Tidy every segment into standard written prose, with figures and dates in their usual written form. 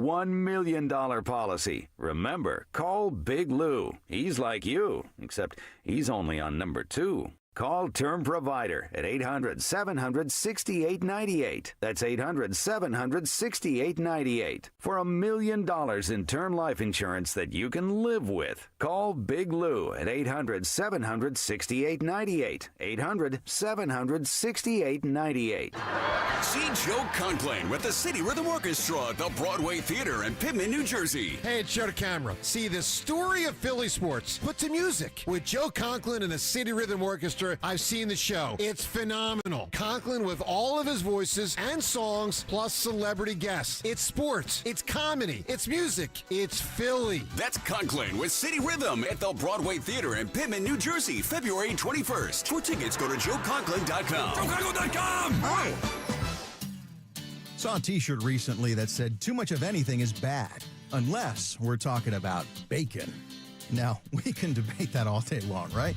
$1 million policy. Remember, call Big Lou. He's like you, except he's only on number 2. Call Term Provider at 800-700-6898. That's 800-700-6898 for $1 million in term life insurance that you can live with. Call Big Lou at 800-700-6898. 800-700-6898. See Joe Conklin with the City Rhythm Orchestra at the Broadway Theater in Pitman, New Jersey. Hey, it's Joe the camera. See the story of Philly sports put to music. With Joe Conklin and the City Rhythm Orchestra, I've seen the show. It's phenomenal. Conklin with all of his voices and songs, plus celebrity guests. It's sports. It's comedy. It's music. It's Philly. That's Conklin with City Rhythm at the Broadway Theater in Pitman, New Jersey, February 21st. For tickets, go to joeconklin.com. joeconklin.com! Oh. Saw a t-shirt recently that said, too much of anything is bad, unless we're talking about bacon. Now, we can debate that all day long, right?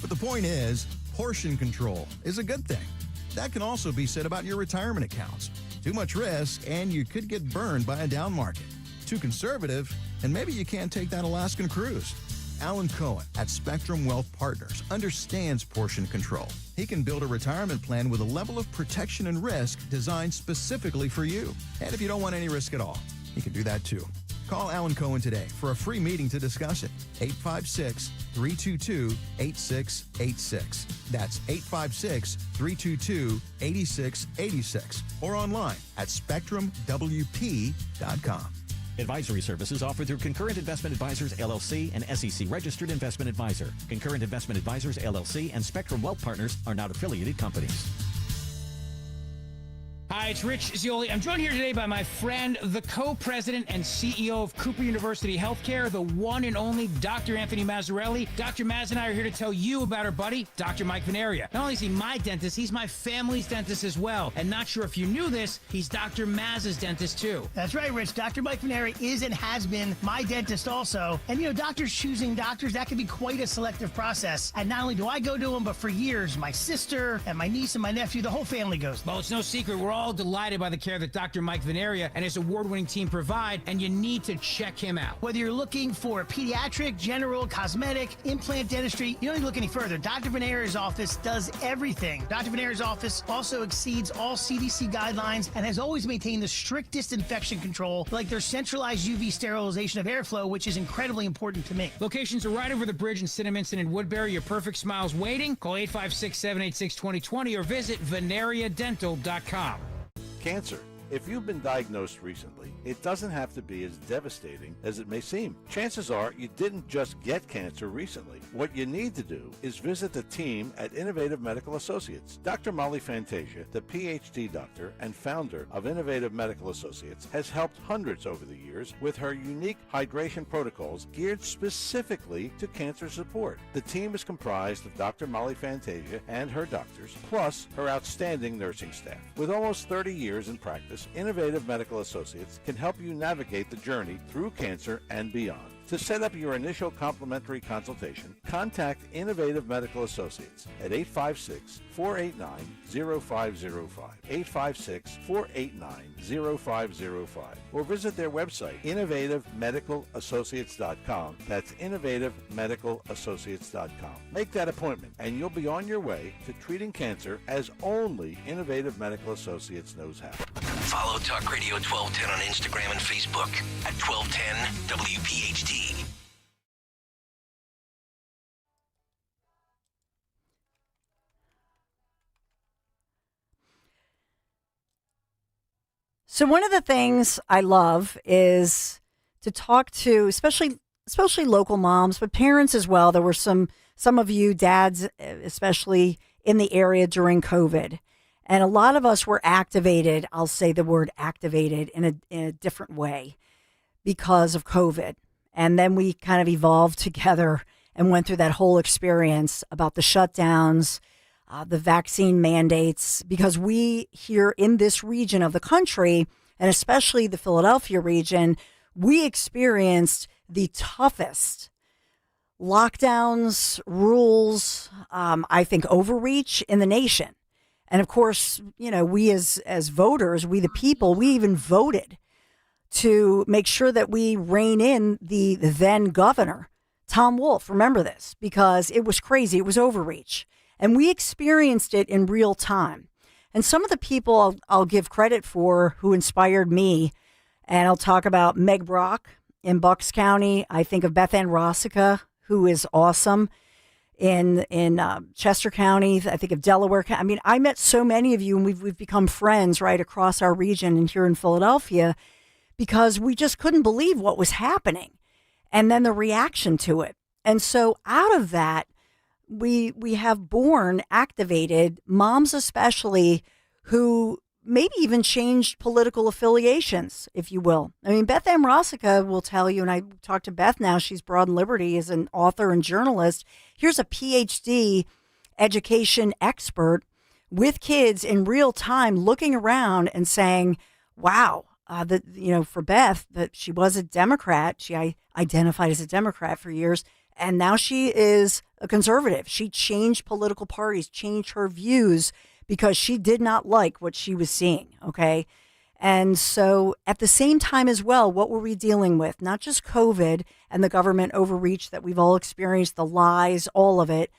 But the point is, portion control is a good thing. That can also be said about your retirement accounts. Too much risk, and you could get burned by a down market. Too conservative, and maybe you can't take that Alaskan cruise. Alan Cohen at Spectrum Wealth Partners understands portion control. He can build a retirement plan with a level of protection and risk designed specifically for you. And if you don't want any risk at all, he can do that too. Call Alan Cohen today for a free meeting to discuss it. 856-322-8686. That's 856-322-8686. Or online at SpectrumWP.com. Advisory services offered through Concurrent Investment Advisors, LLC, and SEC Registered Investment Advisor. Concurrent Investment Advisors, LLC, and Spectrum Wealth Partners are not affiliated companies. Hi, it's Rich Zioli. I'm joined here today by my friend, the co-president and CEO of Cooper University Healthcare, the one and only Dr. Anthony Mazzarelli. Dr. Maz and I are here to tell you about our buddy, Dr. Mike Veneria. Not only is he my dentist, he's my family's dentist as well. And not sure if you knew this, he's Dr. Maz's dentist too. That's right, Rich. Dr. Mike Veneria is and has been my dentist also. And, doctors choosing doctors, that can be quite a selective process. And not only do I go to him, but for years, my sister and my niece and my nephew, the whole family goes. Well, it's no secret. We're all delighted by the care that Dr. Mike Veneria and his award-winning team provide, and you need to check him out. Whether you're looking for pediatric, general, cosmetic, implant dentistry, you don't need to look any further. Dr. Veneria's office does everything. Dr. Veneria's office also exceeds all CDC guidelines and has always maintained the strictest infection control, like their centralized UV sterilization of airflow, which is incredibly important to me. Locations are right over the bridge in Cinnaminson and Woodbury. Your perfect smile's waiting. Call 856-786-2020 or visit veneriadental.com. Cancer. If you've been diagnosed recently, it doesn't have to be as devastating as it may seem. Chances are you didn't just get cancer recently. What you need to do is visit the team at Innovative Medical Associates. Dr. Molly Fantasia, the PhD doctor and founder of Innovative Medical Associates, has helped hundreds over the years with her unique hydration protocols geared specifically to cancer support. The team is comprised of Dr. Molly Fantasia and her doctors, plus her outstanding nursing staff. With almost 30 years in practice, Innovative Medical Associates can help you navigate the journey through cancer and beyond. To set up your initial complimentary consultation, contact Innovative Medical Associates at 856-489-0505, 856-489-0505, or visit their website, innovativemedicalassociates.com. That's innovativemedicalassociates.com. Make that appointment, and you'll be on your way to treating cancer as only Innovative Medical Associates knows how. Follow Talk Radio 1210 on Instagram and Facebook at 1210 WPHT. So one of the things I love is to talk to, especially local moms, but parents as well. There were some of you dads, especially in the area during COVID. And a lot of us were activated, I'll say the word activated, in a different way because of COVID. And then we kind of evolved together and went through that whole experience about the shutdowns, the vaccine mandates, because we here in this region of the country, and especially the Philadelphia region, we experienced the toughest lockdowns, rules, I think overreach in the nation. And of course, we as voters, we the people, we even voted to make sure that we rein in the then governor, Tom Wolf. Remember this, because it was crazy. It was overreach. And we experienced it in real time. And some of the people I'll give credit for who inspired me, and I'll talk about Meg Brock in Bucks County. I think of Beth Ann Rossica, who is awesome in Chester County. I think of Delaware County. I mean, I met so many of you, and we've become friends right across our region and here in Philadelphia, because we just couldn't believe what was happening, and then the reaction to it. And so out of that, we have activated moms, especially, who maybe even changed political affiliations, if you will. I mean, Beth Ann Rossica will tell you, and I talked to Beth now, she's Broad and Liberty, is an author and journalist. Here's a PhD education expert with kids in real time looking around and saying, wow, for Beth, that she was a Democrat. She identified as a Democrat for years, and now she is a conservative. She changed political parties, changed her views because she did not like what she was seeing, okay? And so at the same time as well, what were we dealing with? Not just COVID and the government overreach that we've all experienced, the lies, all of it,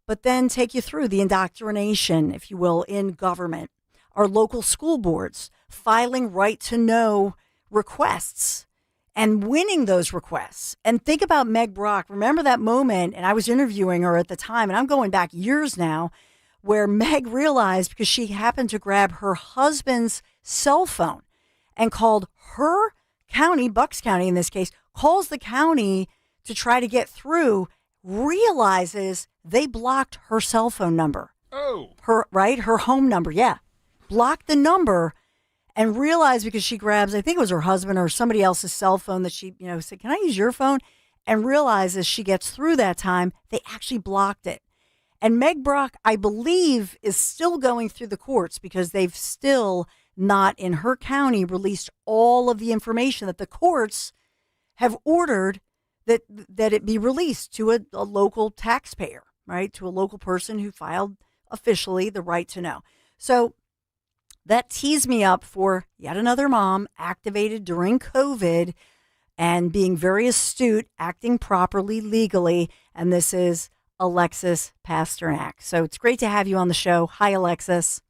but then take you through the indoctrination, if you will, in government. Our local school boards filing right to know requests and winning those requests. And think about Meg Brock. Remember that moment, and I was interviewing her at the time, and I'm going back years now, where Meg realized, because she happened to grab her husband's cell phone and called her county, Bucks County in this case, calls the county to try to get through, realizes they blocked her cell phone number. Oh. Her home number, yeah. Blocked the number and realized, because she grabs, I think it was her husband or somebody else's cell phone, that she, said, can I use your phone? And realizes she gets through that time, they actually blocked it. And Meg Brock, I believe, is still going through the courts because they've still not, in her county, released all of the information that the courts have ordered that it be released to a local taxpayer, right? To a local person who filed officially the right to know. So that tees me up for yet another mom activated during COVID and being very astute, acting properly legally. And this is Alexis Pasternak. So it's great to have you on the show. Hi, Alexis.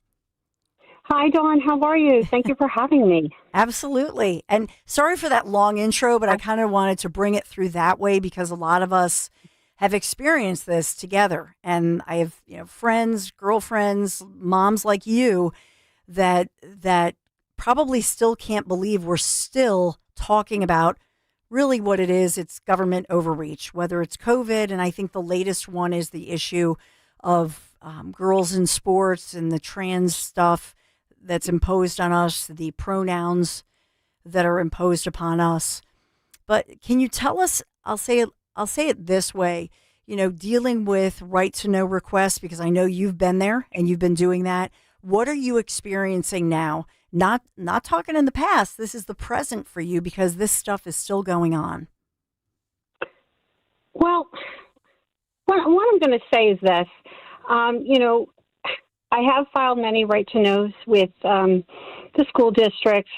Hi, Dawn. How are you? Thank you for having me. Absolutely. And sorry for that long intro, but I kind of wanted to bring it through that way because a lot of us have experienced this together. And I have, friends, girlfriends, moms like you that probably still can't believe we're still talking about really what it is. It's government overreach, whether it's COVID. And I think the latest one is the issue of girls in sports and the trans stuff that's imposed on us, the pronouns that are imposed upon us. But can you tell us, I'll say it this way, dealing with right to know requests, because I know you've been there and you've been doing that. What are you experiencing now? Not talking in the past. This is the present for you because this stuff is still going on. Well, what I'm going to say is this. I have filed many right to knows with the school district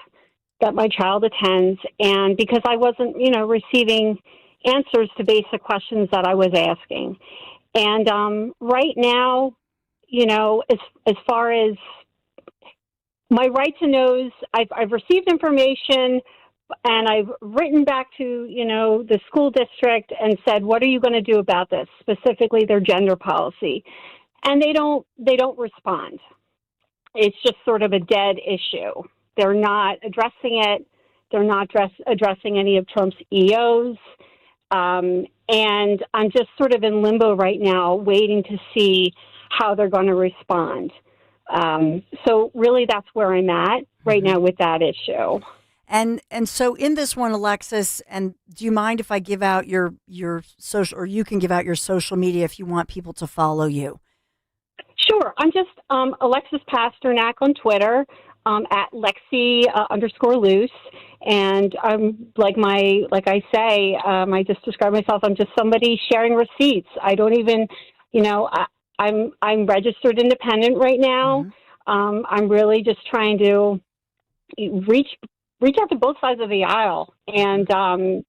that my child attends, and because I wasn't, receiving answers to basic questions that I was asking. And right now, as far as my right to knows, I've received information, and I've written back to, the school district and said, what are you going to do about this, specifically their gender policy? And they don't respond. It's just sort of a dead issue. They're not addressing it. They're not addressing any of Trump's EOs. And I'm just sort of in limbo right now, waiting to see how they're going to respond. So really that's where I'm at right now with that issue. And so in this one, Alexis, and do you mind if I give out your social, or you can give out your social media if you want people to follow you? Sure. I'm just Alexis Pasternak on Twitter, at Lexi _loose. And I'm like I say, I just describe myself, I'm just somebody sharing receipts. I don't even, I'm registered independent right now. I'm really just trying to reach reach out to both sides of the aisle and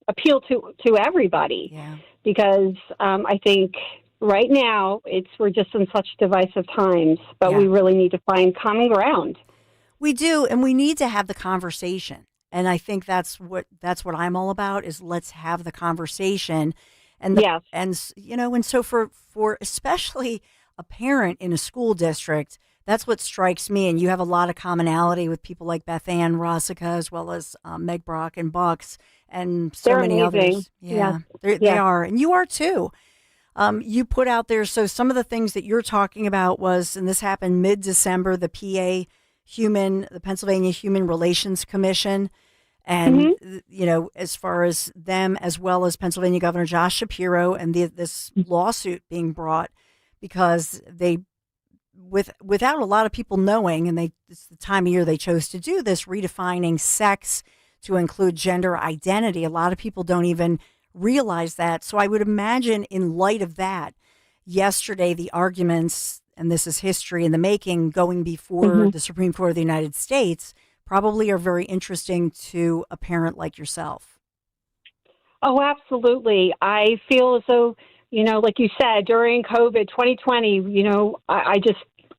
appeal to everybody. Yeah. Because I think right now we're just in such divisive times, but we really need to find common ground. We do, and we need to have the conversation. And I think that's what I'm all about, is let's have the conversation. And and so for especially a parent in a school district, that's what strikes me. And you have a lot of commonality with people like Beth Ann Rossica, as well as Meg Brock and Bucks, and so many others. Yeah, they are, and you are too. You put out there, so some of the things that you're talking about was, and this happened mid-December, the Pennsylvania Human Relations Commission, and as far as them, as well as Pennsylvania Governor Josh Shapiro, and this lawsuit being brought because they, without a lot of people knowing, and it's the time of year they chose to do this, redefining sex to include gender identity. A lot of people don't even realize that. So I would imagine, in light of that, yesterday the arguments, and this is history in the making, going before the Supreme Court of the United States, probably are very interesting to a parent like yourself. Oh, absolutely. I feel as though, like you said, during COVID 2020,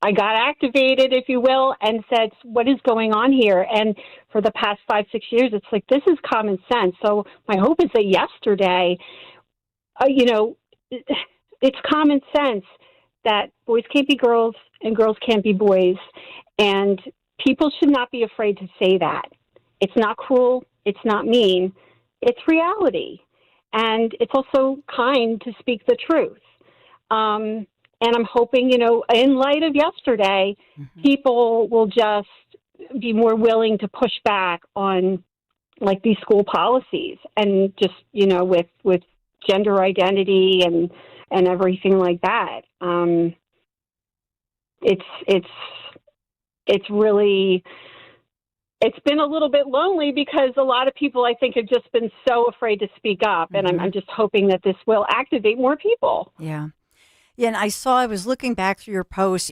I got activated, if you will, and said, what is going on here? And for the past 5-6 years, it's like, this is common sense. So my hope is that yesterday, it's common sense that boys can't be girls and girls can't be boys. And people should not be afraid to say that. It's not cruel. It's not mean. It's reality. And it's also kind to speak the truth. And I'm hoping, in light of yesterday, people will just be more willing to push back on, like, these school policies and just, with gender identity and everything like that. It's really, it's been a little bit lonely because a lot of people, I think, have just been so afraid to speak up. And I'm just hoping that this will activate more people. Yeah. Yeah, and I was looking back through your posts,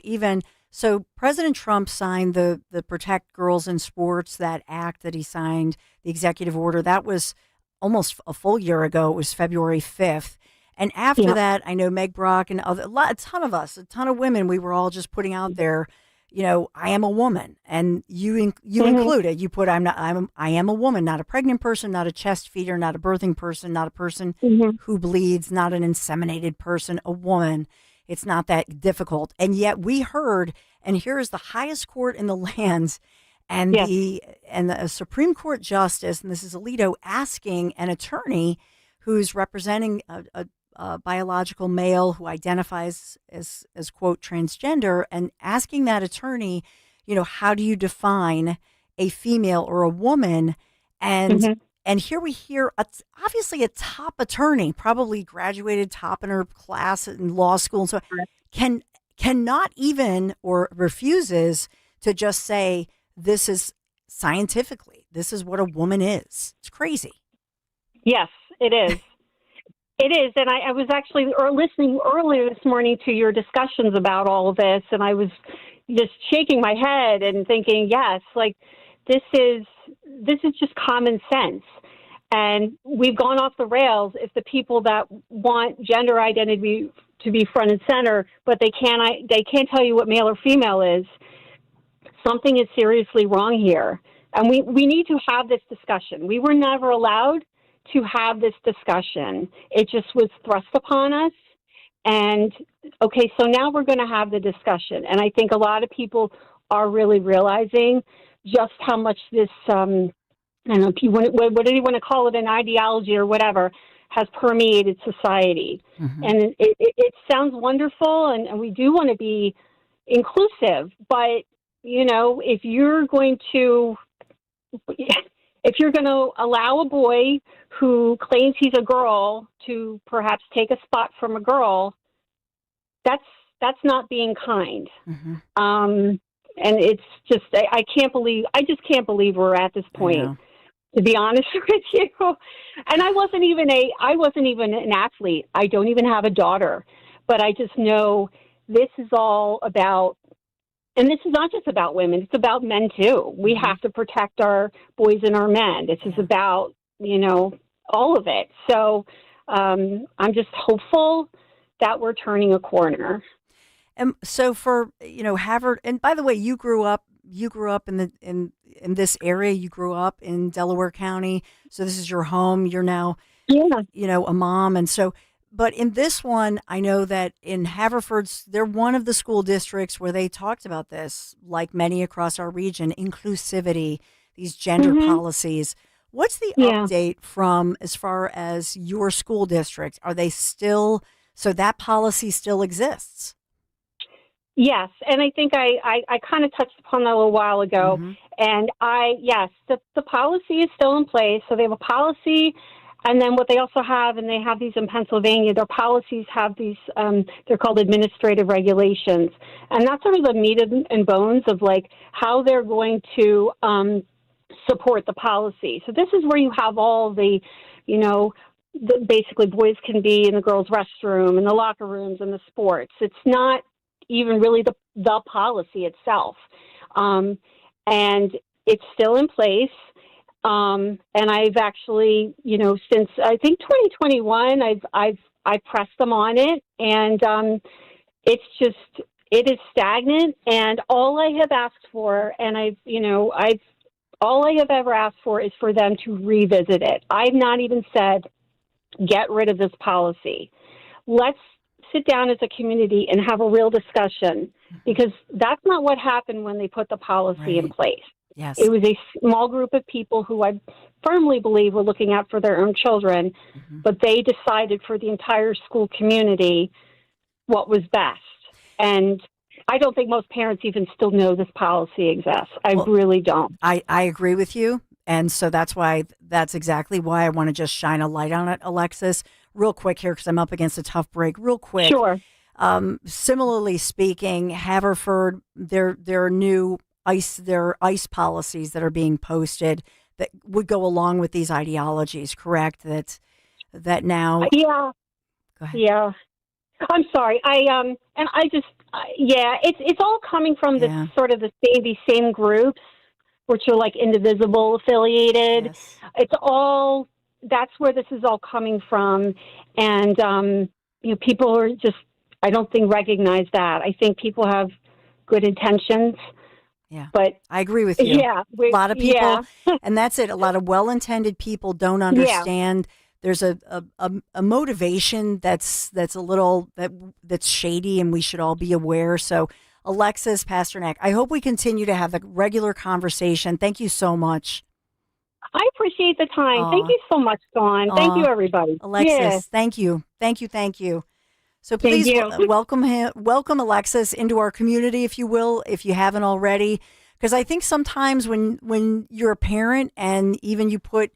so President Trump signed the Protect Girls in Sports, that act that he signed, the executive order. That was almost a full year ago. It was February 5th. And after that, I know Meg Brock and a ton of us, a ton of women, we were all just putting out there, I am a woman. And you included, you put, I am a woman, not a pregnant person, not a chest feeder, not a birthing person, not a person who bleeds, not an inseminated person, a woman. It's not that difficult. And yet we heard, and here is the highest court in the land, and the Supreme Court justice, and this is Alito, asking an attorney who's representing a biological male who identifies as quote transgender, and asking that attorney, how do you define a female or a woman? And here we hear obviously a top attorney, probably graduated top in her class in law school, and so cannot even, or refuses to just say, this is scientifically, this is what a woman is. It's crazy. Yes, it is. It is, and I was actually listening earlier this morning to your discussions about all of this, and I was just shaking my head and thinking, yes, like this is just common sense. And we've gone off the rails if the people that want gender identity to be front and center, but they can't tell you what male or female is. Something is seriously wrong here, and we need to have this discussion. We were never allowed to have this discussion. It just was thrust upon us. And okay, so now we're going to have the discussion. And I think a lot of people are really realizing just how much this, I don't know, if you want, what do you want to call it, an ideology or whatever, has permeated society. And it sounds wonderful, and we do want to be inclusive. But, if you're going to allow a boy who claims he's a girl to perhaps take a spot from a girl, that's not being kind. And it's just, I just can't believe we're at this point, to be honest with you. And I wasn't even an athlete. I don't even have a daughter, but I just know this is all about and this is not just about women, it's about men too. We have to protect our boys and our men. This is about, all of it. So I'm just hopeful that we're turning a corner. And so for, Havard, and by the way, you grew up in this area. You grew up in Delaware County. So this is your home. You're now, a mom. And so, but in this one, I know that in Haverford's, they're one of the school districts where they talked about this, like many across our region, inclusivity, these gender policies. What's the update from as far as your school district? Are they still, so that policy still exists? Yes, and I think I kind of touched upon that a little while ago. And the policy is still in place. So they have a policy, and then what they also have, and they have these in Pennsylvania, their policies have these, they're called administrative regulations. And that's sort of the meat and bones of like how they're going to support the policy. So this is where you have all the, basically boys can be in the girls' restroom and the locker rooms and the sports. It's not even really the policy itself. And it's still in place. And I've actually, since I think 2021, I've pressed them on it, and it is stagnant. And all I have asked for, and all I have ever asked for is for them to revisit it. I've not even said, get rid of this policy. Let's sit down as a community and have a real discussion, because that's not what happened when they put the policy in place. Yes. It was a small group of people who I firmly believe were looking out for their own children, but they decided for the entire school community what was best. And I don't think most parents even still know this policy exists. I really don't. I agree with you. And so that's exactly why I want to just shine a light on it, Alexis. Real quick here, because I'm up against a tough break. Real quick. Sure. Similarly speaking, Haverford, there are new ICE policies that are being posted that would go along with these ideologies, correct? That now. Yeah. Go ahead. Yeah. I'm sorry. It's all coming from the sort of these same groups, which are like indivisible affiliated. Yes. It's all, that's where this is all coming from. And, people are just, I don't think recognize that. I think people have good intentions. Yeah. But I agree with you. Yeah. A lot of people, and that's it. A lot of well-intended people don't understand. There's a motivation that's a little, that's shady, and we should all be aware. So Alexis Pasternak, I hope we continue to have the regular conversation. Thank you so much. I appreciate the time. Thank you so much, Dawn. Thank you, everybody. Alexis, thank you. So please welcome Alexis into our community, if you will, if you haven't already. Because I think sometimes when you're a parent and even you put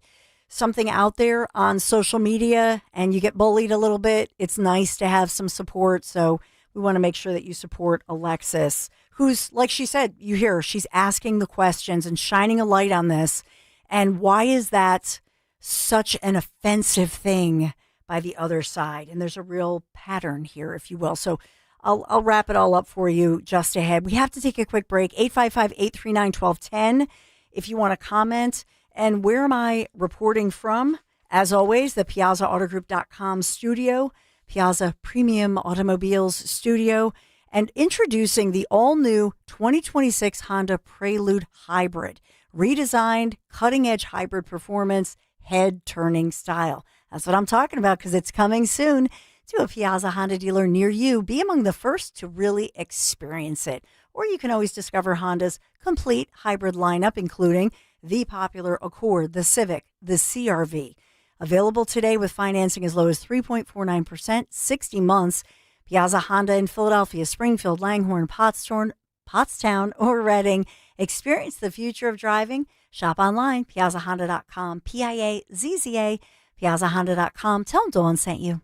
something out there on social media and you get bullied a little bit, it's nice to have some support. So we want to make sure that you support Alexis, who's, like she said, you hear her, she's asking the questions and shining a light on this. And why is that such an offensive thing by the other side? And there's a real pattern here, if you will. So I'll wrap it all up for you just ahead. We have to take a quick break. 855-839-1210 if you want to comment. And where am I reporting from? As always, the PiazzaAutoGroup.com studio, Piazza Premium Automobiles studio, and introducing the all-new 2026 Honda Prelude Hybrid. Redesigned, cutting-edge hybrid performance, head-turning style. That's what I'm talking about, because it's coming soon to a Piazza Honda dealer near you. Be among the first to really experience it. Or you can always discover Honda's complete hybrid lineup, including the popular Accord, the Civic, the CR-V. Available today with financing as low as 3.49%, 60 months. Piazza Honda in Philadelphia, Springfield, Langhorne, Pottstown, or Reading. Experience the future of driving. Shop online, piazzahonda.com, Piazza, piazzahonda.com. Tell them Dawn sent you.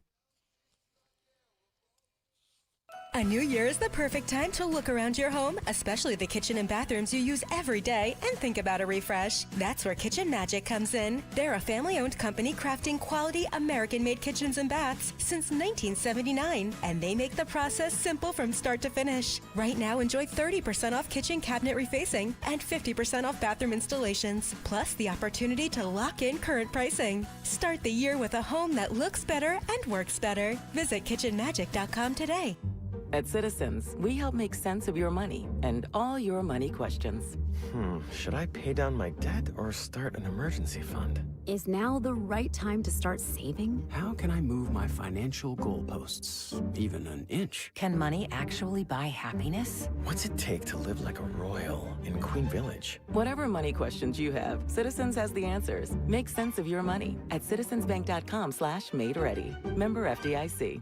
A new year is the perfect time to look around your home, especially the kitchen and bathrooms you use every day, and think about a refresh. That's where Kitchen Magic comes in. They're a family-owned company crafting quality American-made kitchens and baths since 1979, and they make the process simple from start to finish. Right now, enjoy 30% off kitchen cabinet refacing and 50% off bathroom installations, plus the opportunity to lock in current pricing. Start the year with a home that looks better and works better. Visit kitchenmagic.com today. At Citizens, we help make sense of your money and all your money questions. Should I pay down my debt or start an emergency fund? Is now the right time to start saving? How can I move my financial goalposts even an inch? Can money actually buy happiness? What's it take to live like a royal in Queen Village? Whatever money questions you have, Citizens has the answers. Make sense of your money at citizensbank.com/made-ready. Member FDIC.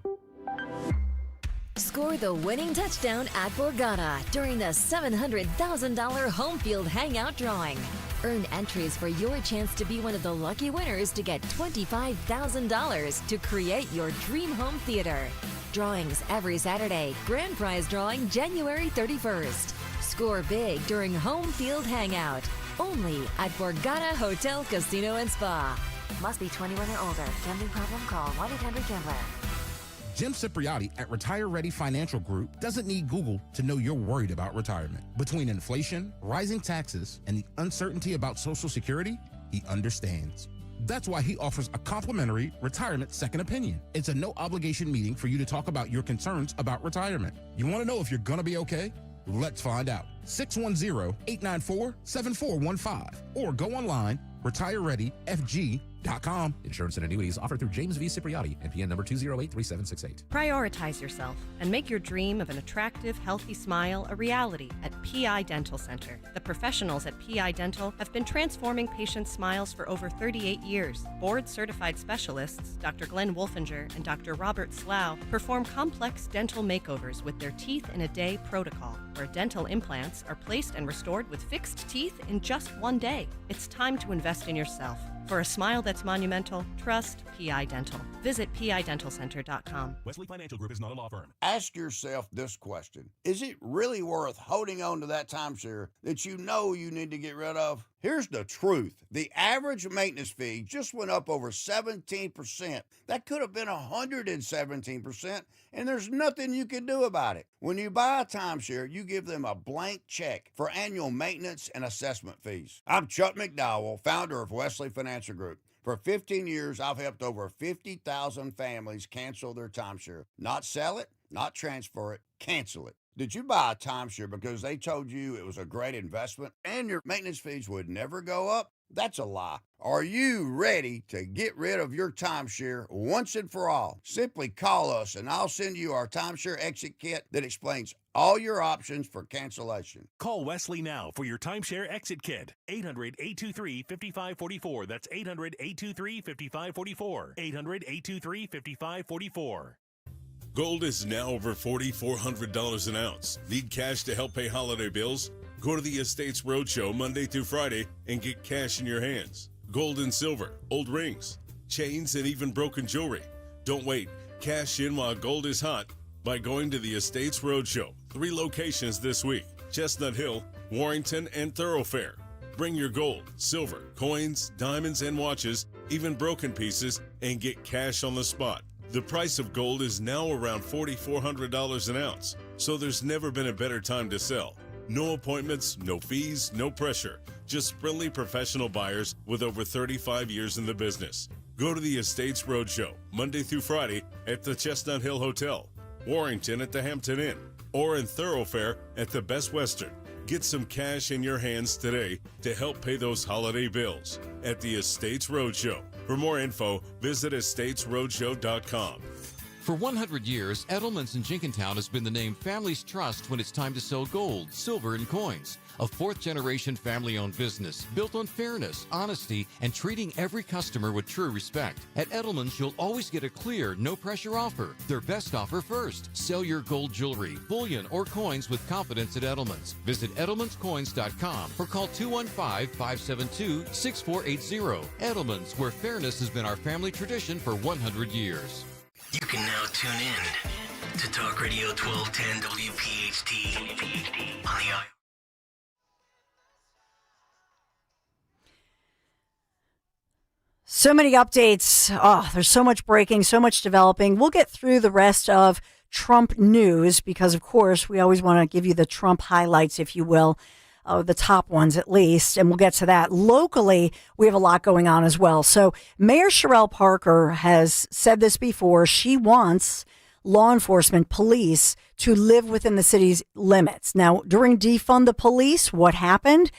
Score the winning touchdown at Borgata during the $700,000 home field hangout drawing. Earn entries for your chance to be one of the lucky winners to get $25,000 to create your dream home theater. Drawings every Saturday. Grand prize drawing January 31st. Score big during home field hangout. Only at Borgata Hotel, Casino and Spa. Must be 21 or older. Gambling problem? Call 1-800-GAMBLER. Jim Cipriotti at Retire Ready Financial Group doesn't need Google to know you're worried about retirement. Between inflation, rising taxes, and the uncertainty about Social Security, he understands. That's why he offers a complimentary retirement second opinion. It's a no-obligation meeting for you to talk about your concerns about retirement. You want to know if you're going to be okay? Let's find out. 610-894-7415 or go online, retirereadyfg.com. Insurance and annuities offered through James V. Cipriotti, NPN number 2083768. Prioritize yourself and make your dream of an attractive, healthy smile a reality at PI Dental Center. The professionals at PI Dental have been transforming patients' smiles for over 38 years. Board-certified specialists, Dr. Glenn Wolfinger and Dr. Robert Slough, perform complex dental makeovers with their Teeth in a Day protocol, where dental implants are placed and restored with fixed teeth in just one day. It's time to invest in yourself. For a smile that's monumental, trust PI Dental. Visit PIDentalCenter.com. Wesley Financial Group is not a law firm. Ask yourself this question. Is it really worth holding on to that timeshare that you know you need to get rid of? Here's the truth. The average maintenance fee just went up over 17%. That could have been 117%, and there's nothing you can do about it. When you buy a timeshare, you give them a blank check for annual maintenance and assessment fees. I'm Chuck McDowell, founder of Wesley Financial Group. For 15 years, I've helped over 50,000 families cancel their timeshare. Not sell it, not transfer it, cancel it. Did you buy a timeshare because they told you it was a great investment and your maintenance fees would never go up? That's a lie. Are you ready to get rid of your timeshare once and for all? Simply call us and I'll send you our timeshare exit kit that explains all your options for cancellation. Call Wesley now for your timeshare exit kit. 800-823-5544. That's 800-823-5544. 800-823-5544. Gold is now over $4,400 an ounce. Need cash to help pay holiday bills? Go to the Estates Roadshow Monday through Friday and get cash in your hands. Gold and silver, old rings, chains, and even broken jewelry. Don't wait. Cash in while gold is hot by going to the Estates Roadshow. 3 locations this week: Chestnut Hill, Warrington, and Thoroughfare. Bring your gold, silver, coins, diamonds, and watches, even broken pieces, and get cash on the spot. The price of gold is now around $4,400 an ounce, so there's never been a better time to sell. No appointments, no fees, no pressure. Just friendly professional buyers with over 35 years in the business. Go to the Estates Roadshow, Monday through Friday at the Chestnut Hill Hotel, Warrington at the Hampton Inn, or in Thoroughfare at the Best Western. Get some cash in your hands today to help pay those holiday bills at the Estates Roadshow. For more info, visit estatesroadshow.com. For 100 years, Edelman's in Jenkintown has been the name families trust when it's time to sell gold, silver, and coins. A fourth-generation family-owned business built on fairness, honesty, and treating every customer with true respect. At Edelman's, you'll always get a clear, no-pressure offer. Their best offer first. Sell your gold jewelry, bullion, or coins with confidence at Edelman's. Visit edelmanscoins.com or call 215-572-6480. Edelman's, where fairness has been our family tradition for 100 years. You can now tune in to Talk Radio 1210 WPHT on the I. So many updates. Oh, there's so much breaking, so much developing. We'll get through the rest of Trump news because, of course, we always want to give you the Trump highlights, if you will, the top ones at least, and we'll get to that. Locally, we have a lot going on as well. So Mayor Sherelle Parker has said this before. She wants law enforcement, police, to live within the city's limits. Now, during Defund the Police, what happened?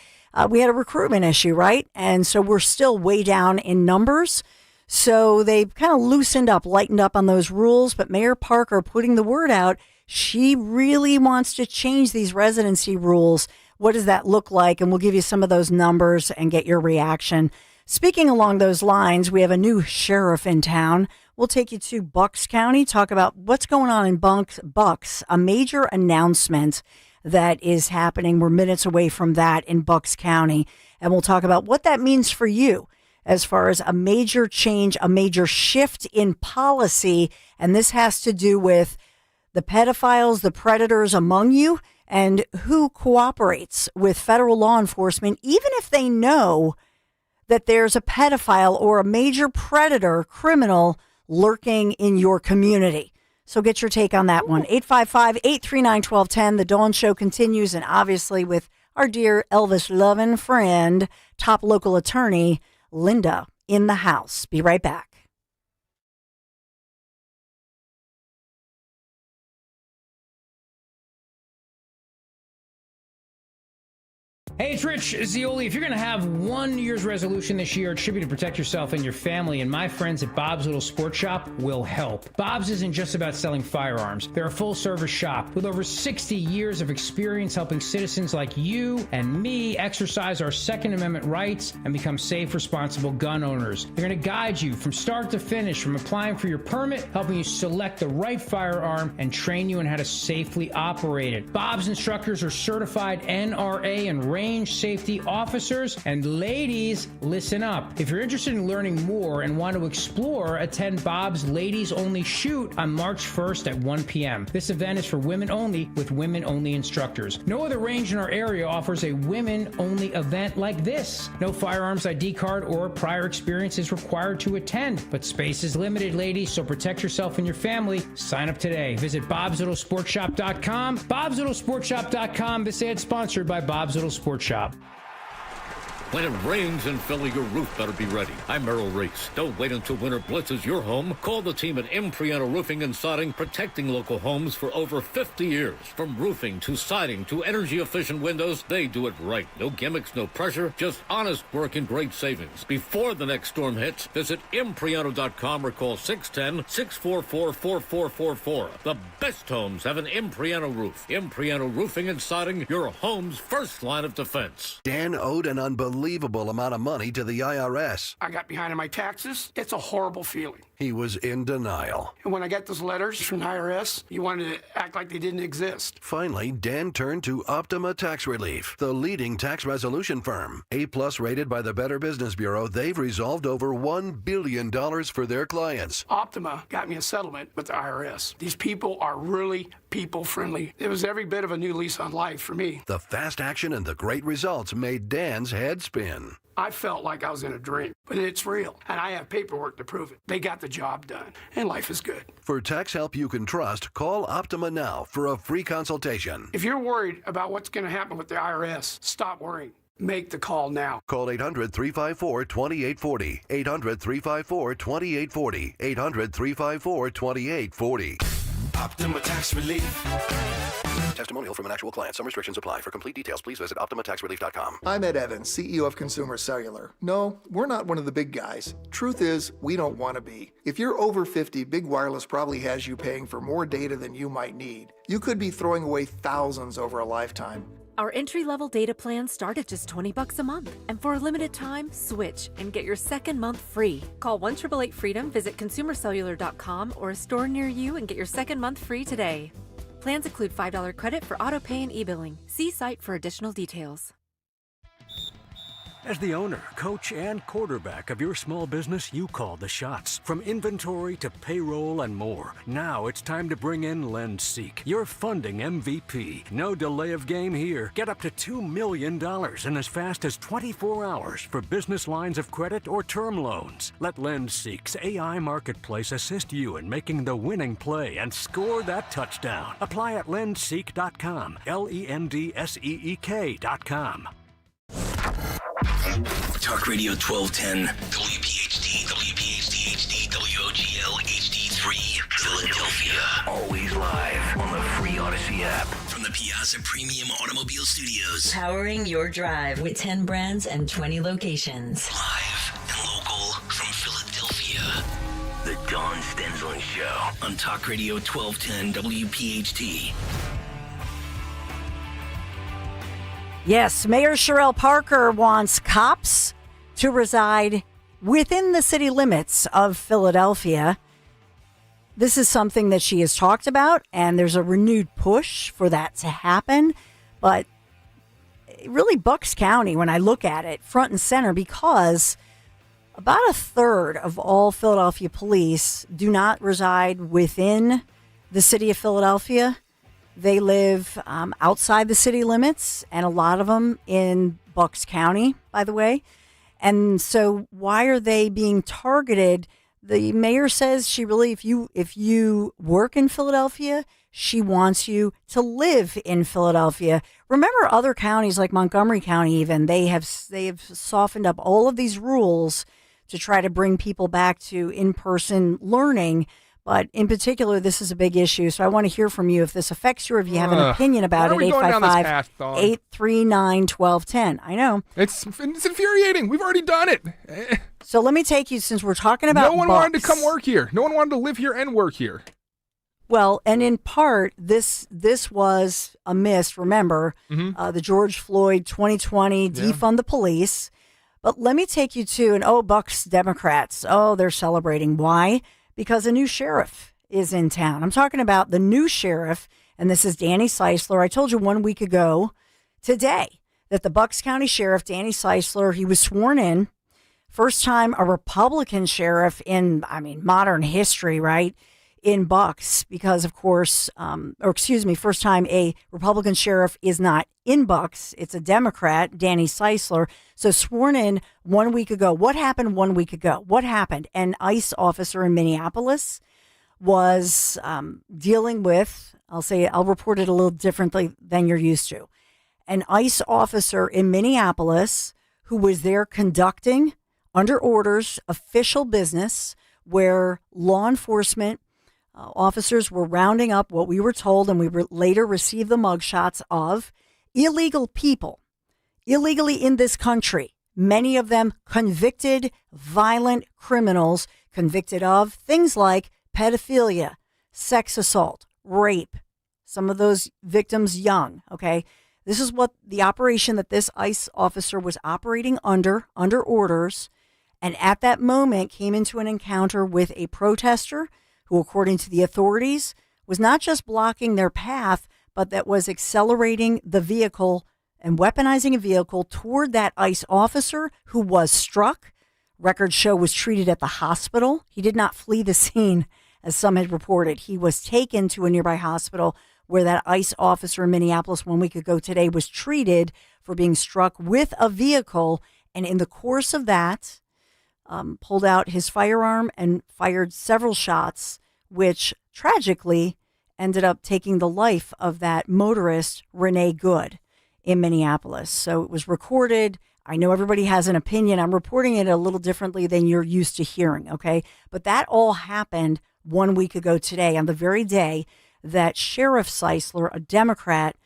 We had a recruitment issue, right? And so we're still way down in numbers. So they kind of loosened up, lightened up on those rules. But Mayor Parker putting the word out, she really wants to change these residency rules. What does that look like? And we'll give you some of those numbers and get your reaction. Speaking along those lines, we have a new sheriff in town. We'll take you to Bucks County, talk about what's going on in Bucks, a major announcement that is happening. We're minutes away from that in Bucks County. And we'll talk about what that means for you as far as a major change, a major shift in policy. And this has to do with the pedophiles, the predators among you, and who cooperates with federal law enforcement, even if they know that there's a pedophile or a major predator criminal lurking in your community. So get your take on that one. 855-839-1210. The Dawn Show continues, and obviously with our dear Elvis-loving friend, top local attorney, Linda, in the house. Be right back. Hey, it's Rich Zioli. If you're going to have one New Year's resolution this year, it should be to protect yourself and your family, and my friends at Bob's Little Sports Shop will help. Bob's isn't just about selling firearms. They're a full-service shop with over 60 years of experience helping citizens like you and me exercise our Second Amendment rights and become safe, responsible gun owners. They're going to guide you from start to finish, from applying for your permit, helping you select the right firearm, and train you on how to safely operate it. Bob's instructors are certified NRA and range safety officers. And ladies, listen up. If you're interested in learning more and want to explore, attend Bob's Ladies Only Shoot on March 1st at 1 p.m. This event is for women only with women-only instructors. No other range in our area offers a women-only event like this. No firearms ID card or prior experience is required to attend, but space is limited, ladies, so protect yourself and your family. Sign up today. Visit bobslittle.sportshop.com. bobslittle.sportshop.com. This ad sponsored by Bob's Little Sports Shop. When it rains in Philly, your roof better be ready. I'm Merrill Reese. Don't wait until winter blitzes your home. Call the team at Impriano Roofing and Siding, protecting local homes for over 50 years. From roofing to siding to energy-efficient windows, they do it right. No gimmicks, no pressure, just honest work and great savings. Before the next storm hits, visit Impriano.com or call 610-644-4444. The best homes have an Impriano roof. Impriano Roofing and Siding, your home's first line of defense. Dan owed an unbelievable amount of money to the IRS. I got behind on my taxes. It's a horrible feeling. He was in denial. And when I got those letters from the IRS, you wanted to act like they didn't exist. Finally, Dan turned to Optima Tax Relief, the leading tax resolution firm. A-plus rated by the Better Business Bureau, they've resolved over $1 billion for their clients. Optima got me a settlement with the IRS. These people are really people-friendly. It was every bit of a new lease on life for me. The fast action and the great results made Dan's head spin. I felt like I was in a dream, but it's real, and I have paperwork to prove it. They got the job done, and life is good. For tax help you can trust, call Optima now for a free consultation. If you're worried about what's going to happen with the IRS, stop worrying. Make the call now. Call 800-354-2840. 800-354-2840. 800-354-2840. Optima Tax Relief. Testimonial from an actual client. Some restrictions apply. For complete details, please visit OptimaTaxRelief.com. I'm Ed Evans, CEO of Consumer Cellular. No, we're not one of the big guys. Truth is, we don't want to be. If you're over 50, Big Wireless probably has you paying for more data than you might need. You could be throwing away thousands over a lifetime. Our entry-level data plans start at just $20 a month. And for a limited time, switch and get your second month free. Call 1-888-FREEDOM, visit consumercellular.com or a store near you and get your second month free today. Plans include $5 credit for auto pay and e-billing. See site for additional details. As the owner, coach, and quarterback of your small business, you call the shots. From inventory to payroll and more. Now it's time to bring in LendSeek, your funding MVP. No delay of game here. Get up to $2 million in as fast as 24 hours for business lines of credit or term loans. Let LendSeek's AI marketplace assist you in making the winning play and score that touchdown. Apply at lendseek.com. LENDSEEK.com. Talk Radio 1210, WPHT, WPHT HD, WOGL HD3, Philadelphia. Always live on the free Odyssey app. From the Piazza Premium Automobile Studios. Powering your drive with 10 brands and 20 locations. Live and local from Philadelphia. The Dawn Stensland Show on Talk Radio 1210, WPHT. Yes, Mayor Sherelle Parker wants cops to reside within the city limits of Philadelphia. This is something that she has talked about, and there's a renewed push for that to happen. But really, Bucks County, when I look at it, front and center, because about a third of all Philadelphia police do not reside within the city of Philadelphia. They live outside the city limits, and a lot of them in Bucks County, by the way. And so why are they being targeted? The mayor says she really, if you work in Philadelphia, she wants you to live in Philadelphia. Remember other counties like Montgomery County even, they have softened up all of these rules to try to bring people back to in-person learning. But in particular, this is a big issue. So I want to hear from you if this affects you or if you have an opinion about it. 855-839-1210. I know. It's infuriating. We've already done it. So let me take you, since we're talking about No one Bucks, wanted to come work here. No one wanted to live here and work here. Well, and in part, this was a miss. Remember, the George Floyd 2020 defund the police. But let me take you to Bucks Democrats. Oh, they're celebrating. Why? Because a new sheriff is in town. I'm talking about the new sheriff, and this is Danny Seisler. I told you 1 week ago today that the Bucks County Sheriff, Danny Seisler, he was sworn in. First time a Republican sheriff in, modern history, right, in Bucks, because, of course, first time a Republican sheriff is not in Bucks. It's a Democrat, Danny Seisler. So sworn in 1 week ago. What happened 1 week ago? What happened? An ICE officer in Minneapolis was dealing with, I'll report it a little differently than you're used to. An ICE officer in Minneapolis who was there conducting, under orders, official business where law enforcement officers were rounding up what we were told, and we later received the mugshots of illegal people, illegally in this country, many of them convicted, violent criminals, convicted of things like pedophilia, sex assault, rape, some of those victims young, okay? This is what the operation that this ICE officer was operating under orders, and at that moment came into an encounter with a protester who, according to the authorities, was not just blocking their path, but that was accelerating the vehicle and weaponizing a vehicle toward that ICE officer who was struck. Records show was treated at the hospital. He did not flee the scene, as some had reported. He was taken to a nearby hospital where that ICE officer in Minneapolis 1 week ago today was treated for being struck with a vehicle. And in the course of that, pulled out his firearm and fired several shots, which tragically ended up taking the life of that motorist, Renee Good, in Minneapolis. So it was recorded. I know everybody has an opinion. I'm reporting it a little differently than you're used to hearing, okay? But that all happened 1 week ago today, on the very day that Sheriff Seisler, a Democrat,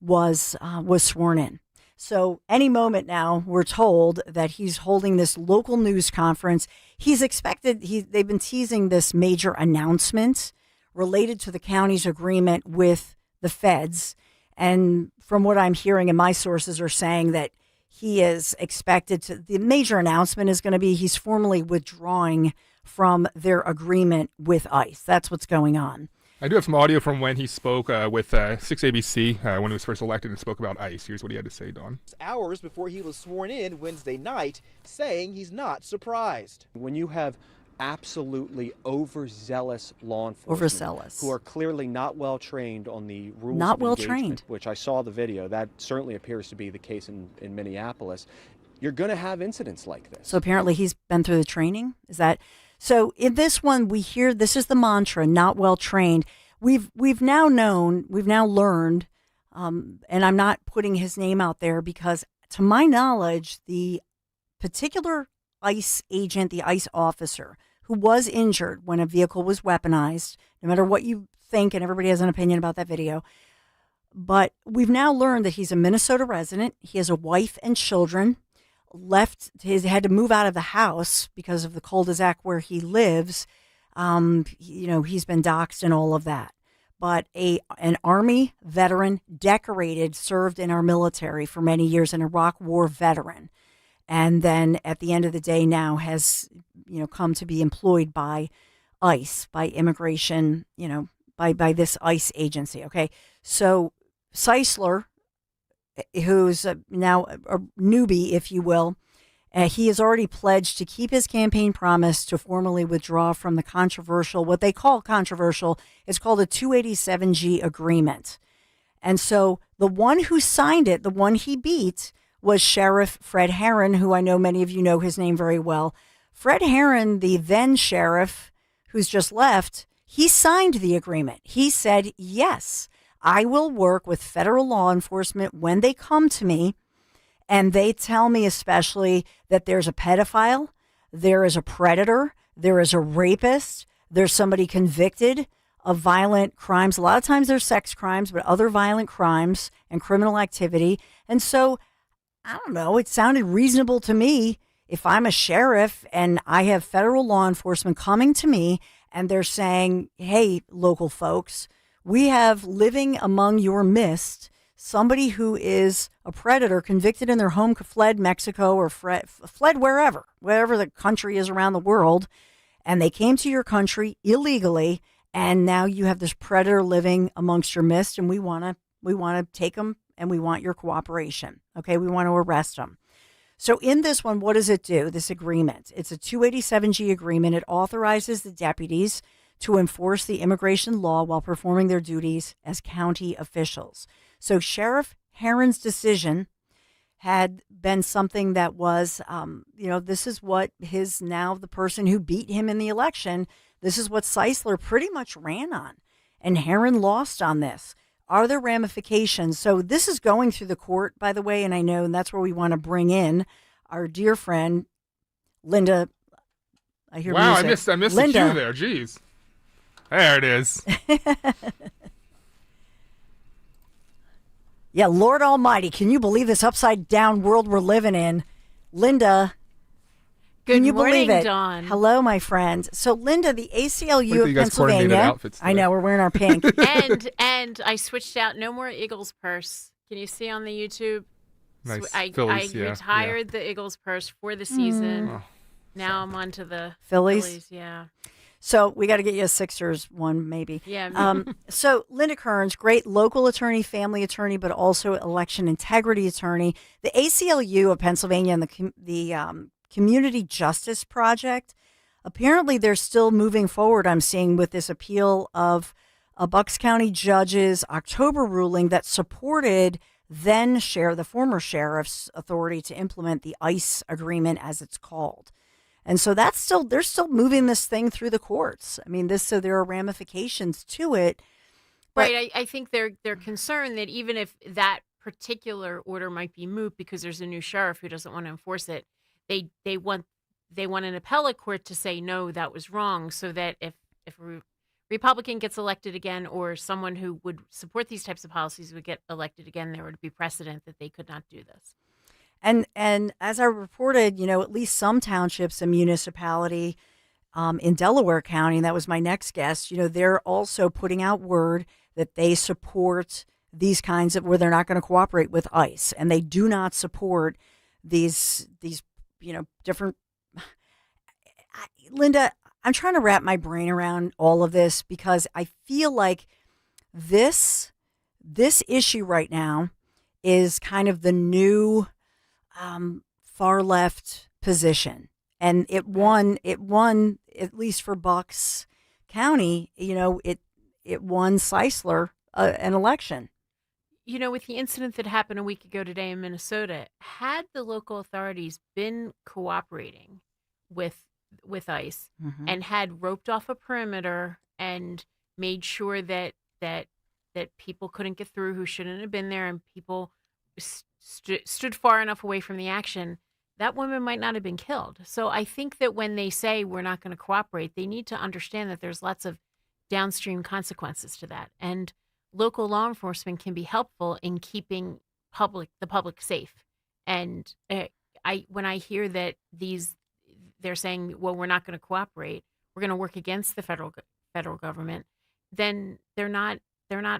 was sworn in. So any moment now, we're told that he's holding this local news conference. He's expected, they've been teasing this major announcement related to the county's agreement with the feds. And from what I'm hearing, and my sources are saying that he is expected to, the major announcement is going to be he's formally withdrawing from their agreement with ICE. That's what's going on. I do have some audio from when he spoke with 6ABC when he was first elected and spoke about ICE. Here's what he had to say, Don. Hours before he was sworn in Wednesday night, saying he's not surprised. When you have absolutely overzealous law enforcement who are clearly not well trained on the rules Not of well engagement, trained. which I saw the video, that certainly appears to be the case in Minneapolis, you're going to have incidents like this. So apparently he's been through the training. Is that so? In this one, we hear this is the mantra: not well trained. We've now learned, and I'm not putting his name out there because, to my knowledge, the particular ICE agent, the ICE officer who was injured when a vehicle was weaponized, no matter what you think, and everybody has an opinion about that video. But we've now learned that he's a Minnesota resident. He has a wife and children. Had to move out of the house because of the cul-de-sac where he lives. He's been doxxed and all of that. But an Army veteran, decorated, served in our military for many years, an Iraq War veteran, and then at the end of the day now has come to be employed by ICE, by immigration, by this ICE agency. Okay, so Seisler, who's now a newbie, if you will, he has already pledged to keep his campaign promise to formally withdraw from the controversial, what they call controversial, it's called a 287G agreement. And so the one who signed it, the one he beat, was Sheriff Fred Herron, who I know many of you know his name very well. Fred Herron, the then sheriff who's just left, he signed the agreement. He said, yes, I will work with federal law enforcement when they come to me and they tell me especially that there's a pedophile, there is a predator, there is a rapist, there's somebody convicted of violent crimes. A lot of times they're sex crimes, but other violent crimes and criminal activity. And so, I don't know, it sounded reasonable to me if I'm a sheriff and I have federal law enforcement coming to me and they're saying, hey, local folks, we have living among your midst somebody who is a predator, convicted in their home, fled Mexico or fled wherever the country is around the world, and they came to your country illegally, and now you have this predator living amongst your midst, and we want to take them, and we want your cooperation. Okay, we want to arrest them. So in this one, what does it do? This agreement, it's a 287G agreement. It authorizes the deputies to enforce the immigration law while performing their duties as county officials. So Sheriff Herron's decision had been something that was, this is what the person who beat him in the election, this is what Seisler pretty much ran on. And Herron lost on this. Are there ramifications? So this is going through the court, by the way, and I know, and that's where we want to bring in our dear friend, Linda. I hear wow, music. I missed Linda. the cue there. Jeez. There it is. Yeah, Lord Almighty, can you believe this upside down world we're living in? Linda, can you believe it? Dawn. Hello, my friend. So, Linda, the ACLU of you guys coordinated Pennsylvania. outfits today. I know, we're wearing our pink. and I switched out. No more Eagles purse. Can you see on the YouTube? Nice. I Phillies, retired the Eagles purse for the season. Oh, now I'm on to the Phillies. Yeah. So we got to get you a Sixers one, maybe. Yeah. So Linda Kearns, great local attorney, family attorney, but also election integrity attorney. The ACLU of Pennsylvania and the Community Justice Project, apparently they're still moving forward, I'm seeing, with this appeal of a Bucks County judge's October ruling that supported the former sheriff's authority to implement the ICE agreement, as it's called. And so they're still moving this thing through the courts. I mean, so there are ramifications to it. Right. I think they're concerned that even if that particular order might be moot because there's a new sheriff who doesn't want to enforce it, they want an appellate court to say, no, that was wrong, so that if a Republican gets elected again or someone who would support these types of policies would get elected again, there would be precedent that they could not do this. And as I reported, at least some townships and municipality in Delaware County, and that was my next guest, they're also putting out word that they support these kinds of, where they're not going to cooperate with ICE, and they do not support these different. Linda, I'm trying to wrap my brain around all of this because I feel like this issue right now is kind of the new far left position, and it won at least for Bucks County. It won Seisler an election. With the incident that happened a week ago today in Minnesota, had the local authorities been cooperating with ICE and had roped off a perimeter and made sure that people couldn't get through who shouldn't have been there, and people stood far enough away from the action, that woman might not have been killed. So I think that when they say we're not going to cooperate, they need to understand that there's lots of downstream consequences to that. And local law enforcement can be helpful in keeping the public safe. And when I hear that they're saying, well, we're not going to cooperate, we're going to work against the federal government, then they're not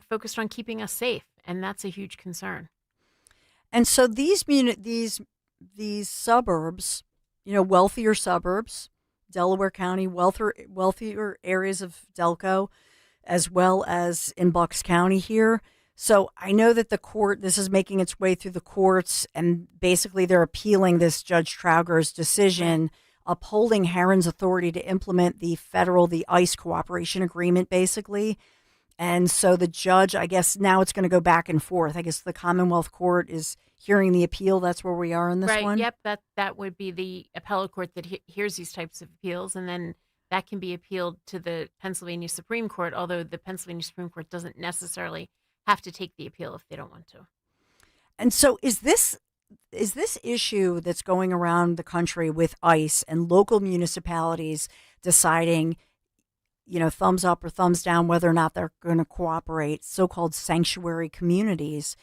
focused on keeping us safe, and that's a huge concern. And so these suburbs, wealthier suburbs, Delaware County, wealthier areas of Delco, as well as in Bucks County here. So I know that this is making its way through the courts, and basically they're appealing this Judge Trauger's decision, upholding Herron's authority to implement the ICE cooperation agreement, basically. And so the judge, I guess now it's going to go back and forth. I guess the Commonwealth Court is hearing the appeal. That's where we are in this one. Right. Yep. That would be the appellate court that hears these types of appeals, and then that can be appealed to the Pennsylvania Supreme Court. Although the Pennsylvania Supreme Court doesn't necessarily have to take the appeal if they don't want to. And so is this issue that's going around the country with ICE and local municipalities deciding, thumbs up or thumbs down whether or not they're going to cooperate, so-called sanctuary communities.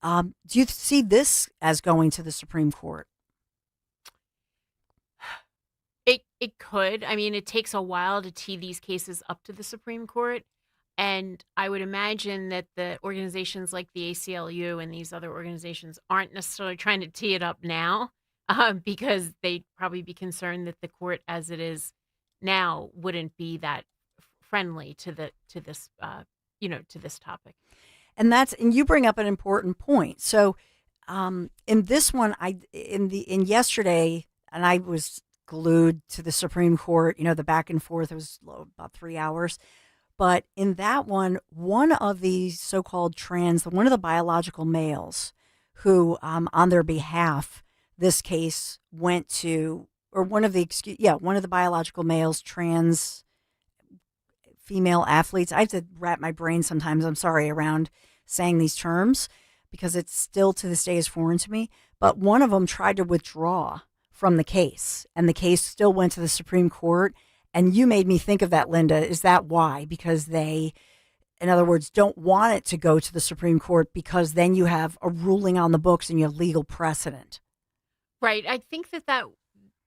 Do you see this as going to the Supreme Court? It could. I mean, it takes a while to tee these cases up to the Supreme Court. And I would imagine that the organizations like the ACLU and these other organizations aren't necessarily trying to tee it up now because they'd probably be concerned that the court as it is now wouldn't be that friendly to this topic. And you bring up an important point. So in this one, in yesterday, and I was glued to the Supreme Court, the back and forth, it was about 3 hours. But in that one of the so-called one of the biological males who, on their behalf, this case went to, or one of the biological males, trans female athletes. I have to wrap my brain sometimes, I'm sorry, around saying these terms because it's still to this day is foreign to me. But one of them tried to withdraw from the case, and the case still went to the Supreme Court. And you made me think of that, Linda. Is that why? Because they, in other words, don't want it to go to the Supreme Court because then you have a ruling on the books and you have legal precedent. Right. I think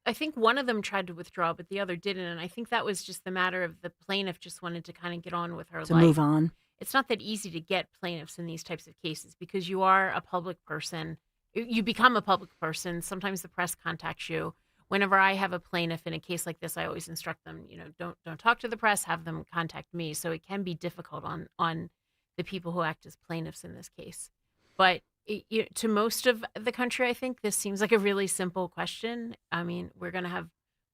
I think one of them tried to withdraw, but the other didn't. And I think that was just the matter of the plaintiff just wanted to kind of get on with her life. To move on. It's not that easy to get plaintiffs in these types of cases because you are a public person. You become a public person. Sometimes the press contacts you. Whenever I have a plaintiff in a case like this, I always instruct them, don't talk to the press, have them contact me. So it can be difficult on the people who act as plaintiffs in this case. But to most of the country, I think this seems like a really simple question. I mean, we're going to have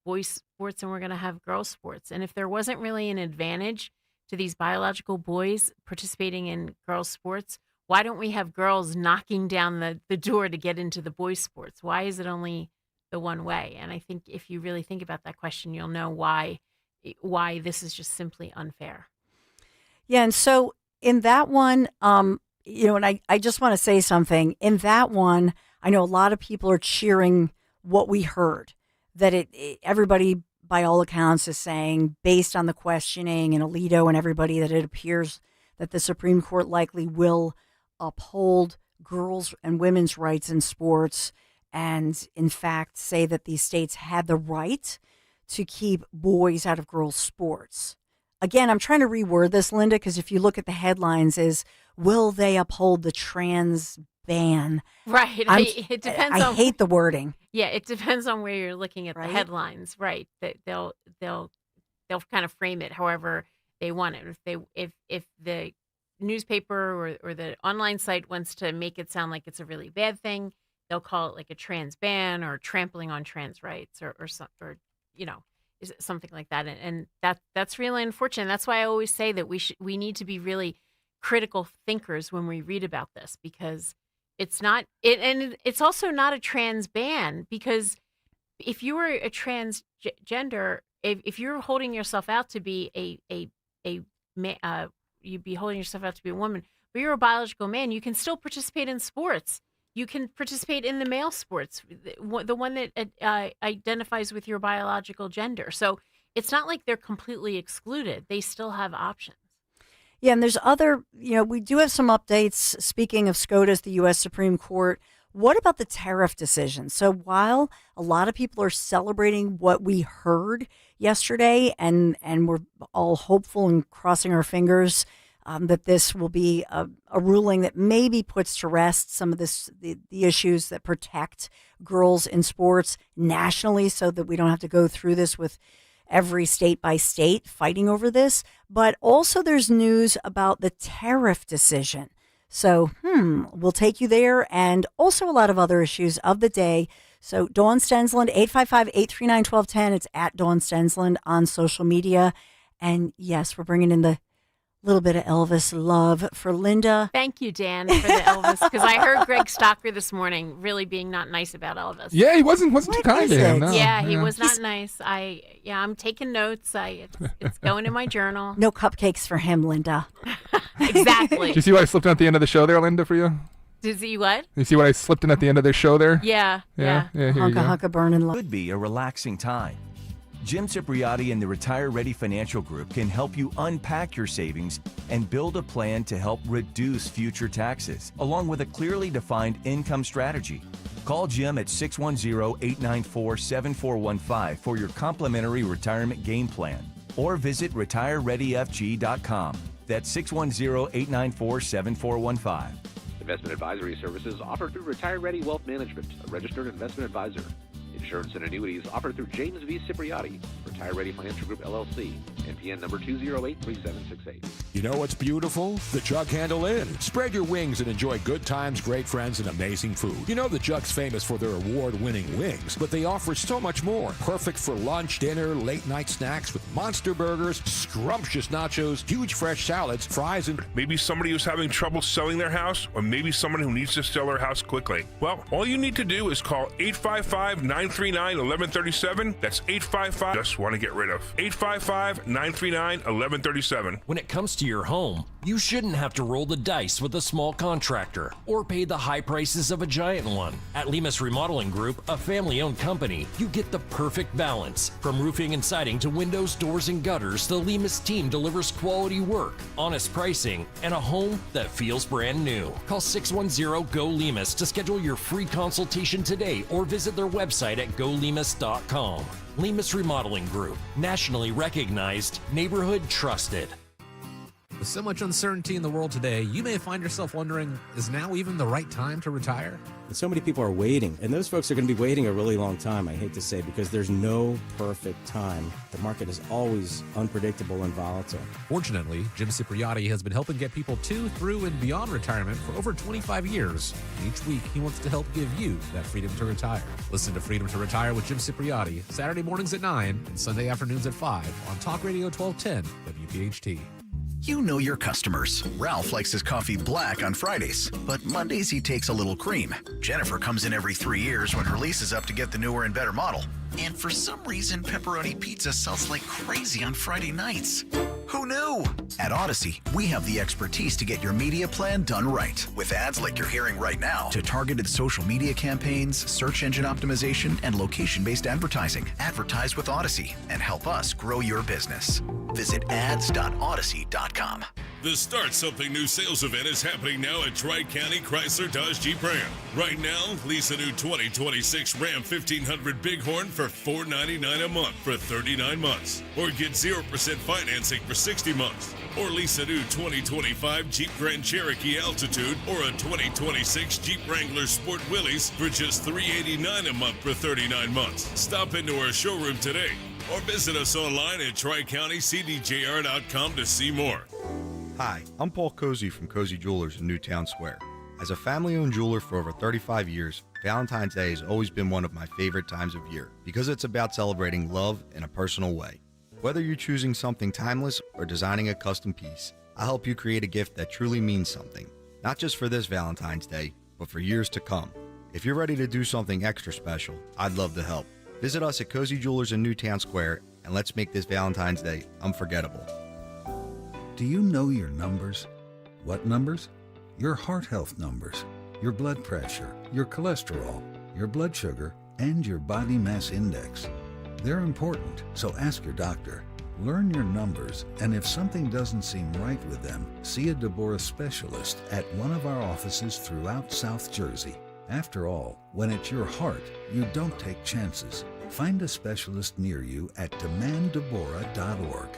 boys sports and we're going to have girls sports. And if there wasn't really an advantage to these biological boys participating in girls sports, why don't we have girls knocking down the door to get into the boys sports? Why is it only the one way? And I think if you really think about that question, you'll know why this is just simply unfair. Yeah. And so in that one, and I just want to say something. In that one, I know a lot of people are cheering what we heard, that everybody, by all accounts, is saying, based on the questioning and Alito and everybody, that it appears that the Supreme Court likely will uphold girls' and women's rights in sports and, in fact, say that these states had the right to keep boys out of girls' sports. Again, I'm trying to reword this, Linda, because if you look at the headlines is, will they uphold the trans ban? Right. It depends. I hate the wording. Yeah, it depends on where you're looking at right? The headlines. Right. That they'll they'll kind of frame it however they want it. If the newspaper or the online site wants to make it sound like it's a really bad thing, they'll call it like a trans ban or trampling on trans rights or something like that. And that's really unfortunate. That's why I always say that we need to be really critical thinkers when we read about this, because it's also not a trans ban, because if you were a transgender, if you're holding yourself out to be you'd be holding yourself out to be a woman, but you're a biological man, you can still participate in sports. You can participate in the male sports, the one that identifies with your biological gender. So it's not like they're completely excluded. They still have options. Yeah, and there's other, we do have some updates. Speaking of SCOTUS, the U.S. Supreme Court, what about the tariff decision? So while a lot of people are celebrating what we heard yesterday, and we're all hopeful and crossing our fingers that this will be a ruling that maybe puts to rest some of the issues that protect girls in sports nationally, so that we don't have to go through this with every state by state fighting over this. But also there's news about the tariff decision. So, we'll take you there, and also a lot of other issues of the day. So Dawn Stensland, 855-839-1210. It's at Dawn Stensland on social media. And yes, we're bringing in the little bit of Elvis love for Linda. Thank you, Dan, for the Elvis, because I heard Greg Stocker this morning really being not nice about Elvis. Yeah, he wasn't too kind to him. No. Yeah, he was not nice. I'm taking notes. It's going in my journal. No cupcakes for him, Linda. Exactly. Did you see what I slipped in at the end of the show there, Linda, for you? Did you what? You see what I slipped in at the end of the show there? Yeah. Hunka burning love. Could be a relaxing time. Jim Cipriotti and the Retire Ready Financial Group can help you unpack your savings and build a plan to help reduce future taxes, along with a clearly defined income strategy. Call Jim at 610-894-7415 for your complimentary retirement game plan, or visit retirereadyfg.com. That's 610-894-7415. Investment advisory services offered through Retire Ready Wealth Management, a registered investment advisor. Insurance and annuities offered through James V. Cipriotti, Retire Ready Financial Group, LLC, NPN number 2083768. You know what's beautiful? The Jug Handle Inn. Spread your wings and enjoy good times, great friends, and amazing food. You know the Jug's famous for their award-winning wings, but they offer so much more. Perfect for lunch, dinner, late-night snacks with monster burgers, scrumptious nachos, huge fresh salads, fries, and maybe somebody who's having trouble selling their house, or maybe someone who needs to sell their house quickly. Well, all you need to do is call 855-939-1137. That's 855. Just want to get rid of 855-939-1137. When it comes to your home, you shouldn't have to roll the dice with a small contractor or pay the high prices of a giant one. At Lemus Remodeling Group, a family-owned company, you get the perfect balance. From roofing and siding to windows, doors, and gutters, the Lemus team delivers quality work, honest pricing, and a home that feels brand new. Call 610-GO-LEMUS to schedule your free consultation today, or visit their website at golemus.com. Lemus Remodeling Group, nationally recognized, neighborhood trusted. With so much uncertainty in the world today, you may find yourself wondering, is now even the right time to retire? And so many people are waiting, and those folks are going to be waiting a really long time, I hate to say, because there's no perfect time. The market is always unpredictable and volatile. Fortunately, Jim Cipriotti has been helping get people to, through, and beyond retirement for over 25 years. And each week, he wants to help give you that freedom to retire. Listen to Freedom to Retire with Jim Cipriotti, Saturday mornings at 9 and Sunday afternoons at 5 on Talk Radio 1210 WPHT. You know your customers. Ralph likes his coffee black on Fridays, but Mondays he takes a little cream. Jennifer comes in every 3 years when her lease is up to get the newer and better model. And for some reason, pepperoni pizza sells like crazy on Friday nights. Who knew? At Odyssey, we have the expertise to get your media plan done right. With ads like you're hearing right now, to targeted social media campaigns, search engine optimization, and location-based advertising. Advertise with Odyssey and help us grow your business. Visit ads.odyssey.com. The Start Something New sales event is happening now at Tri-County Chrysler Dodge Jeep Ram. Right now, lease a new 2026 Ram 1500 Bighorn for $499 a month for 39 months. Or get 0% financing for 60 months. Or lease a new 2025 Jeep Grand Cherokee Altitude or a 2026 Jeep Wrangler Sport Willys for just $389 a month for 39 months. Stop into our showroom today. or visit us online at TriCountyCDJR.com to see more. Hi, I'm Paul Cozy from Cozy Jewelers in Newtown Square. As a family-owned jeweler for over 35 years, Valentine's Day has always been one of my favorite times of year because it's about celebrating love in a personal way. Whether you're choosing something timeless or designing a custom piece, I'll help you create a gift that truly means something, not just for this Valentine's Day, but for years to come. If you're ready to do something extra special, I'd love to help. Visit us at Cozy Jewelers in Newtown Square, and let's make this Valentine's Day unforgettable. Do you know your numbers? What numbers? Your heart health numbers, your blood pressure, your cholesterol, your blood sugar, and your body mass index. They're important, so ask your doctor. Learn your numbers, and if something doesn't seem right with them, see a Deborah specialist at one of our offices throughout South Jersey. After all, when it's your heart, you don't take chances. Find a specialist near you at demanddeborah.org.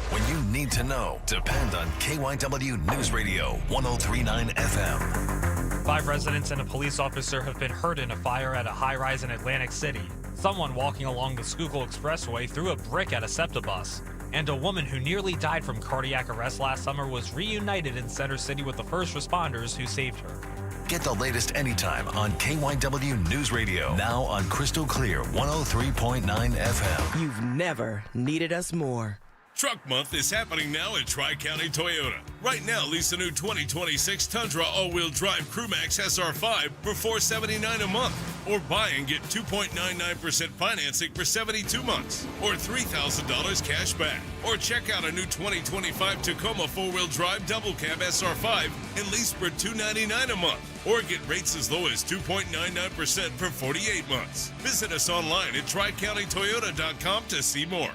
When you need to know, depend on KYW News Radio 103.9 FM. 5 residents and a police officer have been hurt in a fire at a high-rise in Atlantic City. Someone walking along the Schuylkill Expressway threw a brick at a SEPTA bus. And a woman who nearly died from cardiac arrest last summer was reunited in Center City with the first responders who saved her. Get the latest anytime on KYW News Radio. Now on Crystal Clear 103.9 FM. You've never needed us more. Truck Month is happening now at Tri-County Toyota. Right now, lease a new 2026 Tundra all-wheel drive Crewmax SR5 for $479 a month. Or buy and get 2.99% financing for 72 months. Or $3,000 cash back. Or check out a new 2025 Tacoma four-wheel drive double cab SR5 and lease for $299 a month. Or get rates as low as 2.99% for 48 months. Visit us online at TriCountyToyota.com to see more.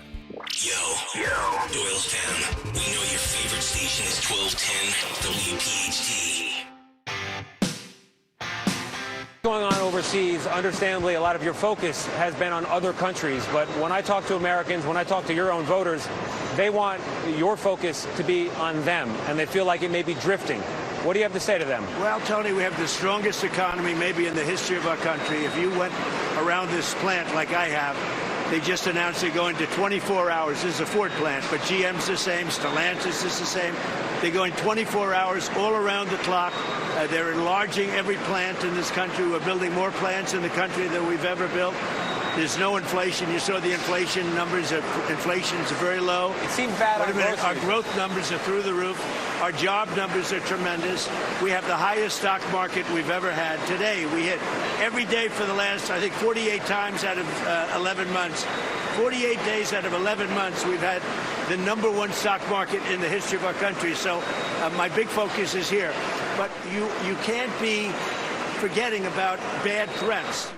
Yo, Doylestown, we know your favorite station is 1210 WPHT. Going on overseas, understandably, a lot of your focus has been on other countries. But when I talk to Americans, when I talk to your own voters, they want your focus to be on them, and they feel like it may be drifting. What do you have to say to them? Well, Tony, we have the strongest economy maybe in the history of our country. If you went around this plant like I have, they just announced they're going to 24 hours. This is a Ford plant, but GM's the same, Stellantis is the same. They're going 24 hours all around the clock. They're enlarging every plant in this country. We're building more plants in the country than we've ever built. There's no inflation. You saw the inflation numbers. Inflation is very low. It seems bad on groceries. Our growth numbers are through the roof. Our job numbers are tremendous. We have the highest stock market we've ever had. Today, we hit every day for the last, I think, 48 times out of 11 months. 48 days out of 11 months, we've had the #1 stock market in the history of our country. So my big focus is here. But you can't be forgetting about bad threats.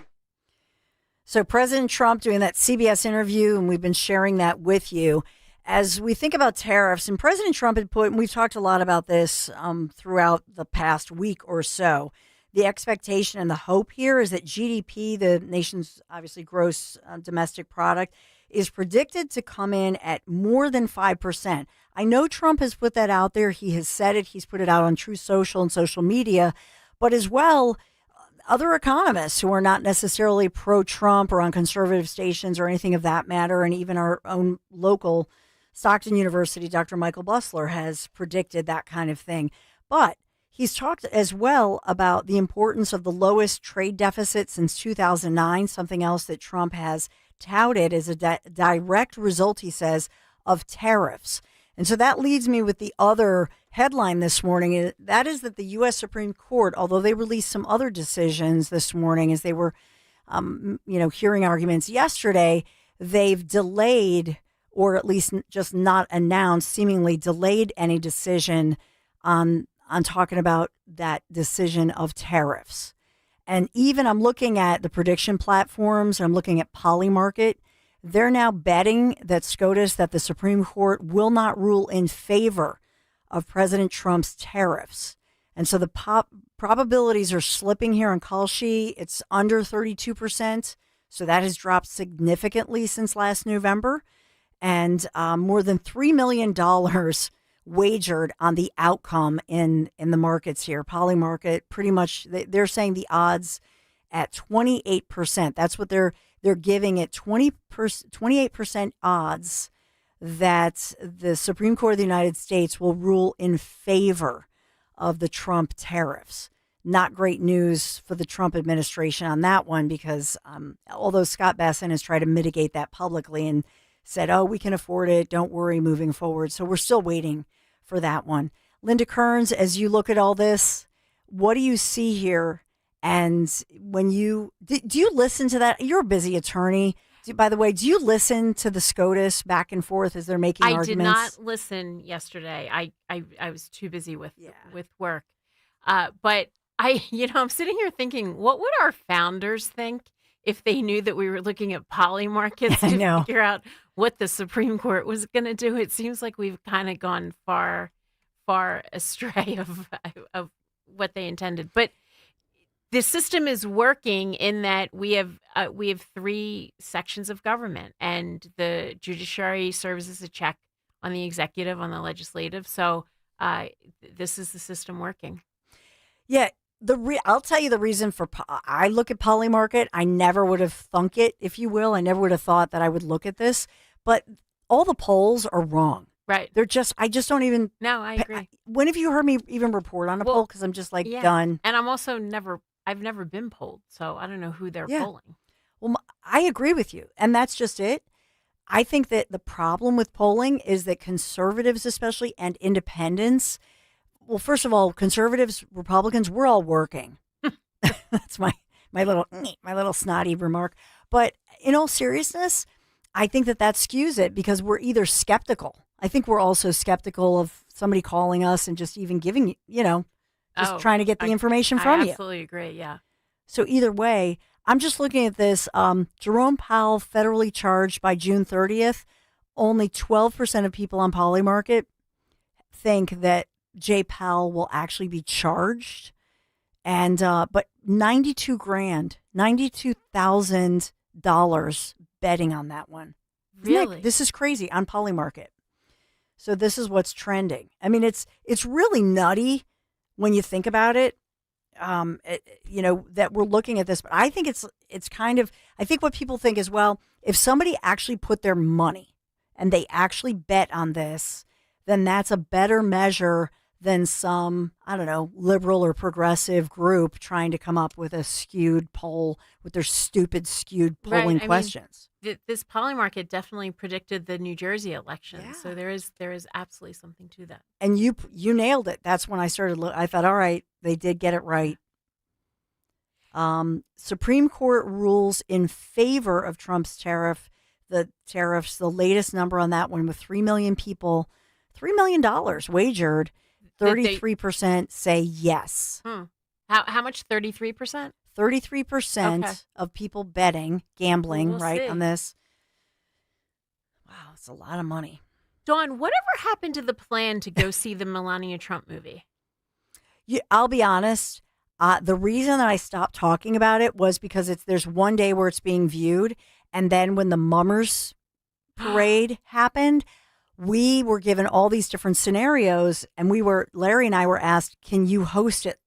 So President Trump doing that CBS interview, and we've been sharing that with you. As we think about tariffs, and President Trump had put, and we've talked a lot about this throughout the past week or so, the expectation and the hope here is that GDP, the nation's obviously gross domestic product, is predicted to come in at more than 5%. I know Trump has put that out there. He has said it. He's put it out on Truth Social and social media, but as well, other economists who are not necessarily pro-Trump or on conservative stations or anything of that matter, and even our own local Stockton University, Dr. Michael Busler, has predicted that kind of thing. But he's talked as well about the importance of the lowest trade deficit since 2009, something else that Trump has touted as a direct result, he says, of tariffs. And so that leads me with the other headline this morning. That is that the U.S. Supreme Court, although they released some other decisions this morning as they were, hearing arguments yesterday, they've delayed, or at least just not announced, seemingly delayed any decision on talking about that decision of tariffs. And even I'm looking at the prediction platforms, and I'm looking at Polymarket. They're now betting that SCOTUS, that the Supreme Court will not rule in favor of President Trump's tariffs. And so the probabilities are slipping here on Kalshi. It's under 32%. So that has dropped significantly since last November. And more than $3 million wagered on the outcome in the markets here. Polymarket, pretty much, they're saying the odds at 28%. That's what they're they're giving it 28% odds that the Supreme Court of the United States will rule in favor of the Trump tariffs. Not great news for the Trump administration on that one, because although Scott Bessent has tried to mitigate that publicly and said, oh, we can afford it, don't worry, moving forward. So we're still waiting for that one. Linda Kearns, as you look at all this, what do you see here? And when do you listen to that? You're a busy attorney. By the way, do you listen to the SCOTUS back and forth as they're making arguments? I did not listen yesterday. I was too busy with work. But I'm sitting here thinking, what would our founders think if they knew that we were looking at poly markets to figure out what the Supreme Court was going to do? It seems like we've kind of gone far astray of what they intended. But the system is working in that we have 3 sections of government, and the judiciary serves as a check on the executive, on the legislative. So this is the system working. Yeah. I'll tell you the reason for, I look at poly market. I never would have thunk it, if you will. I never would have thought that I would look at this, but all the polls are wrong. Right. I just don't even. No, I agree. When have you heard me even report on a poll? Because I'm just done. And I'm also I've never been polled, so I don't know who they're polling. Well, I agree with you. And that's just it. I think that the problem with polling is that conservatives, especially, and independents, well, first of all, conservatives, Republicans, we're all working. That's my little snotty remark. But in all seriousness, I think that skews it, because we're either skeptical. I think we're also skeptical of somebody calling us and just even giving, trying to get the information from you. I absolutely agree, yeah. So either way, I'm just looking at this. Jerome Powell federally charged by June 30th. Only 12% of people on Polymarket think that Jay Powell will actually be charged. And but $92,000 betting on that one. Really? This is crazy on Polymarket. So this is what's trending. I mean, it's really nutty when you think about it. That we're looking at this, but I think it's kind of, I think what people think is, well, if somebody actually put their money and they actually bet on this, then that's a better measure than some, I don't know, liberal or progressive group trying to come up with a skewed poll with their stupid skewed polling questions. This Polymarket definitely predicted the New Jersey election, so there is absolutely something to that. And you nailed it. That's when I started. I thought, all right, they did get it right. Supreme Court rules in favor of Trump's tariffs. The latest number on that one, with 3 million people, $3 million wagered. 33% say yes. How much? 33%? 33% of people gambling, right, on this. Wow, it's a lot of money. Dawn, whatever happened to the plan to go see the Melania Trump movie? I'll be honest. The reason that I stopped talking about it was because there's one day where it's being viewed, and then when the Mummers parade happened, we were given all these different scenarios, and Larry and I were asked, can you host it?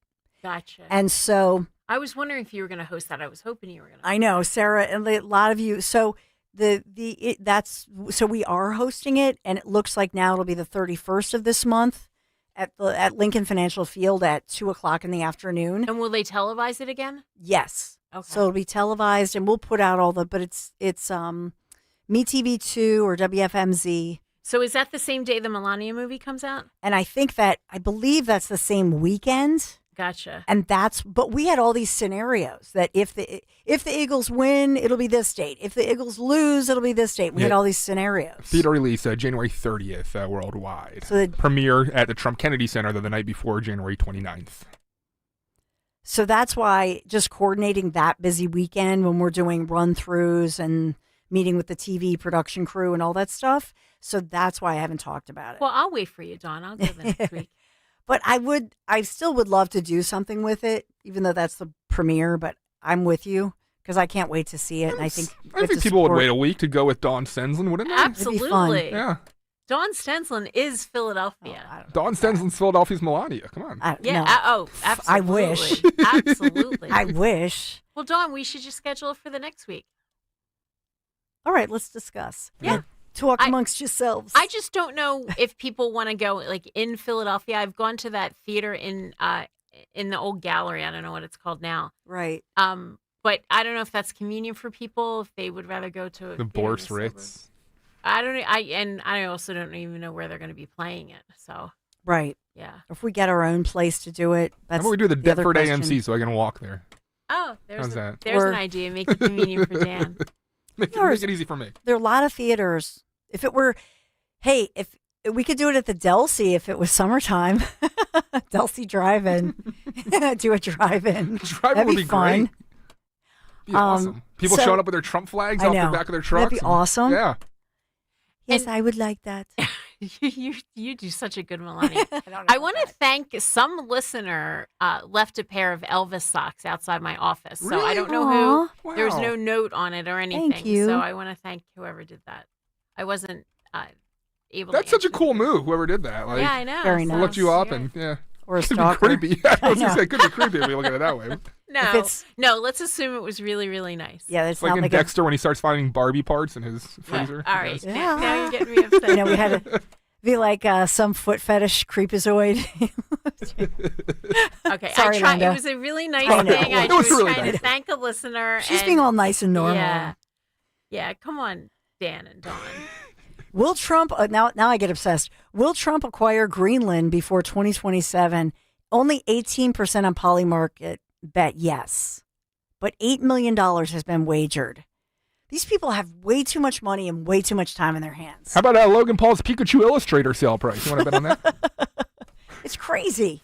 Gotcha. And so I was wondering if you were going to host that. I was hoping you were going to. I know, Sarah, and a lot of you. So so we are hosting it, and it looks like now it'll be the 31st of this month at Lincoln Financial Field at 2:00 in the afternoon. And will they televise it again? Yes. Okay. So it'll be televised, and we'll put out but it's MeTV2 or WFMZ. So is that the same day the Melania movie comes out? And I believe that's the same weekend. Gotcha. And but we had all these scenarios that if the Eagles win, it'll be this date. If the Eagles lose, it'll be this date. We had all these scenarios. Theater release January 30th worldwide. So the premiere at the Trump Kennedy Center the night before, January 29th. So that's why just coordinating that busy weekend when we're doing run-throughs and meeting with the TV production crew and all that stuff. So that's why I haven't talked about it. Well, I'll wait for you, Dawn. I'll go the next week. But I still would love to do something with it, even though that's the premiere. But I'm with you because I can't wait to see it. And I think people would wait a week to go with Dawn Stensland, wouldn't they? Absolutely. Yeah. Dawn Stensland is Philadelphia. Dawn Stensland's Philadelphia's Melania. Come on. Absolutely. I wish. Absolutely. I wish. Well, Dawn, we should just schedule it for the next week. All right, let's discuss. Yeah. Talk amongst yourselves. I just don't know if people want to go like in Philadelphia. I've gone to that theater in the old gallery. I don't know what it's called now. Right. But I don't know if that's convenient for people. If they would rather go to The Bourse Ritz. I don't. I also don't even know where they're going to be playing it. So. Right. Yeah. If we get our own place to do it, How that's about we do the other Deptford question. AMC so I can walk there? Oh, How's that? There's an idea. Make it convenient for Dan. Make it easy for me. There are a lot of theaters. If it were, hey, if we could do it at the Delsey if it was summertime. Delsey Drive-In. Do a drive-in. Drive-in That'd would be be fun. great. Be awesome. People so- showing up with their Trump flags I off know. the back of their trucks. That'd be awesome. Yeah. Yes, I would like that. You do such a good Melania. I want to thank some listener left a pair of Elvis socks outside my office. So I don't know Aw. who. There was Wow. no note on it or anything. Thank you. So I want to thank whoever did that. I wasn't able. That's to such a cool move. Whoever did that. Like, Yeah, I know. Very I nice. looked you up and yeah. Or a Could be stalker. creepy. I was I gonna say know. it could be creepy if we look at it that way. No, let's assume it was really, really nice. Yeah, It's like in Dexter when he starts finding Barbie parts in his freezer. All right. Yes. Now you're getting me upset. You know, we had to be like some foot fetish creepazoid. Okay, Sorry, I tried. Linda. It was a really nice I know. thing. I It was was really trying to nice. thank a listener. She's and- being all nice and normal. Yeah. Come on, Dan and Dawn. Will Trump now I get obsessed. Will Trump acquire Greenland before 2027? Only 18% on Polymarket bet yes. But $8 million has been wagered. These people have way too much money and way too much time in their hands. How about Logan Paul's Pikachu Illustrator sale price? You want to bet on that? It's crazy.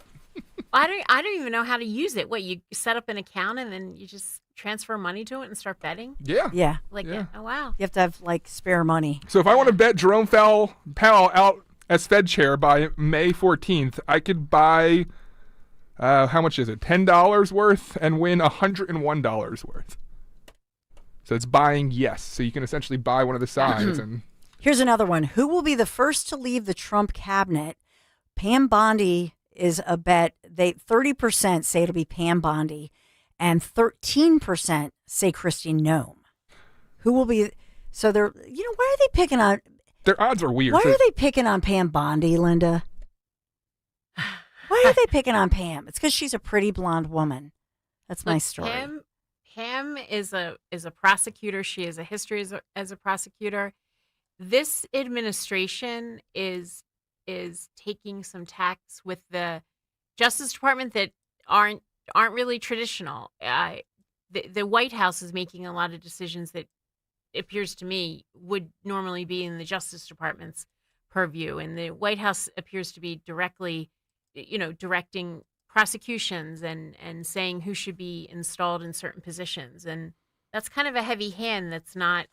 I don't even know how to use it. What, you set up an account and then you just transfer money to it and start betting? Yeah. Yeah. Like, Yeah. oh wow. You have to have like spare money. So if I want to bet Jerome Powell out as Fed chair by May 14th, I could buy, how much is it? $10 worth and win $101 worth. So it's buying yes. So you can essentially buy one of the sides. And Here's another one. Who will be the first to leave the Trump cabinet? Pam Bondi is a bet. 30% say it'll be Pam Bondi, and 13% say Christine Nome. Who will be? So they're. Why are they picking on? their odds are weird. Why So- are they picking on Pam Bondi, Linda? Why are they picking on Pam? It's because she's a pretty blonde woman. That's my Look, story. Pam is a prosecutor. She has a history as a prosecutor. This administration is taking some tacks with the Justice Department that aren't really traditional. The White House is making a lot of decisions that it appears to me would normally be in the Justice Department's purview, and the White House appears to be directly, directing prosecutions and saying who should be installed in certain positions, and that's kind of a heavy hand that's not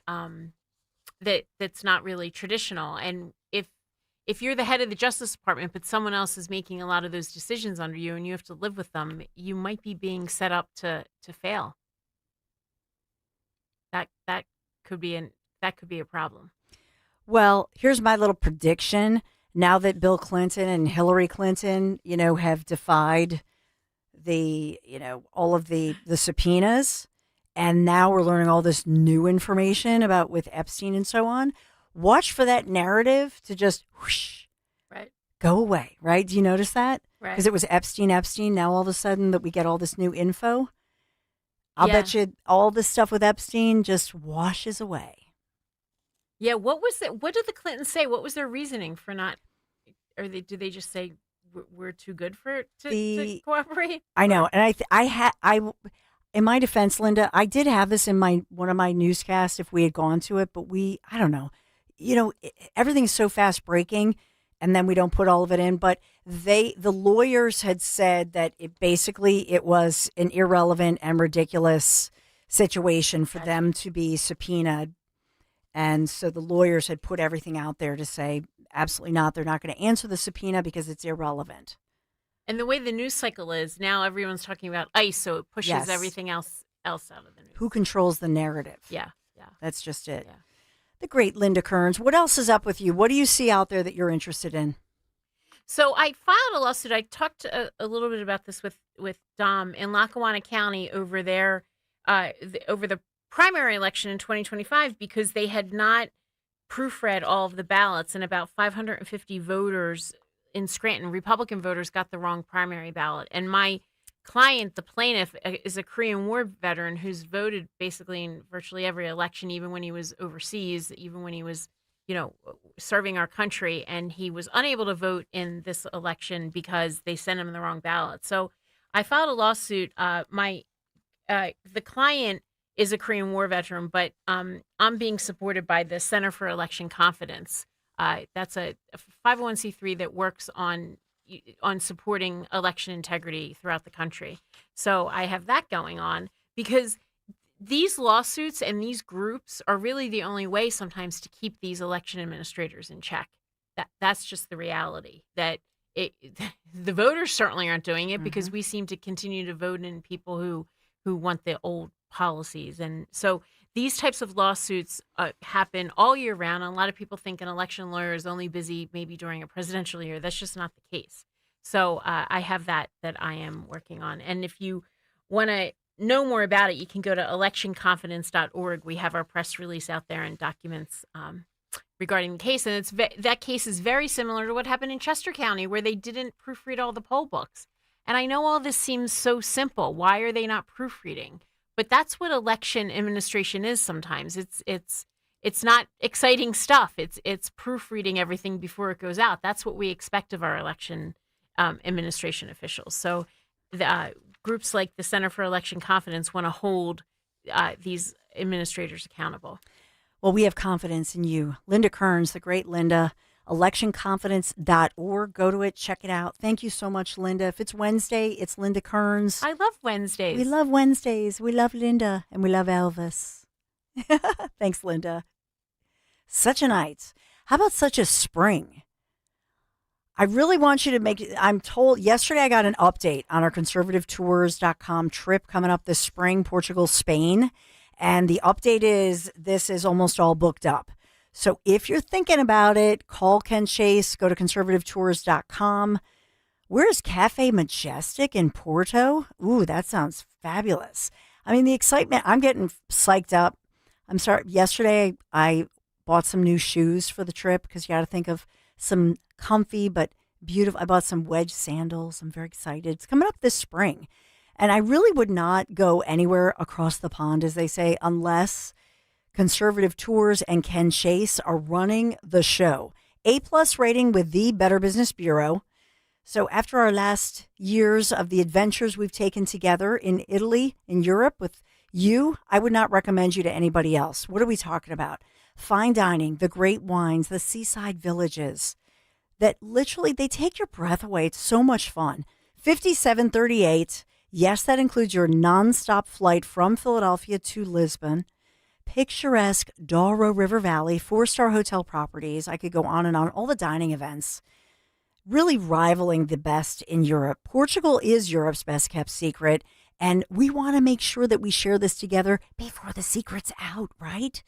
that's not really traditional. And if you're the head of the Justice Department, but someone else is making a lot of those decisions under you and you have to live with them, you might be being set up to fail. That could be a problem. Well, here's my little prediction. Now that Bill Clinton and Hillary Clinton, have defied the, all of the subpoenas, and now we're learning all this new information about with Epstein and so on. Watch for that narrative to just whoosh, right, go away, right? Do you notice that? Right. Because it was Epstein. Now all of a sudden that we get all this new info. I'll bet you all this stuff with Epstein just washes away. Yeah, what was it? What did the Clintons say? What was their reasoning for not? Or do they just say we're too good to cooperate? I know, and I in my defense, Linda, I did have this in one of my newscasts if we had gone to it, but I don't know, everything's so fast breaking, and then we don't put all of it in. But the lawyers had said that it was an irrelevant and ridiculous situation for them to be subpoenaed. And so the lawyers had put everything out there to say, absolutely not. They're not going to answer the subpoena because it's irrelevant. And the way the news cycle is now, everyone's talking about ICE, so it pushes Yes. everything else out of the news. Who controls the narrative? Yeah. That's just it. Yeah. The great Linda Kearns. What else is up with you? What do you see out there that you're interested in? So I filed a lawsuit. I talked a little bit about this with Dom in Lackawanna County over there, over the primary election in 2025 because they had not proofread all of the ballots, and about 550 voters in Scranton, Republican voters, got the wrong primary ballot. And my client, the plaintiff, is a Korean War veteran who's voted basically in virtually every election, even when he was overseas, even when he was, serving our country. And he was unable to vote in this election because they sent him the wrong ballot. So I filed a lawsuit. The client is a Korean War veteran, but I'm being supported by the Center for Election Confidence. That's a 501c3 that works on supporting election integrity throughout the country. So I have that going on because these lawsuits and these groups are really the only way sometimes to keep these election administrators in check. That's just the reality. That the voters certainly aren't doing it because we seem to continue to vote in people who want the old policies. And so these types of lawsuits happen all year round. And a lot of people think an election lawyer is only busy maybe during a presidential year. That's just not the case. So I have that I am working on. And if you want to know more about it, you can go to electionconfidence.org. We have our press release out there and documents regarding the case. And that case is very similar to what happened in Chester County, where they didn't proofread all the poll books. And I know all this seems so simple. Why are they not proofreading? But that's what election administration is sometimes. It's not exciting stuff. It's proofreading everything before it goes out. That's what we expect of our election administration officials. So groups like the Center for Election Confidence want to hold these administrators accountable. Well, we have confidence in you. Linda Kearns, the great Linda, electionconfidence.org. Go to it, check it out. Thank you so much, Linda. If it's Wednesday, it's Linda Kearns. I love Wednesdays. We love Wednesdays. We love Linda, and we love Elvis. Thanks, Linda. Such a night. How about such a spring? I really want you to make it. I'm told yesterday I got an update on our conservativetours.com trip coming up this spring, Portugal, Spain. And the update is this is almost all booked up. So if you're thinking about it, call Ken Chase, go to conservativetours.com. Where's Cafe Majestic in Porto? Ooh, that sounds fabulous. I mean, the excitement, I'm getting psyched up. I'm sorry. Yesterday, I bought some new shoes for the trip because you got to think of some comfy but beautiful. I bought some wedge sandals. I'm very excited. It's coming up this spring. And I really would not go anywhere across the pond, as they say, unless Conservative Tours and Ken Chase are running the show. A+ rating with the Better Business Bureau. So after our last years of the adventures we've taken together in Italy, in Europe with you, I would not recommend you to anybody else. What are we talking about? Fine dining, the great wines, the seaside villages that literally they take your breath away. It's so much fun. 5738. Yes, that includes your nonstop flight from Philadelphia to Lisbon. Picturesque Douro River Valley, 4-star hotel properties. I could go on and on. All the dining events, really rivaling the best in Europe. Portugal is Europe's best kept secret, and we want to make sure that we share this together before the secret's out, right?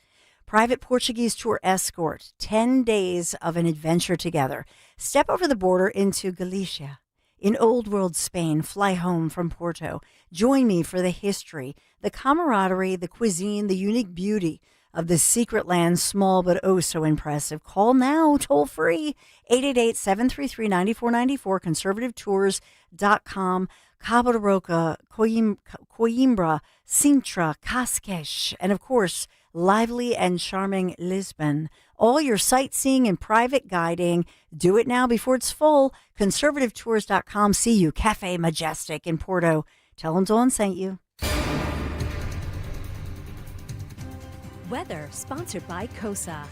Private Portuguese tour escort, 10 days of an adventure together. Step over the border into Galicia. In Old World Spain, fly home from Porto. Join me for the history, the camaraderie, the cuisine, the unique beauty of this secret land, small but oh so impressive. Call now, toll free, 888-733-9494, conservativetours.com, Cabo de Roca, Coimbra, Sintra, Cascais, and of course, lively and charming Lisbon. All your sightseeing and private guiding. Do it now before it's full. Conservativetours.com. See you, Cafe Majestic in Porto. Tell them Dawn sent you. Weather sponsored by COSA.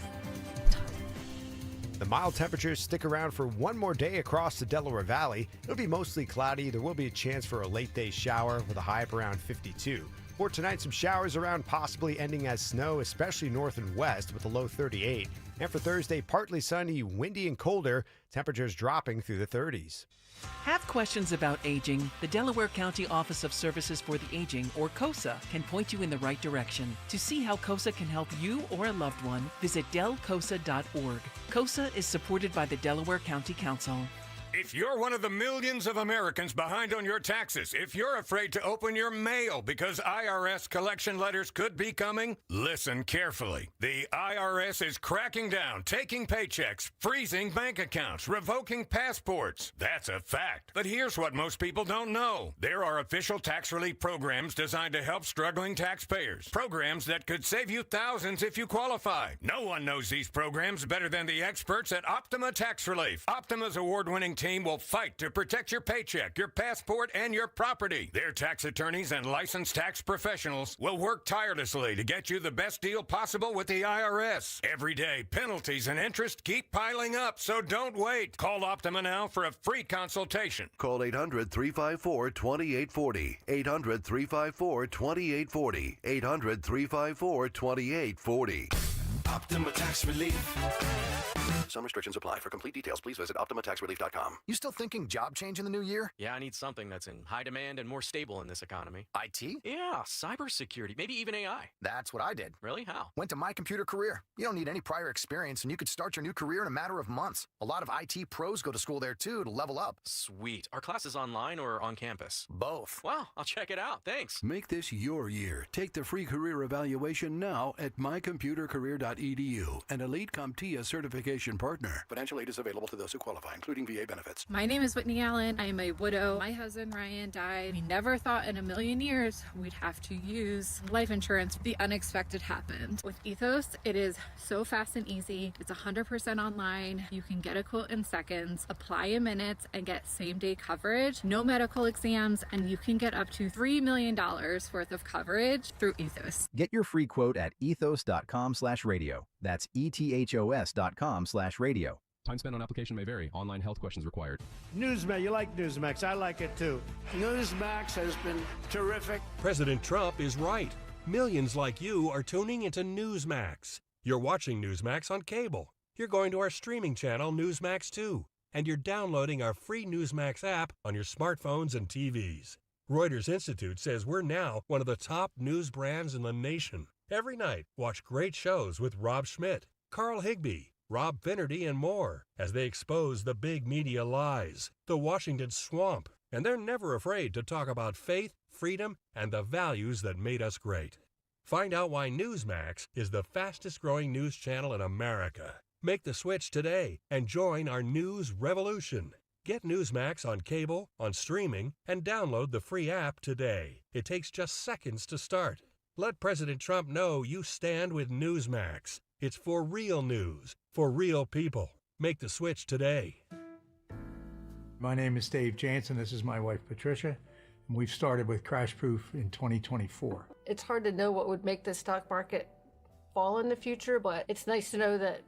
The mild temperatures stick around for one more day across the Delaware Valley. It'll be mostly cloudy. There will be a chance for a late day shower with a high up around 52. For tonight, some showers around, possibly ending as snow, especially north and west, with a low 38. And for Thursday, partly sunny, windy, and colder. Temperatures dropping through the 30s. Have questions about aging? The Delaware County Office of Services for the Aging, or COSA, can point you in the right direction. To see how COSA can help you or a loved one, visit delcosa.org. COSA is supported by the Delaware County Council. If you're one of the millions of Americans behind on your taxes, if you're afraid to open your mail because IRS collection letters could be coming, listen carefully. The IRS is cracking down, taking paychecks, freezing bank accounts, revoking passports. That's a fact. But here's what most people don't know. There are official tax relief programs designed to help struggling taxpayers. Programs that could save you thousands if you qualify. No one knows these programs better than the experts at Optima Tax Relief. Optima's award-winning team will fight to protect your paycheck, your passport, and your property. Their tax attorneys and licensed tax professionals will work tirelessly to get you the best deal possible with the IRS. Every day, penalties and interest keep piling up, so don't wait. Call Optima now for a free consultation. Call 800-354-2840. 800-354-2840. 800-354-2840. Optima Tax Relief. Some restrictions apply. For complete details, please visit OptimaTaxRelief.com. You still thinking job change in the new year? Yeah, I need something that's in high demand and more stable in this economy. IT? Yeah, cybersecurity, maybe even AI. That's what I did. Really? How? Went to My Computer Career. You don't need any prior experience, and you could start your new career in a matter of months. A lot of IT pros go to school there, too, to level up. Sweet. Are classes online or on campus? Both. Wow, I'll check it out. Thanks. Make this your year. Take the free career evaluation now at mycomputercareer.edu, an Elite CompTIA certification partner. Financial aid is available to those who qualify, including VA benefits. My name is Whitney Allen. I am a widow. My husband, Ryan, died. We never thought in a million years we'd have to use life insurance. The unexpected happened. With Ethos, it is so fast and easy. It's 100% online. You can get a quote in seconds, apply in minutes, and get same-day coverage. No medical exams, and you can get up to $3 million worth of coverage through Ethos. Get your free quote at ethos.com/radio. That's ethos.com/radio. Time spent on application may vary. Online health questions required. Newsmax, you like Newsmax. I like it too. Newsmax has been terrific. President Trump is right. Millions like you are tuning into Newsmax. You're watching Newsmax on cable. You're going to our streaming channel, Newsmax 2. And you're downloading our free Newsmax app on your smartphones and TVs. Reuters Institute says we're now one of the top news brands in the nation. Every night, watch great shows with Rob Schmidt, Carl Higbie, Rob Finnerty, and more as they expose the big media lies, the Washington swamp, and they're never afraid to talk about faith, freedom, and the values that made us great. Find out why Newsmax is the fastest-growing news channel in America. Make the switch today and join our news revolution. Get Newsmax on cable, on streaming, and download the free app today. It takes just seconds to start. Let President Trump know you stand with Newsmax. It's for real news, for real people. Make the switch today. My name is Dave Jansen. This is my wife, Patricia. And we've started with Crash Proof in 2024. It's hard to know what would make the stock market fall in the future, but it's nice to know that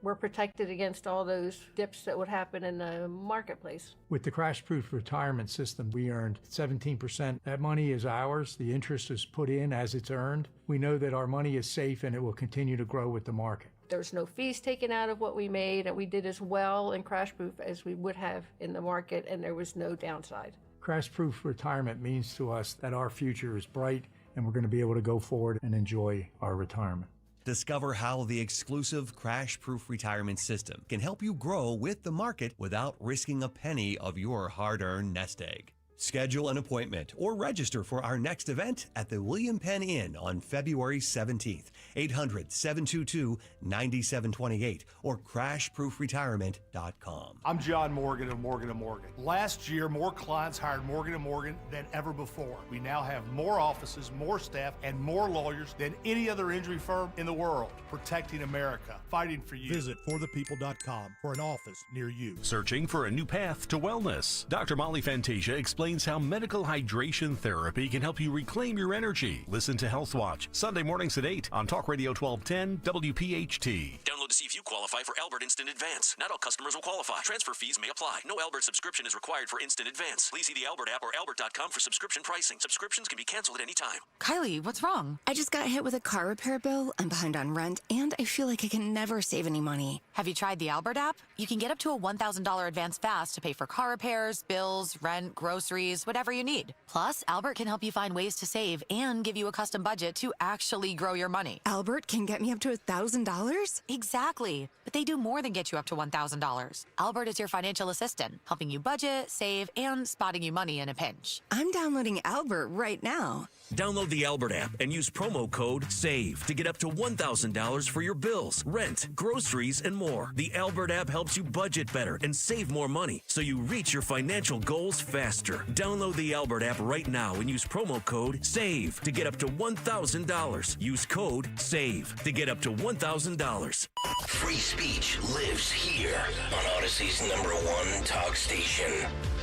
we're protected against all those dips that would happen in the marketplace. With the Crash Proof retirement system, we earned 17%. That money is ours. The interest is put in as it's earned. We know that our money is safe and it will continue to grow with the market. There's no fees taken out of what we made, and we did as well in Crash Proof as we would have in the market, and there was no downside. Crash Proof retirement means to us that our future is bright and we're going to be able to go forward and enjoy our retirement. Discover how the exclusive Crash Proof retirement system can help you grow with the market without risking a penny of your hard-earned nest egg. Schedule an appointment or register for our next event at the William Penn Inn on February 17th. 800-722-9728 or crashproofretirement.com. I'm John Morgan of Morgan & Morgan. Last year, more clients hired Morgan & Morgan than ever before. We now have more offices, more staff, and more lawyers than any other injury firm in the world, protecting America, fighting for you. Visit forthepeople.com for an office near you. Searching for a new path to wellness? Dr. Molly Fantasia explains how medical hydration therapy can help you reclaim your energy. Listen to Health Watch, Sunday mornings at 8 on Talk Radio 1210 WPHT. Download to see if you qualify for Albert Instant Advance. Not all customers will qualify. Transfer fees may apply. No Albert subscription is required for Instant Advance. Please see the Albert app or albert.com for subscription pricing. Subscriptions can be canceled at any time. Kylie, what's wrong? I just got hit with a car repair bill. I'm behind on rent, and I feel like I can never save any money. Have you tried the Albert app? You can get up to a $1,000 advance fast to pay for car repairs, bills, rent, groceries, groceries, whatever you need. Plus, Albert can help you find ways to save and give you a custom budget to actually grow your money. Albert can get me up to $1,000? Exactly. But they do more than get you up to $1,000. Albert is your financial assistant, helping you budget, save, and spotting you money in a pinch. I'm downloading Albert right now. Download the Albert app and use promo code SAVE to get up to $1,000 for your bills, rent, groceries, and more. The Albert app helps you budget better and save more money so you reach your financial goals faster. Download the Albert app right now and use promo code SAVE to get up to $1,000. Use code SAVE to get up to $1,000. Free speech lives here on Odyssey's #1 talk station.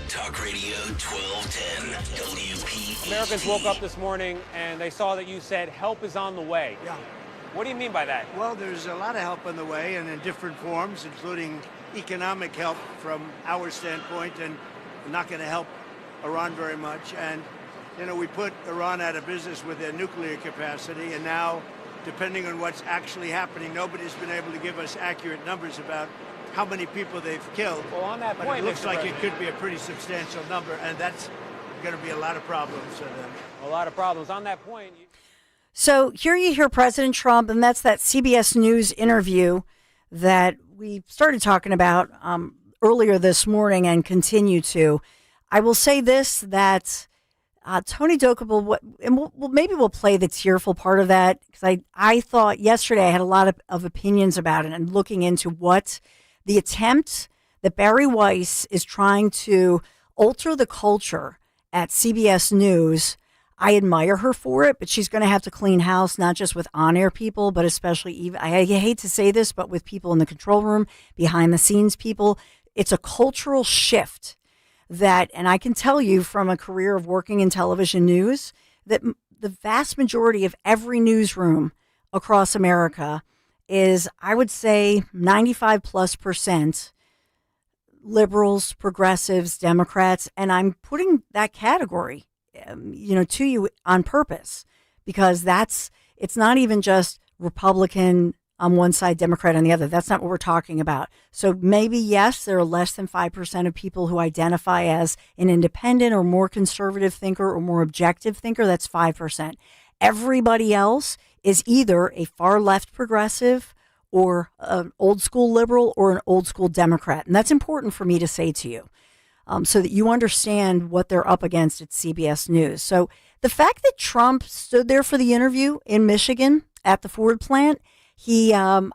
Talk Radio 1210 WPHT. Americans woke up this morning and they saw that you said help is on the way. Yeah. What do you mean by that? Well, there's a lot of help on the way and in different forms, including economic help from our standpoint, and not going to help Iran very much. And, you know, we put Iran out of business with their nuclear capacity, and now, depending on what's actually happening, nobody's been able to give us accurate numbers about how many people they've killed. Well, on that point, it looks Mr. like President, it could be a pretty substantial number, and that's going to be a lot of problems for them. a lot of problems. On that point, So here you hear President Trump, and that's that CBS News interview that we started talking about earlier this morning and continue to. I will say this, that Tony Dokoupil, and maybe we'll play the tearful part of that, because I thought yesterday I had a lot of opinions about it, and looking into what the attempt that Barry Weiss is trying to alter the culture at CBS News. I admire her for it, but she's going to have to clean house, not just with on-air people, but especially even, I hate to say this, but with people in the control room, behind the scenes people. It's a cultural shift that, and I can tell you from a career of working in television news, that the vast majority of every newsroom across America is, I would say, 95+% liberals, progressives, Democrats, and I'm putting that category, to you on purpose, because it's not even just Republican on one side, Democrat on the other. That's not what we're talking about. So maybe, yes, there are less than 5% of people who identify as an independent or more conservative thinker or more objective thinker. That's 5%. Everybody else is either a far left progressive or an old school liberal or an old school Democrat. And that's important for me to say to you, so that you understand what they're up against at CBS News. So the fact that Trump stood there for the interview in Michigan at the Ford plant, I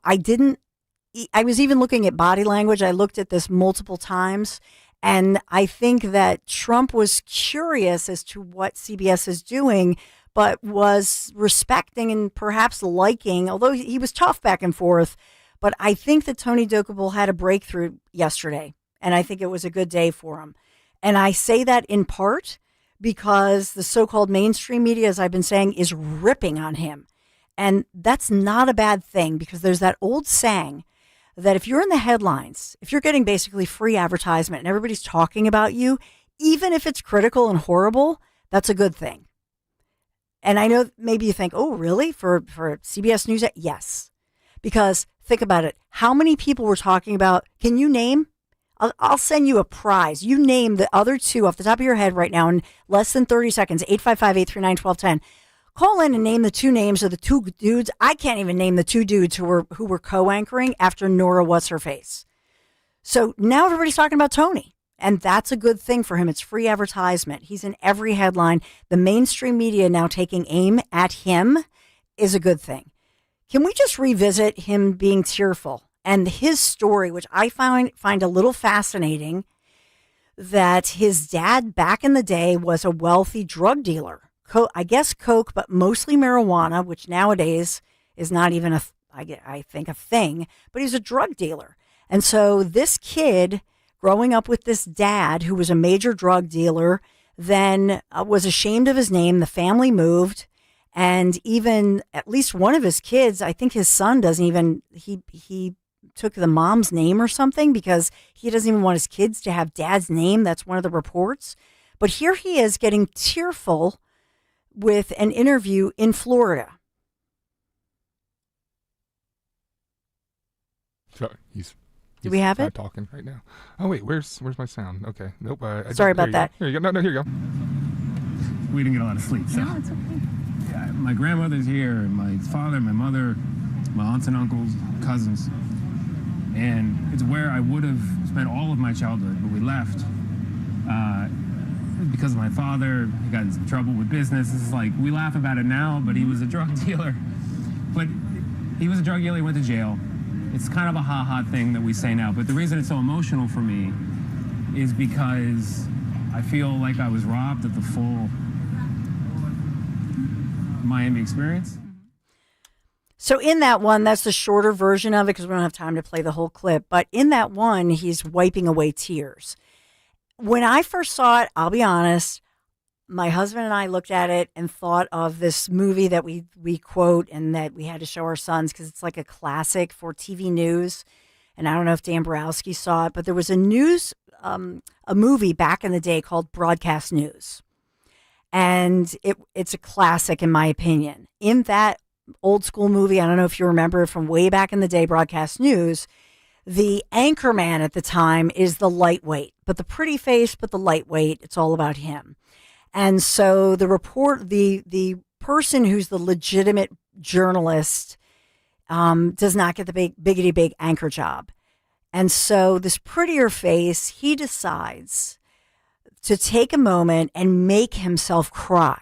was even looking at body language. I looked at this multiple times, and I think that Trump was curious as to what CBS is doing, but was respecting and perhaps liking, although he was tough back and forth. But I think that Tony Dokoupil had a breakthrough yesterday, and I think it was a good day for him. And I say that in part because the so-called mainstream media, as I've been saying, is ripping on him. And that's not a bad thing, because there's that old saying that if you're in the headlines, if you're getting basically free advertisement and everybody's talking about you, even if it's critical and horrible, that's a good thing. And I know maybe you think, oh, really? For CBS News? Yes. Because think about it. How many people were talking about, can you name? I'll send you a prize. You name the other two off the top of your head right now in less than 30 seconds, 855-839-1210. Call in and name the two names of the two dudes. I can't even name the two dudes who were co-anchoring after Nora What's-Her-Face. So now everybody's talking about Tony. And that's a good thing for him. It's free advertisement. He's in every headline. The mainstream media now taking aim at him is a good thing. Can we just revisit him being tearful and his story, which I find a little fascinating, that his dad back in the day was a wealthy drug dealer. I guess coke, but mostly marijuana, which nowadays is not even I think a thing, but he's a drug dealer. And so this kid growing up with this dad who was a major drug dealer, then was ashamed of his name. The family moved, and even at least one of his kids, I think his son doesn't even, he took the mom's name or something because he doesn't even want his kids to have dad's name. That's one of the reports. But here he is getting tearful with an interview in Florida. So he's Do we have it? Talking right now. Oh wait, where's my sound? Okay, nope. Sorry about that. Here you go. No, here you go. We didn't get a lot of sleep. So. No, it's okay. Yeah, my grandmother's here, my father, my mother, my aunts and uncles, cousins, and it's where I would have spent all of my childhood, but we left because of my father. He got in some trouble with business. It's like we laugh about it now, but he was a drug dealer. But he was a drug dealer. He went to jail. It's kind of a ha-ha thing that we say now, but the reason it's so emotional for me is because I feel like I was robbed of the full Miami experience. So in that one, that's the shorter version of it because we don't have time to play the whole clip. But in that one, he's wiping away tears. When I first saw it, I'll be honest, my husband and I looked at it and thought of this movie that we quote and that we had to show our sons because it's like a classic for TV news. And I don't know if Dan Borowski saw it, but there was a movie back in the day called Broadcast News. And it's a classic in my opinion. In that old school movie, I don't know if you remember from way back in the day, Broadcast News, the anchor man at the time is the lightweight, but the pretty face, but the lightweight, it's all about him. And so the person who's the legitimate journalist does not get the biggity big anchor job. And so this prettier face, he decides to take a moment and make himself cry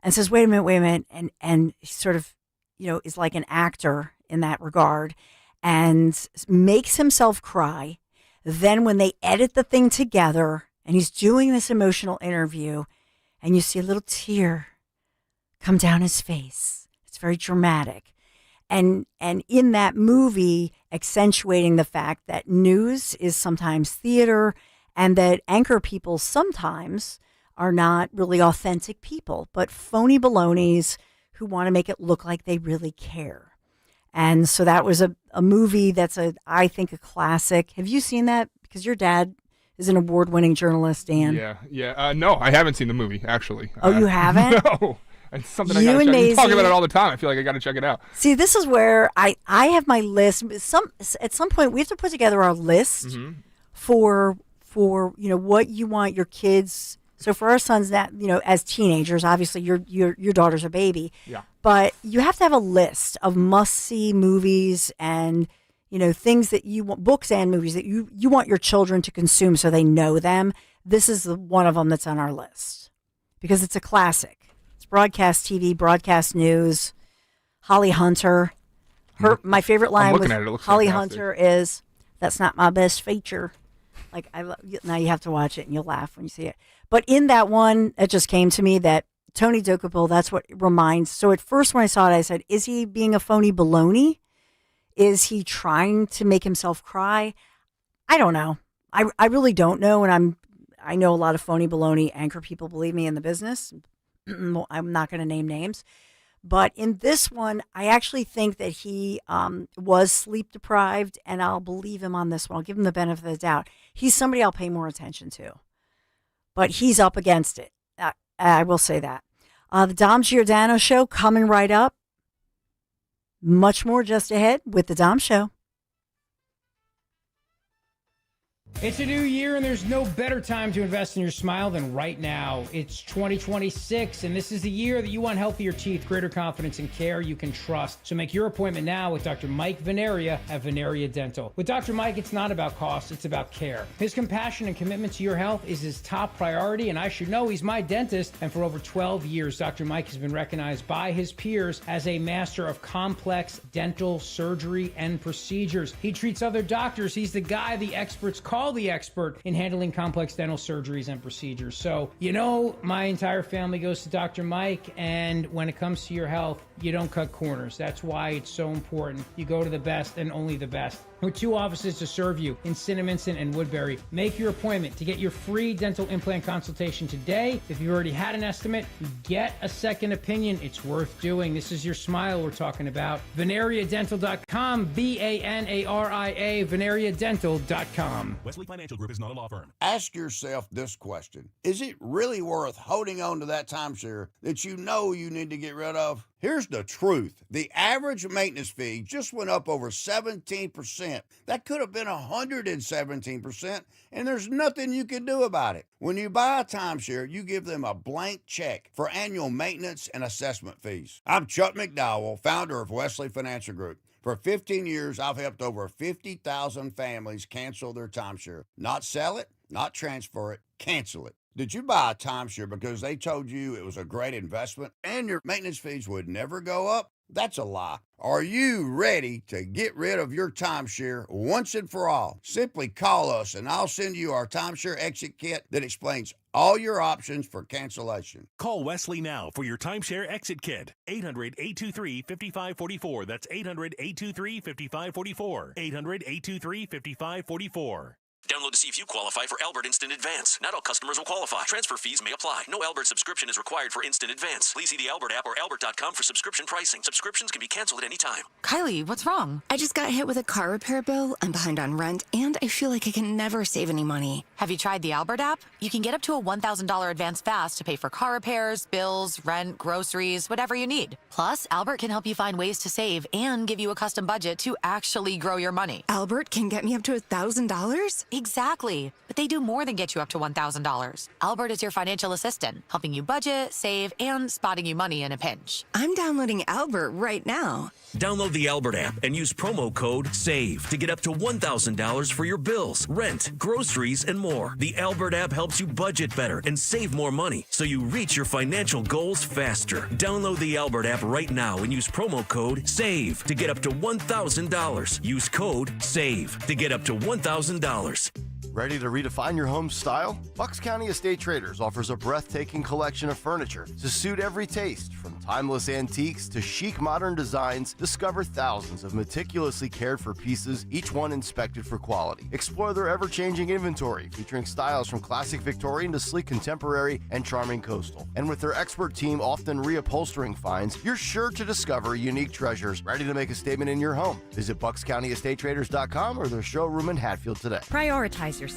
and says, wait a minute. And he sort of, is like an actor in that regard and makes himself cry. Then when they edit the thing together and he's doing this emotional interview and you see a little tear come down his face, it's very dramatic. And in that movie, accentuating the fact that news is sometimes theater and that anchor people sometimes are not really authentic people, but phony balonies who want to make it look like they really care. And so that was a movie that's I think a classic. Have you seen that? Because your dad is an award-winning journalist, Dan. Yeah. No, I haven't seen the movie, actually. Oh, you haven't? No. It's something I got to check. You talk about it all the time. I feel like I got to check it out. See, this is where I have my list. At some point, we have to put together our list for what you want your kids. So for our sons, that as teenagers, obviously your daughter's a baby. Yeah. But you have to have a list of must-see movies and things that you want, books and movies that you want your children to consume so they know them. This is one of them that's on our list because it's a classic. It's broadcast TV, broadcast news. Holly Hunter. My favorite line with Holly Hunter is, "That's not my best feature." Like now you have to watch it and you'll laugh when you see it. But in that one, it just came to me that Tony Dokoupil, that's what it reminds. So at first when I saw it, I said, is he being a phony baloney? Is he trying to make himself cry? I don't know. I really don't know. And I know a lot of phony baloney anchor people, believe me, in the business. I'm not going to name names. But in this one, I actually think that he was sleep deprived, and I'll believe him on this one. I'll give him the benefit of the doubt. He's somebody I'll pay more attention to. But he's up against it. I will say that. The Dom Giordano Show coming right up. Much more just ahead with the Dom Show. It's a new year, and there's no better time to invest in your smile than right now. It's 2026, and this is the year that you want healthier teeth, greater confidence, and care you can trust. So make your appointment now with Dr. Mike Veneria at Veneria Dental. With Dr. Mike, it's not about cost, it's about care. His compassion and commitment to your health is his top priority, and I should know he's my dentist. And for over 12 years, Dr. Mike has been recognized by his peers as a master of complex dental surgery and procedures. He treats other doctors. He's the guy the experts call the expert in handling complex dental surgeries and procedures. So, my entire family goes to Dr. Mike, and when it comes to your health, you don't cut corners. That's why it's so important. You go to the best and only the best. With 2 offices to serve you in Cinnaminson and Woodbury. Make your appointment to get your free dental implant consultation today. If you already had an estimate, get a second opinion. It's worth doing. This is your smile we're talking about. VeneriaDental.com, VANARIA, VeneriaDental.com. Wesley Financial Group is not a law firm. Ask yourself this question. Is it really worth holding on to that timeshare that you know you need to get rid of? Here's the truth. The average maintenance fee just went up over 17%. That could have been 117%, and there's nothing you can do about it. When you buy a timeshare, you give them a blank check for annual maintenance and assessment fees. I'm Chuck McDowell, founder of Wesley Financial Group. For 15 years, I've helped over 50,000 families cancel their timeshare. Not sell it, not transfer it, cancel it. Did you buy a timeshare because they told you it was a great investment and your maintenance fees would never go up? That's a lie. Are you ready to get rid of your timeshare once and for all? Simply call us and I'll send you our timeshare exit kit that explains all your options for cancellation. Call Wesley now for your timeshare exit kit. 800-823-5544. That's 800-823-5544. 800-823-5544. Download to see if you qualify for Albert Instant Advance. Not all customers will qualify. Transfer fees may apply. No Albert subscription is required for Instant Advance. Please see the Albert app or albert.com for subscription pricing. Subscriptions can be canceled at any time. Kylie, what's wrong? I just got hit with a car repair bill. I'm behind on rent, and I feel like I can never save any money. Have you tried the Albert app? You can get up to a $1,000 advance fast to pay for car repairs, bills, rent, groceries, whatever you need. Plus, Albert can help you find ways to save and give you a custom budget to actually grow your money. Albert can get me up to $1,000? Exactly. But they do more than get you up to $1,000. Albert is your financial assistant, helping you budget, save, and spotting you money in a pinch. I'm downloading Albert right now. Download the Albert app and use promo code SAVE to get up to $1,000 for your bills, rent, groceries, and more. The Albert app helps you budget better and save more money so you reach your financial goals faster. Download the Albert app right now and use promo code SAVE to get up to $1,000. Use code SAVE to get up to $1,000. Ready to redefine your home's style? Bucks County Estate Traders offers a breathtaking collection of furniture to suit every taste. From timeless antiques to chic modern designs, discover thousands of meticulously cared for pieces, each one inspected for quality. Explore their ever-changing inventory, featuring styles from classic Victorian to sleek contemporary and charming coastal. And with their expert team often reupholstering finds, you're sure to discover unique treasures ready to make a statement in your home. Visit BucksCountyEstateTraders.com or their showroom in Hatfield today. Prioritize yourself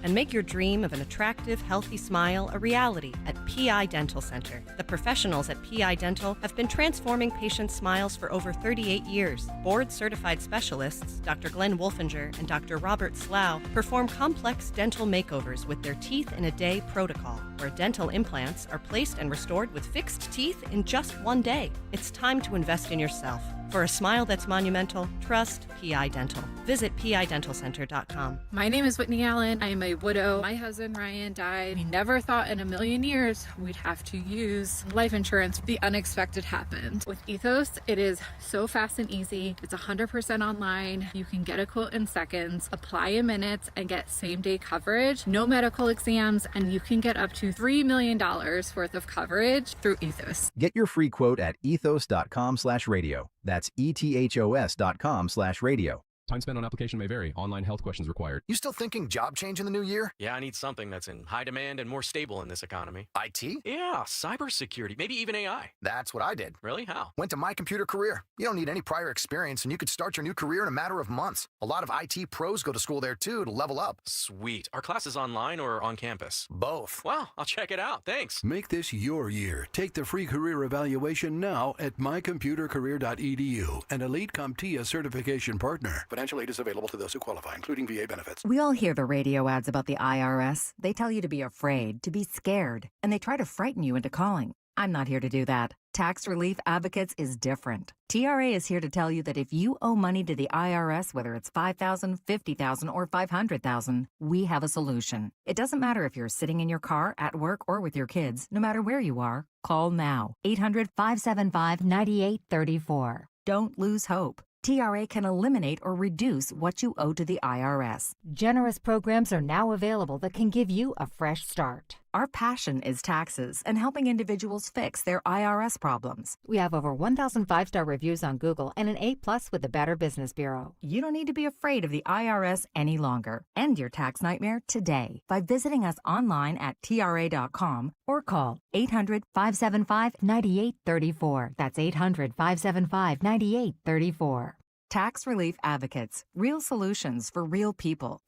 and make your dream of an attractive, healthy smile a reality at PI Dental Center. The professionals at PI Dental have been transforming patients' smiles for over 38 years. Board-certified specialists, Dr. Glenn Wolfinger and Dr. Robert Slough, perform complex dental makeovers with their Teeth in a Day protocol, where dental implants are placed and restored with fixed teeth in just one day. It's time to invest in yourself. For a smile that's monumental, trust PI Dental. Visit PIDentalCenter.com. My name is Whitney Allen. I am a widow. My husband Ryan died. We never thought in a million years we'd have to use life insurance. The unexpected happened. With Ethos, it is so fast and easy. It's 100% online. You can get a quote in seconds, apply in minutes, and get same-day coverage. No medical exams, and you can get up to $3 million worth of coverage through Ethos. Get your free quote at ethos.com/radio. That's ethos.com/radio. Time spent on application may vary. Online health questions required. You still thinking job change in the new year? Yeah, I need something that's in high demand and more stable in this economy. IT? Yeah, cybersecurity, maybe even AI. That's what I did. Really? How? Went to My Computer Career. You don't need any prior experience, and you could start your new career in a matter of months. A lot of IT pros go to school there, too, to level up. Sweet. Are classes online or on campus? Both. Wow, I'll check it out. Thanks. Make this your year. Take the free career evaluation now at mycomputercareer.edu, an Elite CompTIA certification partner. Financial aid is available to those who qualify, including VA benefits. We all hear the radio ads about the IRS. They tell you to be afraid, to be scared, and they try to frighten you into calling. I'm not here to do that. Tax Relief Advocates is different. TRA is here to tell you that if you owe money to the IRS, whether it's $5,000, $50,000, or $500,000, we have a solution. It doesn't matter if you're sitting in your car, at work, or with your kids. No matter where you are, call now. 800-575-9834. Don't lose hope. TRA can eliminate or reduce what you owe to the IRS. Generous programs are now available that can give you a fresh start. Our passion is taxes and helping individuals fix their IRS problems. We have over 1,000 5-star reviews on Google and an A+ with the Better Business Bureau. You don't need to be afraid of the IRS any longer. End your tax nightmare today by visiting us online at TRA.com or call 800-575-9834. That's 800-575-9834. Tax Relief Advocates. Real solutions for real people.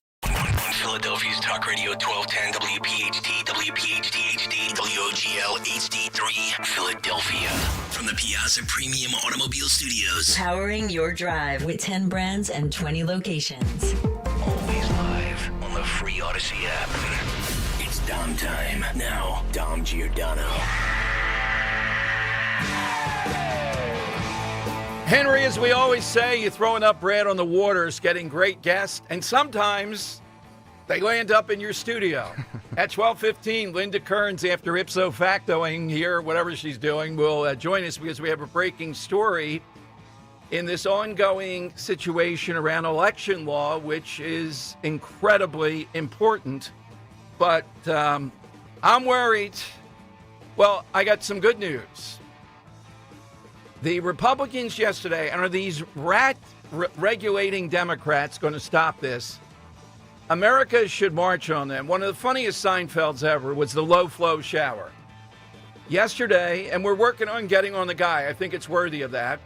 Philadelphia's Talk Radio 1210 WPHT, WPHT HD, WOGL HD3, Philadelphia. From the Piazza Premium Automobile Studios. Powering your drive with 10 brands and 20 locations. Always live on the free Odyssey app. It's Dom time. Now, Dom Giordano. Henry, as we always say, you're throwing up bread on the waters, getting great guests, and sometimes they land up in your studio. At 12:15, Linda Kearns, after ipso factoing here, whatever she's doing, will join us because we have a breaking story in this ongoing situation around election law, which is incredibly important. But I'm worried. Well, I got some good news. The Republicans yesterday, and are these regulating Democrats going to stop this? America should march on them. One of the funniest Seinfelds ever was the low-flow shower. Yesterday, and we're working on getting on the guy. I think it's worthy of that.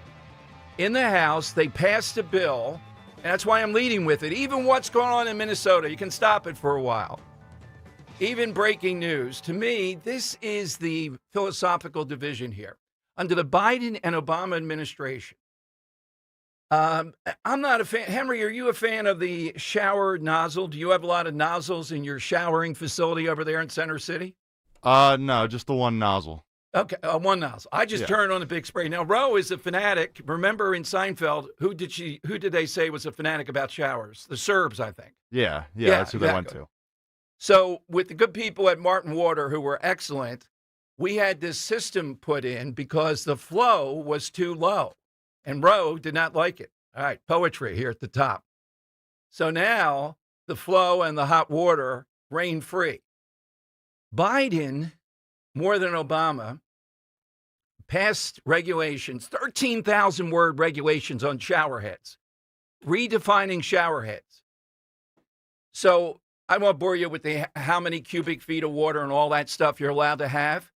In the House, they passed a bill, and that's why I'm leading with it. Even what's going on in Minnesota, you can stop it for a while. Even breaking news. To me, this is the philosophical division here. Under the Biden and Obama administration, I'm not a fan. Henry, are you a fan of the shower nozzle? Do you have a lot of nozzles in your showering facility over there in Center City? No, just the one nozzle. Okay, one nozzle. I just turned on a big spray. Now, Ro is a fanatic. Remember in Seinfeld, who did they say was a fanatic about showers? The Serbs, I think. Yeah, that's who they went to. So with the good people at Martin Water, who were excellent, we had this system put in because the flow was too low. And Ro did not like it. All right, poetry here at the top. So now the flow and the hot water rain free. Biden, more than Obama, passed regulations, 13,000 word regulations on shower heads, redefining shower heads. So I won't bore you with how many cubic feet of water and all that stuff you're allowed to have.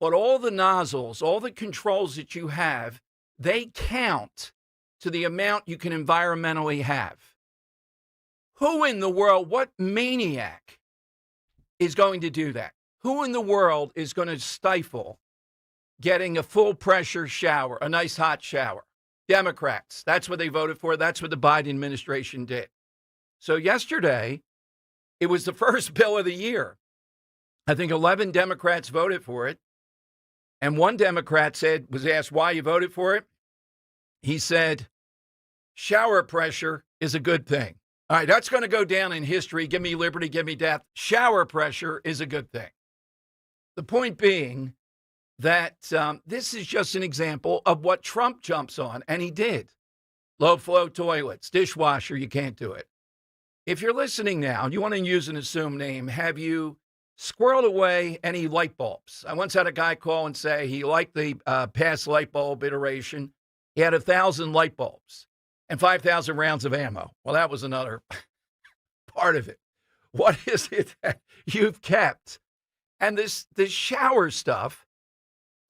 But all the nozzles, all the controls that you have, they count to the amount you can environmentally have. Who in the world, what maniac is going to do that? Who in the world is going to stifle getting a full pressure shower, a nice hot shower? Democrats. That's what they voted for. That's what the Biden administration did. So yesterday, it was the first bill of the year. I think 11 Democrats voted for it. And one Democrat was asked why you voted for it. He said, shower pressure is a good thing. All right, that's going to go down in history. Give me liberty, give me death. Shower pressure is a good thing. The point being that this is just an example of what Trump jumps on, and he did. Low-flow toilets, dishwasher, you can't do it. If you're listening now, and you want to use an assumed name, have you squirreled away any light bulbs? I once had a guy call and say he liked the past light bulb iteration. He had 1,000 light bulbs and 5,000 rounds of ammo. Well, that was another part of it. What is it that you've kept? And this shower stuff,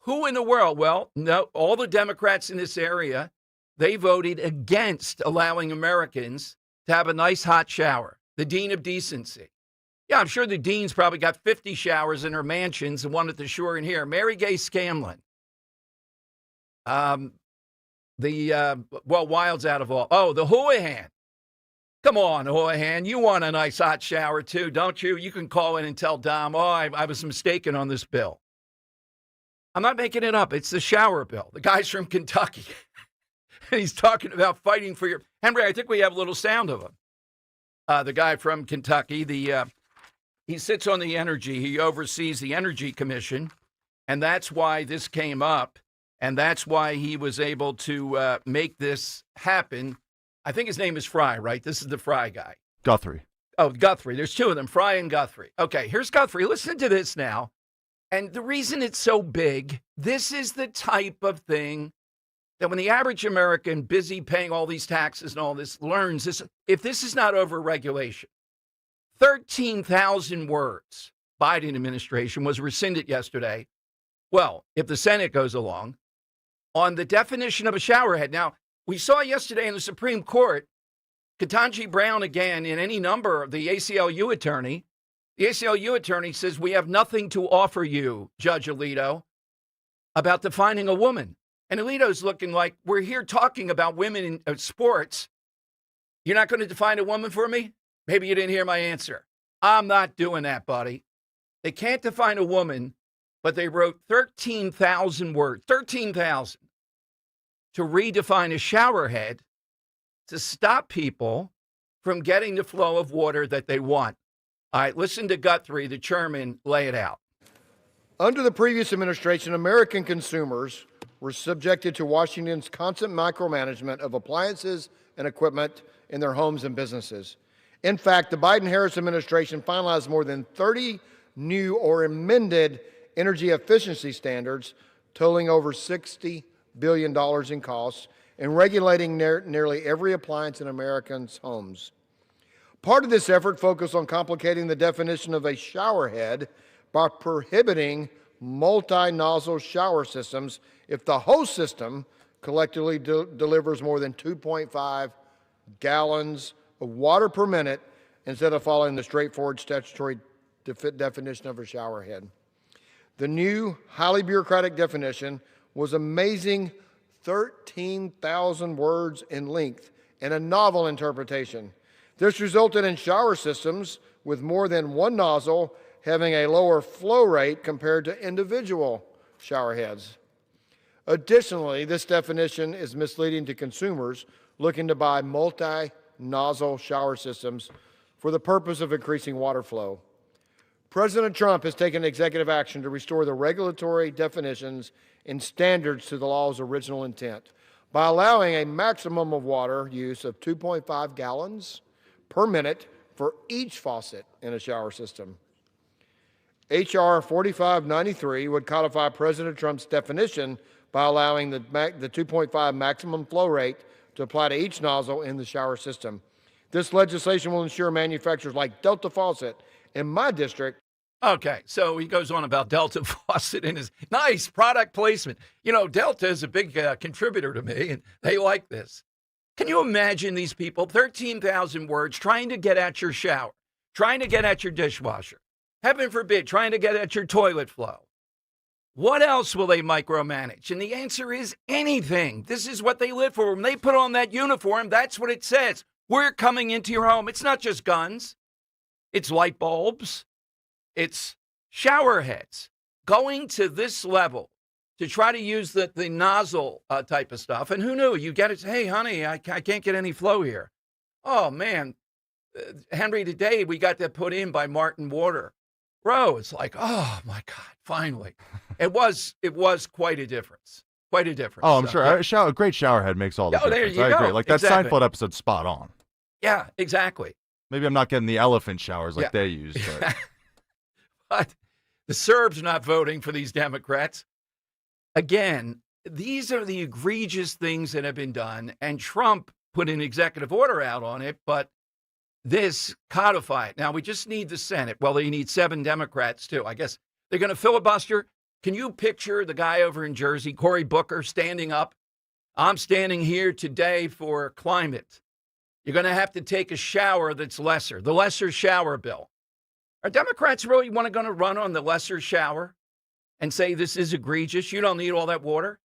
who in the world? Well, no, all the Democrats in this area, they voted against allowing Americans to have a nice hot shower. The dean of decency. Yeah, I'm sure the dean's probably got 50 showers in her mansions and one at the shore in here. Mary Gay Scanlon. Wild's out of all. Oh, the Houlihan. Come on, Houlihan. You want a nice hot shower too, don't you? You can call in and tell Dom, I was mistaken on this bill. I'm not making it up. It's the shower bill. The guy's from Kentucky. He's talking about fighting for your... Henry, I think we have a little sound of him. The guy from Kentucky, he sits on the energy. He oversees the Energy Commission, and that's why this came up, and that's why he was able to make this happen. I think his name is Fry, right? This is the Fry guy. Guthrie. Oh, Guthrie. There's two of them, Fry and Guthrie. Okay, here's Guthrie. Listen to this now. And the reason it's so big, this is the type of thing that when the average American, busy paying all these taxes and all this, learns this, if this is not overregulation. 13,000 words, Biden administration was rescinded yesterday. Well, if the Senate goes along, on the definition of a showerhead. Now, we saw yesterday in the Supreme Court, Ketanji Brown again, in any number of the ACLU attorney, The ACLU attorney says we have nothing to offer you, Judge Alito, about defining a woman. And Alito's looking like, we're here talking about women in sports. You're not going to define a woman for me? Maybe you didn't hear my answer. I'm not doing that, buddy. They can't define a woman, but they wrote 13,000 words, 13,000, to redefine a shower head to stop people from getting the flow of water that they want. All right, listen to Guthrie, the chairman, lay it out. Under the previous administration, American consumers were subjected to Washington's constant micromanagement of appliances and equipment in their homes and businesses. In fact, the Biden-Harris administration finalized more than 30 new or amended energy efficiency standards, totaling over $60 billion in costs, and regulating nearly every appliance in Americans' homes. Part of this effort focused on complicating the definition of a shower head by prohibiting multi-nozzle shower systems if the whole system collectively delivers more than 2.5 gallons of water per minute instead of following the straightforward statutory definition of a shower head. The new, highly bureaucratic definition was amazing 13,000 words in length and a novel interpretation. This resulted in shower systems with more than one nozzle having a lower flow rate compared to individual shower heads. Additionally, this definition is misleading to consumers looking to buy multi-nozzle shower systems for the purpose of increasing water flow. President Trump has taken executive action to restore the regulatory definitions and standards to the law's original intent by allowing a maximum of water use of 2.5 gallons per minute for each faucet in a shower system. H.R. 4593 would codify President Trump's definition by allowing the 2.5 maximum flow rate to apply to each nozzle in the shower system. This legislation will ensure manufacturers like Delta Faucet in my district. Okay, so he goes on about Delta Faucet in his nice product placement. You know, Delta is a big contributor to me, and they like this. Can you imagine these people, 13,000 words, trying to get at your shower, trying to get at your dishwasher, heaven forbid, trying to get at your toilet flow? What else will they micromanage? And the answer is anything. This is what they live for. When they put on that uniform, that's what it says. We're coming into your home. It's not just guns. It's light bulbs. It's shower heads. Going to this level to try to use the nozzle type of stuff. And who knew? You get it. Hey, honey, I can't get any flow here. Oh, man. Henry, today we got that put in by Martin Water. Bro, it's like, oh, my God, finally. It was quite a difference. Quite a difference. Oh, I'm sure. Yeah. A great shower head makes all the difference. There you I go. agree. Like that Exactly. Seinfeld episode's spot on. Yeah, exactly. Maybe I'm not getting the elephant showers like they use. But. But the Serbs not voting for these Democrats. Again, these are the egregious things that have been done, and Trump put an executive order out on it, but this codified. Now, we just need the Senate. Well, they need 7 Democrats, too. I guess they're going to filibuster. Can you picture the guy over in Jersey, Cory Booker, standing up? I'm standing here today for climate. You're going to have to take a shower that's lesser, the lesser shower bill. Are Democrats really going to run on the lesser shower and say this is egregious? You don't need all that water?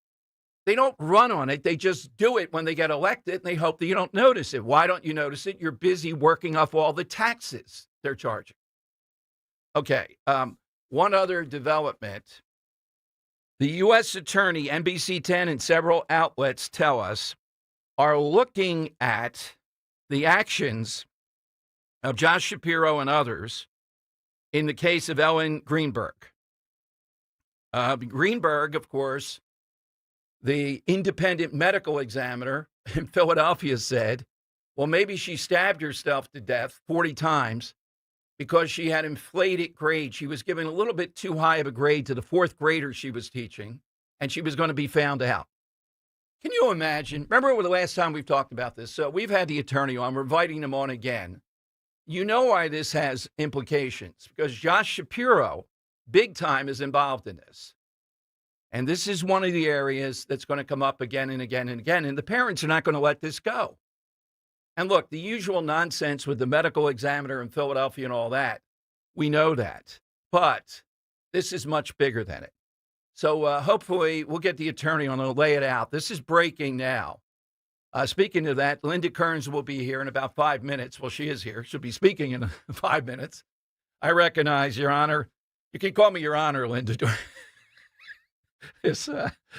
They don't run on it. They just do it when they get elected, and they hope that you don't notice it. Why don't you notice it? You're busy working off all the taxes they're charging. Okay, one other development. The U.S. Attorney, NBC 10 and several outlets tell us, are looking at the actions of Josh Shapiro and others in the case of Ellen Greenberg. Greenberg, of course, the independent medical examiner in Philadelphia said, well, maybe she stabbed herself to death 40 times because she had inflated grades. She was given a little bit too high of a grade to the 4th graders she was teaching, and she was going to be found out. Can you imagine? Remember the last time we've talked about this? So we've had the attorney on. We're inviting him on again. You know why this has implications, because Josh Shapiro, big time, is involved in this. And this is one of the areas that's going to come up again and again and again. And the parents are not going to let this go. And look, the usual nonsense with the medical examiner in Philadelphia and all that. We know that. But this is much bigger than it. So hopefully we'll get the attorney on to lay it out. This is breaking now. Speaking of that, Linda Kearns will be here in about 5 minutes. Well, she is here. She'll be speaking in 5 minutes. I recognize, Your Honor. You can call me Your Honor, Linda, during this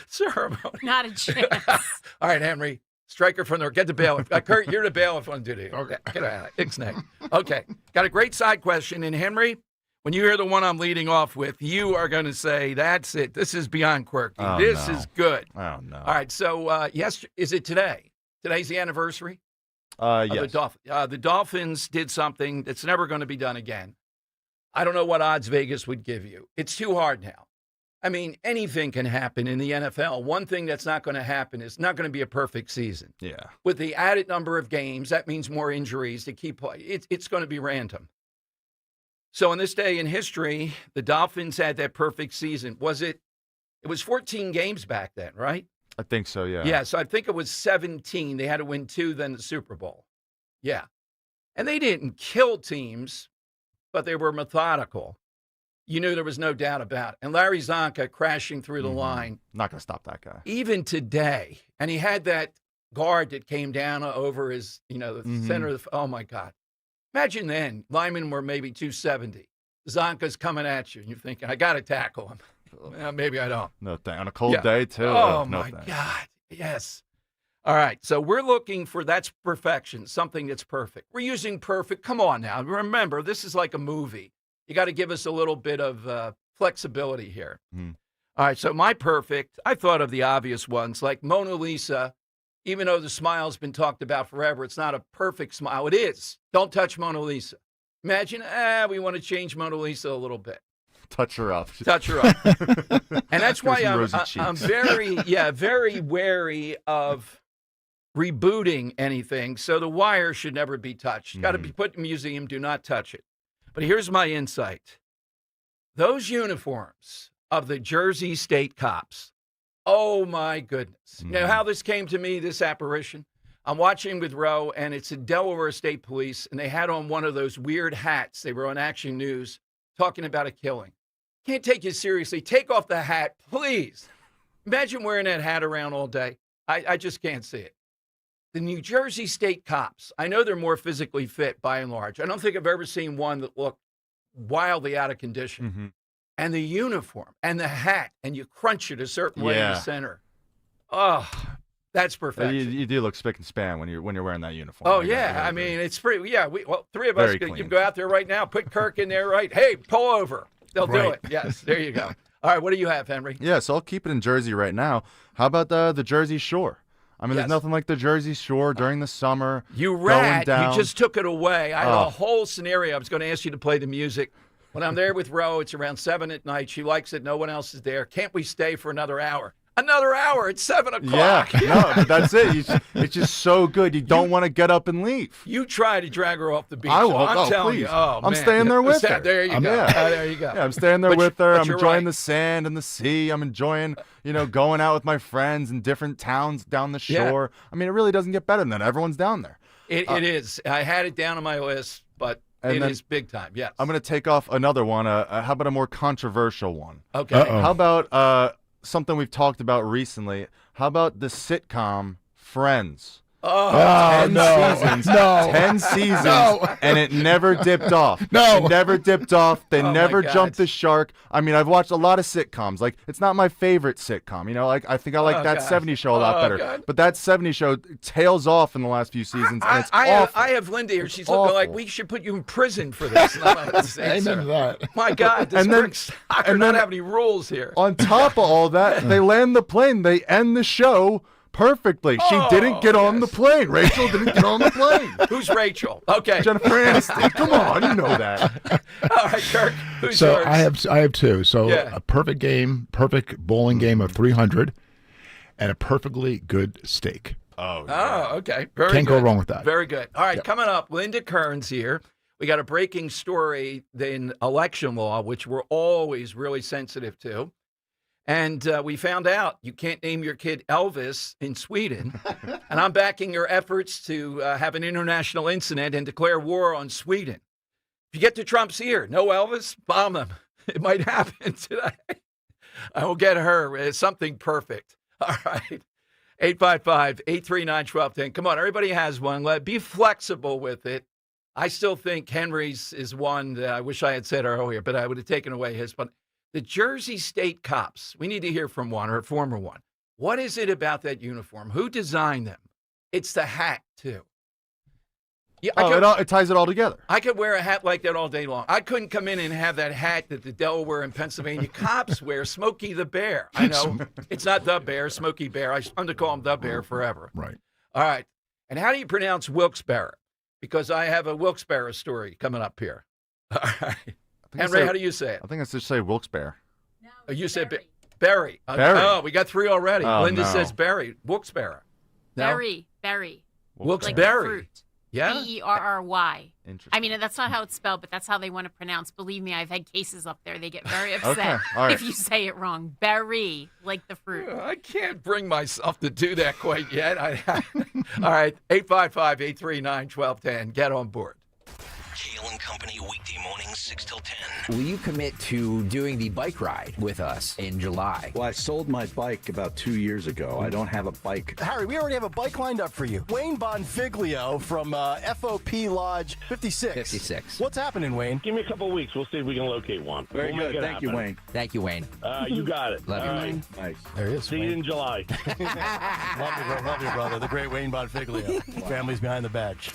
ceremony. Not a chance. All right, Henry. Striker from the get the bailiff. Kurt, you're the bailiff on duty. Okay. Get out of it. Ixnay. Okay. Got a great side question. And Henry, when you hear the one I'm leading off with, you are going to say, that's it. This is beyond quirky. Oh, this no. is good. Oh, no. All right. So, yes, is it today? Today's the anniversary? Yes. The Dolphins did something that's never going to be done again. I don't know what odds Vegas would give you. It's too hard now. I mean, anything can happen in the NFL. One thing that's not going to happen is not going to be a perfect season. Yeah. With the added number of games, that means more injuries to keep play. It's going to be random. So in this day in history, the Dolphins had that perfect season. It was 14 games back then, right? I think so, yeah. Yeah, so I think it was 17. They had to win 2, then the Super Bowl. Yeah. And they didn't kill teams, but they were methodical. You knew there was no doubt about it. And Larry Zonka crashing through the line. Not going to stop that guy. Even today. And he had that guard that came down over his, the center of the, oh my God. Imagine then, linemen were maybe 270. Zonka's coming at you, and you're thinking, I got to tackle him. Well, maybe I don't. No thing. On a cold day, too. Oh, no my thing. God. Yes. All right. So we're looking for that's perfection, something that's perfect. We're using perfect. Come on now. Remember, this is like a movie. You got to give us a little bit of flexibility here. All right. So my perfect, I thought of the obvious ones like Mona Lisa. Even though the smile's been talked about forever, it's not a perfect smile. It is. Don't touch Mona Lisa. Imagine, we want to change Mona Lisa a little bit. Touch her up. Touch her up. And that's why I'm Some very wary of rebooting anything. So the wire should never be touched. Got to be put in a museum. Do not touch it. But here's my insight. Those uniforms of the Jersey State cops, oh, my goodness. You know how this came to me, this apparition? I'm watching with Roe, and it's the Delaware State Police, and they had on one of those weird hats. They were on Action News talking about a killing. Can't take you seriously. Take off the hat, please. Imagine wearing that hat around all day. I just can't see it. The New Jersey State cops, I know they're more physically fit by and large. I don't think I've ever seen one that looked wildly out of condition. And the uniform and the hat, and you crunch it a certain way in the center. Oh, that's perfection. You do look spick and span when you're wearing that uniform. Oh, yeah. I mean, it's pretty. Yeah, three of us Very could clean. go out there right now, put Kirk in there, right? Hey, pull over. They'll do it. Yes, there you go. All right, what do you have, Henry? Yeah, so I'll keep it in Jersey right now. How about the Jersey Shore? I mean, there's nothing like the Jersey Shore during the summer. You rat. Going down. You just took it away. I had a whole scenario. I was going to ask you to play the music. When I'm there with Ro, it's around 7 at night. She likes it. No one else is there. Can't we stay for another hour? Another hour. It's 7 o'clock. Yeah, no, but that's it. It's just so good. You don't want to get up and leave. You try to drag her off the beach. I won't. I'm telling please. you. Oh, I'm man. staying there with her. There you go. Yeah. There you go. Yeah, I'm staying there with her. But I'm you're enjoying right. the sand and the sea. I'm enjoying, going out with my friends in different towns down the shore. Yeah. I mean, it really doesn't get better than that. Everyone's down there. It is. I had it down on my list, but it is big time. Yes. I'm going to take off another one. How about a more controversial one? Okay. How about something we've talked about recently? How about the sitcom Friends? Oh, 10 seasons. 10 seasons, and it never dipped off. It never dipped off. They never jumped the shark. I mean, I've watched a lot of sitcoms. Like, it's not my favorite sitcom. I think I like that 70s show a lot better. God. But that 70s show tails off in the last few seasons, and it's awful. I have Linda here. She's looking like we should put you in prison for this. Amen to that. My God, this works. I do not have any rules here. On top of all that, they land the plane. They end the show perfectly. She didn't get on the plane. Rachel didn't get on the plane. Who's Rachel? Okay. Jennifer Aniston. Come on, you know that. All right, Kirk. Who's So yours? I have two. So Yeah. a perfect bowling game of 300, and a perfectly good steak. Oh, okay. Very Can't good. go wrong with that. Very good. All right, Yep. coming up, Linda Kearns here. We got a breaking story in election law, which we're always really sensitive to. And we found out you can't name your kid Elvis in Sweden. And I'm backing your efforts to have an international incident and declare war on Sweden. If you get to Trump's ear, no Elvis, bomb him. It might happen today. I will get her. It's something perfect. All right. 855-839-1210. Come on, everybody has one. Be flexible with it. I still think Henry's is one that I wish I had said earlier, but I would have taken away his. But the Jersey State cops, we need to hear from one or a former one. What is it about that uniform? Who designed them? It's the hat, too. Yeah, it ties it all together. I could wear a hat like that all day long. I couldn't come in and have that hat that the Delaware and Pennsylvania cops wear, Smokey the Bear. I know. It's not the Bear, Smokey Bear. I'm to call him the Bear forever. Right. All right. And how do you pronounce Wilkes-Barre? Because I have a Wilkes-Barre story coming up here. All right. Henry, how do you say it? I think it's just say Wilkes-Barre. No, you said Barry. Barry. Oh, we got 3 already. Oh, Linda no. says Barry. Wilkes-Barre. No? Berry. Wilkes-Barre. Like the fruit. Yeah? Berry. Interesting. I mean, that's not how it's spelled, but that's how they want to pronounce. Believe me, I've had cases up there. They get very upset Okay, all right. if you say it wrong. Berry, like the fruit. I can't bring myself to do that quite yet. All right, 855-839-1210. Get on board. Kale and Company, weekday mornings, 6 till 10. Will you commit to doing the bike ride with us in July? Well, I sold my bike about 2 years ago. I don't have a bike. Harry, we already have a bike lined up for you. Wayne Bonfiglio from FOP Lodge 56. 56. What's happening, Wayne? Give me a couple of weeks. We'll see if we can locate one. Very We'll make good. it Thank you, happen. Wayne. Thank you, Wayne. You got it. Love you, All right. Wayne. Nice. There he is. See you in July. Love you, brother. The great Wayne Bonfiglio. Family's behind the badge.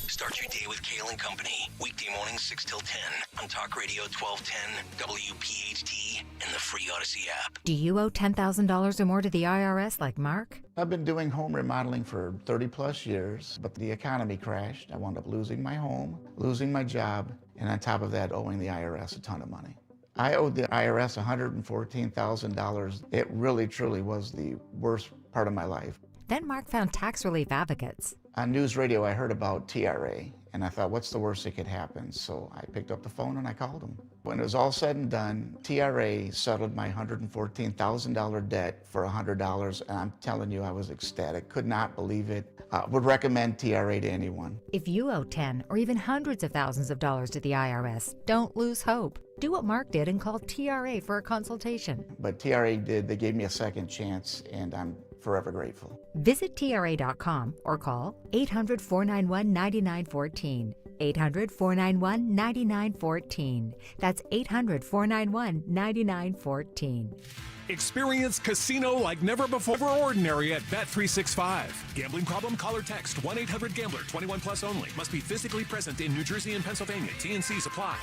Start your day with Kale and Company, weekday mornings, 6 till 10 on Talk Radio 1210, WPHT, and the free Odyssey app. Do you owe $10,000 or more to the IRS like Mark? I've been doing home remodeling for 30 plus years, but the economy crashed. I wound up losing my home, losing my job, and on top of that, owing the IRS a ton of money. I owed the IRS $114,000. It really, truly was the worst part of my life. Then Mark found tax relief advocates. On news radio, I heard about TRA, and I thought, what's the worst that could happen? So I picked up the phone and I called them. When it was all said and done, TRA settled my $114,000 debt for $100, and I'm telling you, I was ecstatic. Could not believe it. Would recommend TRA to anyone. If you owe 10 or even hundreds of thousands of dollars to the IRS, don't lose hope. Do what Mark did and call TRA for a consultation. But TRA did. They gave me a second chance, and I'm forever grateful. Visit TRA.com or call 800-491-9914. 800-491-9914. That's 800-491-9914. Experience casino like never before ordinary at Bet365. Gambling problem? Call or text 1-800-GAMBLER. 21 plus only. Must be physically present in New Jersey and Pennsylvania. T&Cs apply.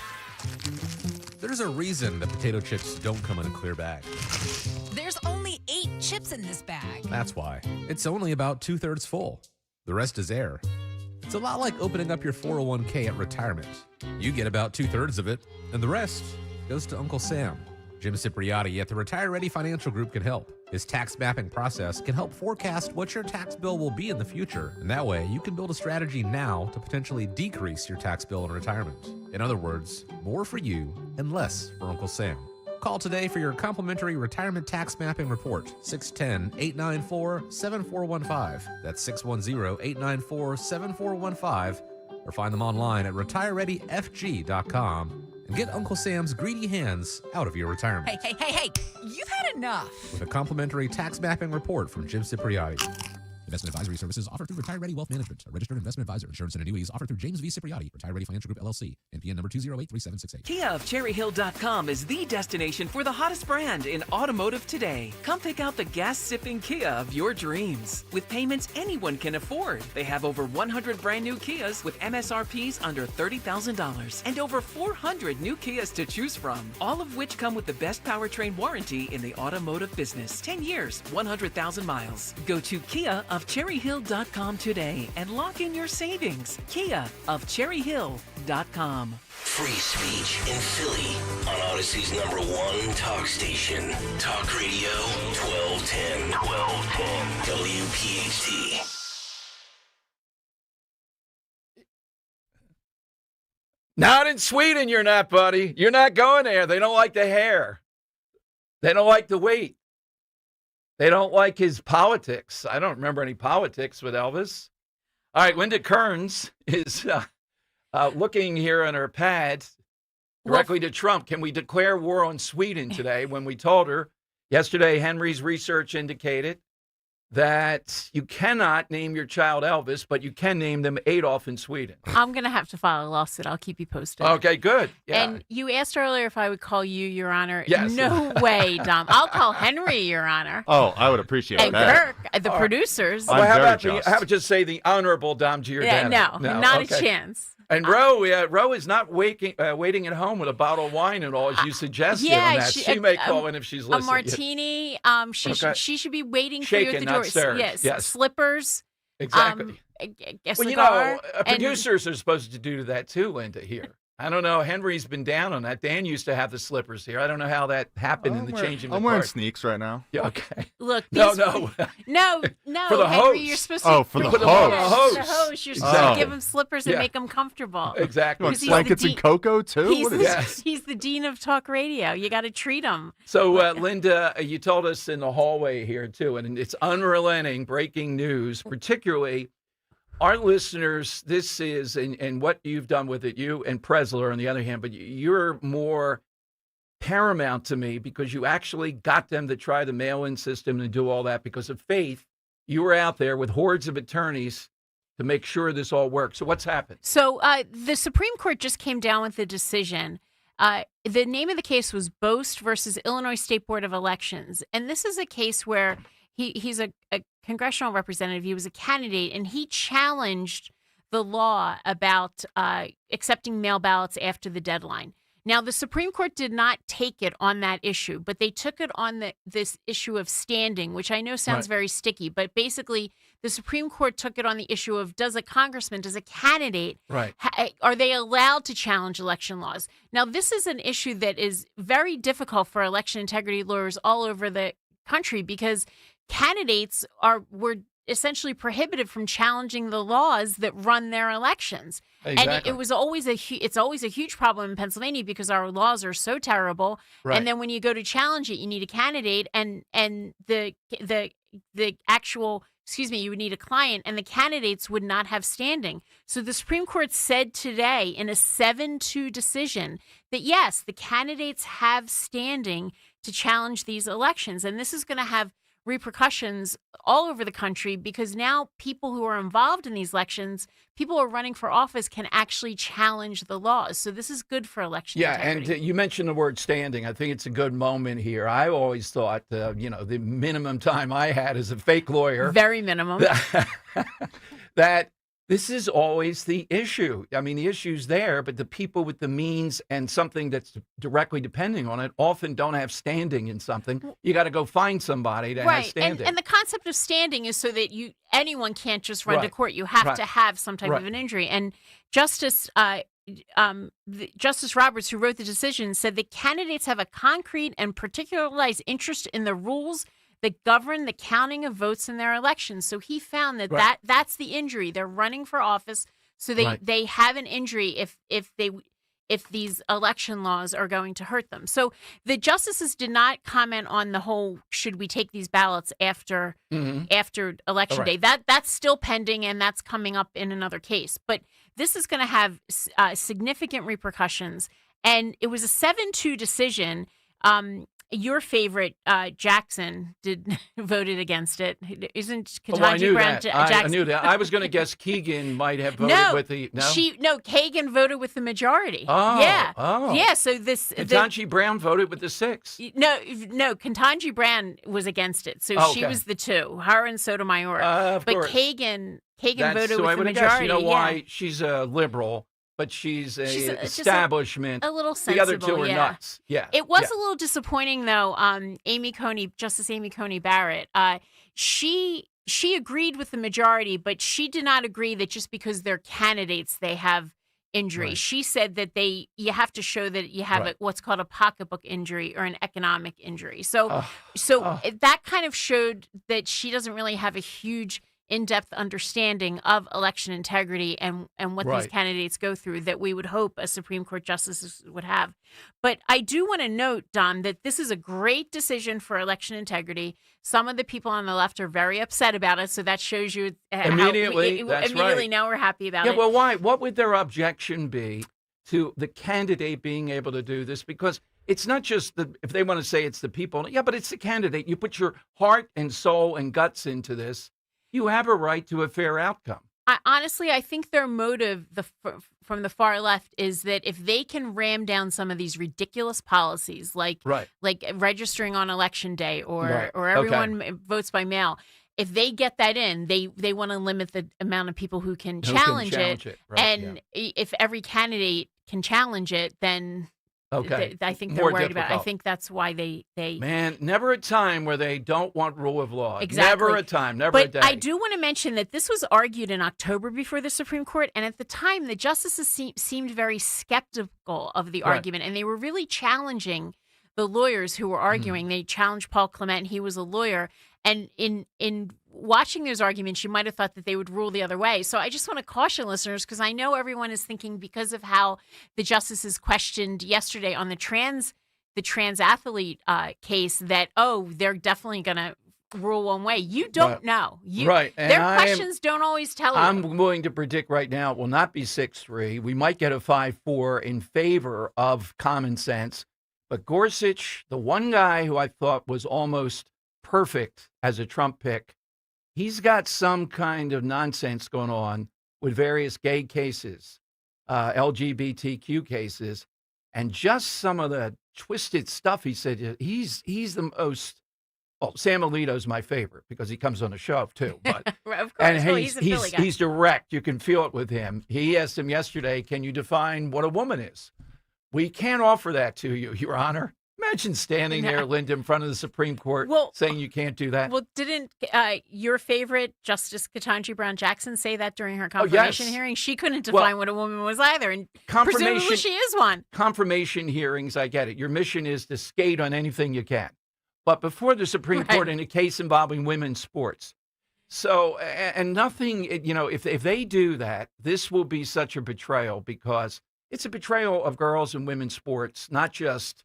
There's a reason that potato chips don't come in a clear bag. There's only 8 chips in this bag. That's why. It's only about 2/3 full. The rest is air. It's a lot like opening up your 401k at retirement. You get about 2/3 of it, and the rest goes to Uncle Sam. Jim Cipriotti at the Retire Ready Financial Group can help. His tax mapping process can help forecast what your tax bill will be in the future, and that way you can build a strategy now to potentially decrease your tax bill in retirement. In other words, more for you and less for Uncle Sam. Call today for your complimentary retirement tax mapping report, 610-894-7415. That's 610-894-7415, or find them online at retirereadyfg.com. And get Uncle Sam's greedy hands out of your retirement. Hey, you've had enough. With a complimentary tax mapping report from Jim Cipriotti. Investment advisory services offered through Retire Ready Wealth Management, a registered investment advisor. Insurance and annuities offered through James V. Cipriotti, Retire Ready Financial Group, LLC, NPN number 2083768. Kia of CherryHill.com is the destination for the hottest brand in automotive today. Come pick out the gas-sipping Kia of your dreams. With payments anyone can afford. They have over 100 brand new Kias with MSRPs under $30,000 and over 400 new Kias to choose from, all of which come with the best powertrain warranty in the automotive business. 10 years, 100,000 miles. Go to Kia of CherryHill.com today and lock in your savings. Kia of CherryHill.com. Free speech in Philly on Odyssey's #1 talk station. Talk Radio 1210. WPHT. Not in Sweden, you're not, buddy. You're not going there. They don't like the hair. They don't like the weight. They don't like his politics. I don't remember any politics with Elvis. All right, Linda Kearns is Looking here on her pad, directly to Trump, can we declare war on Sweden today? When we told her yesterday, Henry's research indicated that you cannot name your child Elvis, but you can name them Adolf in Sweden. I'm going to have to file a lawsuit. I'll keep you posted. Okay, good. Yeah. And you asked earlier if I would call you Your Honor. Yes. No way, Dom. I'll call Henry Your Honor. Oh, I would appreciate And that. Kirk, the producers. Well, how about just say the Honorable Dom Giordano? Yeah, no, not okay. a chance. And Ro is not waiting at home with a bottle of wine and all, as you suggested. Yeah, on that. She may call in if she's listening. A martini. She should be waiting Shaken, for you at the not door. served. Yes. Slippers. Exactly. A Well, cigar, producers are supposed to do that too, Linda, here. I don't know. Henry's been down on that. Dan used to have the slippers here. I don't know how that happened in the changing I'm wearing sneaks right now. Yeah, okay. Look, No. no. For the Henry, host. you're supposed to. Oh, for the For host. the host. You're supposed to give him slippers and Yeah. make him comfortable. Exactly. You want blankets and cocoa, too? He's the dean of talk radio. You got to treat him. So, Linda, you told us in the hallway here, too, and it's unrelenting breaking news, particularly our listeners. This is, and what you've done with it, you and Presler on the other hand, but you're more paramount to me because you actually got them to try the mail-in system and do all that because of faith. You were out there with hordes of attorneys to make sure this all works. So what's happened? So the Supreme Court just came down with a decision. The name of the case was Boast versus Illinois State Board of Elections. And this is a case where he's a congressional representative. He was a candidate, and he challenged the law about accepting mail ballots after the deadline. Now, the Supreme Court did not take it on that issue, but they took it on this issue of standing, which I know sounds very sticky. But basically, the Supreme Court took it on the issue of does a candidate, are they allowed to challenge election laws? Now, this is an issue that is very difficult for election integrity lawyers all over the country because candidates were essentially prohibited from challenging the laws that run their elections. Exactly. And it was always it's always a huge problem in Pennsylvania because our laws are so terrible. Right. And then when you go to challenge it, you need a candidate and the actual, you would need a client, and the candidates would not have standing. So the Supreme Court said today in a 7-2 decision that yes, the candidates have standing to challenge these elections. And this is going to have repercussions all over the country because now people who are involved in these elections, people who are running for office can actually challenge the laws. So this is good for election integrity. And you mentioned the word standing. I think it's a good moment here. I always thought, the minimum time I had as a fake lawyer. Very minimum. that this is always the issue. I mean, the issue's there, but the people with the means and something that's directly depending on it often don't have standing in something. You got to go find somebody that has standing. And the concept of standing is so that anyone can't just run to court. You have to have some type of an injury. And Justice Roberts, who wrote the decision, said that candidates have a concrete and particularized interest in the rules that govern the counting of votes in their elections. So he found that that's the injury. They're running for office, so they have an injury if these election laws are going to hurt them. So the justices did not comment on the whole should we take these ballots after election day. That's still pending, and that's coming up in another case. But this is going to have significant repercussions. And it was a 7-2 decision. Your favorite, Jackson, voted against it. Isn't Ketanji Brown Jackson? I knew that. I was going to guess Keegan might have voted with the... No? Kagan voted with the majority. Oh. Yeah. Oh. Yeah, so this... Ketanji Brown voted with the 6. No, Ketanji Brown was against it. So she was the 2, her and Sotomayor. Of course. Kagan voted with the majority. Guessed. You know why? She's a liberal. But she's establishment. A little sensible. The other 2 are nuts. Yeah. It was a little disappointing, though. Justice Amy Coney Barrett, she agreed with the majority, but she did not agree that just because they're candidates, they have injury. Right. She said that you have to show that you have what's called a pocketbook injury or an economic injury. So that kind of showed that she doesn't really have a huge in-depth understanding of election integrity and what these Right. candidates go through that we would hope a Supreme Court justice would have. But I do want to note, Don, that this is a great decision for election integrity. Some of the people on the left are very upset about it, so that shows you Immediately, that's immediately right. now we're happy about Yeah, it. well, why? What would their objection be to the candidate being able to do this? Because it's not just if they want to say it's the people. Yeah, but it's the candidate. You put your heart and soul and guts into this. You have a right to a fair outcome. Honestly, I think their motive from the far left is that if they can ram down some of these ridiculous policies, like registering on election day or everyone votes by mail, if they get that in, they want to limit the amount of people who can challenge it. Right, and if every candidate can challenge it, then I think they're More worried about it. I difficult. think that's why they Man, never a time where they don't want rule of law. Exactly. Never a time, never a day. But I do want to mention that this was argued in October before the Supreme Court, and at the time, the justices seemed very skeptical of the Right. argument, and they were really challenging the lawyers who were arguing. They challenged Paul Clement, and he was a lawyer. And in watching those arguments, you might have thought that they would rule the other way. So I just want to caution listeners, because I know everyone is thinking, because of how the justices questioned yesterday on the trans athlete case, that, they're definitely going to rule one way. You don't know. Right. And their questions don't always tell you. I'm willing to predict right now it will not be 6-3. We might get a 5-4 in favor of common sense. But Gorsuch, the one guy who I thought was almost perfect as a Trump pick, he's got some kind of nonsense going on with various gay cases, LGBTQ cases, and just some of the twisted stuff he said. He's the most. Well, Sam Alito's my favorite because he comes on the show too. But Of course. and Well, he's a Philly guy. he's direct. You can feel it with him. He asked him yesterday, "Can you define what a woman is?" We can't offer that to you, Your Honor. Imagine standing there, Linda, in front of the Supreme Court saying you can't do that. Well, didn't your favorite Justice Ketanji Brown Jackson say that during her confirmation hearing? She couldn't define what a woman was either, and presumably she is one. Confirmation hearings, I get it. Your mission is to skate on anything you can. But before the Supreme Court in a case involving women's sports. So, and nothing, if they do that, this will be such a betrayal, because it's a betrayal of girls and women's sports, not just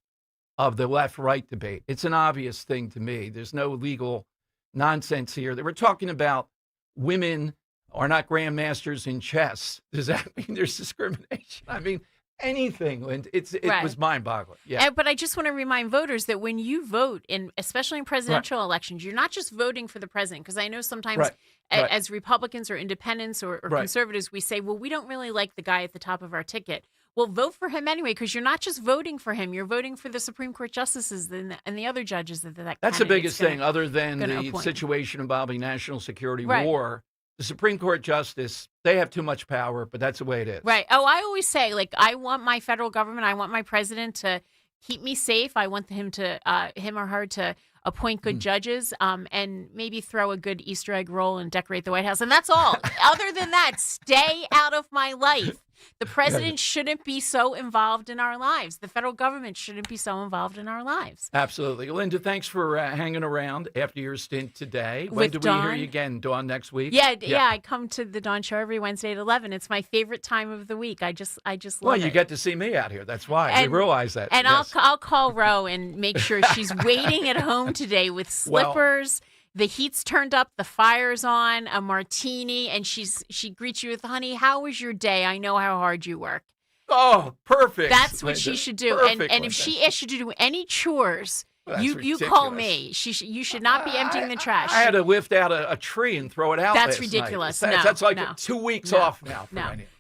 of the left-right debate. It's an obvious thing to me. There's no legal nonsense here. They were talking about women are not grandmasters in chess. Does that mean there's discrimination? I mean, anything. And it was mind-boggling. Yeah. But I just want to remind voters that when you vote, especially in presidential elections, you're not just voting for the president. Because I know sometimes as Republicans or independents or conservatives, we say, well, we don't really like the guy at the top of our ticket. Well, vote for him anyway, because you're not just voting for him. You're voting for the Supreme Court justices and the other judges that That's the biggest thing, other than the situation involving national security war. The Supreme Court justice, they have too much power, but that's the way it is. Right. Oh, I always say, I want my federal government, I want my president to keep me safe. I want him or her to appoint good judges, and maybe throw a good Easter egg roll and decorate the White House. And that's all. Other than that, stay out of my life. The president shouldn't be so involved in our lives. The federal government shouldn't be so involved in our lives. Absolutely. Linda, thanks for hanging around after your stint today. When do we hear you again? Dawn, next week? Yeah, I come to the Dawn Show every Wednesday at 11. It's my favorite time of the week. I just love it. Well, you get to see me out here. That's why. We realize that. And I'll call Ro and make sure she's waiting at home today with slippers. The heat's turned up, the fire's on, a martini, and she greets you with, honey, how was your day? I know how hard you work. Oh, perfect. That's what she should do. And if she asks you to do any chores, you call me. You should not be emptying the trash. I had to lift out a tree and throw it out. That's last ridiculous. Night. That's like 2 weeks off now.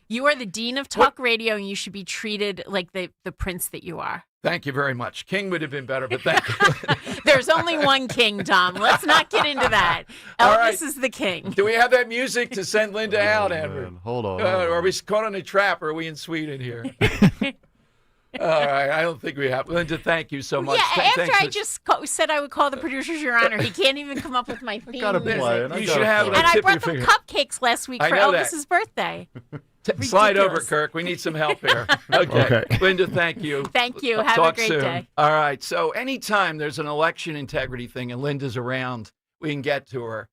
You are the dean of talk radio, and you should be treated like the prince that you are. Thank you very much. King would have been better, but thank you. There's only one king, Tom. Let's not get into that. Elvis is the king. Do we have that music to send Linda out, Edward? Hold on. Are we caught on a trap, or are we in Sweden here? All right. I don't think we have. Linda, thank you so much. Yeah, after I just said I would call the producers, Your Honor, he can't even come up with my theme music. You should have it. And I brought them cupcakes last week for Elvis's birthday. Slide over, Kirk. We need some help here. Okay. Linda, thank you. Thank you. Have Talk a great soon. day. All right. So anytime there's an election integrity thing and Linda's around, we can get to her.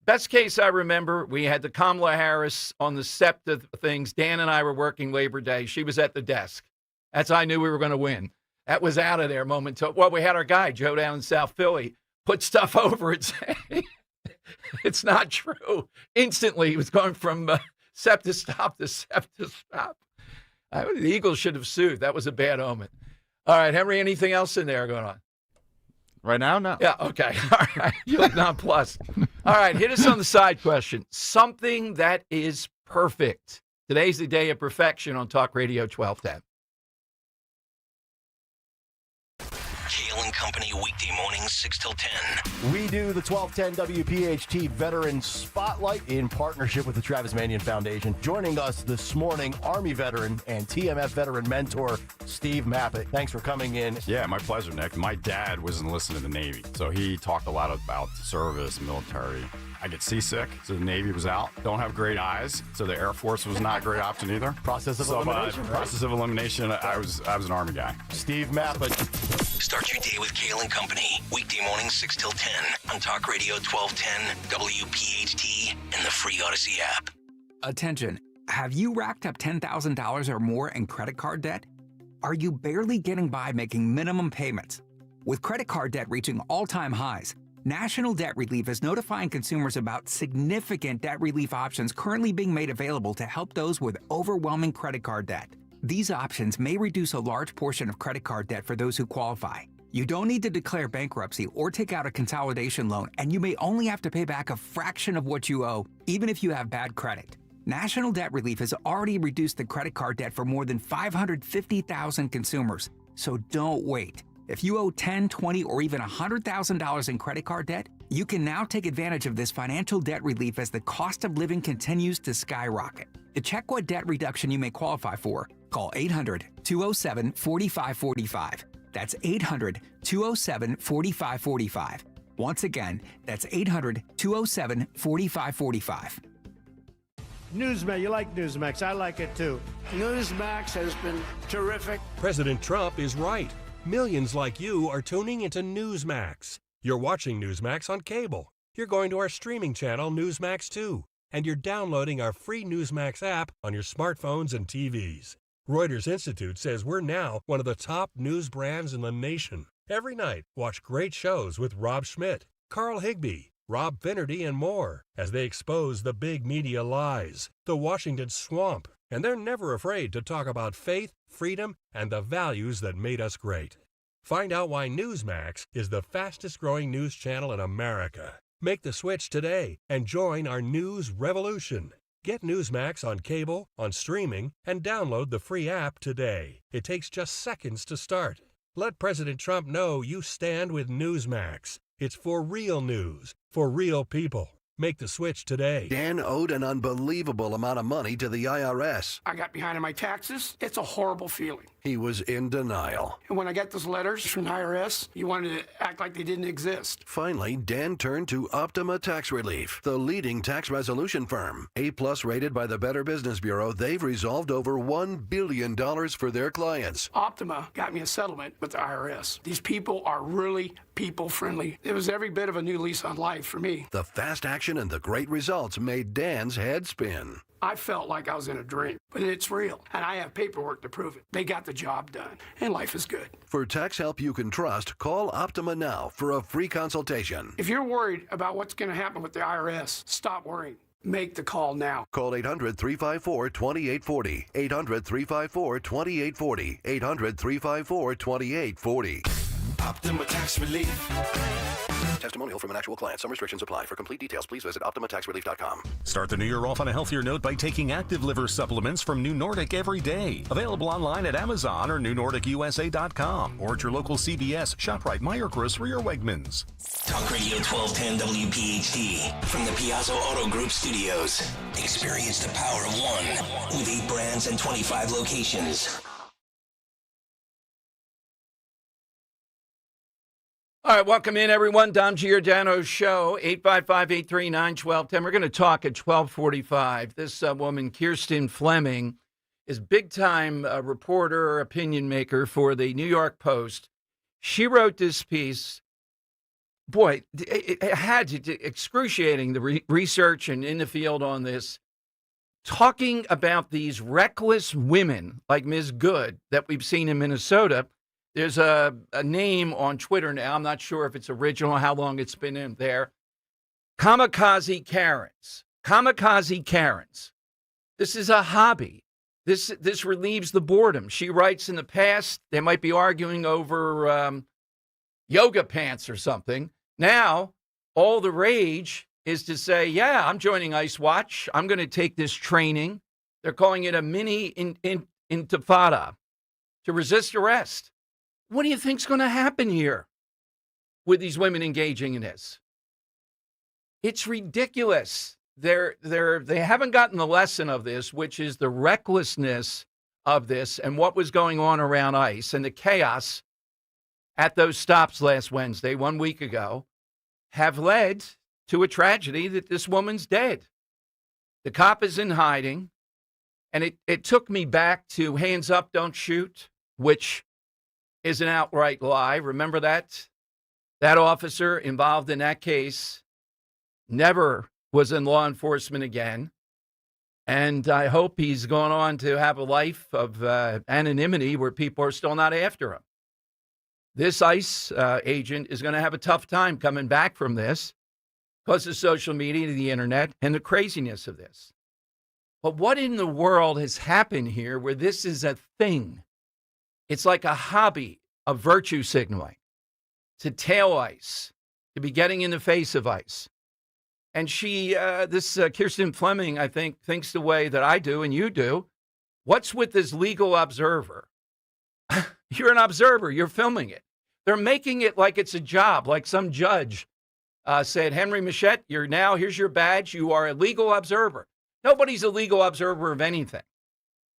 Best case I remember, we had the Kamala Harris on the SEPTA things. Dan and I were working Labor Day. She was at the desk. That's how I knew we were going to win. That was out of there momentarily. Well, we had our guy, Joe, down in South Philly, put stuff over it saying it's not true. Instantly, he was going from SEPTA stop to SEPTA stop. The Eagles should have sued. That was a bad omen. All right, Henry, anything else in there going on? Right now, no. Yeah, okay. All right. You look nonplussed. All right, hit us on the side question. Something that is perfect. Today's the day of perfection on Talk Radio 1210. Kale and Company, weekday mornings, 6 till 10. We do the 1210 WPHT Veteran Spotlight in partnership with the Travis Manion Foundation. Joining us this morning, Army veteran and TMF veteran mentor, Steve Mappett. Thanks for coming in. Yeah, my pleasure, Nick. My dad was enlisted in the Navy, so he talked a lot about service, military. I get seasick, so the Navy was out. Don't have great eyes, so the Air Force was not a great option either. Process of elimination. Process of elimination. I was an Army guy. Steve Mappett. Start your day with Kale and Company, weekday mornings 6 till 10 on Talk Radio 1210, WPHT, and the free Odyssey app. Attention, have you racked up $10,000 or more in credit card debt? Are you barely getting by making minimum payments? With credit card debt reaching all-time highs, National Debt Relief is notifying consumers about significant debt relief options currently being made available to help those with overwhelming credit card debt. These options may reduce a large portion of credit card debt for those who qualify. You don't need to declare bankruptcy or take out a consolidation loan, and you may only have to pay back a fraction of what you owe, even if you have bad credit. National Debt Relief has already reduced the credit card debt for more than 550,000 consumers, so don't wait. If you owe $10,000, $20,000, or even $100,000 in credit card debt, you can now take advantage of this financial debt relief as the cost of living continues to skyrocket. To check what debt reduction you may qualify for, call 800-207-4545. That's 800-207-4545. Once again, that's 800-207-4545. Newsmax, you like Newsmax. I like it too. Newsmax has been terrific. President Trump is right. Millions like you are tuning into Newsmax. You're watching Newsmax on cable. You're going to our streaming channel, Newsmax 2. And you're downloading our free Newsmax app on your smartphones and TVs. Reuters Institute says we're now one of the top news brands in the nation. Every night, watch great shows with Rob Schmidt, Carl Higbie, Rob Finnerty, and more as they expose the big media lies, the Washington swamp. And they're never afraid to talk about faith, freedom, and the values that made us great. Find out why Newsmax is the fastest-growing news channel in America. Make the switch today and join our news revolution. Get Newsmax on cable, on streaming, and download the free app today. It takes just seconds to start. Let President Trump know you stand with Newsmax. It's for real news, for real people. Make the switch today. Dan owed an unbelievable amount of money to the IRS. I got behind on my taxes. It's a horrible feeling. He was in denial. And when I got those letters from the IRS, you wanted to act like they didn't exist. Finally, Dan turned to Optima Tax Relief, the leading tax resolution firm. A-plus rated by the Better Business Bureau, they've resolved over $1 billion for their clients. Optima got me a settlement with the IRS. These people are really people-friendly. It was every bit of a new lease on life for me. The fast action and the great results made Dan's head spin. I felt like I was in a dream, but it's real, and I have paperwork to prove it. They got the job done, and life is good. For tax help you can trust, call Optima now for a free consultation. If you're worried about what's going to happen with the IRS, stop worrying. Make the call now. Call 800-354-2840. 800-354-2840. 800-354-2840. Optima Tax Relief. Testimonial from an actual client. Some restrictions apply. For complete details, please visit OptimaTaxRelief.com. Start the new year off on a healthier note by taking Active Liver supplements from New Nordic every day. Available online at Amazon or NewNordicUSA.com or at your local CVS, ShopRite, Meijer Grocery, or Wegmans. Talk Radio 1210 WPHT from the Piazza Auto Group Studios. Experience the power of one with 8 brands and 25 locations. All right, welcome in, everyone. Dom Giordano's show, 855-839-1210. We're going to talk at 1245. This woman, Kirsten Fleming, is big-time reporter, opinion maker for the New York Post. She wrote this piece boy, it had to excruciating the research and in the field on this, talking about these reckless women like Ms. Good that we've seen in Minnesota. There's a name on Twitter now. I'm not sure if it's original, how long it's been in there. Kamikaze Karens. Kamikaze Karens. This is a hobby. This relieves the boredom. She writes in the past, they might be arguing over yoga pants or something. Now, all the rage is to say, yeah, I'm joining Ice Watch. I'm going to take this training. They're calling it a mini intifada to resist arrest. What do you think's going to happen here with these women engaging in this? It's ridiculous. They haven't gotten the lesson of this, which is the recklessness of this and what was going on around ICE and the chaos at those stops last Wednesday, 1 week ago, have led to a tragedy that this woman's dead. The cop is in hiding. And it took me back to Hands Up, Don't Shoot, which is an outright lie. Remember that? That officer involved in that case never was in law enforcement again. And I hope he's gone on to have a life of anonymity where people are still not after him. This ICE agent is going to have a tough time coming back from this because of social media, the internet, and the craziness of this. But what in the world has happened here where this is a thing? It's like a hobby of virtue signaling, to tail ICE, to be getting in the face of ICE. And she, Kirsten Fleming, I think, thinks the way that I do and you do. What's with this legal observer? You're an observer. You're filming it. They're making it like it's a job, like some judge said, Henry Michette, here's your badge. You are a legal observer. Nobody's a legal observer of anything.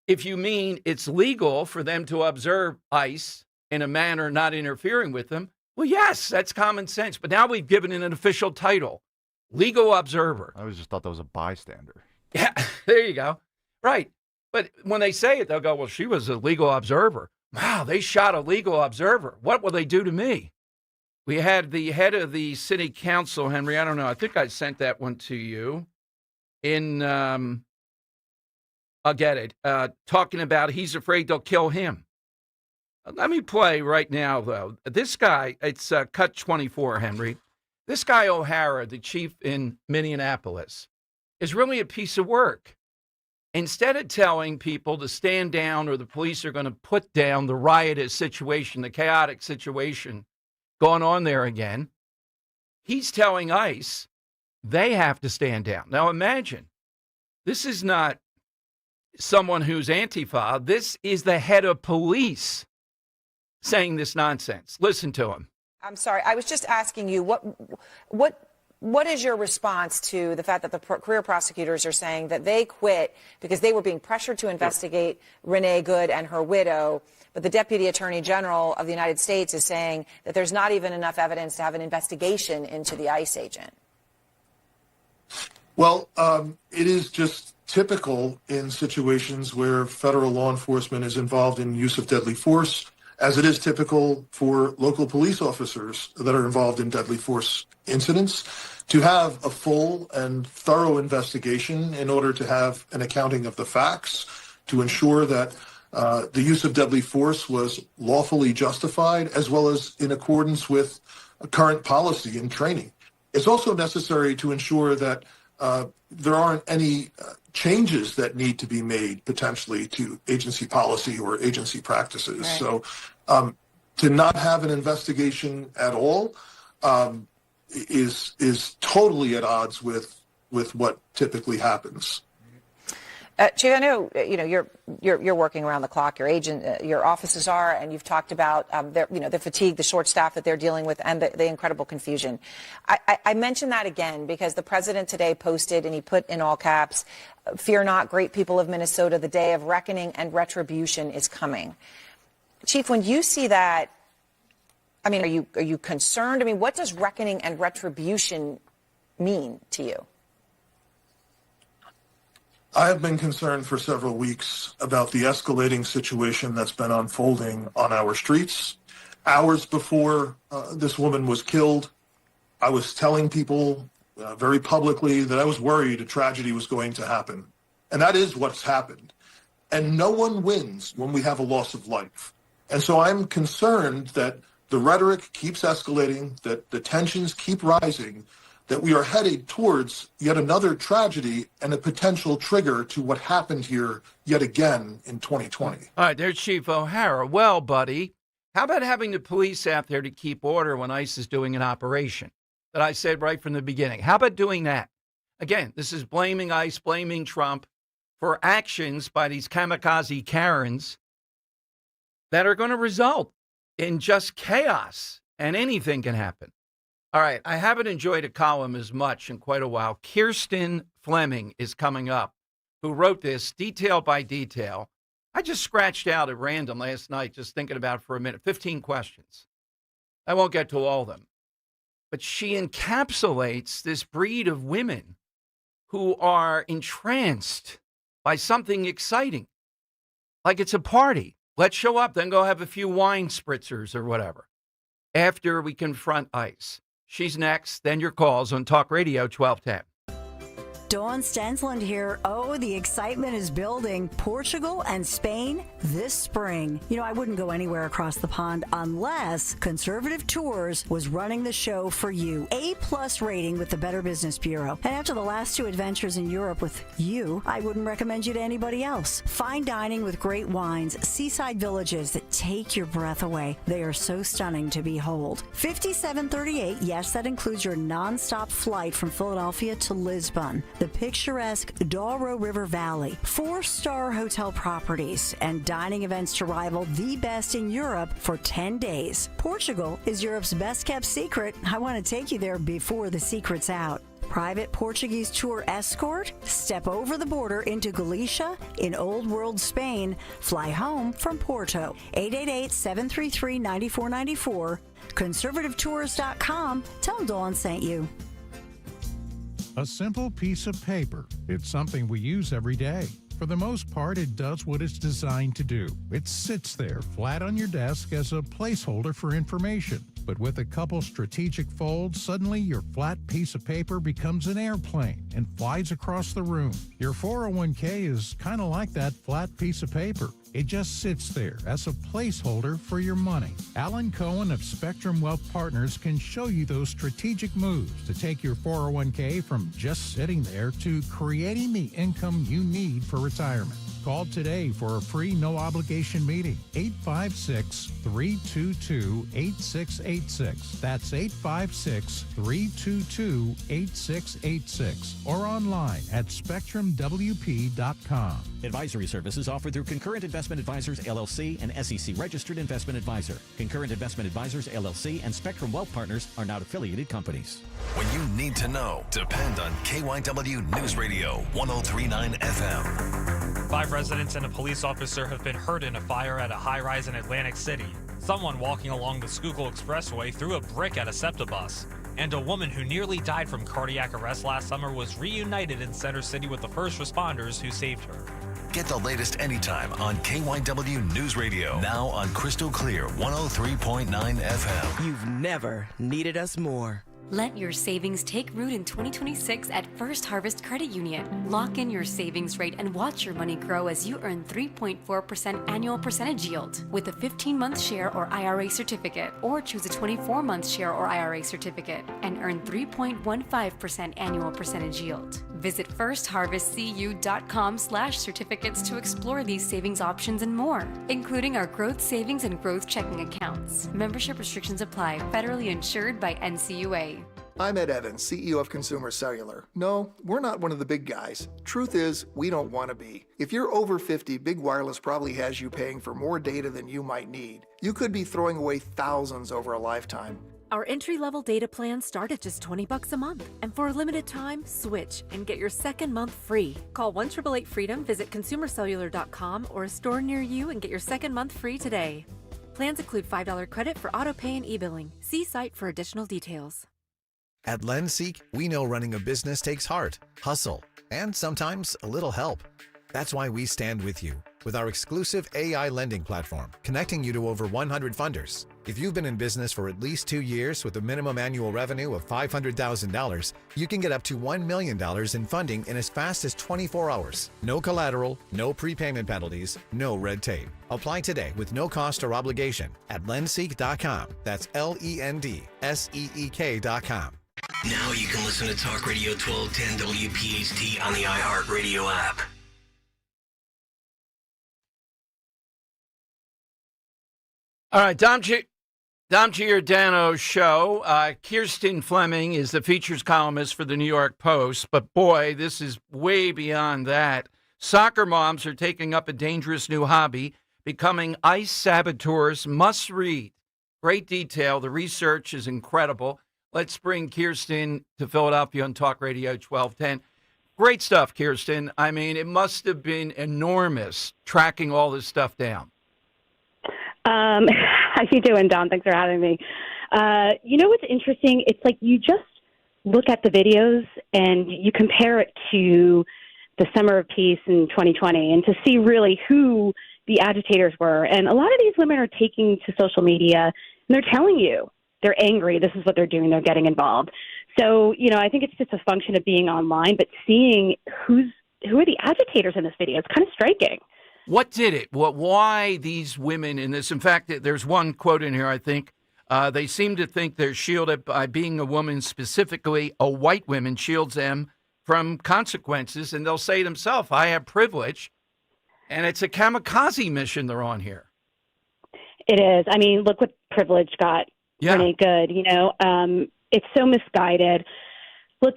If you mean it's legal for them to observe ICE in a manner not interfering with them, well, yes, that's common sense. But now we've given it an official title, legal observer. I always just thought that was a bystander. Yeah, there you go. Right. But when they say it, they'll go, well, she was a legal observer. Wow, they shot a legal observer. What will they do to me? We had the head of the city council, Henry, I don't know, I think I sent that one to you. I'll get it, talking about he's afraid they'll kill him. Let me play right now, though. This guy, it's cut 24, Henry. This guy, O'Hara, the chief in Minneapolis, is really a piece of work. Instead of telling people to stand down or the police are going to put down the riotous situation, the chaotic situation going on there again, he's telling ICE they have to stand down. Now imagine, this is not someone who's Antifa. This is the head of police saying this nonsense. Listen to him. I'm sorry. I was just asking you, what is your response to the fact that the career prosecutors are saying that they quit because they were being pressured to investigate Renee Good and her widow, but the Deputy Attorney General of the United States is saying that there's not even enough evidence to have an investigation into the ICE agent? Well, it is just typical in situations where federal law enforcement is involved in use of deadly force, as it is typical for local police officers that are involved in deadly force incidents, to have a full and thorough investigation in order to have an accounting of the facts, to ensure that the use of deadly force was lawfully justified, as well as in accordance with current policy and training. It's also necessary to ensure that there aren't any changes that need to be made potentially to agency policy or agency practices. Right. So to not have an investigation at all is totally at odds with what typically happens. Chief, I know you're working around the clock. Your offices are, and you've talked about the fatigue, the short staff that they're dealing with, and the incredible confusion. I mention that again because the president today posted, and he put in all caps, "Fear not, great people of Minnesota. The day of reckoning and retribution is coming." Chief, when you see that, I mean, are you concerned? I mean, what does reckoning and retribution mean to you? I have been concerned for several weeks about the escalating situation that's been unfolding on our streets. Hours before this woman was killed, I was telling people very publicly that I was worried a tragedy was going to happen. And that is what's happened. And no one wins when we have a loss of life. And so I'm concerned that the rhetoric keeps escalating, that the tensions keep rising, that we are headed towards yet another tragedy and a potential trigger to what happened here yet again in 2020. All right, there's Chief O'Hara. Well, buddy, how about having the police out there to keep order when ICE is doing an operation? That I said right from the beginning. How about doing that? Again, this is blaming ICE, blaming Trump for actions by these kamikaze Karens that are going to result in just chaos, and anything can happen. All right, I haven't enjoyed a column as much in quite a while. Kirsten Fleming is coming up, who wrote this detail by detail. I just scratched out at random last night, just thinking about it for a minute, 15 questions. I won't get to all of them. But she encapsulates this breed of women who are entranced by something exciting. Like it's a party. Let's show up, then go have a few wine spritzers or whatever after we confront ICE. She's next, then your calls on Talk Radio 1210. Dawn Stensland here. Oh, the excitement is building. Portugal and Spain this spring. You know, I wouldn't go anywhere across the pond unless Conservative Tours was running the show for you. A+ rating with the Better Business Bureau. And after the last 2 adventures in Europe with you, I wouldn't recommend you to anybody else. Fine dining with great wines, seaside villages that take your breath away. They are so stunning to behold. 5738, yes, that includes your nonstop flight from Philadelphia to Lisbon. The picturesque Douro River Valley, 4-star hotel properties, and dining events to rival the best in Europe for 10 days. Portugal is Europe's best-kept secret. I want to take you there before the secret's out. Private Portuguese tour escort, step over the border into Galicia in Old World Spain, fly home from Porto. 888-733-9494, conservativetours.com. Tell them Dawn sent you. A simple piece of paper. It's something we use every day. For the most part, it does what it's designed to do. It sits there flat on your desk as a placeholder for information. But with a couple strategic folds, suddenly your flat piece of paper becomes an airplane and flies across the room. Your 401k is kind of like that flat piece of paper. It just sits there as a placeholder for your money. Alan Cohen of Spectrum Wealth Partners can show you those strategic moves to take your 401k from just sitting there to creating the income you need for retirement. Call today for a free no-obligation meeting. 856-322-8686. That's 856-322-8686. Or online at spectrumwp.com. Advisory services offered through Concurrent Investment Advisors, LLC, and SEC-registered investment advisor. Concurrent Investment Advisors, LLC, and Spectrum Wealth Partners are not affiliated companies. When you need to know, depend on KYW News Radio 103.9 FM. 5 residents and a police officer have been hurt in a fire at a high-rise in Atlantic City. Someone walking along the Schuylkill Expressway threw a brick at a SEPTA bus. And a woman who nearly died from cardiac arrest last summer was reunited in Center City with the first responders who saved her. Get the latest anytime on KYW News Radio. Now on Crystal Clear 103.9 FM. You've never needed us more. Let your savings take root in 2026 at First Harvest Credit Union. Lock in your savings rate and watch your money grow as you earn 3.4% annual percentage yield with a 15-month share or IRA certificate, or choose a 24-month share or IRA certificate and earn 3.15% annual percentage yield. Visit firstharvestcu.com/certificates to explore these savings options and more, including our growth savings and growth checking accounts. Membership restrictions apply. Federally insured by NCUA. I'm Ed Evans, CEO of Consumer Cellular. No, we're not one of the big guys. Truth is, we don't want to be. If you're over 50, Big Wireless probably has you paying for more data than you might need. You could be throwing away thousands over a lifetime. Our entry-level data plans start at just $20 a month. And for a limited time, switch and get your second month free. Call 1-888-FREEDOM, visit consumercellular.com or a store near you and get your second month free today. Plans include $5 credit for auto pay and e-billing. See site for additional details. At LendSeek, we know running a business takes heart, hustle, and sometimes a little help. That's why we stand with you with our exclusive AI lending platform, connecting you to over 100 funders. If you've been in business for at least 2 years with a minimum annual revenue of $500,000, you can get up to $1 million in funding in as fast as 24 hours. No collateral, no prepayment penalties, no red tape. Apply today with no cost or obligation at lendseek.com. That's LENDSEEK.com. Now you can listen to Talk Radio 1210 WPHT on the iHeartRadio app. All right, Dom Giordano show. Kirsten Fleming is the features columnist for the New York Post. But boy, this is way beyond that. Soccer moms are taking up a dangerous new hobby, becoming ice saboteurs. Must read. Great detail. The research is incredible. Let's bring Kirsten to Philadelphia on Talk Radio 1210. Great stuff, Kirsten. I mean, it must have been enormous tracking all this stuff down. How you doing, Don? Thanks for having me. You know what's interesting? It's like you just look at the videos and you compare it to the Summer of Peace in 2020 and to see really who the agitators were. And a lot of these women are taking to social media and they're telling you they're angry. This is what they're doing. They're getting involved. So, you know, I think it's just a function of being online, but seeing who are the agitators in this video. It's kind of striking. What did it? Why these women in this? In fact, there's one quote in here, I think. They seem to think they're shielded by being a woman, specifically a white woman shields them from consequences. And they'll say themselves, I have privilege. And it's a kamikaze mission they're on here. It is. I mean, look what privilege got Renee Good. You know, it's so misguided. Look,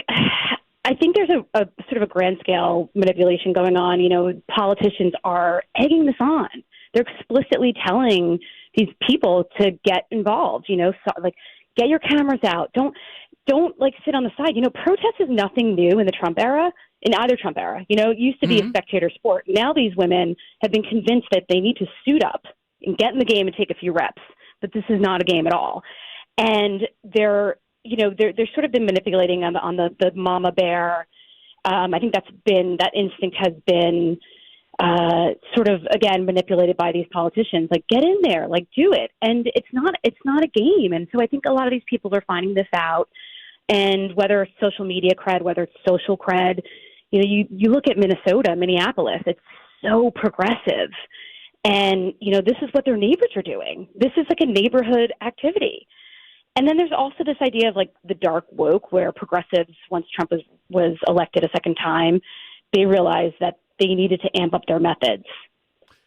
I think there's a sort of a grand scale manipulation going on. You know, politicians are egging this on. They're explicitly telling these people to get involved, you know, so, like, get your cameras out. Don't like sit on the side. You know, protest is nothing new in the Trump era, in either Trump era. You know, it used to be a spectator sport. Now these women have been convinced that they need to suit up and get in the game and take a few reps, but this is not a game at all. And they're sort of been manipulating on the mama bear. I think that instinct has been sort of, again, manipulated by these politicians. Like, get in there, like, do it. And it's not a game. And so I think a lot of these people are finding this out. And whether it's social media cred, whether it's social cred, you know, you look at Minneapolis, it's so progressive. And, you know, this is what their neighbors are doing. This is like a neighborhood activity. And then there's also this idea of, like, the dark woke, where progressives, once Trump was elected a second time, they realized that they needed to amp up their methods.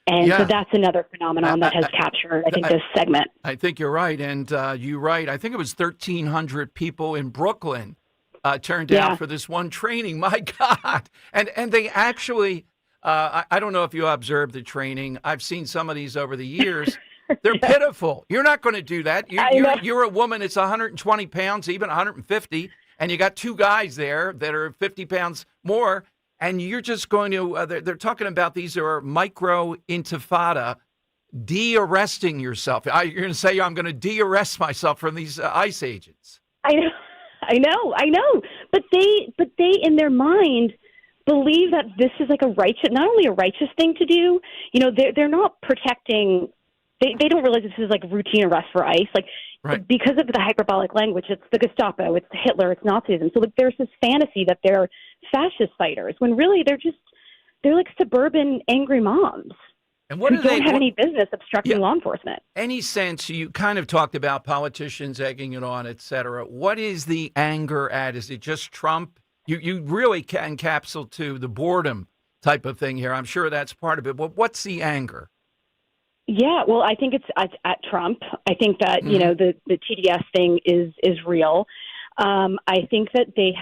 And so that's another phenomenon that has captured, I think, this segment. I think you're right. And you're right. I think it was 1,300 people in Brooklyn turned out for this one training. My God. And they actually, I don't know if you observed the training. I've seen some of these over the years. They're pitiful. You're not going to do that. You're a woman. It's 120 pounds, even 150, and you got two guys there that are 50 pounds more, and you're just going to, they're talking about these are micro intifada, de-arresting yourself. You're going to say, I'm going to de-arrest myself from these ICE agents. I know. But they, in their mind, believe that this is like not only a righteous thing to do, you know, they're not protecting. They don't realize this is like routine arrest for ICE, like because of the hyperbolic language. It's the Gestapo, it's Hitler, it's Nazism. So like, there's this fantasy that they're fascist fighters when really they're like suburban angry moms. And what who don't have any business obstructing law enforcement. Any sense, you kind of talked about politicians egging it on, et cetera. What is the anger at? Is it just Trump? You really can encapsulate to the boredom type of thing here. I'm sure that's part of it. But what's the anger? Yeah, well, I think it's at Trump. I think that, you know, the TDS thing is real. I think that they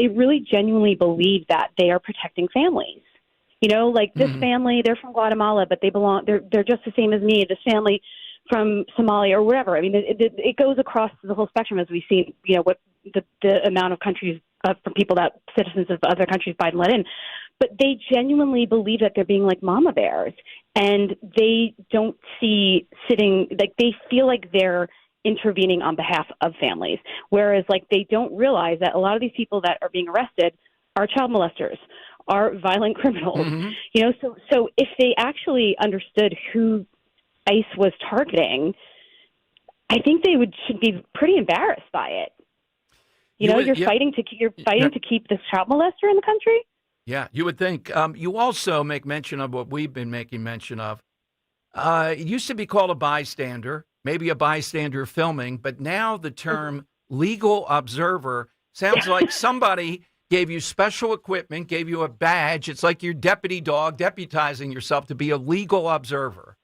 really genuinely believe that they are protecting families. You know, like this family, they're from Guatemala, but they're just the same as me. This family from Somalia or wherever. I mean, it goes across the whole spectrum, as we've seen, you know, what the amount of countries from people that citizens of other countries Biden let in. But they genuinely believe that they're being like mama bears, and they don't see they feel like they're intervening on behalf of families. Whereas, like, they don't realize that a lot of these people that are being arrested are child molesters, are violent criminals. You know, so if they actually understood who ICE was targeting, I think they should be pretty embarrassed by it. You're fighting to keep this child molester in the country. Yeah, you would think. You also make mention of what we've been making mention of. It used to be called a bystander, maybe a bystander filming, but now the term legal observer sounds like somebody gave you special equipment, gave you a badge. It's like your deputy dog, deputizing yourself to be a legal observer.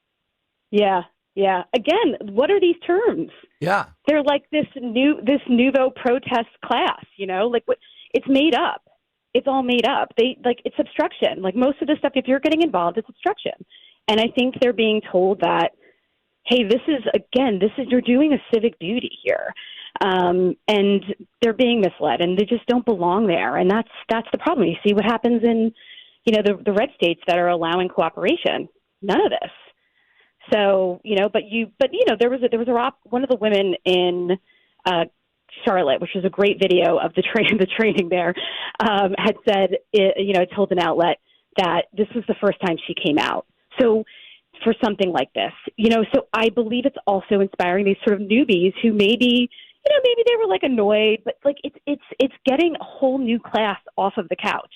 Yeah. Again, what are these terms? Yeah. They're like this nouveau protest class, it's made up. It's all made up. It's obstruction. Like most of the stuff, if you're getting involved, it's obstruction. And I think they're being told that, hey, you're doing a civic duty here. And they're being misled and they just don't belong there. And that's the problem. You see what happens in, the red states that are allowing cooperation. None of this. So, there was one of the women in Charlotte, which was a great video of the training there, had said, told an outlet that this was the first time she came out. So for something like this, so I believe it's also inspiring these sort of newbies who maybe they were like annoyed, but like it's getting a whole new class off of the couch.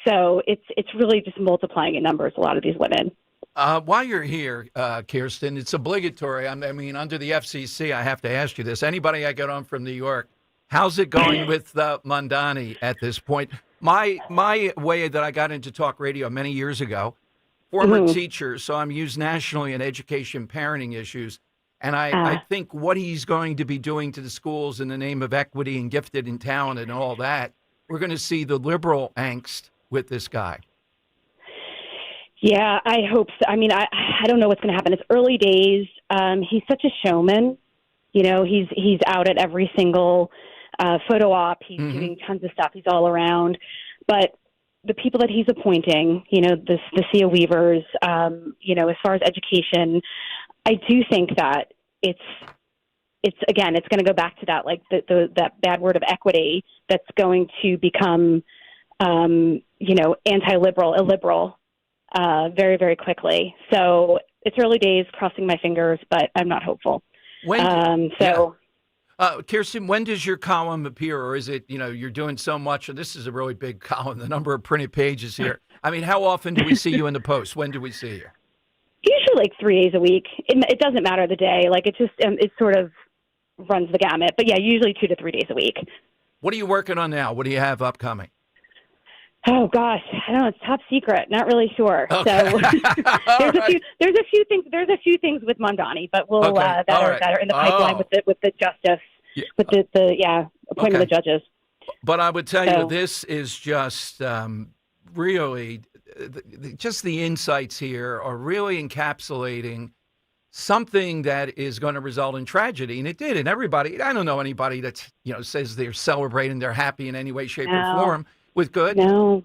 So it's really just multiplying in numbers, a lot of these women. While you're here, Kirsten, it's obligatory. I mean, under the FCC, I have to ask you this. Anybody I get on from New York, how's it going with Mondani at this point? My way that I got into talk radio many years ago, former teacher, so I'm used nationally in education parenting issues. And I think what he's going to be doing to the schools in the name of equity and gifted and talented and all that, we're going to see the liberal angst with this guy. Yeah, I hope so. I mean, I don't know what's going to happen. It's early days. He's such a showman. He's out at every single photo op. He's doing tons of stuff. He's all around. But the people that he's appointing, the Cia Weavers, as far as education, I do think that it's going to go back to that, like that bad word of equity that's going to become, anti-liberal, illiberal. Very, very quickly. So it's early days, crossing my fingers, but I'm not hopeful. Kirsten, when does your column appear? Or is it, you're doing so much, and this is a really big column, the number of printed pages here. I mean, how often do we see you in the Post? When do we see you? Usually like 3 days a week. It doesn't matter the day. Like it sort of runs the gamut. But yeah, usually 2 to 3 days a week. What are you working on now? What do you have upcoming? Oh gosh, I don't know. It's top secret. Not really sure. Okay. So there's a few things with Mondani, but we'll that are in the pipeline with the justice, with the appointment of judges. But I would tell you, this is just really just the insights here are really encapsulating something that is going to result in tragedy, and it did. And everybody, I don't know anybody that says they're celebrating, they're happy in any way, shape, or form. With good? No.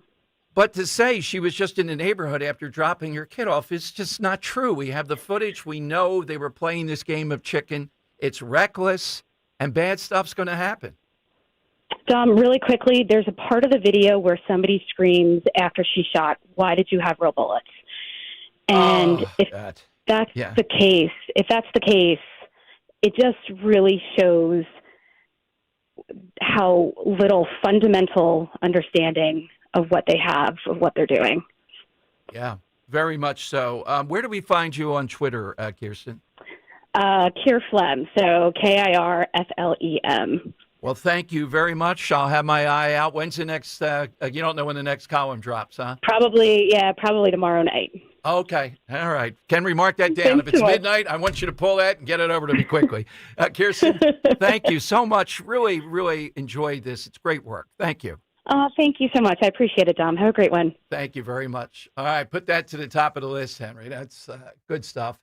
But to say she was just in the neighborhood after dropping her kid off is just not true. We have the footage. We know they were playing this game of chicken. It's reckless, and bad stuff's going to happen. Dom, really quickly, there's a part of the video where somebody screams after she's shot, "Why did you have real bullets?" And if that's the case, it just really shows how little fundamental understanding of what they have, of what they're doing. Yeah, very much so. Where do we find you on Twitter, Kirsten? Kirflem, so Kirflem. Well, thank you very much. I'll have my eye out. When's the next, you don't know when the next column drops, huh? Probably tomorrow night. Okay. All right. Can we mark that down? If it's midnight, I want you to pull that and get it over to me quickly. Kirsten, thank you so much. Really, really enjoyed this. It's great work. Thank you. Thank you so much. I appreciate it, Dom. Have a great one. Thank you very much. All right. Put that to the top of the list, Henry. That's good stuff.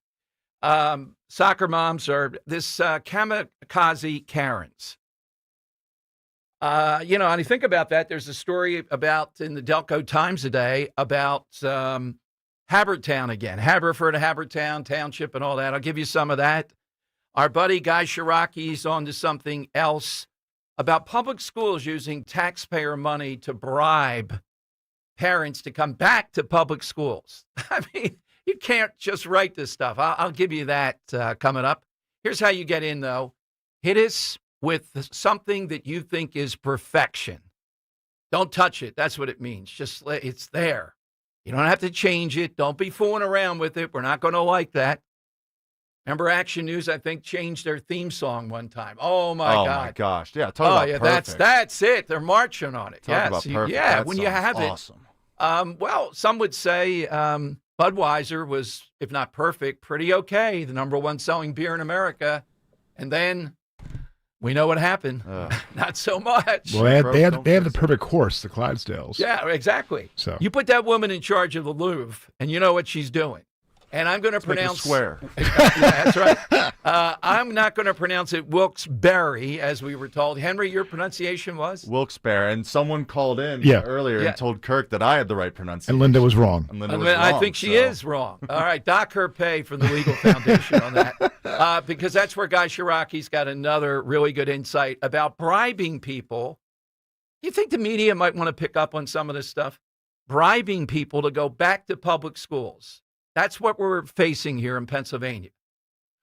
Soccer moms are this kamikaze Karens. And I think about that. There's a story about in the Delco Times today about Habertown again, Haverford, Habertown Township and all that. I'll give you some of that. Our buddy Guy Shiraki's on to something else about public schools using taxpayer money to bribe parents to come back to public schools. I mean, you can't just write this stuff. I'll give you that coming up. Here's how you get in, though. Hit us with something that you think is perfection. Don't touch it. That's what it means. Just it's there. You don't have to change it. Don't be fooling around with it. We're not going to like that. Remember Action News, I think, changed their theme song one time. Oh, my God. Oh, my gosh. Yeah, talk about perfect. That's it. They're marching on it. Talk about perfect. Yeah, that when you have awesome. it. Well, some would say Budweiser was, if not perfect, pretty okay. The number one selling beer in America. And then we know what happened. Not so much. Well, they have the perfect horse, the Clydesdales. Yeah, exactly. So you put that woman in charge of the Louvre, and you know what she's doing. And I'm going to pronounce. Swear. Yeah, that's right. I'm not going to pronounce it Wilkes-Barre, as we were told. Henry, your pronunciation was? Wilkes-Barre. And someone called in earlier and told Kirk that I had the right pronunciation. And Linda was wrong. And Linda was wrong. I think she is wrong. All right, dock her pay from the Legal Foundation on that. Because that's where Guy Shiraki's got another really good insight about bribing people. You think the media might want to pick up on some of this stuff? Bribing people to go back to public schools. That's what we're facing here in Pennsylvania.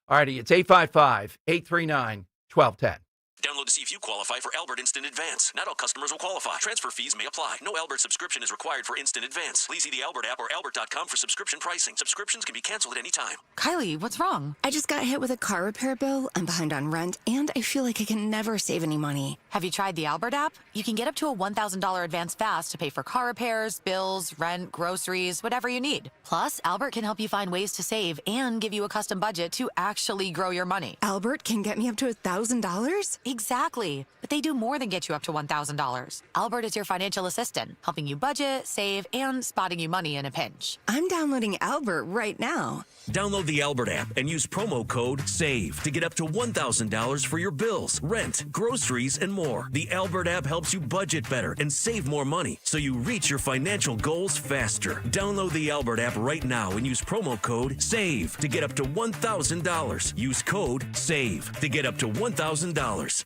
All righty, it's 855-839-1210. Download to see if you qualify for Albert Instant Advance. Not all customers will qualify. Transfer fees may apply. No Albert subscription is required for Instant Advance. Please see the Albert app or albert.com for subscription pricing. Subscriptions can be canceled at any time. Kylie, what's wrong? I just got hit with a car repair bill. I'm behind on rent, and I feel like I can never save any money. Have you tried the Albert app? You can get up to a $1,000 advance fast to pay for car repairs, bills, rent, groceries, whatever you need. Plus, Albert can help you find ways to save and give you a custom budget to actually grow your money. Albert can get me up to $1,000? Exactly. But they do more than get you up to $1,000. Albert is your financial assistant, helping you budget, save, and spotting you money in a pinch. I'm downloading Albert right now. Download the Albert app and use promo code SAVE to get up to $1,000 for your bills, rent, groceries, and more. The Albert app helps you budget better and save more money so you reach your financial goals faster. Download the Albert app right now and use promo code SAVE to get up to $1,000. Use code SAVE to get up to $1,000.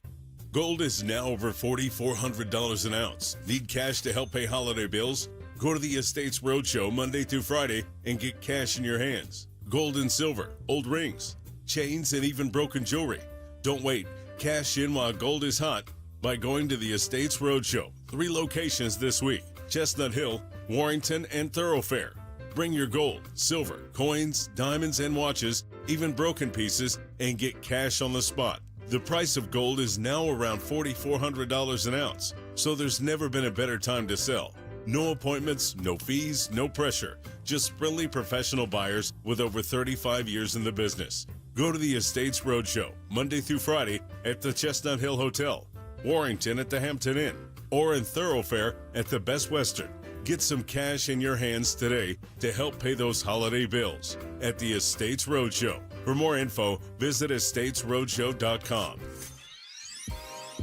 Gold is now over $4,400 an ounce. Need cash to help pay holiday bills? Go to the Estates Roadshow Monday through Friday and get cash in your hands. Gold and silver, old rings, chains, and even broken jewelry. Don't wait. Cash in while gold is hot by going to the Estates Roadshow. 3 locations this week: Chestnut Hill, Warrington, and Thoroughfare. Bring your gold, silver, coins, diamonds, and watches, even broken pieces, and get cash on the spot. The price of gold is now around $4,400 an ounce, so there's never been a better time to sell. No appointments, no fees, no pressure. Just friendly professional buyers with over 35 years in the business. Go to the Estates Roadshow Monday through Friday at the Chestnut Hill Hotel, Warrington at the Hampton Inn, or in Thoroughfare at the Best Western. Get some cash in your hands today to help pay those holiday bills at the Estates Roadshow. For more info, visit estatesroadshow.com.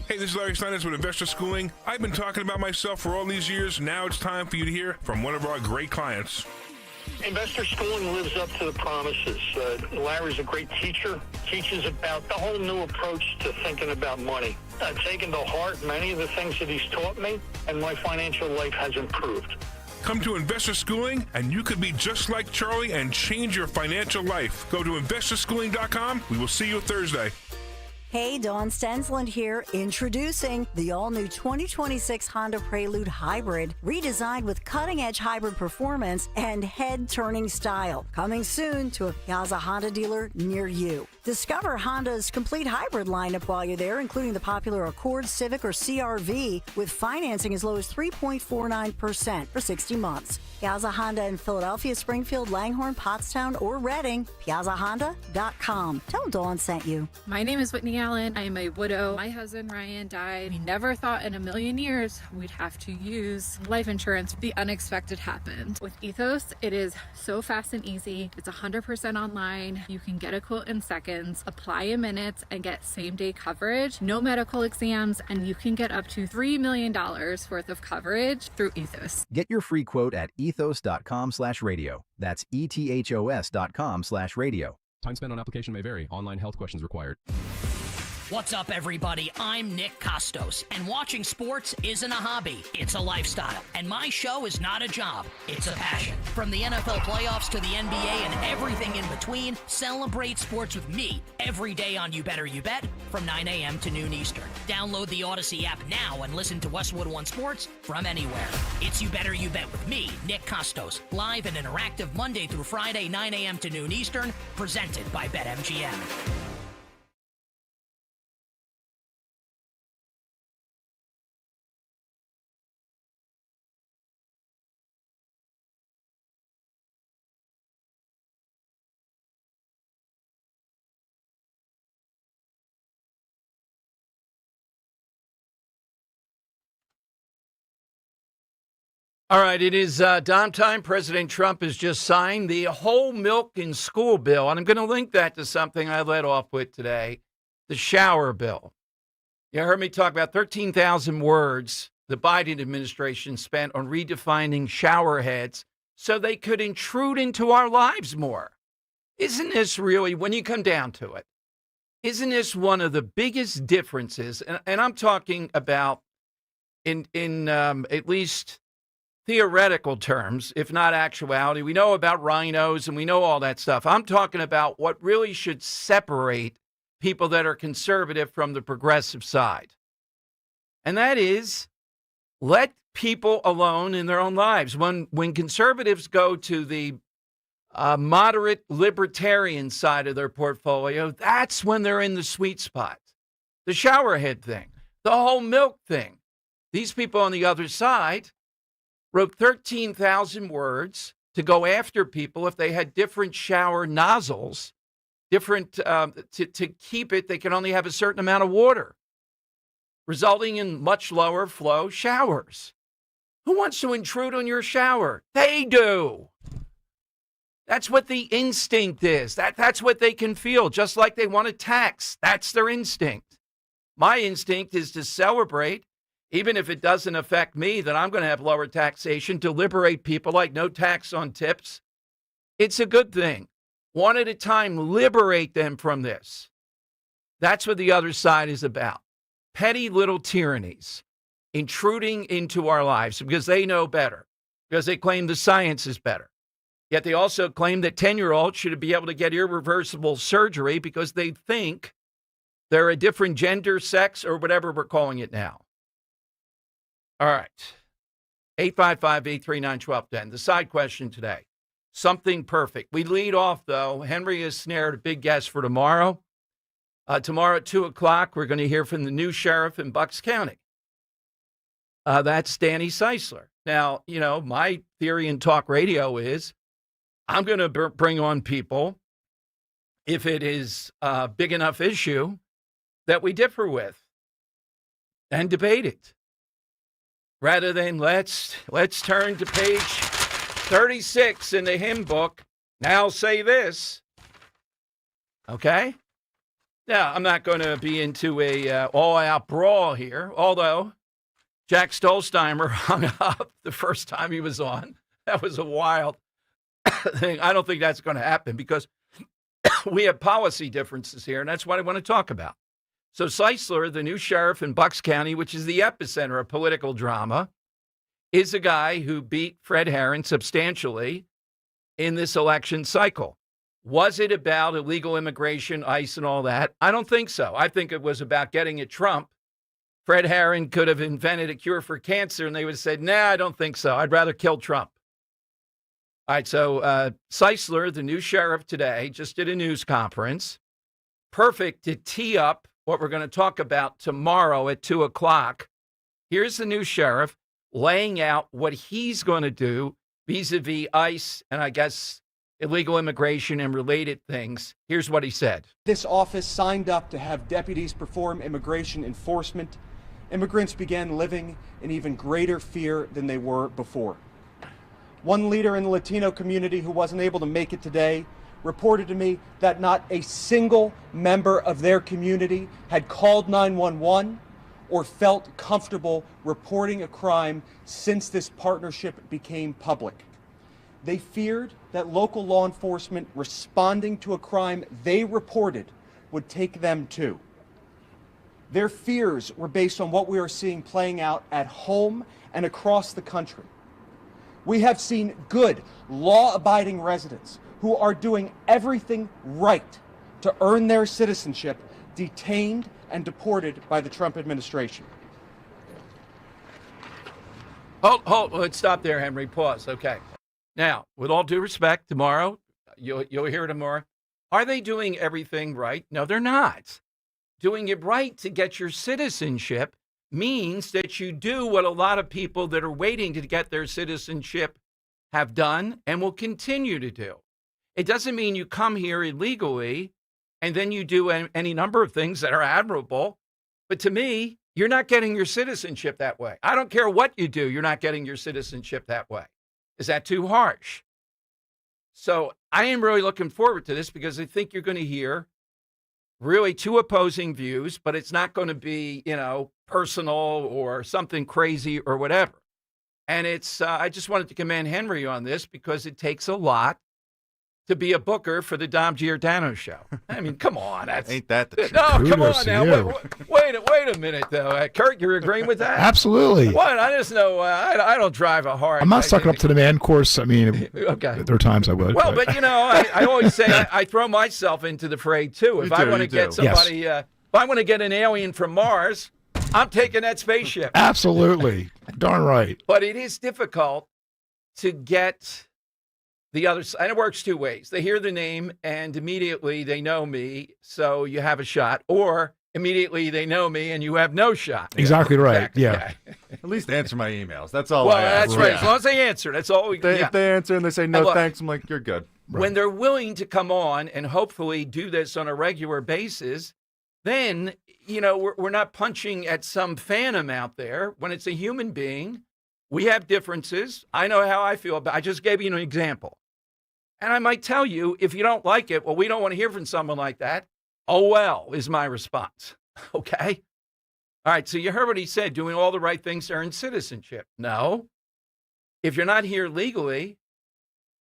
Hey, this is Larry Steinitz with Investor Schooling. I've been talking about myself for all these years. Now it's time for you to hear from one of our great clients. Investor Schooling lives up to the promises. Larry's a great teacher, teaches about the whole new approach to thinking about money. I've taken to heart many of the things that he's taught me, and my financial life has improved. Come to Investor Schooling, and you could be just like Charlie and change your financial life. Go to investorschooling.com. We will see you Thursday. Hey, Dawn Stensland here, introducing the all-new 2026 Honda Prelude Hybrid, redesigned with cutting-edge hybrid performance and head-turning style. Coming soon to a Piazza Honda dealer near you. Discover Honda's complete hybrid lineup while you're there, including the popular Accord, Civic, or CR-V, with financing as low as 3.49% for 60 months. Piazza Honda in Philadelphia, Springfield, Langhorne, Pottstown, or Reading. PiazzaHonda.com. Tell them Dawn sent you. My name is Whitney Allen. I am a widow. My husband Ryan died. We never thought in a million years we'd have to use life insurance. The unexpected happened. With Ethos, it is so fast and easy. It's 100% online. You can get a quote in seconds, apply in minutes, and get same-day coverage. No medical exams, and you can get up to $3 million worth of coverage through Ethos. Get your free quote at ethos.com/radio. That's ethos.com/radio. Time spent on application may vary. Online health questions required. What's up, everybody? I'm Nick Costos, and watching sports isn't a hobby, it's a lifestyle. And my show is not a job, it's a passion. From the NFL playoffs to the NBA and everything in between, celebrate sports with me every day on You Better You Bet from 9 a.m. to noon Eastern. Download the Odyssey app now and listen to Westwood One Sports from anywhere. It's You Better You Bet with me, Nick Costos, live and interactive Monday through Friday, 9 a.m. to noon Eastern, presented by BetMGM. All right, it is dime time. President Trump has just signed the whole milk in school bill, and I'm going to link that to something I led off with today, the shower bill. You heard me talk about 13,000 words the Biden administration spent on redefining shower heads so they could intrude into our lives more. Isn't this really, when you come down to it, isn't this one of the biggest differences? And I'm talking about in at least theoretical terms, if not actuality. We know about rhinos and we know all that stuff. I'm talking about what really should separate people that are conservative from the progressive side. And that is, let people alone in their own lives. When conservatives go to the moderate libertarian side of their portfolio, that's when they're in the sweet spot. The shower head thing, the whole milk thing. These people on the other side wrote 13,000 words to go after people if they had different shower nozzles, different to keep it, they can only have a certain amount of water, resulting in much lower flow showers. Who wants to intrude on your shower? They do. That's what the instinct is. That's what they can feel, just like they want to tax. That's their instinct. My instinct is to celebrate, even if it doesn't affect me, that I'm going to have lower taxation to liberate people, like no tax on tips. It's a good thing. One at a time, liberate them from this. That's what the other side is about. Petty little tyrannies intruding into our lives because they know better, because they claim the science is better. Yet they also claim that 10-year-olds should be able to get irreversible surgery because they think they're a different gender, sex, or whatever we're calling it now. All right, 855-839-1210. The side question today, something perfect. We lead off, though. Henry has snared a big guest for tomorrow. Tomorrow at 2 o'clock, we're going to hear from the new sheriff in Bucks County. That's Danny Seisler. Now, you know, my theory in talk radio is I'm going to bring on people if it is a big enough issue that we differ with and debate it. Rather than let's turn to page 36 in the hymn book. Now say this. Okay? Now, I'm not going to be into a all-out brawl here, although Jack Stolzheimer hung up the first time he was on. That was a wild thing. I don't think that's going to happen because we have policy differences here, and that's what I want to talk about. So Seisler, the new sheriff in Bucks County, which is the epicenter of political drama, is a guy who beat Fred Herron substantially in this election cycle. Was it about illegal immigration, ICE, and all that? I don't think so. I think it was about getting at Trump. Fred Herron could have invented a cure for cancer, and they would have said, nah, I don't think so. I'd rather kill Trump. All right, so Seisler, the new sheriff today, just did a news conference. Perfect to tee up what we're going to talk about tomorrow at 2 o'clock. Here's the new sheriff laying out what he's going to do vis-a-vis ICE and I guess illegal immigration and related things. Here's what he said. This office signed up to have deputies perform immigration enforcement. Immigrants began living in even greater fear than they were before. One leader in the Latino community who wasn't able to make it today reported to me that not a single member of their community had called 911 or felt comfortable reporting a crime since this partnership became public. They feared that local law enforcement responding to a crime they reported would take them too. Their fears were based on what we are seeing playing out at home and across the country. We have seen good, law-abiding residents who are doing everything right to earn their citizenship detained and deported by the Trump administration. Hold, let's stop there, Henry. Pause. Okay. Now, with all due respect, tomorrow, you'll hear tomorrow, are they doing everything right? No, they're not. Doing it right to get your citizenship means that you do what a lot of people that are waiting to get their citizenship have done and will continue to do. It doesn't mean you come here illegally and then you do any number of things that are admirable. But to me, you're not getting your citizenship that way. I don't care what you do, you're not getting your citizenship that way. Is that too harsh? So I am really looking forward to this because I think you're going to hear really two opposing views, but it's not going to be, personal or something crazy or whatever. And I just wanted to commend Henry on this because it takes a lot to be a booker for the Dom Giordano show. I mean, come on. Ain't that the truth? No, come Kudos on to now. you. Wait a minute, though. Kurt, you're agreeing with that? Absolutely. What? I just know I don't drive a hard. I'm not sucking up to the man course. I mean, okay. There are times I would. Well, but I always say I throw myself into the fray, too. If I want to get somebody, if I want to get an alien from Mars, I'm taking that spaceship. Absolutely. Darn right. But it is difficult to get the other side. And it works two ways. They hear the name and immediately they know me, so you have a shot. Or immediately they know me and you have no shot. Exactly right. Exactly. Yeah. At least answer my emails. That's all Well, I ask. that's right. As long as they answer, that's all we If they answer and they say no look, thanks, I'm like, you're good. When they're willing to come on and hopefully do this on a regular basis, then, we're not punching at some phantom out there. When it's a human being, we have differences. I know how I feel about it. I just gave you an example. And I might tell you, if you don't like it, well, we don't want to hear from someone like that. Oh, well, is my response. Okay? All right, so you heard what he said, doing all the right things to earn citizenship. No. If you're not here legally,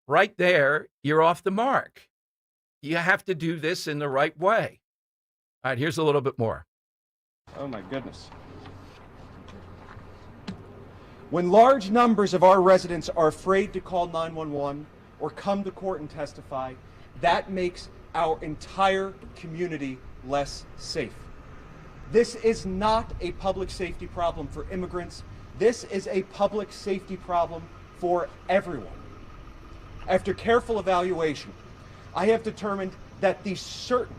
right there, you're off the mark. You have to do this in the right way. All right, here's a little bit more. Oh, my goodness. When large numbers of our residents are afraid to call 911 or come to court and testify, that makes our entire community less safe. This is not a public safety problem for immigrants. This is a public safety problem for everyone. After careful evaluation, I have determined that the certain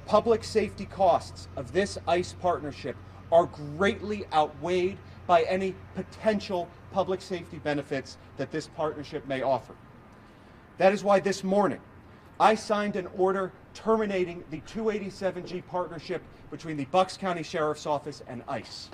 public safety costs of this ICE partnership are greatly outweighed by any potential public safety benefits that this partnership may offer. That is why this morning I signed an order terminating the 287G partnership between the Bucks County Sheriff's Office and ICE.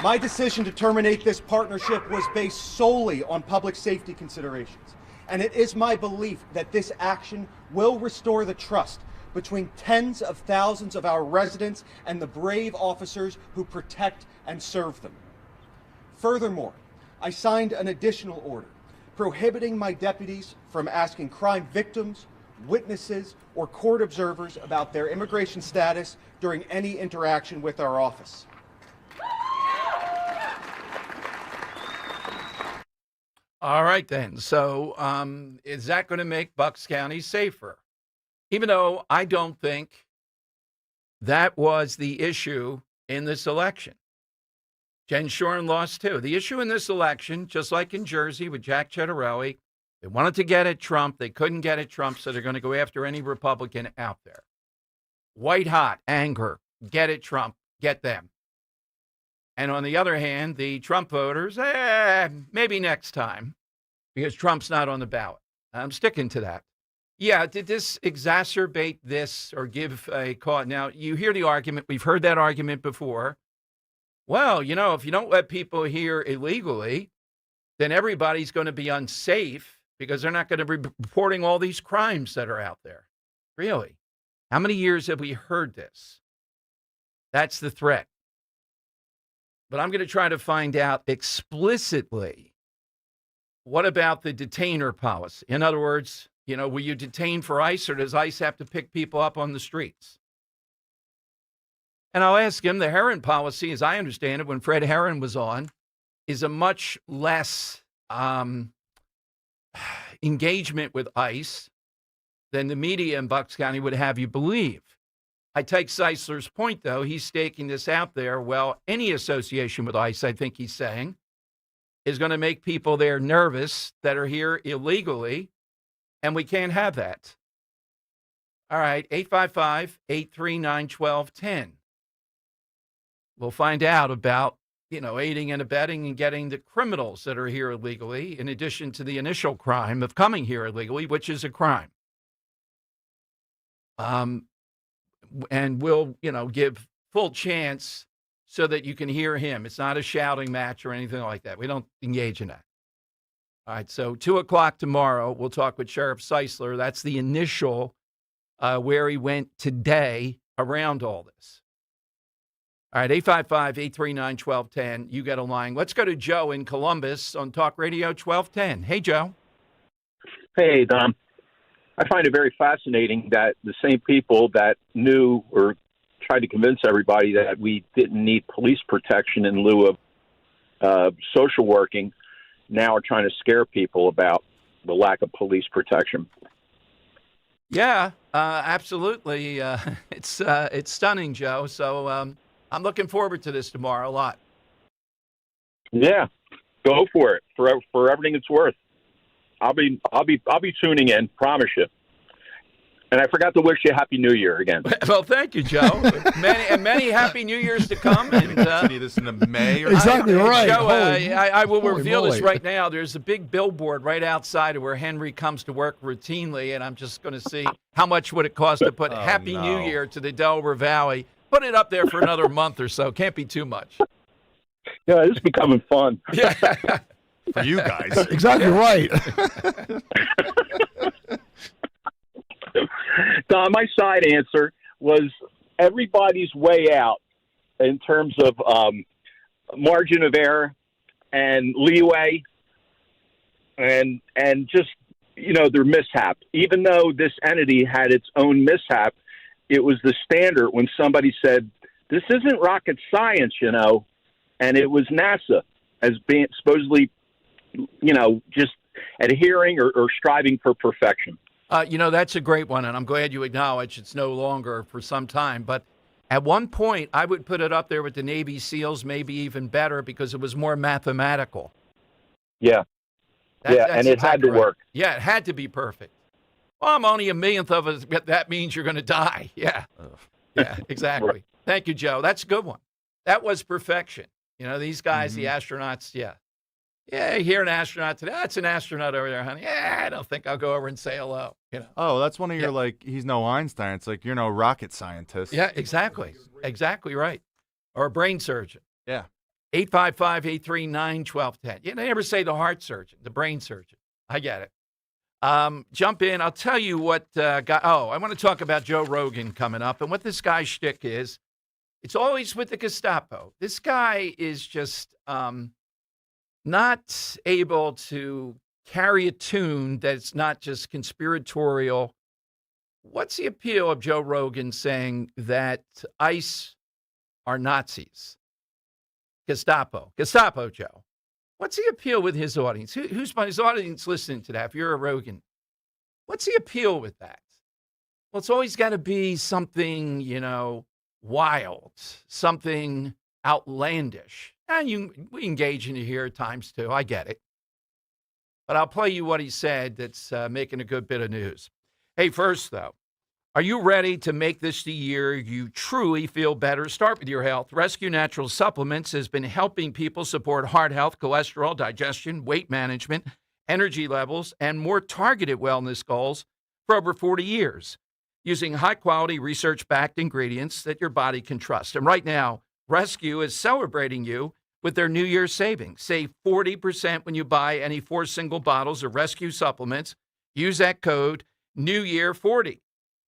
My decision to terminate this partnership was based solely on public safety considerations, and it is my belief that this action will restore the trust between tens of thousands of our residents and the brave officers who protect and serve them. Furthermore, I signed an additional order prohibiting my deputies from asking crime victims, witnesses, or court observers about their immigration status during any interaction with our office. All right, then. So is that going to make Bucks County safer? Even though I don't think that was the issue in this election. Jen Shorn lost too. The issue in this election, just like in Jersey with Jack Ciattarelli, they wanted to get at Trump. They couldn't get at Trump, so they're going to go after any Republican out there. White hot anger. Get at Trump. Get them. And on the other hand, the Trump voters, maybe next time, because Trump's not on the ballot. I'm sticking to that. Yeah, did this exacerbate this or give a cause? Now, you hear the argument. We've heard that argument before. Well, if you don't let people here illegally, then everybody's going to be unsafe because they're not going to be reporting all these crimes that are out there. Really? How many years have we heard this? That's the threat. But I'm going to try to find out explicitly what about the detainer policy? In other words, will you detain for ICE, or does ICE have to pick people up on the streets? And I'll ask him, the Herron policy, as I understand it, when Fred Herron was on, is a much less engagement with ICE than the media in Bucks County would have you believe. I take Seisler's point, though. He's staking this out there. Well, any association with ICE, I think he's saying, is going to make people there nervous that are here illegally, and we can't have that. All right, 855-839-1210. We'll find out about, aiding and abetting and getting the criminals that are here illegally, in addition to the initial crime of coming here illegally, which is a crime. And we'll, give full chance so that you can hear him. It's not a shouting match or anything like that. We don't engage in that. All right, so 2 o'clock tomorrow, we'll talk with Sheriff Seisler. That's the initial where he went today around all this. All right, 855-839-1210. You get a line. Let's go to Joe in Columbus on Talk Radio 1210. Hey, Joe. Hey, Dom. I find it very fascinating that the same people that knew or tried to convince everybody that we didn't need police protection in lieu of social working now are trying to scare people about the lack of police protection. Yeah, absolutely. It's stunning, Joe. So I'm looking forward to this tomorrow a lot. Yeah, go for it for everything it's worth. I'll be tuning in, promise you. And I forgot to wish you a Happy New Year again. Well, thank you, Joe. many Happy New Years to come. And see this in May. Or exactly right. Joe, I will reveal this right now. There's a big billboard right outside of where Henry comes to work routinely, and I'm just going to see how much would it cost to put Happy New Year to the Delaware Valley. Put it up there for another month or so. Can't be too much. Yeah, this is becoming fun. Yeah. For you guys. Exactly right. Don, my side answer was everybody's way out in terms of margin of error and leeway and just, their mishap. Even though this entity had its own mishap, it was the standard when somebody said, this isn't rocket science, and it was NASA as being supposedly, just adhering or striving for perfection. That's a great one, and I'm glad you acknowledge it's no longer for some time. But at one point, I would put it up there with the Navy SEALs, maybe even better, because it was more mathematical. Yeah. That's and it had to work. Yeah, it had to be perfect. Well, I'm only a millionth of it, but that means you're going to die. Yeah. Yeah, exactly. Right. Thank you, Joe. That's a good one. That was perfection. These guys, the astronauts, yeah. Yeah, you hear an astronaut today. That's an astronaut over there, honey. Yeah, I don't think I'll go over and say hello. Oh, that's one of your, he's no Einstein. It's like, you're no rocket scientist. Yeah, exactly. Exactly right. Or a brain surgeon. Yeah. 855-839-1210. They never say the heart surgeon, the brain surgeon. I get it. Jump in. I'll tell you what I want to talk about Joe Rogan coming up. And what this guy's shtick is, it's always with the Gestapo. This guy is just not able to carry a tune that's not just conspiratorial. What's the appeal of Joe Rogan saying that ICE are Nazis? Gestapo, Joe. What's the appeal with his audience? Who's his audience listening to that? If you're a Rogan, what's the appeal with that? Well, it's always got to be something, wild, something outlandish. And we engage in it here at times too. I get it. But I'll play you what he said that's making a good bit of news. Hey, first though, are you ready to make this the year you truly feel better? Start with your health. Rescue Natural Supplements has been helping people support heart health, cholesterol, digestion, weight management, energy levels, and more targeted wellness goals for over 40 years using high-quality, research-backed ingredients that your body can trust. And right now, Rescue is celebrating you with their New Year's savings. Save 40% when you buy any 4 single bottles of Rescue supplements. Use that code NEWYEAR40.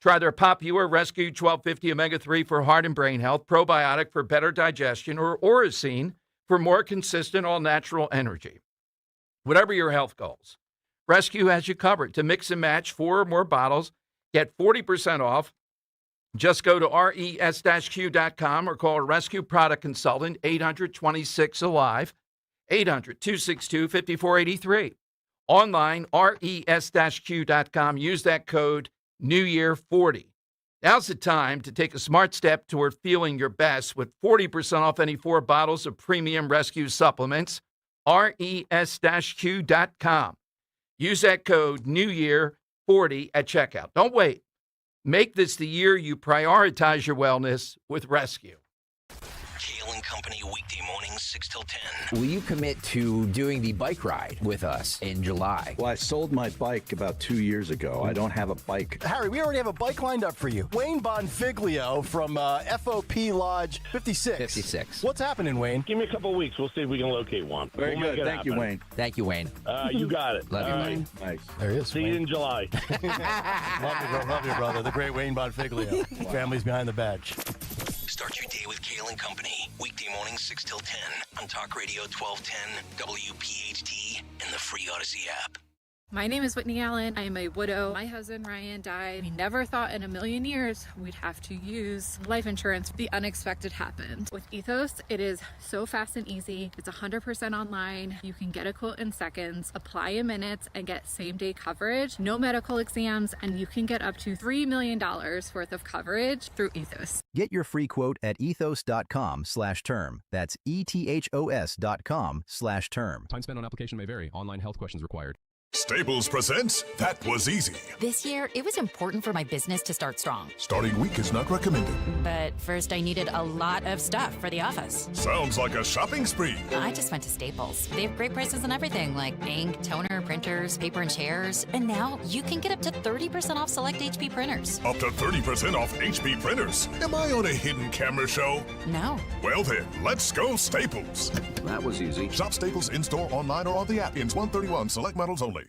Try their popular Rescue 1250 Omega-3 for heart and brain health, probiotic for better digestion, or Oracine for more consistent all-natural energy. whatever your health goals. Rescue has you covered. To mix and match 4 or more bottles, get 40% off. Just go to res-q.com or call a Rescue product consultant, 800-26-ALIVE, 800-262-5483. Online, res-q.com. Use that code NEWYEAR40. Now's the time to take a smart step toward feeling your best with 40% off any 4 bottles of premium Rescue supplements, res-q.com. Use that code NEWYEAR40 at checkout. Don't wait. Make this the year you prioritize your wellness with Rescue. Kale & Company, weekday mornings, 6 till 10. Will you commit to doing the bike ride with us in July? Well, I sold my bike about 2 years ago. I don't have a bike. Harry, we already have a bike lined up for you. Wayne Bonfiglio from FOP Lodge 56. 56. What's happening, Wayne? Give me a couple of weeks. We'll see if we can locate one. Very good. Thank you, Wayne. Thank you, Wayne. You got it. Love you, Wayne. Nice. There he is. See you in July. Love you, brother. The great Wayne Bonfiglio. Wow. Family's behind the badge. Start your day with Kale & Company, weekday mornings, 6 till 10 on Talk Radio 1210, WPHT, and the free Odyssey app. My name is Whitney Allen. I am a widow. My husband, Ryan, died. We never thought in a million years we'd have to use life insurance. The unexpected happened. With Ethos, it is so fast and easy. It's 100% online. You can get a quote in seconds, apply in minutes, and get same-day coverage. No medical exams, and you can get up to $3 million worth of coverage through Ethos. Get your free quote at ethos.com/term. That's ethos.com/term. Time spent on application may vary. Online health questions required. Staples presents That Was Easy. This year, it was important for my business to start strong. Starting weak is not recommended. But first, I needed a lot of stuff for the office. Sounds like a shopping spree. I just went to Staples. They have great prices on everything, like ink, toner, printers, paper, and chairs. And now you can get up to 30% off select HP printers. Up to 30% off HP printers. Am I on a hidden camera show? No. Well then, let's go Staples. That was easy. Shop Staples in-store, online, or on the app. Ends 131. Select models only.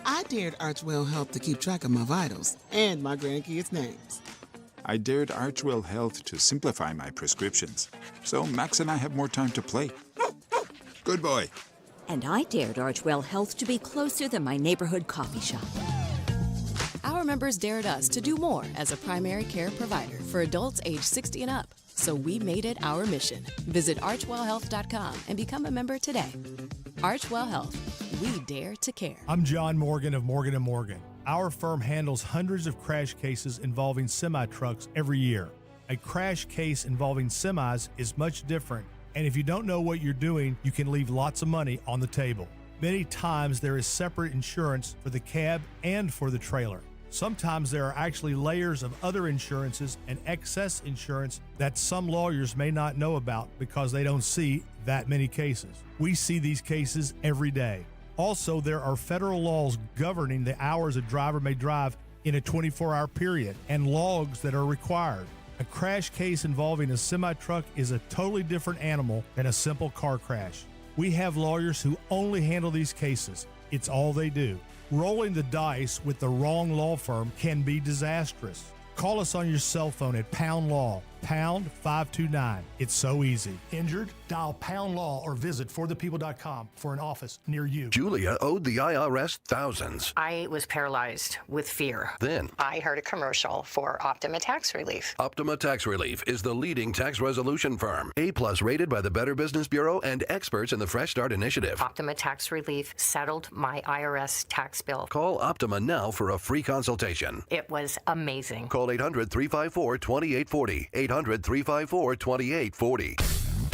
I dared Archwell Health to keep track of my vitals and my grandkids' names. I dared Archwell Health to simplify my prescriptions, so Max and I have more time to play. Good boy. And I dared Archwell Health to be closer than my neighborhood coffee shop. Our members dared us to do more as a primary care provider for adults age 60 and up. So we made it our mission. Visit archwellhealth.com and become a member today. Archwell Health. We dare to care. I'm John Morgan of Morgan & Morgan. Our firm handles hundreds of crash cases involving semi-trucks every year. A crash case involving semis is much different, and if you don't know what you're doing, you can leave lots of money on the table. Many times there is separate insurance for the cab and for the trailer. Sometimes there are actually layers of other insurances and excess insurance that some lawyers may not know about because they don't see that many cases. We see these cases every day. Also, there are federal laws governing the hours a driver may drive in a 24-hour period and logs that are required. A crash case involving a semi-truck is a totally different animal than a simple car crash. We have lawyers who only handle these cases. It's all they do. Rolling the dice with the wrong law firm can be disastrous. Call us on your cell phone at Pound Law, pound 529. It's so easy. Injured? Dial Pound Law or visit forthepeople.com for an office near you. Julia owed the IRS thousands. I was paralyzed with fear. Then I heard a commercial for Optima Tax Relief. Optima Tax Relief is the leading tax resolution firm. A+ rated by the Better Business Bureau and experts in the Fresh Start Initiative. Optima Tax Relief settled my IRS tax bill. Call Optima now for a free consultation. It was amazing. Call 800-354-2840. 800-354-2840.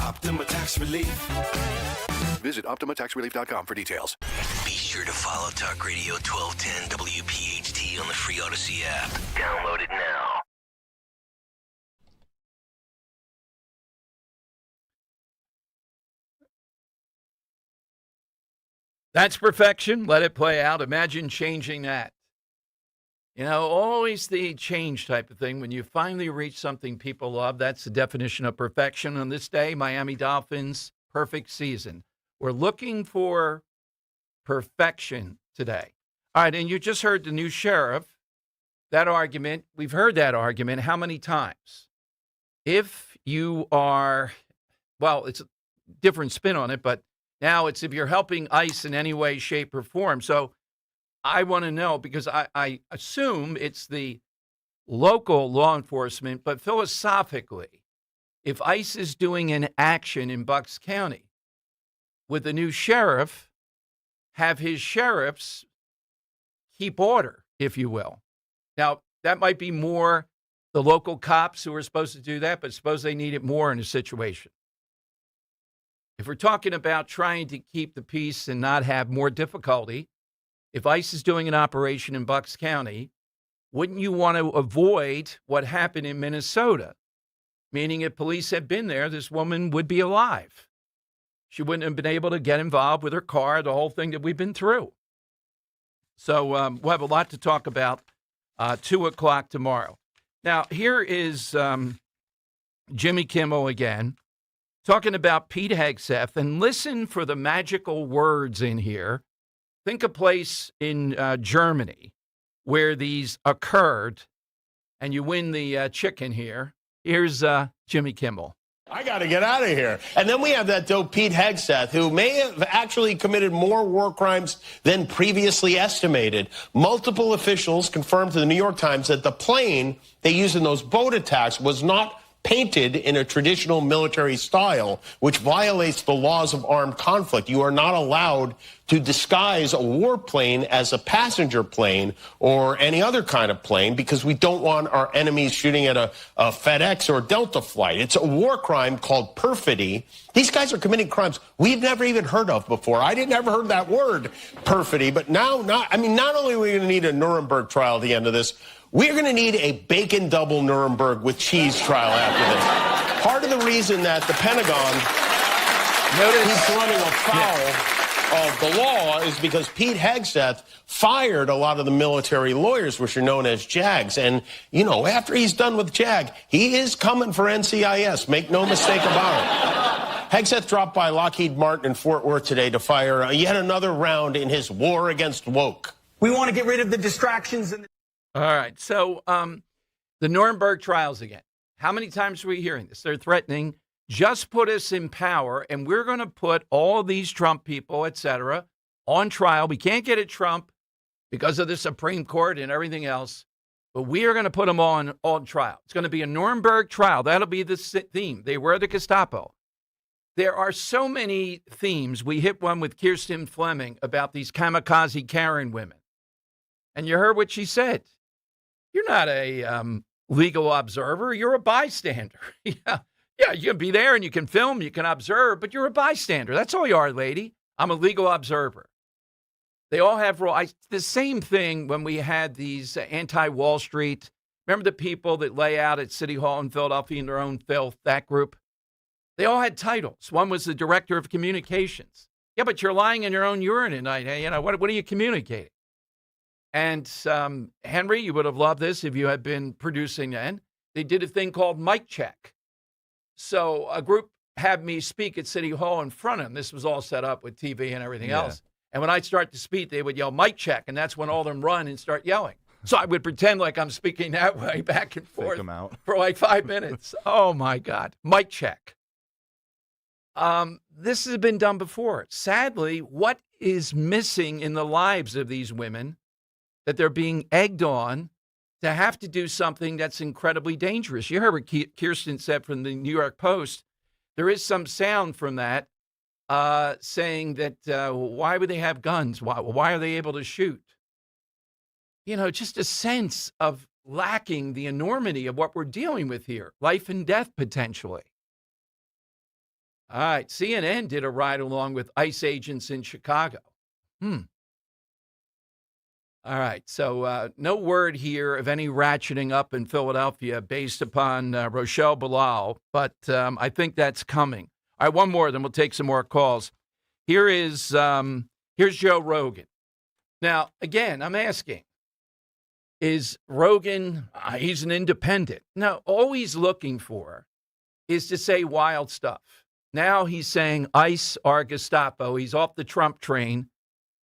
Optima Tax Relief. Visit OptimaTaxRelief.com for details. Be sure to follow Talk Radio 1210 WPHT on the free Odyssey app. Download it now. That's perfection. Let it play out. Imagine changing that. You know, always the change type of thing. When you finally reach something people love, that's the definition of perfection. On this day, Miami Dolphins, perfect season. We're looking for perfection today. All right, and you just heard the new sheriff. That argument, we've heard that argument how many times? If you are, well, it's a different spin on it, but Now it's if you're helping ICE in any way, shape, or form. So I want to know, because I assume it's the local law enforcement, but philosophically, if ICE is doing an action in Bucks County with a new sheriff, have his sheriffs keep order, if you will. Now, that might be more the local cops who are supposed to do that, but suppose they need it more in a situation. If we're talking about trying to keep the peace and not have more difficulty, if ICE is doing an operation in Bucks County, wouldn't you want to avoid what happened in Minnesota? Meaning if police had been there, this woman would be alive. She wouldn't have been able to get involved with her car, the whole thing that we've been through. So we'll have a lot to talk about 2 o'clock tomorrow. Now, here is Jimmy Kimmel again, talking about Pete Hegseth. And listen for the magical words in here. Think a place in Germany where these occurred, and you win the chicken here. Here's Jimmy Kimmel. I got to get out of here. And then we have that dope Pete Hegseth, who may have actually committed more war crimes than previously estimated. Multiple officials confirmed to the New York Times that the plane they used in those boat attacks was not painted in a traditional military style, which violates the laws of armed conflict. You are not allowed to disguise a warplane as a passenger plane or any other kind of plane because we don't want our enemies shooting at a FedEx or Delta flight. It's a war crime called perfidy. These guys are committing crimes we've never even heard of before. I didn't ever heard that word, perfidy, but now, not only are we going to need a Nuremberg trial at the end of this, we're going to need a bacon double Nuremberg with cheese trial after this. Part of the reason that the Pentagon keeps running afoul of the law is because Pete Hegseth fired a lot of the military lawyers, which are known as JAGs. And, you know, after he's done with JAG, he is coming for NCIS. Make no mistake about it. Hegseth dropped by Lockheed Martin in Fort Worth today to fire yet another round in his war against woke. We want to get rid of the distractions and All right. So the Nuremberg trials again. How many times are we hearing this? They're threatening, just put us in power, and we're going to put all of these Trump people, et cetera, on trial. We can't get at Trump because of the Supreme Court and everything else, but we are going to put them on trial. It's going to be a Nuremberg trial. That'll be the theme. They were the Gestapo. There are so many themes. We hit one with Kirsten Fleming about these kamikaze Karen women. And you heard what she said. You're not a legal observer. You're a bystander. Yeah, you can be there and you can film, you can observe, but you're a bystander. That's all you are, lady. I'm a legal observer. They all have roles. The same thing when we had these anti-Wall Street. Remember the people that lay out at City Hall in Philadelphia in their own filth, that group? They all had titles. One was the director of communications. Yeah, but you're lying in your own urine at night. You know, what are you communicating? And Henry, you would have loved this if you had been producing then. They did a thing called mic check. So a group had me speak at City Hall in front of them. This was all set up with TV and everything else. And when I'd start to speak, they would yell, mic check. And that's when all of them run and start yelling. So I would pretend like I'm speaking that way back and forth for like 5 minutes. Oh, my God. Mic check. This has been done before. Sadly, what is missing in the lives of these women that they're being egged on to have to do something that's incredibly dangerous? You heard what Kirsten said from the New York Post. There is some sound from that saying that why would they have guns? Why are they able to shoot? You know, just a sense of lacking the enormity of what we're dealing with here. Life and death, potentially. All right, CNN did a ride-along with ICE agents in Chicago. All right, so no word here of any ratcheting up in Philadelphia based upon Rochelle Bilal, but I think that's coming. All right, one more, then we'll take some more calls. Here's Joe Rogan. Now, again, I'm asking, is Rogan, he's an independent. Now, all he's looking for is to say wild stuff. Now he's saying ICE are Gestapo. He's off the Trump train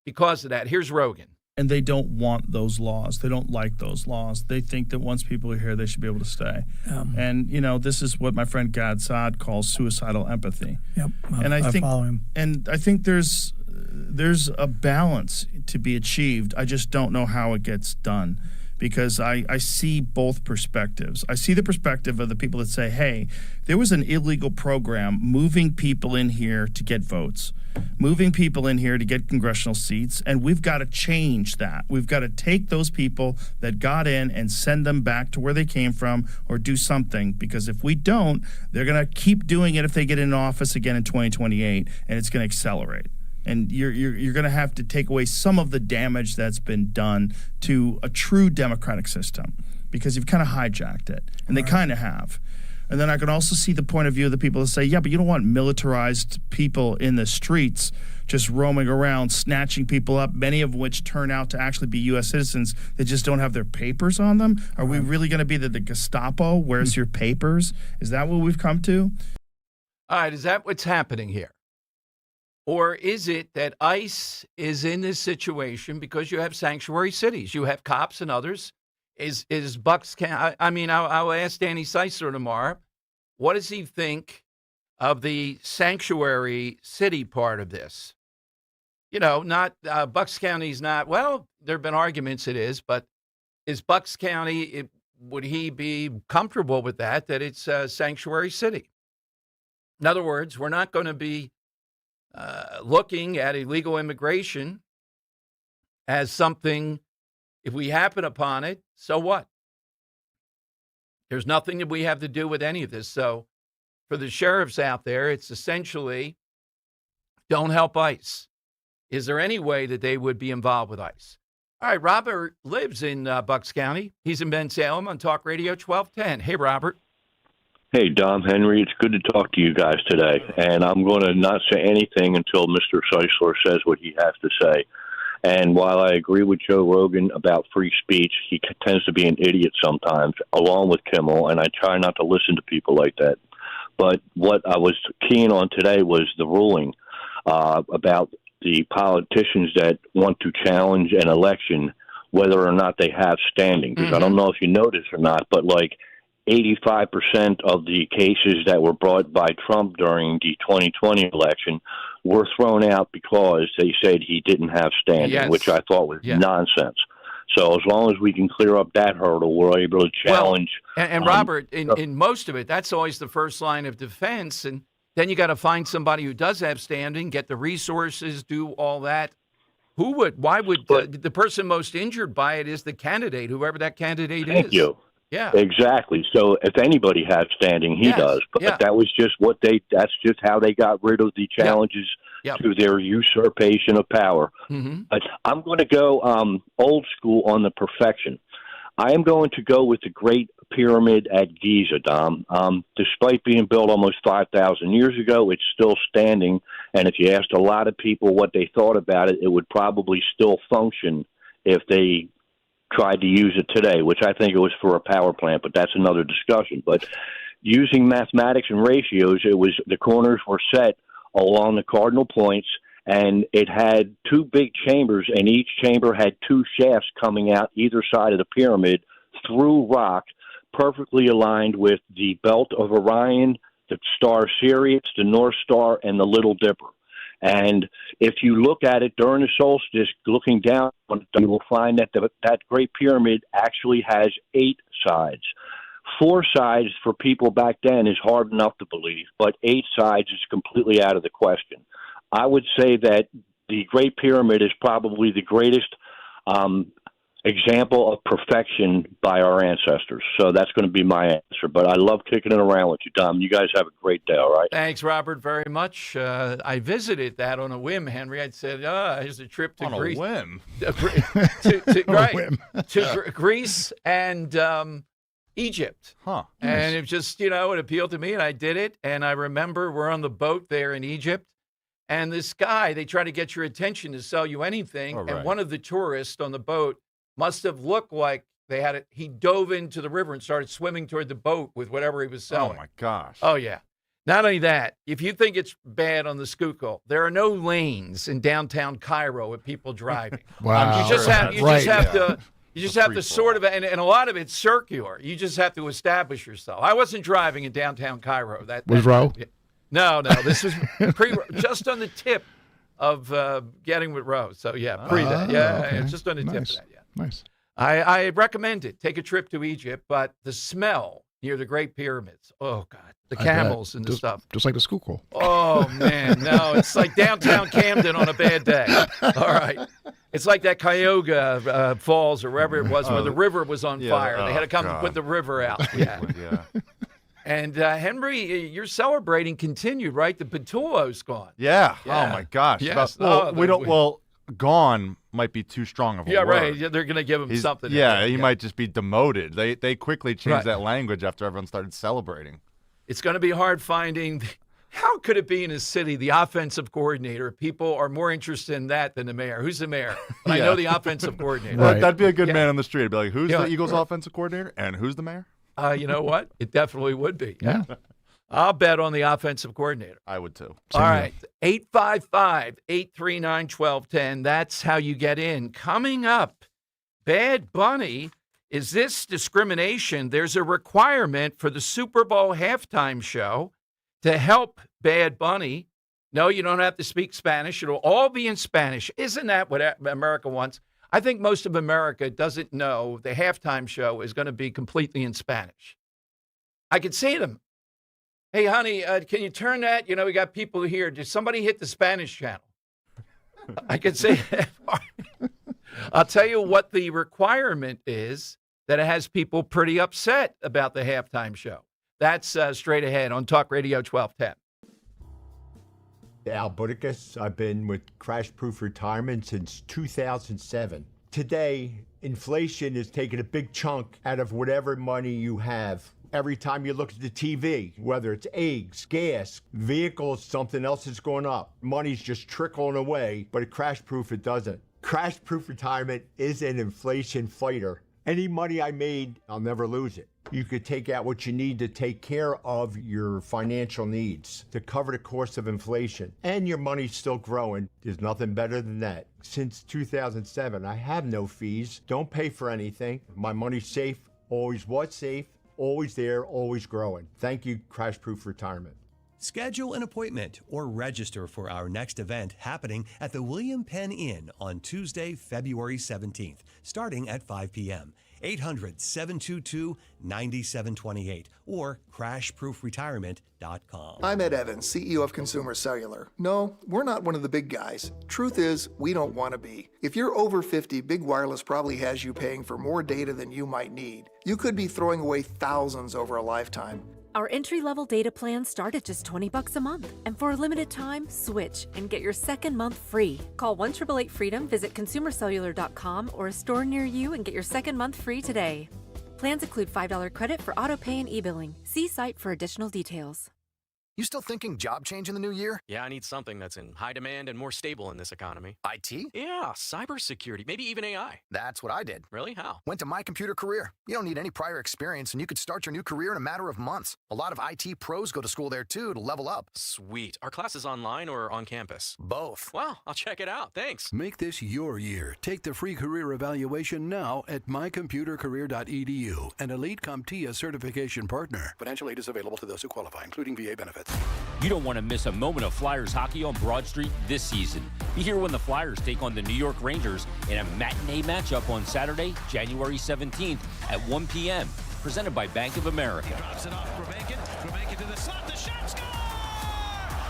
because of that. Here's Rogan. and they don't want those laws. They don't like those laws. They think that once people are here, they should be able to stay. And, this is what my friend Gad Saad calls suicidal empathy. Yep, I follow him. And I think there's a balance to be achieved. I just don't know how it gets done, because I see both perspectives. I see the perspective of the people that say, hey, there was an illegal program moving people in here to get votes, moving people in here to get congressional seats, and we've got to change that. We've got to take those people that got in and send them back to where they came from, or do something, because if we don't, they're going to keep doing it if they get in office again in 2028, and it's going to accelerate. And you're going to have to take away some of the damage that's been done to a true democratic system, because you've kind of hijacked it, and they kind of have. And then I can also see the point of view of the people that say, yeah, but you don't want militarized people in the streets just roaming around, snatching people up, many of which turn out to actually be U.S. citizens that just don't have their papers on them. Are we really going to be the Gestapo? Where's your papers? Is that what we've come to? All right, is that what's happening here? Or is it that ICE is in this situation because you have sanctuary cities? You have cops and others. Is Bucks County? I mean, I'll ask Danny Seisler tomorrow. What does he think of the sanctuary city part of this? Not Bucks County's not. Well, there have been arguments it is, but is Bucks County? Would he be comfortable with that it's a sanctuary city? In other words, we're not going to be looking at illegal immigration as something. If we happen upon it, so what? There's nothing that we have to do with any of this. So for the sheriffs out there, it's essentially don't help ICE. Is there any way that they would be involved with ICE? All right, Robert lives in Bucks County. He's in Ben Salem on Talk Radio 1210. Hey, Robert. Hey, Dom Henry. It's good to talk to you guys today. And I'm going to not say anything until Mr. Seisler says what he has to say. And while I agree with Joe Rogan about free speech, he tends to be an idiot sometimes, along with Kimmel, and I try not to listen to people like that. But what I was keen on today was the ruling about the politicians that want to challenge an election, whether or not they have standing. Because I don't know if you know this or not, but 85% of the cases that were brought by Trump during the 2020 election were thrown out because they said he didn't have standing, which I thought was nonsense. So as long as we can clear up that hurdle, we're able to challenge. Well, and Robert, in most of it, that's always the first line of defense. And then you got to find somebody who does have standing, get the resources, do all that. Why would the person most injured by it is the candidate, whoever that candidate is. Thank you. Yeah, exactly. So if anybody has standing, he does. But that was just that's just how they got rid of the challenges to their usurpation of power. But I'm going to go old school on the perfection. I am going to go with the Great Pyramid at Giza, Dom. Despite being built almost 5,000 years ago, it's still standing. And if you asked a lot of people what they thought about it, it would probably still function if they tried to use it today, which I think it was for a power plant, but that's another discussion. But using mathematics and ratios, the corners were set along the cardinal points, and it had two big chambers, and each chamber had two shafts coming out either side of the pyramid through rock, perfectly aligned with the belt of Orion, the star Sirius, the North Star, and the Little Dipper. And if you look at it during the solstice, looking down, you will find that that Great Pyramid actually has 8 sides. 4 sides for people back then is hard enough to believe, but 8 sides is completely out of the question. I would say that the Great Pyramid is probably the greatest example of perfection by our ancestors. So that's going to be my answer. But I love kicking it around with you, Dom. You guys have a great day, all right? Thanks, Robert, very much. I visited that on a whim, Henry. I said, here's a trip to Greece. On a whim? to Greece and Egypt. Huh. And it just, it appealed to me, and I did it. And I remember we're on the boat there in Egypt. And this guy, they try to get your attention to sell you anything. And one of the tourists on the boat must have looked like they had it. He dove into the river and started swimming toward the boat with whatever he was selling. Oh, my gosh. Oh, yeah. Not only that, if you think it's bad on the Schuylkill, there are no lanes in downtown Cairo with people driving. Wow. You just have to sort of, and a lot of it's circular. You just have to establish yourself. I wasn't driving in downtown Cairo. Was Roe? No. This was just on the tip of getting with Roe. So pre that. Yeah, just on the tip of that. Yeah, nice. I recommend it. Take a trip to Egypt, but the smell near the Great Pyramids. Oh God, the camels and the stuff. Just like the Schuylkill. Oh man, no, it's like downtown Camden on a bad day. All right, it's like that Cuyahoga Falls or wherever it was where the river was on fire. They had to come and put the river out. Yeah. And Henry, your celebrating continued, right? The Patullo's gone. Yeah. Oh my gosh. Yes. Gone might be too strong of a word. Yeah, right. They're going to give him something. Yeah, he might just be demoted. They quickly changed that language after everyone started celebrating. It's going to be hard finding. How could it be in a city, the offensive coordinator? People are more interested in that than the mayor. Who's the mayor? But I know the offensive coordinator. Right. That'd be a good man on the street. I'd be like, who's the Eagles offensive coordinator and who's the mayor? You know what? It definitely would be. Yeah. I'll bet on the offensive coordinator. I would too. All right. 855-839-1210. That's how you get in. Coming up, Bad Bunny. Is this discrimination? There's a requirement for the Super Bowl halftime show to help Bad Bunny. No, you don't have to speak Spanish. It'll all be in Spanish. Isn't that what America wants? I think most of America doesn't know the halftime show is going to be completely in Spanish. I could say to them, hey, honey, can you turn that? We got people here. Did somebody hit the Spanish channel? I could say that. I'll tell you what the requirement is, that it has people pretty upset about the halftime show. That's straight ahead on Talk Radio 1210. Al Budicus. I've been with Crash Proof Retirement since 2007. Today, inflation is taking a big chunk out of whatever money you have. Every time you look at the TV, whether it's eggs, gas, vehicles, something else is going up. Money's just trickling away, but at Crash Proof, it doesn't. Crash Proof Retirement is an inflation fighter. Any money I made, I'll never lose it. You could take out what you need to take care of your financial needs, to cover the cost of inflation, and your money's still growing. There's nothing better than that. Since 2007, I have no fees, don't pay for anything. My money's safe, always was safe, always there, always growing. Thank you, Crash Proof Retirement. Schedule an appointment or register for our next event happening at the William Penn Inn on Tuesday, February 17th, starting at 5 p.m. 800-722-9728 or crashproofretirement.com. I'm Ed Evans, CEO of Consumer Cellular. No, we're not one of the big guys. Truth is, we don't want to be. If you're over 50, Big Wireless probably has you paying for more data than you might need. You could be throwing away thousands over a lifetime. Our entry-level data plans start at just $20 a month. And for a limited time, switch and get your second month free. Call 1-888-FREEDOM, visit consumercellular.com or a store near you and get your second month free today. Plans include $5 credit for auto pay and e-billing. See site for additional details. You still thinking job change in the new year? Yeah, I need something that's in high demand and more stable in this economy. IT? Yeah, cybersecurity, maybe even AI. That's what I did. Really? How? Went to My Computer Career. You don't need any prior experience, and you could start your new career in a matter of months. A lot of IT pros go to school there, too, to level up. Sweet. Are classes online or on campus? Both. Wow, I'll check it out. Thanks. Make this your year. Take the free career evaluation now at mycomputercareer.edu, an Elite CompTIA certification partner. Financial aid is available to those who qualify, including VA benefits. You don't want to miss a moment of Flyers hockey on Broad Street this season. Be here when the Flyers take on the New York Rangers in a matinee matchup on Saturday, January 17th at 1 p.m. Presented by Bank of America. Drops it off Gravenkin to the slot, the shot, score!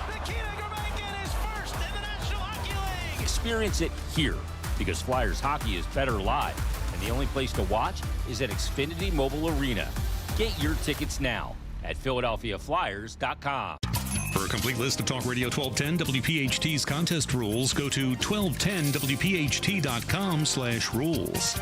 Nikita Gravenkin is first in the National Hockey League! Experience it here, because Flyers hockey is better live, and the only place to watch is at Xfinity Mobile Arena. Get your tickets now at PhiladelphiaFlyers.com. For a complete list of Talk Radio 1210 WPHT's contest rules, go to 1210WPHT.com/rules.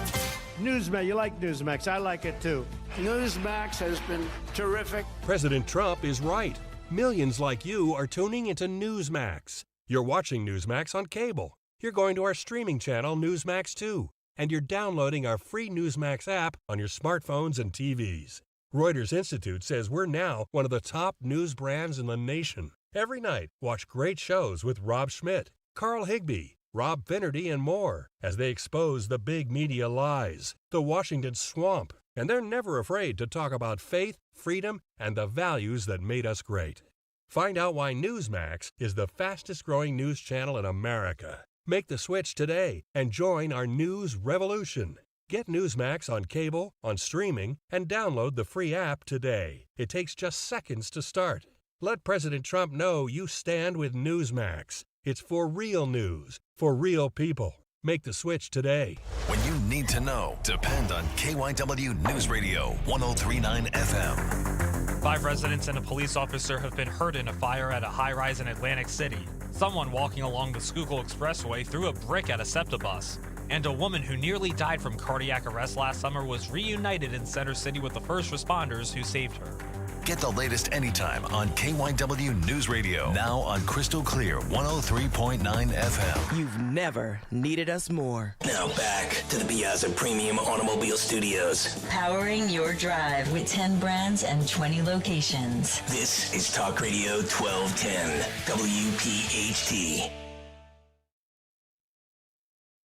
Newsmax, you like Newsmax. I like it too. Newsmax has been terrific. President Trump is right. Millions like you are tuning into Newsmax. You're watching Newsmax on cable. You're going to our streaming channel, Newsmax 2. And you're downloading our free Newsmax app on your smartphones and TVs. Reuters Institute says we're now one of the top news brands in the nation. Every night, watch great shows with Rob Schmidt, Carl Higbie, Rob Finnerty, and more as they expose the big media lies, the Washington swamp, and they're never afraid to talk about faith, freedom, and the values that made us great. Find out why Newsmax is the fastest-growing news channel in America. Make the switch today and join our news revolution. Get Newsmax on cable, on streaming, and download the free app today. It takes just seconds to start. Let President Trump know you stand with Newsmax. It's for real news, for real people. Make the switch today. When you need to know, depend on KYW News Radio 103.9 FM. 5 residents and a police officer have been hurt in a fire at a high-rise in Atlantic City. Someone walking along the Schuylkill Expressway threw a brick at a SEPTA bus. And a woman who nearly died from cardiac arrest last summer was reunited in Center City with the first responders who saved her. Get the latest anytime on KYW News Radio. Now on Crystal Clear 103.9 FM. You've never needed us more. Now back to the Piazza Premium Automobile Studios. Powering your drive with 10 brands and 20 locations. This is Talk Radio 1210, WPHT.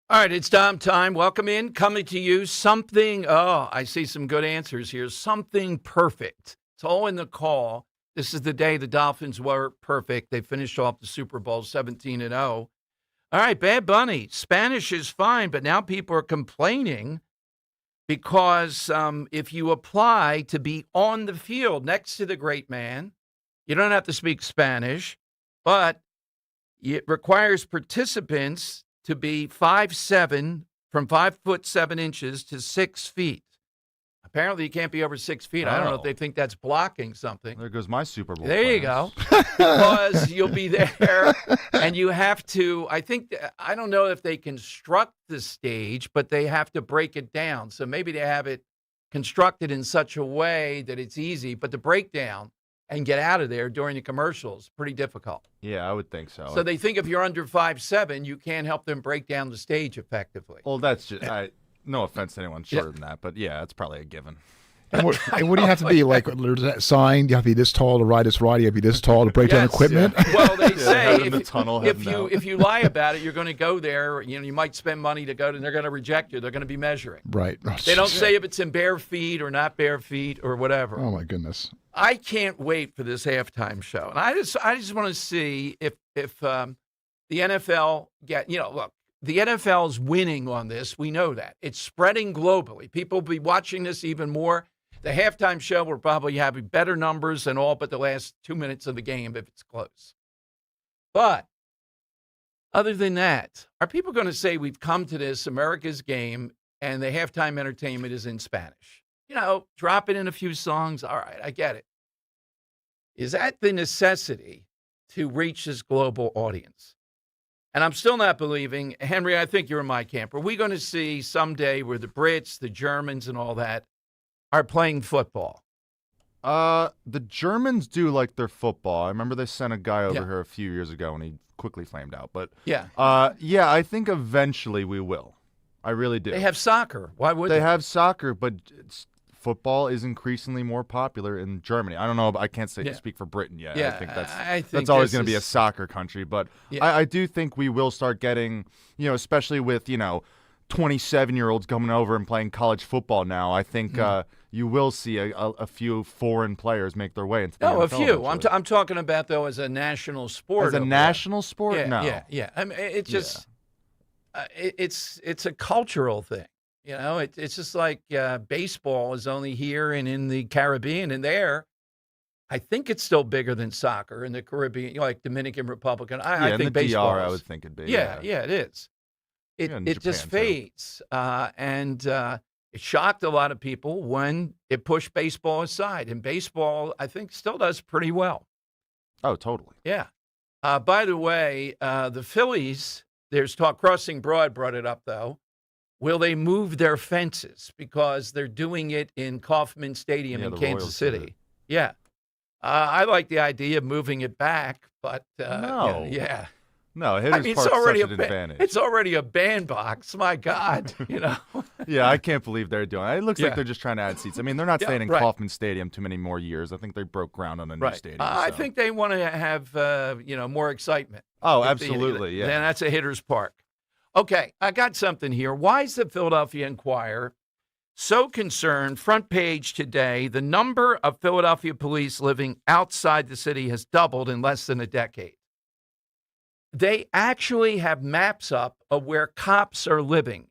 All right, it's Dom time. Welcome in. Coming to you, something, I see some good answers here. Something perfect. It's all in the call. This is the day the Dolphins were perfect. They finished off the Super Bowl 17-0. All right, Bad Bunny. Spanish is fine, but now people are complaining because if you apply to be on the field next to the great man, you don't have to speak Spanish, but it requires participants to be 5'7", from 5'7" to 6 feet. Apparently, you can't be over 6 feet. I don't know if they think that's blocking something. There goes my Super Bowl. There you go. Because you'll be there, and you have to, I don't know if they construct the stage, but they have to break it down. So maybe they have it constructed in such a way that it's easy, but the breakdown and get out of there during the commercials, pretty difficult. Yeah, I would think so. So they think if you're under 5'7", you can't help them break down the stage effectively. Well, that's just, no offense to anyone shorter than that, but yeah, it's probably a given. And what do you have to be like? There's that sign. You have to be this tall to ride this ride. You have to be this tall to break down equipment. Yeah. Well, they say in the tunnel, if you lie about it, you're going to go there. You might spend money to go, and they're going to reject you. They're going to be measuring. Right. Oh, they don't say if it's in bare feet or not bare feet or whatever. Oh my goodness. I can't wait for this halftime show, and I just want to see if the NFL look. The NFL's winning on this. We know that. It's spreading globally. People will be watching this even more. The halftime show will probably have better numbers than all but the last 2 minutes of the game if it's close. But other than that, are people going to say we've come to this America's game and the halftime entertainment is in Spanish? Drop it in a few songs. All right, I get it. Is that the necessity to reach this global audience? And I'm still not believing, Henry, I think you're in my camp. Are we going to see someday where the Brits, the Germans, and all that are playing football? The Germans do like their football. I remember they sent a guy over here a few years ago, and he quickly flamed out. But I think eventually we will. I really do. They have soccer. Why would they have soccer? But football is increasingly more popular in Germany. I don't know. I can't speak for Britain yet. Yeah, I think that's always going to be a soccer country. But I do think we will start getting, especially with 27-year-olds coming over and playing college football now. I think you will see a few foreign players make their way into the NFL a few. I'm talking about, though, as a national sport. As a national sport? Yeah, no. Yeah. I mean, it's just it's a cultural thing. It's just like baseball is only here and in the Caribbean, and there, I think it's still bigger than soccer in the Caribbean, like Dominican Republic. I think in the baseball DR, I would think it'd be. Yeah, it is. It just fades, and it shocked a lot of people when it pushed baseball aside. And baseball, I think, still does pretty well. Oh, totally. Yeah. By the way, the Phillies, there's talk, Crossing Broad brought it up, though. Will they move their fences? Because they're doing it in Kauffman Stadium in Kansas City. Yeah. I like the idea of moving it back, but no. No, Hitters It's Park's already such an advantage. It's already a bandbox. My God, Yeah, I can't believe they're doing it. It looks Yeah. like they're just trying to add seats. I mean, they're not staying in right. Kauffman Stadium too many more years. I think they broke ground on a new stadium. I so. think they want to have more excitement. Oh, With the- absolutely, yeah. And that's a Hitters Park. Okay, I got something here. Why is the Philadelphia Inquirer so concerned? Front page today, the number of Philadelphia police living outside the city has doubled in less than a decade. They actually have maps up of where cops are living.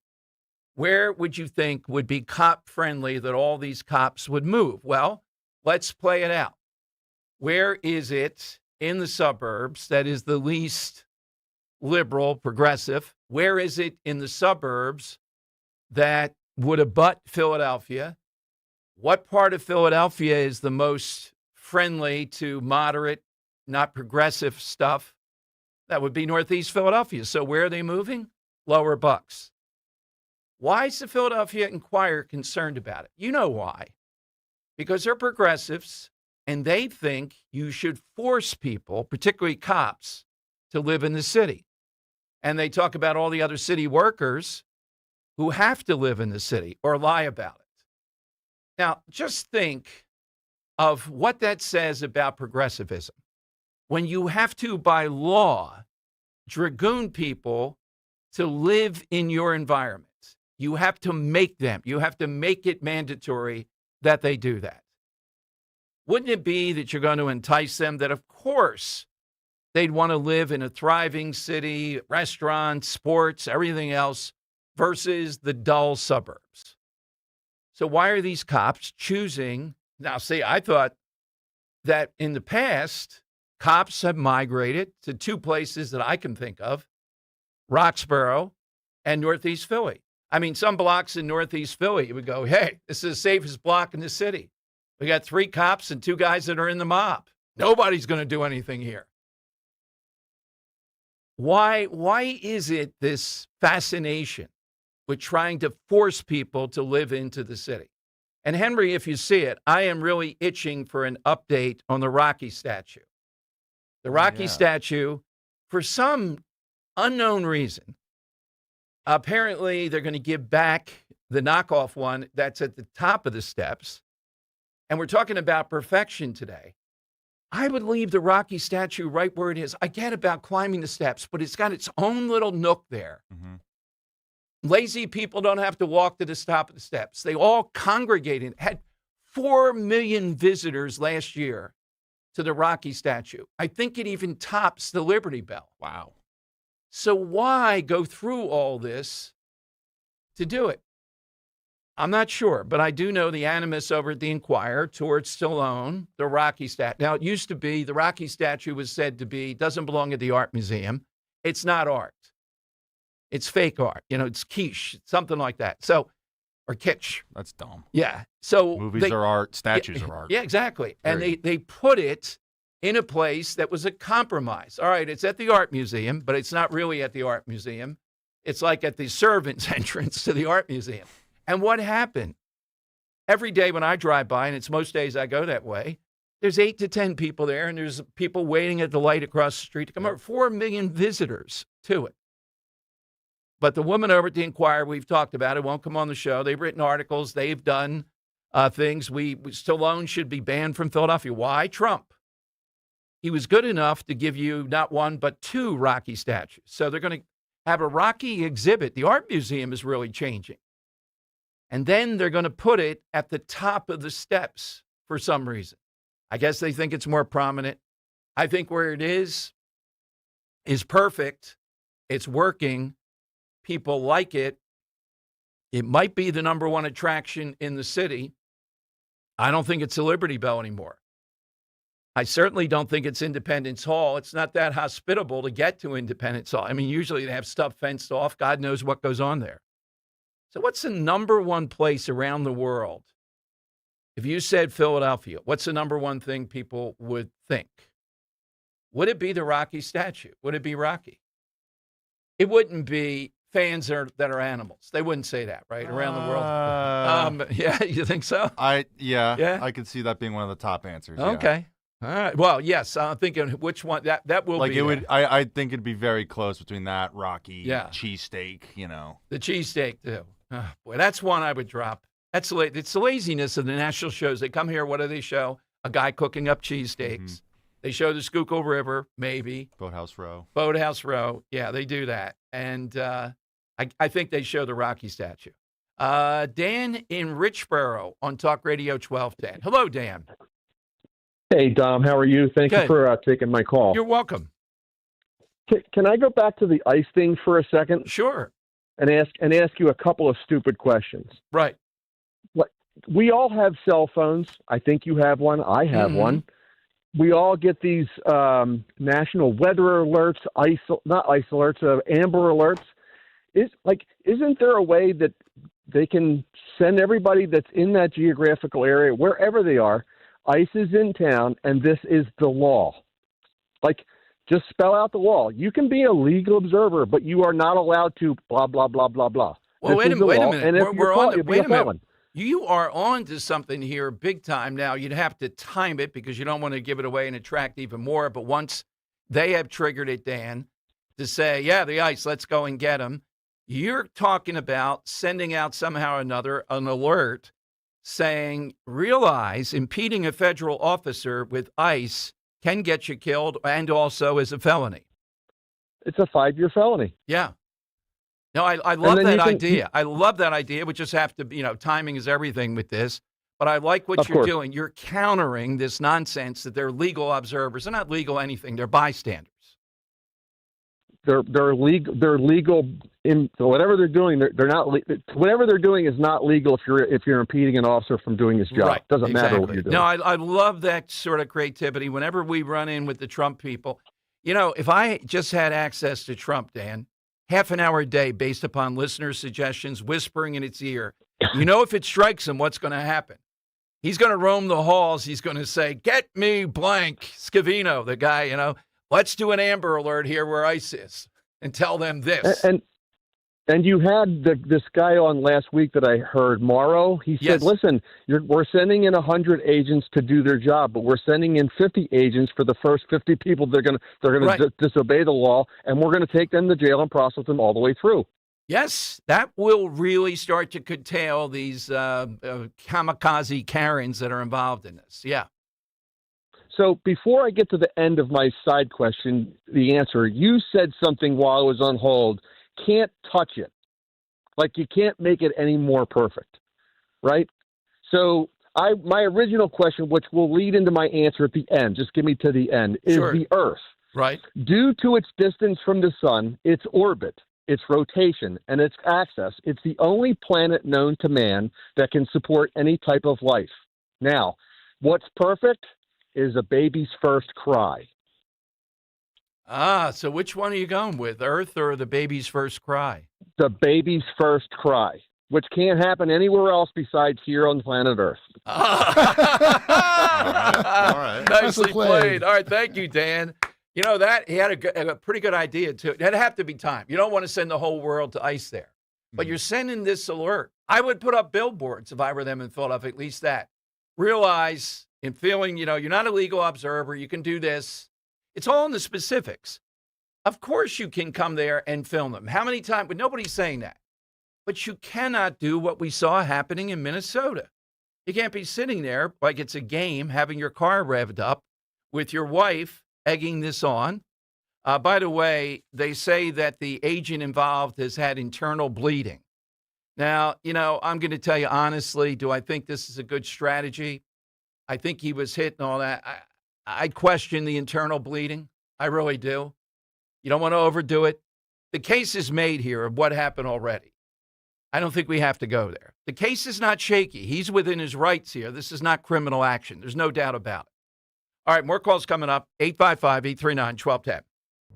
Where would you think would be cop friendly that all these cops would move? Well, let's play it out. Where is it in the suburbs that is the least liberal, progressive? Where is it in the suburbs that would abut Philadelphia? What part of Philadelphia is the most friendly to moderate, not progressive stuff? That would be Northeast Philadelphia. So where are they moving? Lower Bucks. Why is the Philadelphia Inquirer concerned about it? You know why. Because they're progressives, and they think you should force people, particularly cops, to live in the city. And they talk about all the other city workers who have to live in the city or lie about it. Now, just think of what that says about progressivism. When you have to, by law, dragoon people to live in your environment, you have to make them. You have to make it mandatory that they do that. Wouldn't it be that you're going to entice them that, of course, they'd want to live in a thriving city, restaurants, sports, everything else, versus the dull suburbs? So why are these cops choosing? Now, see, I thought that in the past, cops have migrated to two places that I can think of, Roxborough and Northeast Philly. I mean, some blocks in Northeast Philly, you would go, hey, this is the safest block in the city. We got 3 cops and 2 guys that are in the mob. Nobody's going to do anything here. Why is it this fascination with trying to force people to live into the city? And Henry, if you see it, I am really itching for an update on the Rocky statue. The Rocky statue, for some unknown reason, apparently they're going to give back the knockoff one that's at the top of the steps. And we're talking about perfection today. I would leave the Rocky statue right where it is. I get about climbing the steps, but it's got its own little nook there. Mm-hmm. Lazy people don't have to walk to the top of the steps. They all congregated, had 4 million visitors last year to the Rocky statue. I think it even tops the Liberty Bell. Wow. So why go through all this to do it? I'm not sure, but I do know the animus over at the Inquirer towards Stallone, the Rocky statue. Now, it used to be the Rocky statue was said to be, doesn't belong at the art museum. It's not art. It's fake art. It's quiche, something like that. So, or kitsch. That's dumb. Yeah. So movies are art, statues are art. Yeah, exactly. Period. And they put it in a place that was a compromise. All right, it's at the art museum, but it's not really at the art museum. It's like at the servants' entrance to the art museum. And what happened? Every day when I drive by, and it's most days I go that way, there's 8 to 10 people there, and there's people waiting at the light across the street to come over. 4 million visitors to it. But the woman over at the Inquirer, we've talked about it, won't come on the show. They've written articles. They've done things. Stallone should be banned from Philadelphia. Why? Trump. He was good enough to give you not 1, but 2 Rocky statues. So they're going to have a Rocky exhibit. The art museum is really changing. And then they're going to put it at the top of the steps for some reason. I guess they think it's more prominent. I think where it is perfect. It's working. People like it. It might be the number 1 attraction in the city. I don't think it's the Liberty Bell anymore. I certainly don't think it's Independence Hall. It's not that hospitable to get to Independence Hall. I mean, usually they have stuff fenced off. God knows what goes on there. So what's the number 1 place around the world? If you said Philadelphia, what's the number 1 thing people would think? Would it be the Rocky statue? Would it be Rocky? It wouldn't be fans that are animals. They wouldn't say that, right? Around the world. Yeah, you think so? I could see that being one of the top answers. Okay. All right. Well, yes, I'm thinking which one that will like be. It would. I think it'd be very close between that Rocky cheesesteak. The cheesesteak too. Oh, boy, that's one I would drop. It's the laziness of the national shows. They come here. What do they show? A guy cooking up cheesesteaks. Mm-hmm. They show the Schuylkill River, maybe. Boathouse Row. Boathouse Row. Yeah, they do that. And I think they show the Rocky statue. Dan in Richboro on Talk Radio 1210. Hello, Dan. Hey, Dom. How are you? Thank you for taking my call. You're welcome. Can I go back to the ice thing for a second? Sure. And ask you a couple of stupid questions. Right. We all have cell phones. I think you have one. I have one. We all get these national weather alerts, amber alerts. Isn't there a way that they can send everybody that's in that geographical area, wherever they are, ICE is in town and this is the law? Just spell out the law. You can be a legal observer, but you are not allowed to blah, blah, blah, blah, blah. Well, wait a minute. And if wait a minute. You are on to something here big time. Now, you'd have to time it because you don't want to give it away and attract even more. But once they have triggered it, Dan, to say, yeah, the ICE, let's go and get them, you're talking about sending out somehow or another an alert saying, realize impeding a federal officer with ICE can get you killed and also is a felony. It's a 5-year felony. Yeah. No, I love that idea. I love that idea. We just have to, timing is everything with this. But I like what you're doing. You're countering this nonsense that they're legal observers. They're not legal anything. They're bystanders. They're legal. They're legal in whatever they're doing. They're not. Whatever they're doing is not legal if you're impeding an officer from doing his job. Right. Doesn't matter what you're doing. No, I love that sort of creativity. Whenever we run in with the Trump people, if I just had access to Trump, Dan, half an hour a day based upon listener suggestions, whispering in its ear. If it strikes him, what's going to happen? He's going to roam the halls. He's going to say, get me blank, Scavino, the guy, let's do an Amber Alert here where ICE is and tell them this. And you had this guy on last week that I heard, Morrow. He said, listen, we're sending in 100 agents to do their job, but we're sending in 50 agents for the first 50 people they're going to disobey the law, and we're going to take them to jail and process them all the way through. Yes, that will really start to curtail these kamikaze Karens that are involved in this. Yeah. So before I get to the end of my side question, the answer, you said something while I was on hold. Can't touch it. You can't make it any more perfect, right? So my original question, which will lead into my answer at the end, just give me to the end, is the Earth. Right. Due to its distance from the sun, its orbit, its rotation, and its axis, it's the only planet known to man that can support any type of life. Now, what's perfect is a baby's first cry. So which one are you going with, Earth or the baby's first cry? The baby's first cry, which can't happen anywhere else besides here on planet Earth. All right. Nicely played. All right, thank you, Dan. That he had a pretty good idea, too. It'd have to be time. You don't want to send the whole world to ICE there. But you're sending this alert. I would put up billboards if I were them in Philadelphia, at least that. Realize in feeling, you're not a legal observer. You can do this. It's all in the specifics. Of course you can come there and film them. How many times? But nobody's saying that. But you cannot do what we saw happening in Minnesota. You can't be sitting there like it's a game, having your car revved up with your wife egging this on. By the way, they say that the agent involved has had internal bleeding. Now, I'm going to tell you honestly, do I think this is a good strategy? I think he was hit and all that. I question the internal bleeding. I really do. You don't want to overdo it. The case is made here of what happened already. I don't think we have to go there. The case is not shaky. He's within his rights here. This is not criminal action. There's no doubt about it. All right, more calls coming up. 855-839-1210.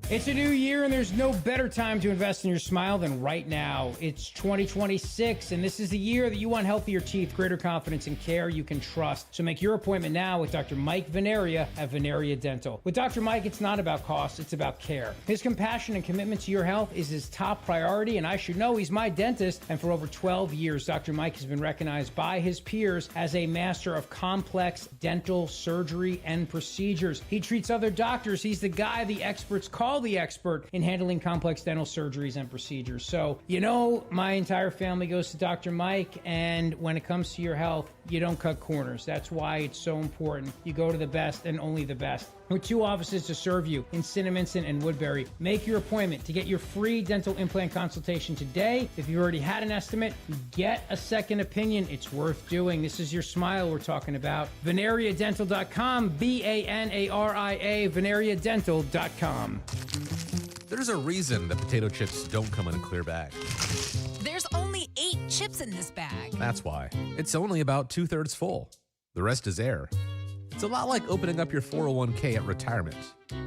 It's a new year, and there's no better time to invest in your smile than right now. It's 2026, and this is the year that you want healthier teeth, greater confidence, and care you can trust. So make your appointment now with Dr. Mike Veneria at Veneria Dental. With Dr. Mike, it's not about cost, it's about care. His compassion and commitment to your health is his top priority, and I should know he's my dentist. And for over 12 years, Dr. Mike has been recognized by his peers as a master of complex dental surgery and procedures. He treats other doctors. He's the guy the experts call the expert in handling complex dental surgeries and procedures. So, my entire family goes to Dr. Mike, and when it comes to your health, you don't cut corners. That's why it's so important. You go to the best and only the best. With 2 offices to serve you in Cinnaminson and Woodbury. Make your appointment to get your free dental implant consultation today. If you already had an estimate, get a second opinion. It's worth doing. This is your smile we're talking about. VeneriaDental.com, VANARIA, VeneriaDental.com. There's a reason that potato chips don't come in a clear bag. There's only 8 chips in this bag. That's why. It's only about 2/3 full. The rest is air. It's a lot like opening up your 401k at retirement.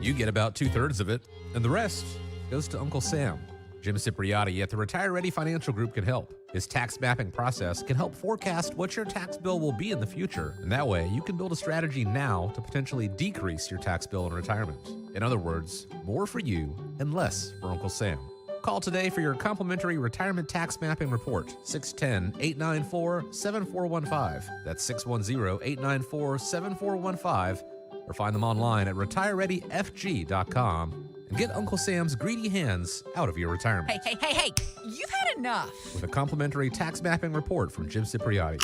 You get about 2/3 of it, and the rest goes to Uncle Sam. Jim Cipriotti at the Retire Ready Financial Group can help. His tax mapping process can help forecast what your tax bill will be in the future, and that way you can build a strategy now to potentially decrease your tax bill in retirement. In other words, more for you and less for Uncle Sam. Call today for your complimentary retirement tax mapping report, 610-894-7415. That's 610-894-7415. Or find them online at retirereadyfg.com and get Uncle Sam's greedy hands out of your retirement. Hey, you've had enough. With a complimentary tax mapping report from Jim Cipriotti.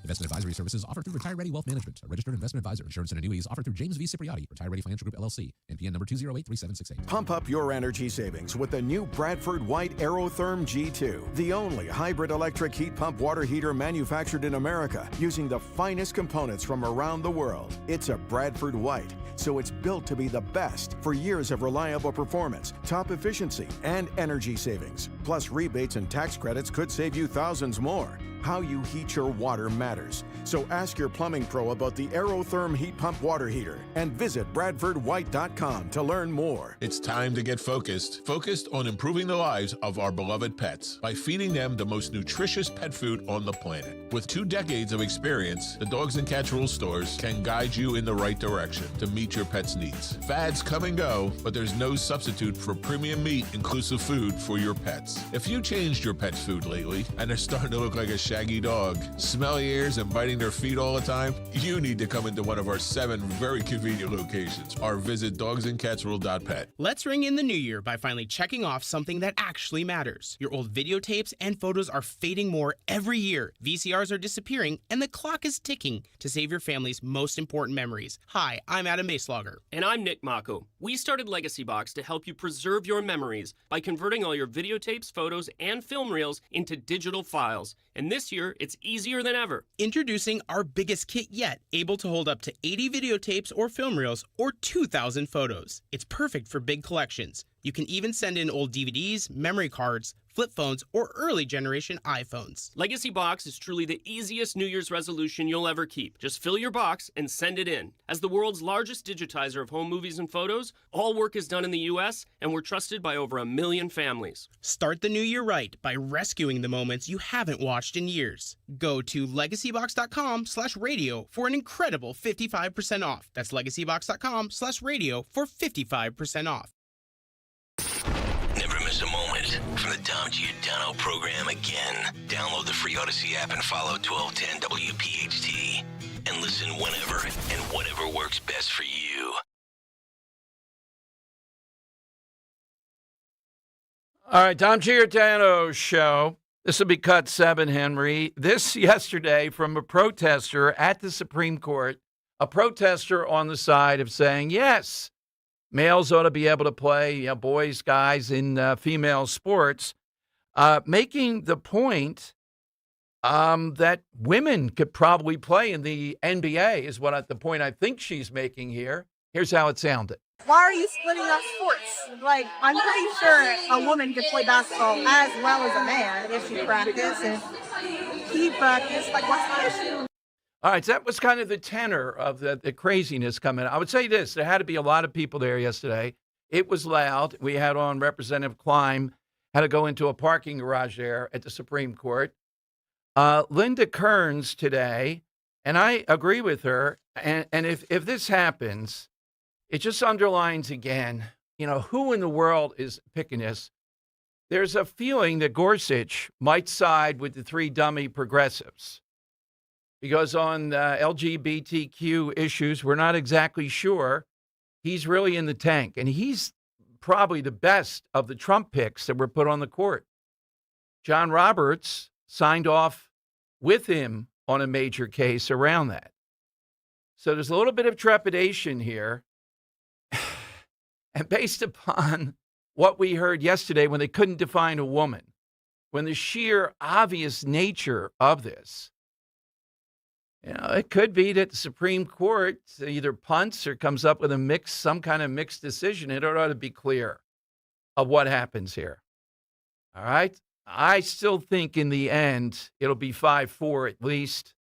Investment advisory services offered through Retire Ready Wealth Management, a registered investment advisor. Insurance and annuities offered through James V. Cipriotti, Retire Ready Financial Group, LLC, NPN number 2083768. Pump up your energy savings with the new Bradford White Aerotherm G2, the only hybrid electric heat pump water heater manufactured in America using the finest components from around the world. It's a Bradford White, so it's built to be the best for years of reliable performance, top efficiency, and energy savings. Plus, rebates and tax credits could save you thousands more. How you heat your water matters. So ask your plumbing pro about the Aerotherm heat pump water heater and visit BradfordWhite.com to learn more. It's time to get focused. Focused on improving the lives of our beloved pets by feeding them the most nutritious pet food on the planet. With 2 decades of experience, the Dogs and Cats Rules stores can guide you in the right direction to meet your pet's needs. Fads come and go, but there's no substitute for premium meat inclusive food for your pets. If you changed your pet's food lately and they're starting to look like a shaggy dog, smelly ears and biting their feet all the time, you need to come into one of our 7 very convenient locations or visit dogsandcatsrule.pet. Let's ring in the new year by finally checking off something that actually matters. Your old videotapes and photos are fading more every year. VCRs are disappearing, and the clock is ticking to save your family's most important memories. Hi, I'm Adam Baselogger. And I'm Nick Mako. We started Legacy Box to help you preserve your memories by converting all your videotapes, photos, and film reels into digital files. And this year, it's easier than ever. Introducing our biggest kit yet, able to hold up to 80 videotapes or film reels or 2,000 photos. It's perfect for big collections. You can even send in old DVDs, memory cards, flip phones, or early generation iPhones. Legacy Box is truly the easiest New Year's resolution you'll ever keep. Just fill your box and send it in. As the world's largest digitizer of home movies and photos, all work is done in the U.S., and we're trusted by over 1 million families. Start the new year right by rescuing the moments you haven't watched in years. Go to legacybox.com/radio for an incredible 55% off. That's legacybox.com/radio for 55% off. Never miss a moment from the Tom Giordano program again. Download the free Odyssey app and follow 1210 WPHT. And listen whenever and whatever works best for you. All right, Tom Giordano show. This will be cut 7, Henry. This yesterday from a protester at the Supreme Court, a protester on the side of saying, yes, males ought to be able to play, boys, guys in female sports, making the point that women could probably play in the NBA is the point I think she's making here. Here's how it sounded. Why are you splitting up sports? Like, I'm pretty sure a woman could play basketball as well as a man if she practiced and he practiced. Like, what's the issue? All right, so that was kind of the tenor of the craziness coming. I would say this. There had to be a lot of people there yesterday. It was loud. We had on Representative Klein, had to go into a parking garage there at the Supreme Court. Linda Kearns today, and I agree with her, and if this happens, it just underlines again, who in the world is picking this? There's a feeling that Gorsuch might side with the three dummy progressives. Because on LGBTQ issues, we're not exactly sure. He's really in the tank, and he's probably the best of the Trump picks that were put on the court. John Roberts signed off with him on a major case around that. So there's a little bit of trepidation here. And based upon what we heard yesterday when they couldn't define a woman, when the sheer obvious nature of this, it could be that the Supreme Court either punts or comes up with some kind of mixed decision. It ought to be clear of what happens here. All right? I still think in the end, it'll be 5-4 at least,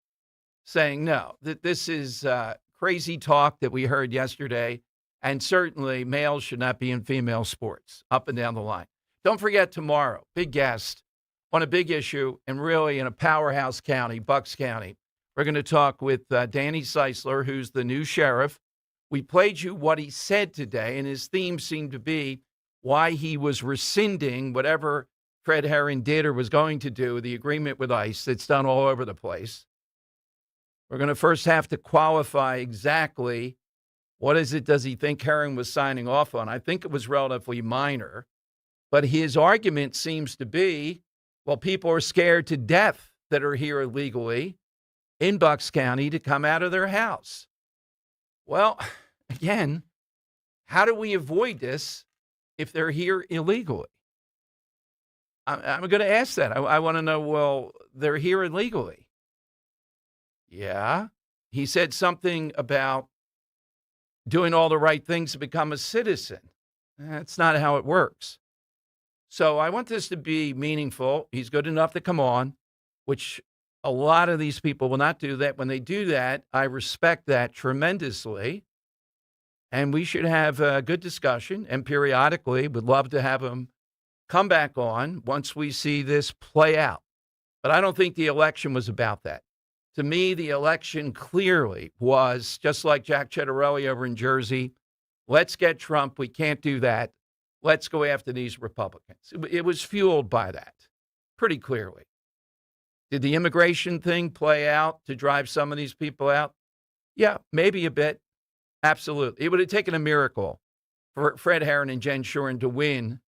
saying no, that this is crazy talk that we heard yesterday. And certainly males should not be in female sports, up and down the line. Don't forget tomorrow, big guest on a big issue and really in a powerhouse county, Bucks County. We're going to talk with Danny Seisler, who's the new sheriff. We played you what he said today, and his theme seemed to be why he was rescinding whatever Fred Herron did or was going to do, the agreement with ICE that's done all over the place. We're going to first have to qualify exactly what is it does he think Herron was signing off on. I think it was relatively minor, but his argument seems to be, well, people are scared to death that are here illegally in Bucks County to come out of their house. Well, again, how do we avoid this if they're here illegally? I'm going to ask that. I want to know, well, they're here illegally. Yeah. He said something about doing all the right things to become a citizen. That's not how it works. So I want this to be meaningful. He's good enough to come on, which a lot of these people will not do that. When they do that, I respect that tremendously. And we should have a good discussion. And periodically, would love to have him come back on once we see this play out. But I don't think the election was about that. To me, the election clearly was, just like Jack Ciattarelli over in Jersey, let's get Trump. We can't do that. Let's go after these Republicans. It was fueled by that, pretty clearly. Did the immigration thing play out to drive some of these people out? Yeah, maybe a bit. Absolutely. It would have taken a miracle for Fred Herron and Jen Shuren to win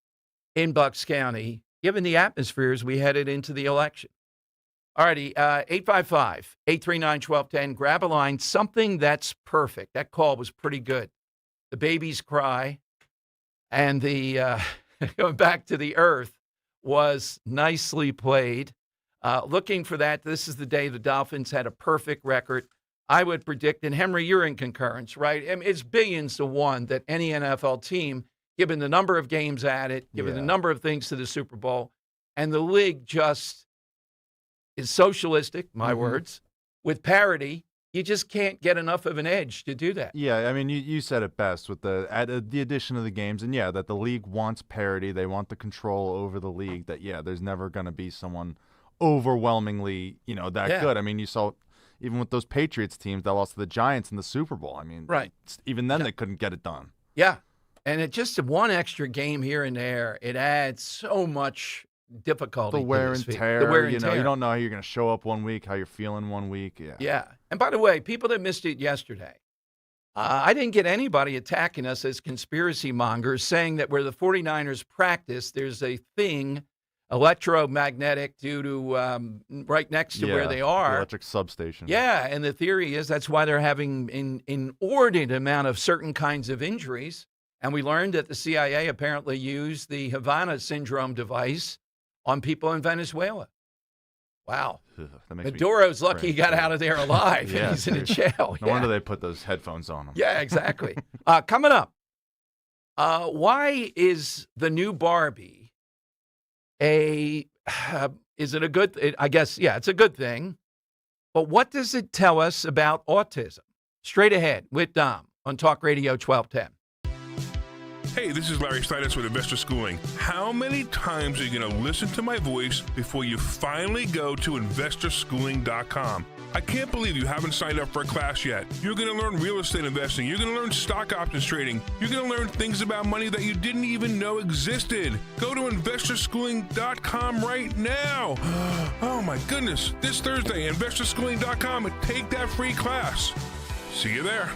in Bucks County, given the atmospheres we headed into the election. All righty, 855-839-1210. Grab a line, something that's perfect. That call was pretty good. The baby's cry and the going back to the earth was nicely played. Looking for that, this is the day the Dolphins had a perfect record. I would predict, and Henry, you're in concurrence, right? I mean, it's billions to one that any NFL team, given the number of games at it, given the number of things to the Super Bowl, and the league just is socialistic, my words, with parity. You just can't get enough of an edge to do that. Yeah, I mean, you said it best with the addition of the games. And, that the league wants parity. They want the control over the league that, there's never going to be someone overwhelmingly, that good. I mean, you saw even with those Patriots teams that lost to the Giants in the Super Bowl. I mean, right. Even then they couldn't get it done. Yeah, and it just one extra game here and there, it adds so much difficulty. The wear and tear. The wear and tear. You don't know how you're going to show up one week, how you're feeling one week. Yeah. And by the way, people that missed it yesterday, I didn't get anybody attacking us as conspiracy mongers saying that where the 49ers practice, there's a thing electromagnetic due to right next to where they are. The electric substation. Yeah, and the theory is that's why they're having an inordinate amount of certain kinds of injuries. And we learned that the CIA apparently used the Havana syndrome device on people in Venezuela. Wow. Maduro's lucky he got out of there alive, and he's in a jail. No wonder they put those headphones on him. Yeah, exactly. Coming up, why is the new Barbie is it a good, I guess, it's a good thing. But what does it tell us about autism? Straight ahead with Dom on Talk Radio 1210. Hey, this is Larry Stitus with Investor Schooling. How many times are you going to listen to my voice before you finally go to investorschooling.com? I can't believe you haven't signed up for a class yet. You're going to learn real estate investing. You're going to learn stock options trading. You're going to learn things about money that you didn't even know existed. Go to investorschooling.com right now. Oh my goodness. This Thursday, investorschooling.com, and take that free class. See you there.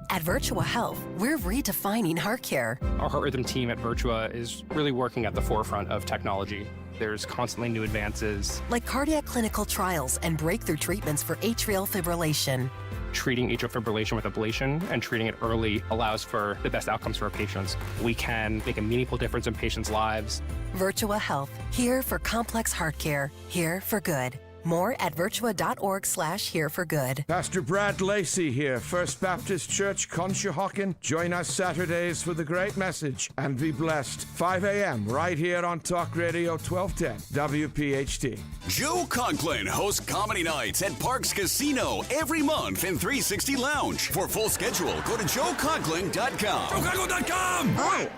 At Virtua Health, we're redefining heart care. Our heart rhythm team at Virtua is really working at the forefront of technology. There's constantly new advances. Like cardiac clinical trials and breakthrough treatments for atrial fibrillation. Treating atrial fibrillation with ablation and treating it early allows for the best outcomes for our patients. We can make a meaningful difference in patients' lives. Virtua Health, here for complex heart care, here for good. More at virtua.org/hereforgood. Pastor Brad Lacey here, First Baptist Church, Conshohocken. Join us Saturdays for the great message and be blessed. 5 a.m. right here on Talk Radio 1210 WPHT. Joe Conklin hosts comedy nights at Parks Casino every month in 360 Lounge. For full schedule, go to joeconklin.com. JoeConklin.com! Hi.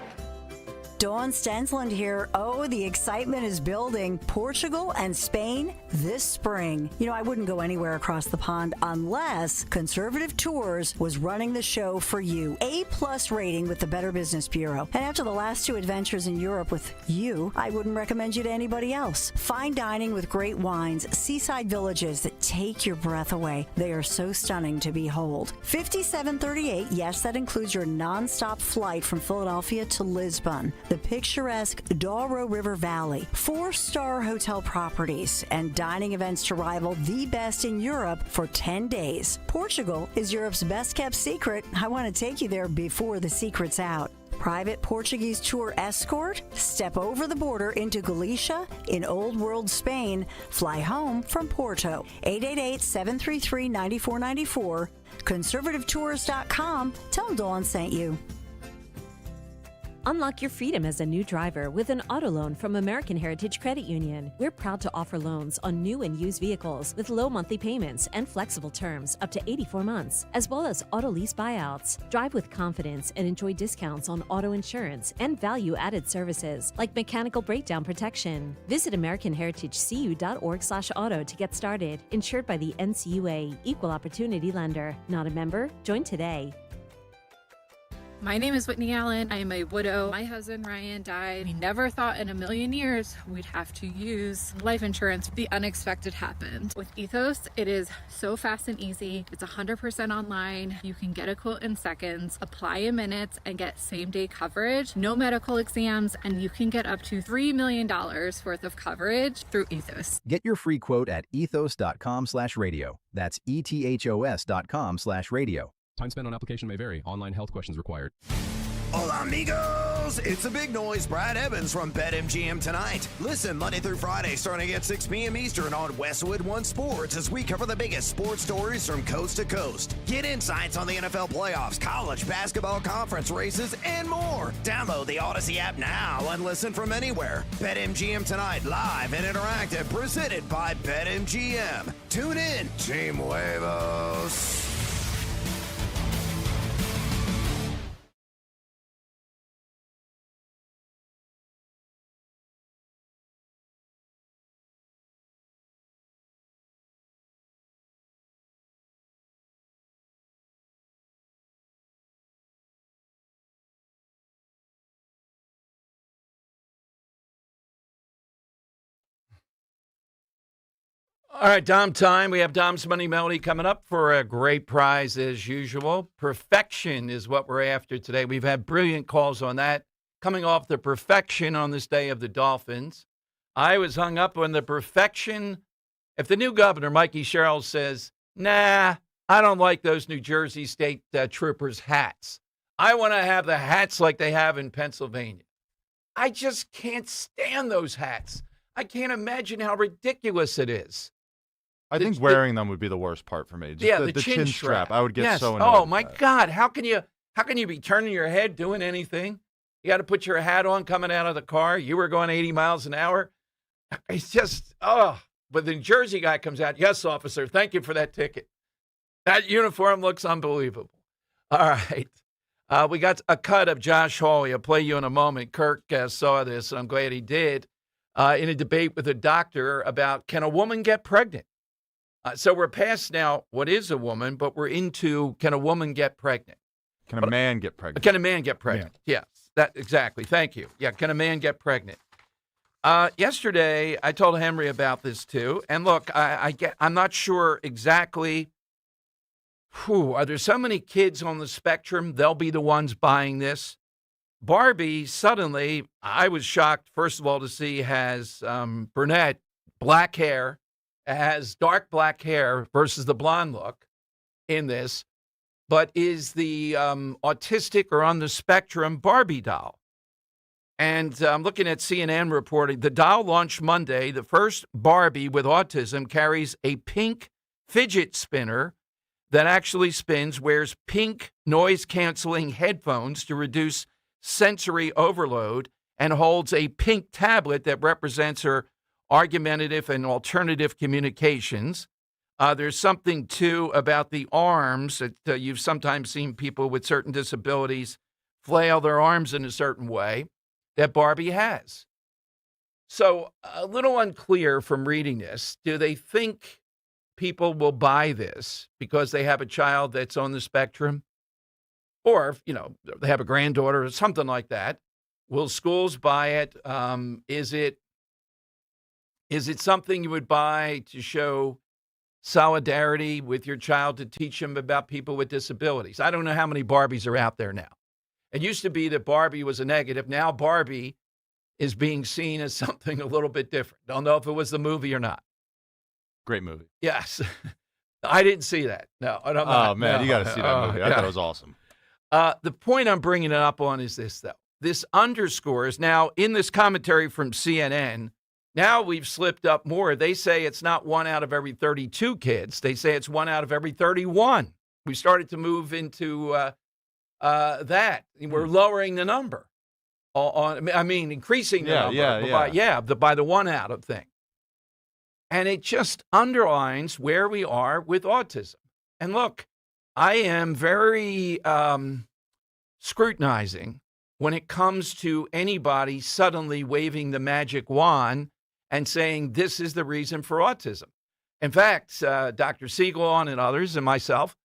Dawn Stensland here. Oh, the excitement is building. Portugal and Spain this spring. You know, I wouldn't go anywhere across the pond unless Conservative Tours was running the show for you. A+ rating with the Better Business Bureau. And after the last 2 adventures in Europe with you, I wouldn't recommend you to anybody else. Fine dining with great wines, seaside villages that take your breath away. They are so stunning to behold. 5738, yes, that includes your nonstop flight from Philadelphia to Lisbon. The picturesque Douro River Valley, 4-star hotel properties, and dining events to rival the best in Europe for 10 days. Portugal is Europe's best-kept secret. I want to take you there before the secret's out. Private Portuguese tour escort, step over the border into Galicia in Old World Spain, fly home from Porto. 888-733-9494, conservativetours.com. Tell them Dawn sent you. Unlock your freedom as a new driver with an auto loan from American Heritage Credit Union. We're proud to offer loans on new and used vehicles with low monthly payments and flexible terms up to 84 months, as well as auto lease buyouts. Drive with confidence and enjoy discounts on auto insurance and value-added services like mechanical breakdown protection. Visit AmericanHeritageCU.org/auto to get started. Insured by the NCUA, Equal Opportunity Lender. Not a member? Join today. My name is Whitney Allen. I am a widow. My husband, Ryan, died. We never thought in a million years we'd have to use life insurance. The unexpected happened. With Ethos, it is so fast and easy. It's 100% online. You can get a quote in seconds, apply in minutes, and get same-day coverage. No medical exams, and you can get up to $3 million worth of coverage through Ethos. Get your free quote at ethos.com/radio. That's ethos.com/radio. Time spent on application may vary. Online health questions required. Hola, amigos! It's a big noise. Brad Evans from BetMGM tonight. Listen Monday through Friday starting at 6 p.m. Eastern on Westwood One Sports as we cover the biggest sports stories from coast to coast. Get insights on the NFL playoffs, college basketball conference races, and more. Download the Odyssey app now and listen from anywhere. BetMGM tonight, live and interactive, presented by BetMGM. Tune in, Team Huevos. All right, Dom time. We have Dom's Money Melody coming up for a great prize as usual. Perfection is what we're after today. We've had brilliant calls on that. Coming off the perfection on this day of the Dolphins. I was hung up on the perfection. If the new governor, Mikey Sherrill, says, nah, I don't like those New Jersey State Troopers hats. I want to have the hats like they have in Pennsylvania. I just can't stand those hats. I can't imagine how ridiculous it is. I think wearing them would be the worst part for me. Just the chin strap. I would get so annoyed. Oh, my God. How can you be turning your head, doing anything? You got to put your hat on coming out of the car. You were going 80 miles an hour. It's just, But the New Jersey guy comes out. Yes, officer, thank you for that ticket. That uniform looks unbelievable. All right. We got a cut of Josh Hawley. I'll play you in a moment. Kirk saw this, and I'm glad he did, in a debate with a doctor about can a woman get pregnant? So we're past now what is a woman, but we're into can a woman get pregnant? Can a man get pregnant? Can a man get pregnant? Yes, that exactly. Thank you. Yeah, can a man get pregnant? Yesterday, I told Henry about this too. And look, I'm not sure exactly. Are there so many kids on the spectrum? They'll be the ones buying this. Barbie, suddenly, I was shocked, first of all, to see has brunette, black hair, has dark black hair versus the blonde look in this, but is the autistic or on the spectrum Barbie doll. And I'm looking at CNN reporting, the doll launched Monday. The first Barbie with autism carries a pink fidget spinner that actually spins, wears pink noise-canceling headphones to reduce sensory overload, and holds a pink tablet that represents her argumentative and alternative communications. There's something, too, about the arms. That you've sometimes seen people with certain disabilities flail their arms in a certain way that Barbie has. So a little unclear from reading this. Do they think people will buy this because they have a child that's on the spectrum? Or, they have a granddaughter or something like that. Will schools buy it? Is it something you would buy to show solidarity with your child, to teach them about people with disabilities? I don't know how many Barbies are out there now. It used to be that Barbie was a negative. Now Barbie is being seen as something a little bit different. Don't know if it was the movie or not. Great movie. Yes. I didn't see that. No. You got to see that movie. I thought it was awesome. The point I'm bringing it up on is this, though. This underscores, now in this commentary from CNN, now we've slipped up more. They say it's not 1 out of every 32 kids. They say it's 1 out of every 31. We started to move into that. We're lowering the number. Increasing the number. By the 1 out of thing. And it just underlines where we are with autism. And look, I am very scrutinizing when it comes to anybody suddenly waving the magic wand and saying this is the reason for autism. In fact, Dr. Siegelon and others and myself,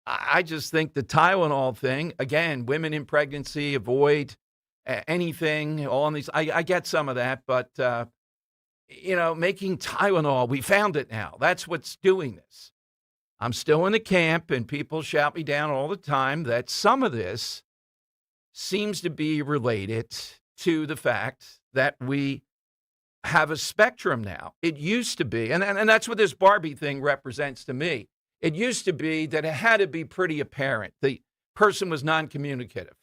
I just think the Tylenol thing, again, women in pregnancy, avoid anything, all on these. I get some of that, but, making Tylenol, we found it now. That's what's doing this. I'm still in the camp, and people shout me down all the time that some of this seems to be related to the fact that we have a spectrum now. It used to be, and that's what this Barbie thing represents to me. It used to be that it had to be pretty apparent. The person was non-communicative.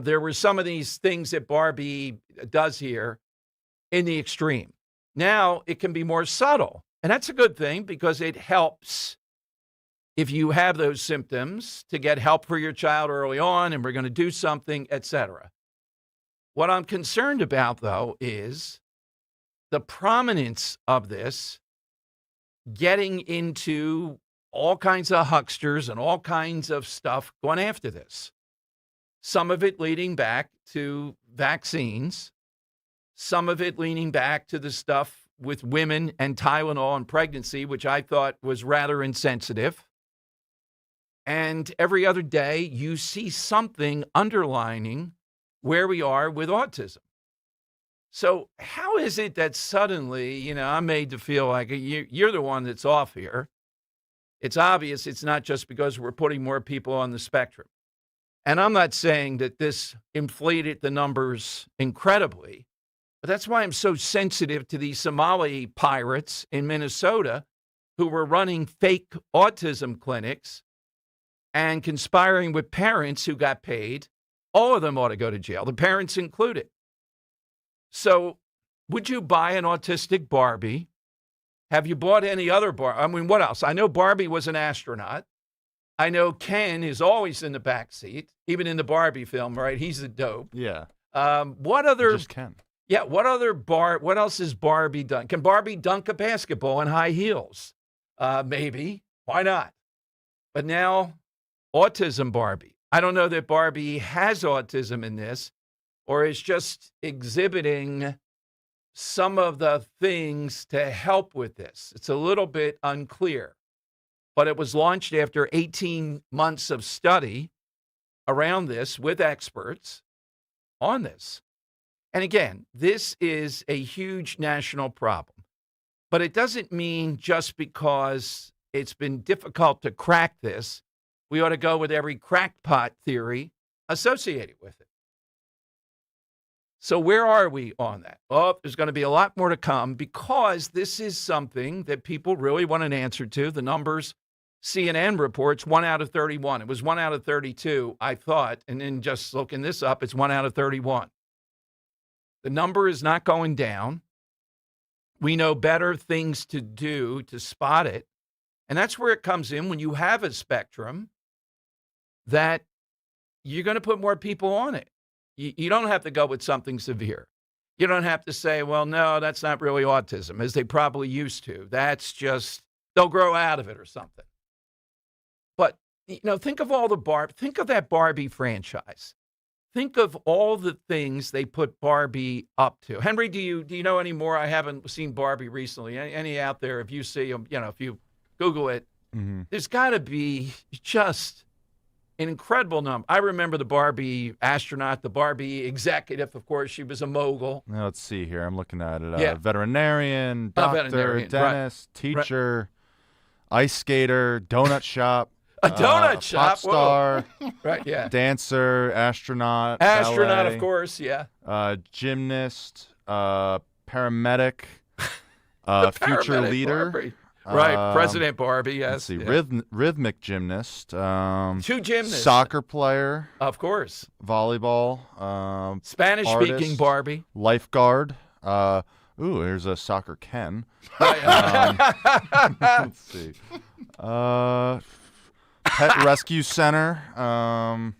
There were some of these things that Barbie does here in the extreme. Now it can be more subtle, and that's a good thing because it helps if you have those symptoms to get help for your child early on, and we're going to do something, etc. What I'm concerned about, though, is the prominence of this getting into all kinds of hucksters and all kinds of stuff going after this. Some of it leading back to vaccines, some of it leaning back to the stuff with women and Tylenol and pregnancy, which I thought was rather insensitive. And every other day, you see something underlining where we are with autism. So how is it that suddenly, I'm made to feel like you're the one that's off here? It's obvious it's not just because we're putting more people on the spectrum. And I'm not saying that this inflated the numbers incredibly, but that's why I'm so sensitive to these Somali pirates in Minnesota who were running fake autism clinics and conspiring with parents who got paid. All of them ought to go to jail, the parents included. So would you buy an autistic Barbie? Have you bought any other Barbie? What else? I know Barbie was an astronaut. I know Ken is always in the back seat, even in the Barbie film, right? He's the dope. Yeah. What other? Just Ken. Yeah. What else has Barbie done? Can Barbie dunk a basketball in high heels? Maybe. Why not? But now autism Barbie. I don't know that Barbie has autism in this or is just exhibiting some of the things to help with this. It's a little bit unclear, but it was launched after 18 months of study around this with experts on this. And again, this is a huge national problem, but it doesn't mean just because it's been difficult to crack this, we ought to go with every crackpot theory associated with it. So where are we on that? Oh, there's going to be a lot more to come because this is something that people really want an answer to. The numbers, CNN reports 1 out of 31. It was 1 out of 32, I thought, and then just looking this up, it's 1 out of 31. The number is not going down. We know better things to do to spot it. And that's where it comes in when you have a spectrum that you're going to put more people on it. You don't have to go with something severe. You don't have to say, well, no, that's not really autism, as they probably used to. That's just, they'll grow out of it or something. But, think of all think of that Barbie franchise. Think of all the things they put Barbie up to. Henry, do you know any more? I haven't seen Barbie recently. Any out there, if you see them, if you Google it, there's got to be just an incredible number. I remember the Barbie astronaut, the Barbie executive. Of course, she was a mogul. Now, let's see here. I'm looking at it. Veterinarian, doctor, dentist, teacher, ice skater, donut shop. A donut shop. Pop star. Right, yeah. Dancer, astronaut. Astronaut, ballet, of course, yeah. Gymnast, paramedic, future leader. Barbie. Right, President Barbie, yes. Let's see, yeah. rhythmic gymnast. 2 gymnasts. Soccer player. Of course. Volleyball. Spanish-speaking Barbie. Lifeguard. Here's a soccer Ken. Let's see. Pet rescue center. Oh,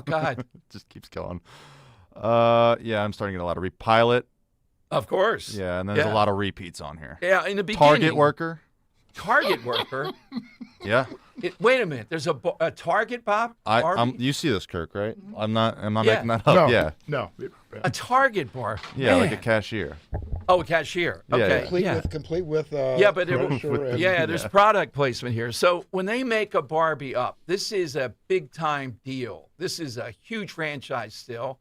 God. Just keeps going. I'm starting to get a lot of pilot. Of course. Yeah, and there's a lot of repeats on here. Yeah, in the beginning. Target worker. Target worker? Yeah. Wait a minute. There's a Target, Bob? You see this, Kirk, right? I'm not making that up. No, yeah. No. A Target bar. Yeah, Man. like a cashier. Oh, a cashier. Okay. Complete with there's product placement here. So when they make a Barbie up, this is a big time deal. This is a huge franchise still.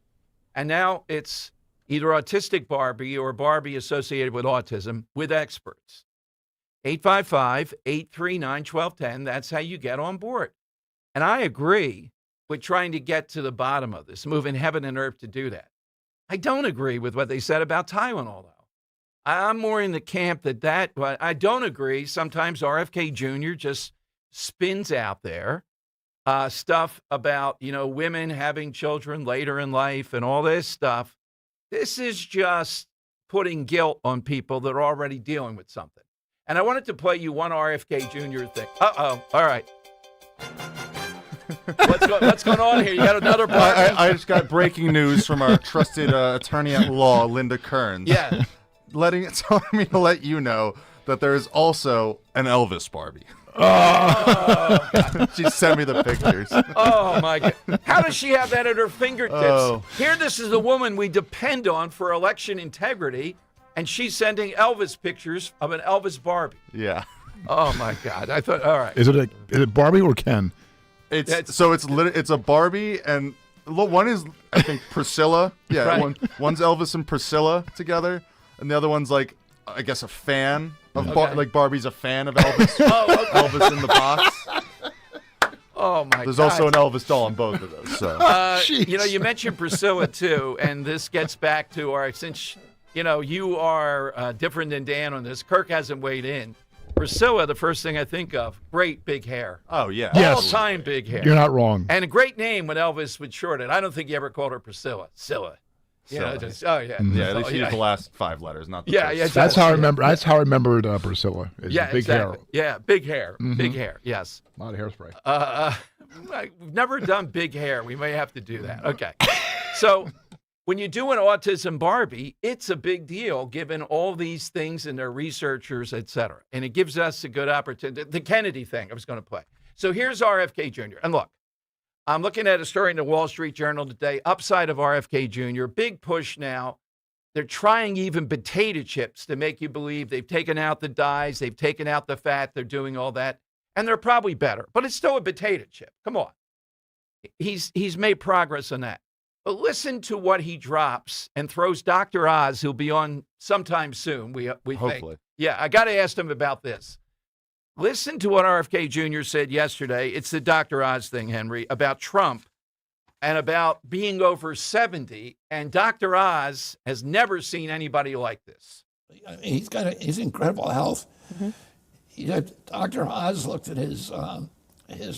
And now it's either autistic Barbie or Barbie associated with autism with experts. 855-839-1210. That's how you get on board. And I agree with trying to get to the bottom of this, moving heaven and earth to do that. I don't agree with what they said about Tylenol, though. I'm more in the camp that I don't agree. Sometimes RFK Jr. just spins out there stuff about, women having children later in life and all this stuff. This is just putting guilt on people that are already dealing with something. And I wanted to play you one RFK Jr. thing. Uh-oh. All right. What's going on here? You got another Barbie? I just got breaking news from our trusted attorney at law, Linda Kearns. Yeah. Telling me to let you know that there is also an Elvis Barbie. Oh. She sent me the pictures. Oh, my God. How does she have that at her fingertips? Oh. Here, this is the woman we depend on for election integrity, and she's sending Elvis pictures of an Elvis Barbie. Yeah. Oh, my God. I thought, all right. Is it Barbie or Ken? It's a Barbie, and one is, I think, Priscilla. Yeah, Right. One's Elvis and Priscilla together, and the other one's like, I guess, a fan of like Barbie's a fan of Elvis. Elvis in the box. Oh, my God. There's also an Elvis doll on both of those. So. You mentioned Priscilla, too, and this gets back to since, you are different than Dan on this. Kirk hasn't weighed in. Priscilla, the first thing I think of, great big hair. Oh, yeah. Yes. All-time big hair. You're not wrong. And a great name when Elvis would short it. I don't think he ever called her Priscilla. Scylla. Yeah, at least use the last 5 letters, not the first. Yeah. That's how I remember. That's how I remembered Priscilla. Is Yeah, big exactly. hair. Yeah, big hair. Mhm. Big hair. Yes. A lot of hairspray. We've never done big hair. We may have to do that. Okay. So when you do an autism Barbie, it's a big deal given all these things and their researchers, et cetera. And it gives us a good opportunity. The Kennedy thing I was going to play. So here's RFK Jr. And look, I'm looking at a story in the Wall Street Journal today, upside of RFK Jr., big push now. They're trying even potato chips to make you believe they've taken out the dyes, they've taken out the fat, they're doing all that, and they're probably better. But it's still a potato chip. Come on. He's made progress on that. But listen to what he drops and throws Dr. Oz, who'll be on sometime soon, we Hopefully. think. Yeah, I got to ask him about this. Listen to what RFK Jr. said yesterday. It's the Dr. Oz thing, Henry, about Trump and about being over 70. And Dr. Oz has never seen anybody like this. He's he's incredible health. Dr. Oz looked at his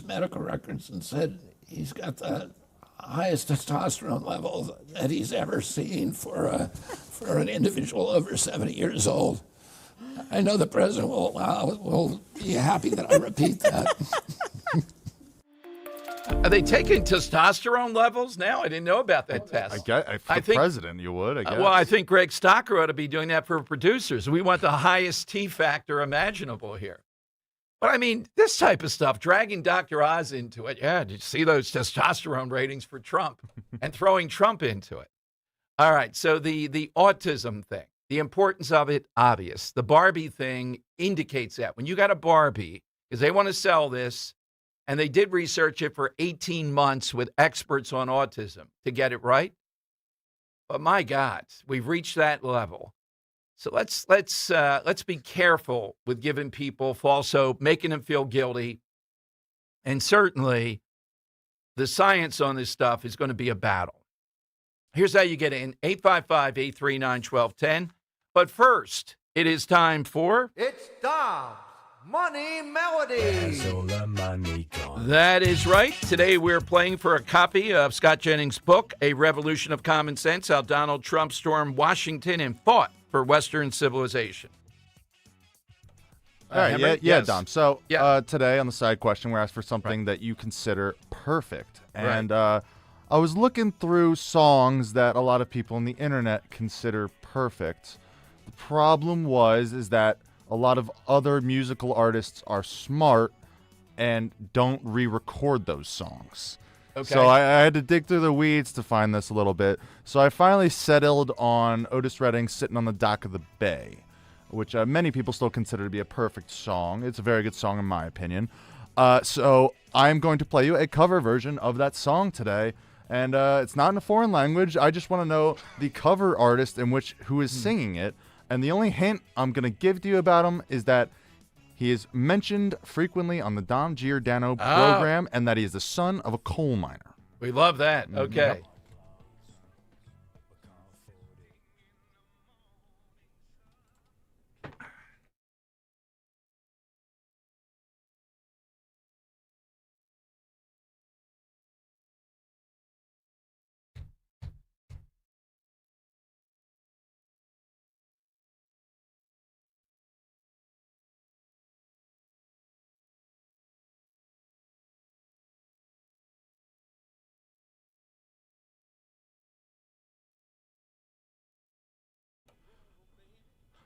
medical records and said he's got the highest testosterone level that he's ever seen for an individual over 70 years old. I know the president will be happy that I repeat that. Are they taking testosterone levels now? I didn't know about that test. For the president, you would, I guess. Well, I think Greg Stocker ought to be doing that for producers. We want the highest T factor imaginable here. But I mean, this type of stuff, dragging Dr. Oz into it. Yeah, did you see those testosterone ratings for Trump and throwing Trump into it? All right, so the autism thing, the importance of it, obvious. The Barbie thing indicates that. When you got a Barbie, because they want to sell this, and they did research it for 18 months with experts on autism to get it right. But my God, we've reached that level. So let's be careful with giving people false hope, making them feel guilty. And certainly the science on this stuff is going to be a battle. Here's how you get in, 855-839-1210. But first, it is time for... It's Dom's Money Melody. That is right. Today we're playing for a copy of Scott Jennings' book, A Revolution of Common Sense, How Donald Trump Stormed Washington and Fought for Western Civilization. All right, Henry? yeah, Yes. Dom. So today on the side question, we're asked for something that you consider perfect. And I was looking through songs that a lot of people on the internet consider perfect. The problem is that a lot of other musical artists are smart and don't re-record those songs. Okay. So I had to dig through the weeds to find this a little bit. So I finally settled on Otis Redding's Sitting on the Dock of the Bay, which many people still consider to be a perfect song. It's a very good song in my opinion. So I'm going to play you a cover version of that song today. And it's not in a foreign language. I just want to know the cover artist who is singing it. And the only hint I'm going to give to you about him is that he is mentioned frequently on the Dom Giordano program, and that he is the son of a coal miner. We love that. Okay. Yep.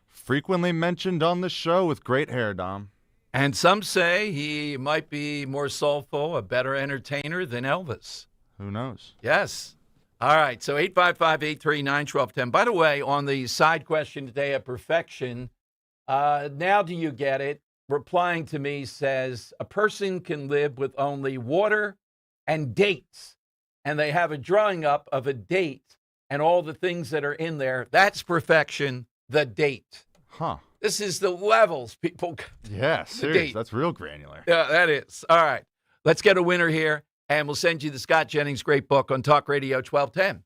Frequently mentioned on the show with great hair, Dom. And some say he might be more soulful, a better entertainer than Elvis. Who knows? Yes. All right, so 855-839-1210. By the way, on the side question today of perfection, now do you get it? Replying to me says, a person can live with only water and dates, and they have a drawing up of a date and all the things that are in there. That's perfection, the date. Huh. This is the levels, people. Yeah, seriously, that's real granular. Yeah, that is. All right, let's get a winner here, and we'll send you the Scott Jennings great book on Talk Radio 1210.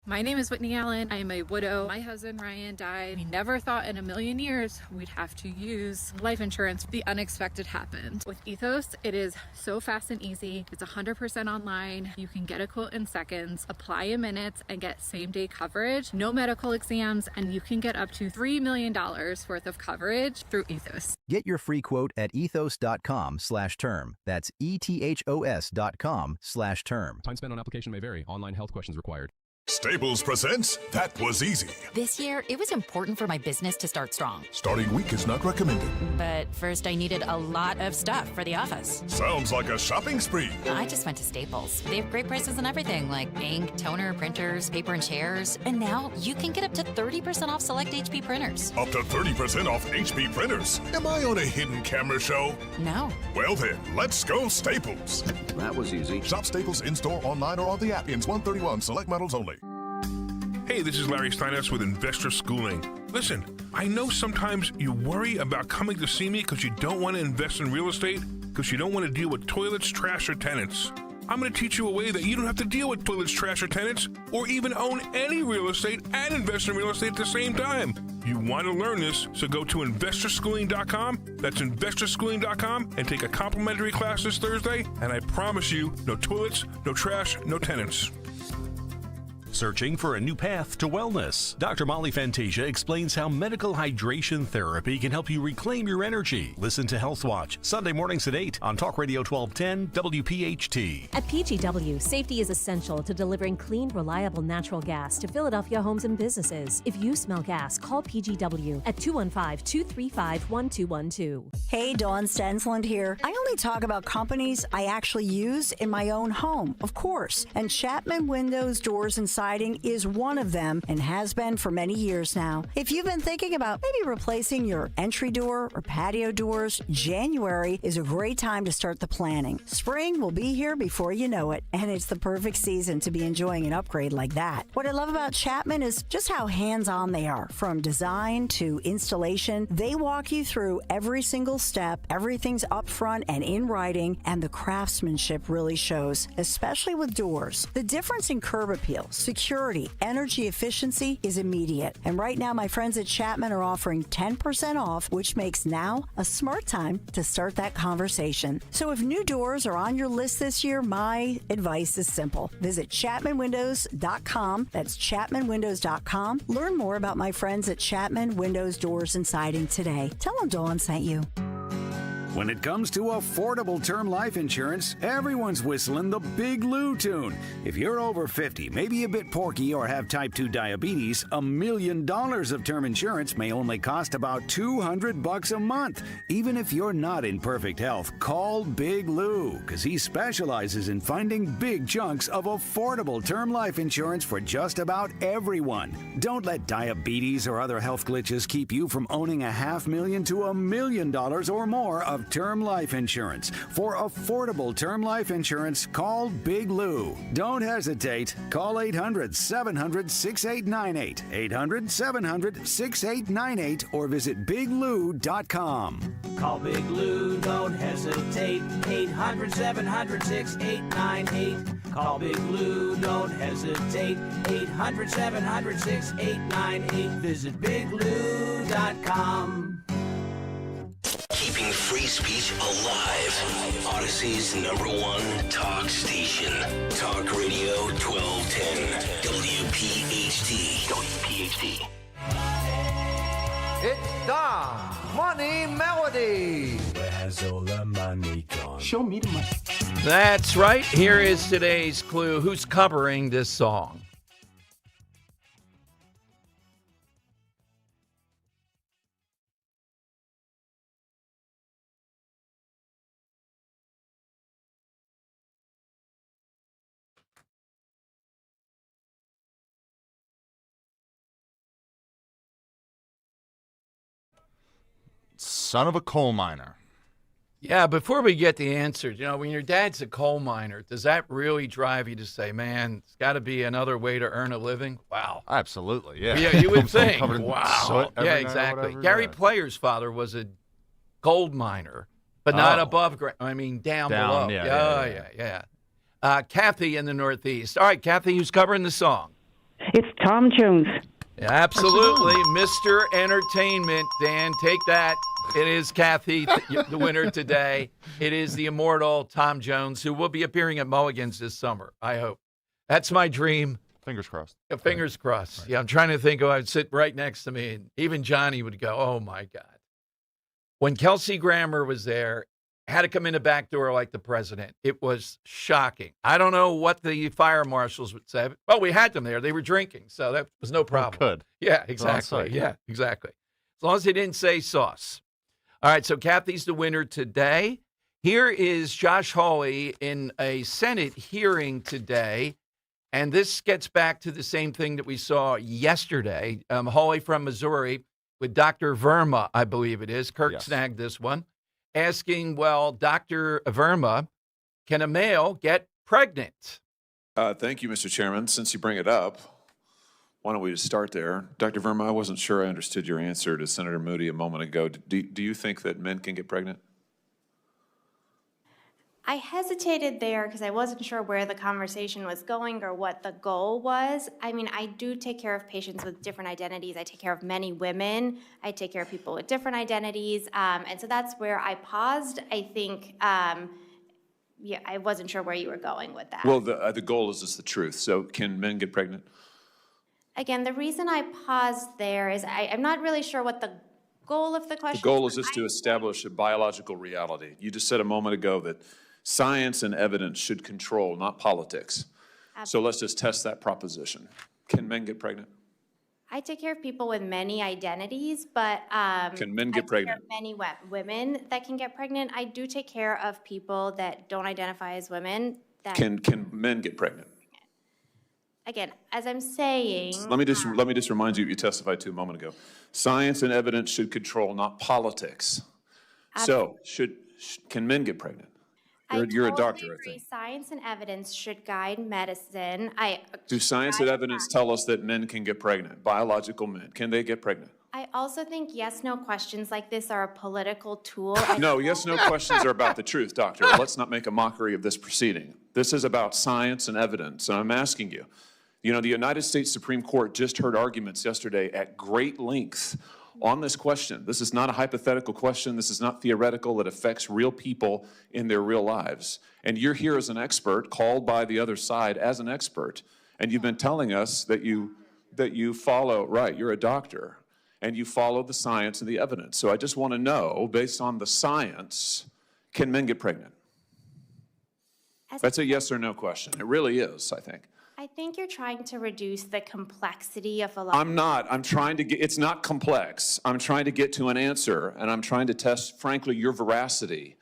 My name is Whitney Allen. I am a widow. My husband, Ryan, died. We never thought in a million years we'd have to use life insurance. The unexpected happened. With Ethos, it is so fast and easy. It's 100% online. You can get a quote in seconds, apply in minutes, and get same-day coverage. No medical exams, and you can get up to $3 million worth of coverage through Ethos. Get your free quote at ethos.com/term. That's ETHOS.com/term. Time spent on application may vary. Online health questions required. Staples presents That Was Easy. This year, it was important for my business to start strong. Starting weak is not recommended. But first, I needed a lot of stuff for the office. Sounds like a shopping spree. I just went to Staples. They have great prices on everything, like ink, toner, printers, paper, and chairs. And now you can get up to 30% off select HP printers. Up to 30% off HP printers. Am I on a hidden camera show? No. Well then, let's go Staples. That was easy. Shop Staples in-store, online, or on the app. Ends 131. Select models only. Hey, this is Larry Steinhaus with Investor Schooling. Listen, I know sometimes you worry about coming to see me because you don't want to invest in real estate, because you don't want to deal with toilets, trash, or tenants. I'm going to teach you a way that you don't have to deal with toilets, trash, or tenants, or even own any real estate and invest in real estate at the same time. You want to learn this, so go to investorschooling.com. That's investorschooling.com and take a complimentary class this Thursday, and I promise you, no toilets, no trash, no tenants. Searching for a new path to wellness? Dr. Molly Fantasia explains how medical hydration therapy can help you reclaim your energy. Listen to Health Watch, Sunday mornings at 8 on Talk Radio 1210 WPHT. At PGW, safety is essential to delivering clean, reliable natural gas to Philadelphia homes and businesses. If you smell gas, call PGW at 215-235-1212. Hey, Dawn Stensland here. I only talk about companies I actually use in my own home, of course. And Chapman Windows, Doors, and Siding is one of them and has been for many years now. If you've been thinking about maybe replacing your entry door or patio doors, January is a great time to start the planning. Spring will be here before you know it, and it's the perfect season to be enjoying an upgrade like that. What I love about Chapman is just how hands-on they are. From design to installation, they walk you through every single step. Everything's up front and in writing, and the craftsmanship really shows, especially with doors. The difference in curb appeal, security, energy efficiency is immediate. And right now, my friends at Chapman are offering 10% off, which makes now a smart time to start that conversation. So if new doors are on your list this year, my advice is simple. Visit ChapmanWindows.com. That's ChapmanWindows.com. Learn more about my friends at Chapman Windows, Doors, and Siding today. Tell them Dawn sent you. When it comes to affordable term life insurance, everyone's whistling the Big Lou tune. If you're over 50, maybe a bit porky, or have type 2 diabetes, $1 million of term insurance may only cost about $200 a month. Even if you're not in perfect health, call Big Lou, because he specializes in finding big chunks of affordable term life insurance for just about everyone. Don't let diabetes or other health glitches keep you from owning $500,000 to $1 million or more of term life insurance. For affordable term life insurance, call Big Lou. Don't hesitate. Call 800-700-6898, 800-700-6898, or visit biglou.com. Call Big Lou, don't hesitate. 800-700-6898. Call Big Lou, don't hesitate. 800-700-6898. Visit biglou.com. Keeping free speech alive. Odyssey's #1 talk station. Talk Radio 1210. WPHT. WPHT. It's Dom's Money Melody. Where has all the money gone? Show me the money. That's right. Here is today's clue. Who's covering this song? Son of a coal miner. Yeah, before we get the answers, when your dad's a coal miner, does that really drive you to say, man, it's got to be another way to earn a living? Wow. Absolutely, yeah. Yeah, you would think. Covered in Wow. soot every Yeah, night or exactly. whatever, Gary yeah. Player's father was a gold miner, but not Oh. above ground. I mean, down below. Yeah. Kathy in the Northeast. All right, Kathy, who's covering the song? It's Tom Jones. Yeah, absolutely. Mr. Entertainment. Dan, take that. It is Kathy, the winner today. It is the immortal Tom Jones, who will be appearing at Mulligan's this summer, I hope. That's my dream. Fingers crossed. Yeah, fingers crossed. Right. Yeah, I'm trying to think who I'd sit right next to me. And even Johnny would go, oh, my God. When Kelsey Grammer was there, had to come in the back door like the president. It was shocking. I don't know what the fire marshals would say. Well, we had them there. They were drinking, so that was no problem. Good. Yeah, exactly. Yeah, exactly. As long as they didn't say sauce. All right, so Kathy's the winner today. Here is Josh Hawley in a Senate hearing today, and this gets back to the same thing that we saw yesterday. Hawley from Missouri with Dr. Verma, I believe it is. Kirk snagged this one, asking, well, Dr. Verma, can a male get pregnant? Thank you, Mr. Chairman. Since you bring it up, why don't we just start there? Dr. Verma, I wasn't sure I understood your answer to Senator Moody a moment ago. Do you think that men can get pregnant? I hesitated there because I wasn't sure where the conversation was going or what the goal was. I mean, I do take care of patients with different identities. I take care of many women. I take care of people with different identities. And so that's where I paused. I think, I wasn't sure where you were going with that. Well, the goal is just the truth. So can men get pregnant? Again, the reason I paused there is I'm not really sure what the goal of the question is. The goal is just to establish a biological reality. You just said a moment ago that science and evidence should control, not politics. Absolutely. So let's just test that proposition. Can men get pregnant? I take care of people with many identities, but can men get pregnant? Many women that can get pregnant. I do take care of people that don't identify as women. That can men get pregnant? Again, as I'm saying, let me just remind you what you testified to a moment ago. Science and evidence should control, not politics. Absolutely. So can men get pregnant? You're a doctor, I think. Science and evidence should guide medicine. Do science and evidence tell us that men can get pregnant? Biological men, can they get pregnant? I also think yes/no questions like this are a political tool. No, yes/no questions are about the truth, doctor. Let's not make a mockery of this proceeding. This is about science and evidence, and I'm asking you. You know, the United States Supreme Court just heard arguments yesterday at great length on this question. This is not a hypothetical question. This is not theoretical. It affects real people in their real lives. And you're here as an expert, called by the other side as an expert, and you've been telling us that you follow, right, you're a doctor, and you follow the science and the evidence. So I just want to know, based on the science, can men get pregnant? That's a yes or no question. It really is, I think. I think you're trying to reduce the complexity of a lot. I'm not. I'm trying to get, it's not complex. I'm trying to get to an answer, and I'm trying to test, frankly, your veracity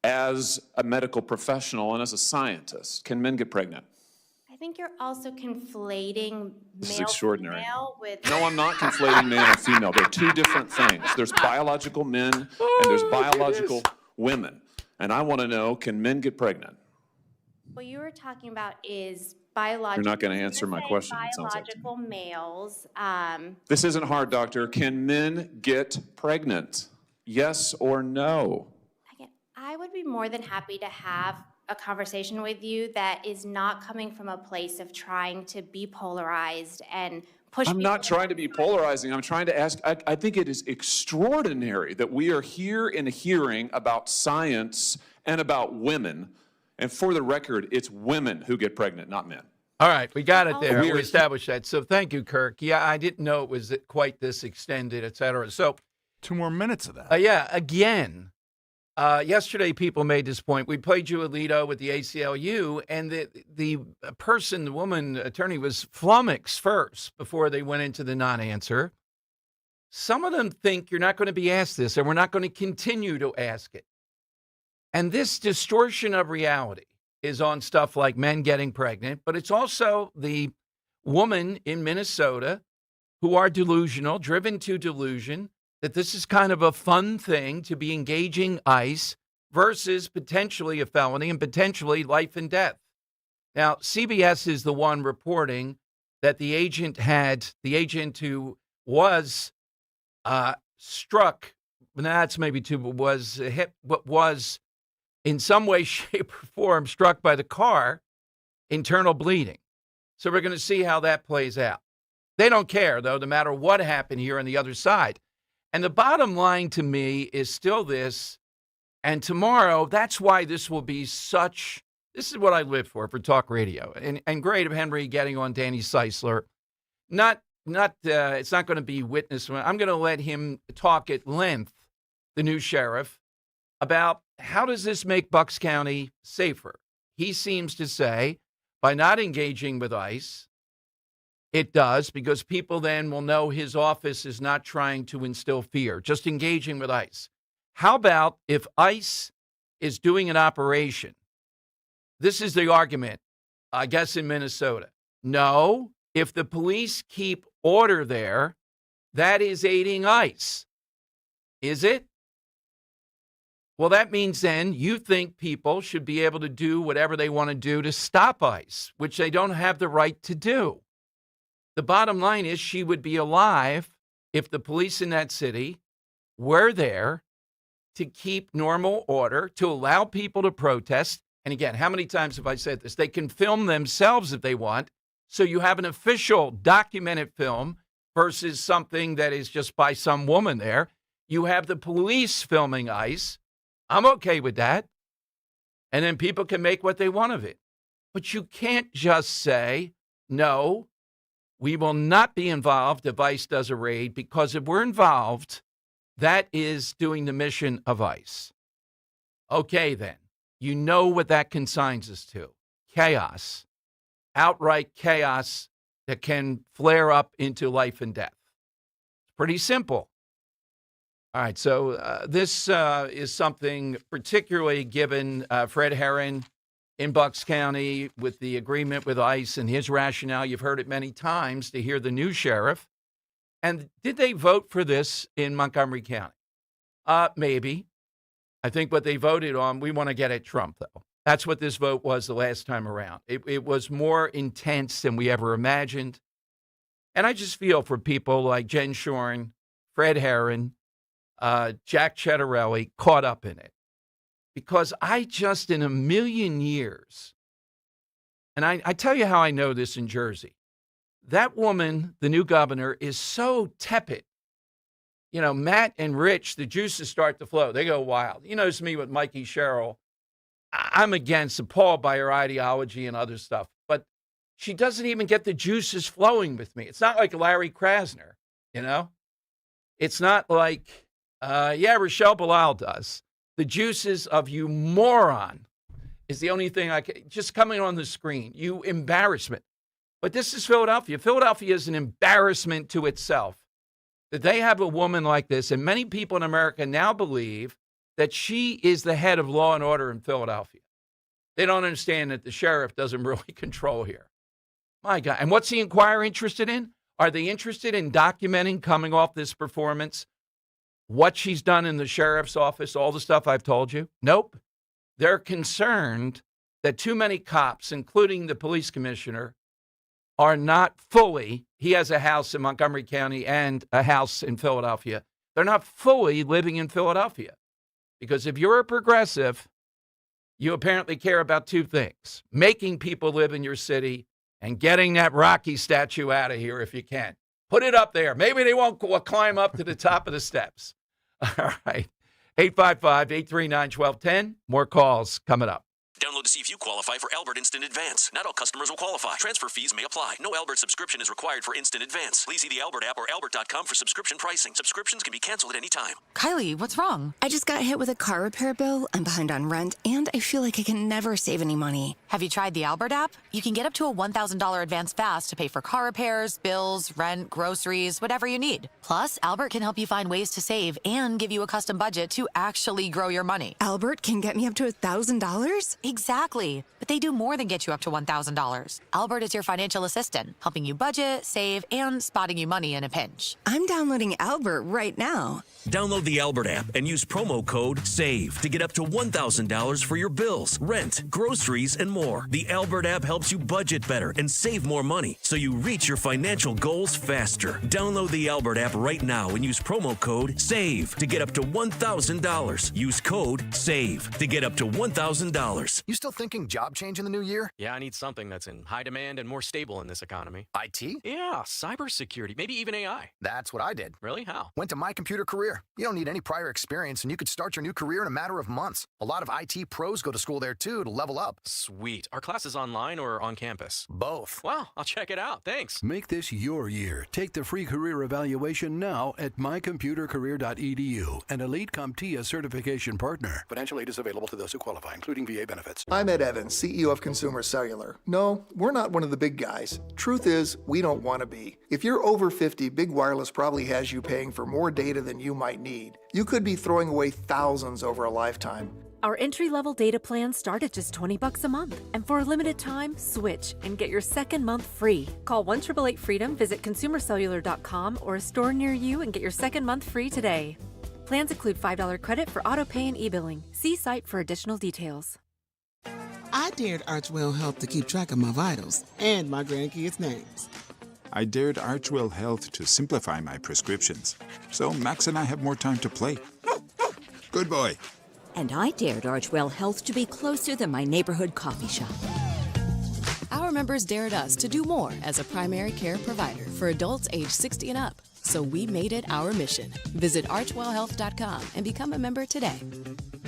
as a medical professional and as a scientist. Can men get pregnant? I think you're also conflating this is extraordinary. Male with... No, I'm not conflating male and female. They're two different things. There's biological men and there's biological women. And I want to know, can men get pregnant? What you were talking about is biological. You're not going to answer my question. Biological males. This isn't hard, doctor. Can men get pregnant? Yes or no? Again, I would be more than happy to have a conversation with you that is not coming from a place of trying to be polarized and push. I'm not trying to be polarizing. I'm trying to ask. I think it is extraordinary that we are here in a hearing about science and about women. And for the record, it's women who get pregnant, not men. All right, we got it there. We established that. So thank you, Kirk. Yeah, I didn't know it was quite this extended, et cetera. So 2 more minutes of that. Yeah, again, yesterday people made this point. We played you Alito with the ACLU, and the person, the woman attorney, was flummoxed first before they went into the non-answer. Some of them think you're not going to be asked this, and we're not going to continue to ask it. And this distortion of reality is on stuff like men getting pregnant, but it's also the woman in Minnesota who are delusional, driven to delusion, that this is kind of a fun thing to be engaging ICE versus potentially a felony and potentially life and death. Now, CBS is the one reporting that the agent who was struck, that's maybe too, was hit, but was in some way, shape, or form struck by the car, internal bleeding. So we're going to see how that plays out. They don't care, though, no matter what happened here on the other side. And the bottom line to me is still this, and tomorrow, that's why this will be such, this is what I live for talk radio. And great of Henry getting on Danny Seisler. It's not going to be witness. I'm going to let him talk at length, the new sheriff, about how does this make Bucks County safer? He seems to say by not engaging with ICE, it does, because people then will know his office is not trying to instill fear, just engaging with ICE. How about if ICE is doing an operation? This is the argument, I guess, in Minnesota. No, if the police keep order there, that is aiding ICE. Is it? Well, that means then you think people should be able to do whatever they want to do to stop ICE, which they don't have the right to do. The bottom line is she would be alive if the police in that city were there to keep normal order, to allow people to protest. And again, how many times have I said this? They can film themselves if they want. So you have an official documented film versus something that is just by some woman there. You have the police filming ICE. I'm okay with that. And then people can make what they want of it. But you can't just say, no, we will not be involved if ICE does a raid, because if we're involved, that is doing the mission of ICE. Okay, then. You know what that consigns us to. Chaos. Outright chaos that can flare up into life and death. It's pretty simple. All right, so this is something particularly given Fred Herron in Bucks County with the agreement with ICE and his rationale. You've heard it many times to hear the new sheriff. And did they vote for this in Montgomery County? Maybe. I think what they voted on, we want to get at Trump, though. That's what this vote was the last time around. It was more intense than we ever imagined. And I just feel for people like Jen Shorn, Fred Herron, Jack Chettarelli caught up in it. Because I just, in a million years, and I tell you how I know this in Jersey, that woman, the new governor, is so tepid. You know, Matt and Rich, the juices start to flow. They go wild. You notice me with Mikey Sherrill. I'm appalled by her ideology and other stuff. But she doesn't even get the juices flowing with me. It's not like Larry Krasner, you know? It's not like, Rochelle Bilal does. The juices of you moron is the only thing I can, just coming on the screen. You embarrassment. But this is Philadelphia. Philadelphia is an embarrassment to itself that they have a woman like this. And many people in America now believe that she is the head of law and order in Philadelphia. They don't understand that the sheriff doesn't really control here. My God. And what's the Inquirer interested in? Are they interested in documenting, coming off this performance, what she's done in the sheriff's office, all the stuff I've told you? Nope. They're concerned that too many cops, including the police commissioner, are not fully, he has a house in Montgomery County and a house in Philadelphia. They're not fully living in Philadelphia. Because if you're a progressive, you apparently care about two things: making people live in your city and getting that Rocky statue out of here if you can. Put it up there. Maybe they won't climb up to the top of the steps. All right. 855-839-1210. More calls coming up. Download to see if you qualify for Albert Instant Advance. Not all customers will qualify. Transfer fees may apply. No Albert subscription is required for Instant Advance. Please see the Albert app or albert.com for subscription pricing. Subscriptions can be canceled at any time. Kylie, what's wrong? I just got hit with a car repair bill. I'm behind on rent, and I feel like I can never save any money. Have you tried the Albert app? You can get up to a $1,000 advance fast to pay for car repairs, bills, rent, groceries, whatever you need. Plus, Albert can help you find ways to save and give you a custom budget to actually grow your money. Albert can get me up to $1,000? Exactly. But they do more than get you up to $1,000. Albert is your financial assistant, helping you budget, save, and spotting you money in a pinch. I'm downloading Albert right now. Download the Albert app and use promo code SAVE to get up to $1,000 for your bills, rent, groceries, and more. The Albert app helps you budget better and save more money so you reach your financial goals faster. Download the Albert app right now and use promo code SAVE to get up to $1,000. Use code SAVE to get up to $1,000. You still thinking job change in the new year? Yeah, I need something that's in high demand and more stable in this economy. IT? Yeah, cybersecurity, maybe even AI. That's what I did. Really? How? Went to My Computer Career. You don't need any prior experience, and you could start your new career in a matter of months. A lot of IT pros go to school there, too, to level up. Sweet. Are classes online or on campus? Both. Wow, I'll check it out. Thanks. Make this your year. Take the free career evaluation now at mycomputercareer.edu, an Elite CompTIA certification partner. Financial aid is available to those who qualify, including VA benefits. I'm Ed Evans, CEO of Consumer Cellular. No, we're not one of the big guys. Truth is, we don't want to be. If you're over 50, Big Wireless probably has you paying for more data than you might need. You could be throwing away thousands over a lifetime. Our entry-level data plans start at just $20 a month. And for a limited time, switch and get your second month free. Call 1-888-FREEDOM, visit consumercellular.com or a store near you and get your second month free today. Plans include $5 credit for auto pay and e-billing. See site for additional details. I dared Archwell Health to keep track of my vitals and my grandkids' names. I dared Archwell Health to simplify my prescriptions, so Max and I have more time to play. Good boy. And I dared Archwell Health to be closer than my neighborhood coffee shop. Our members dared us to do more as a primary care provider for adults age 60 and up. So we made it our mission. Visit archwellhealth.com and become a member today.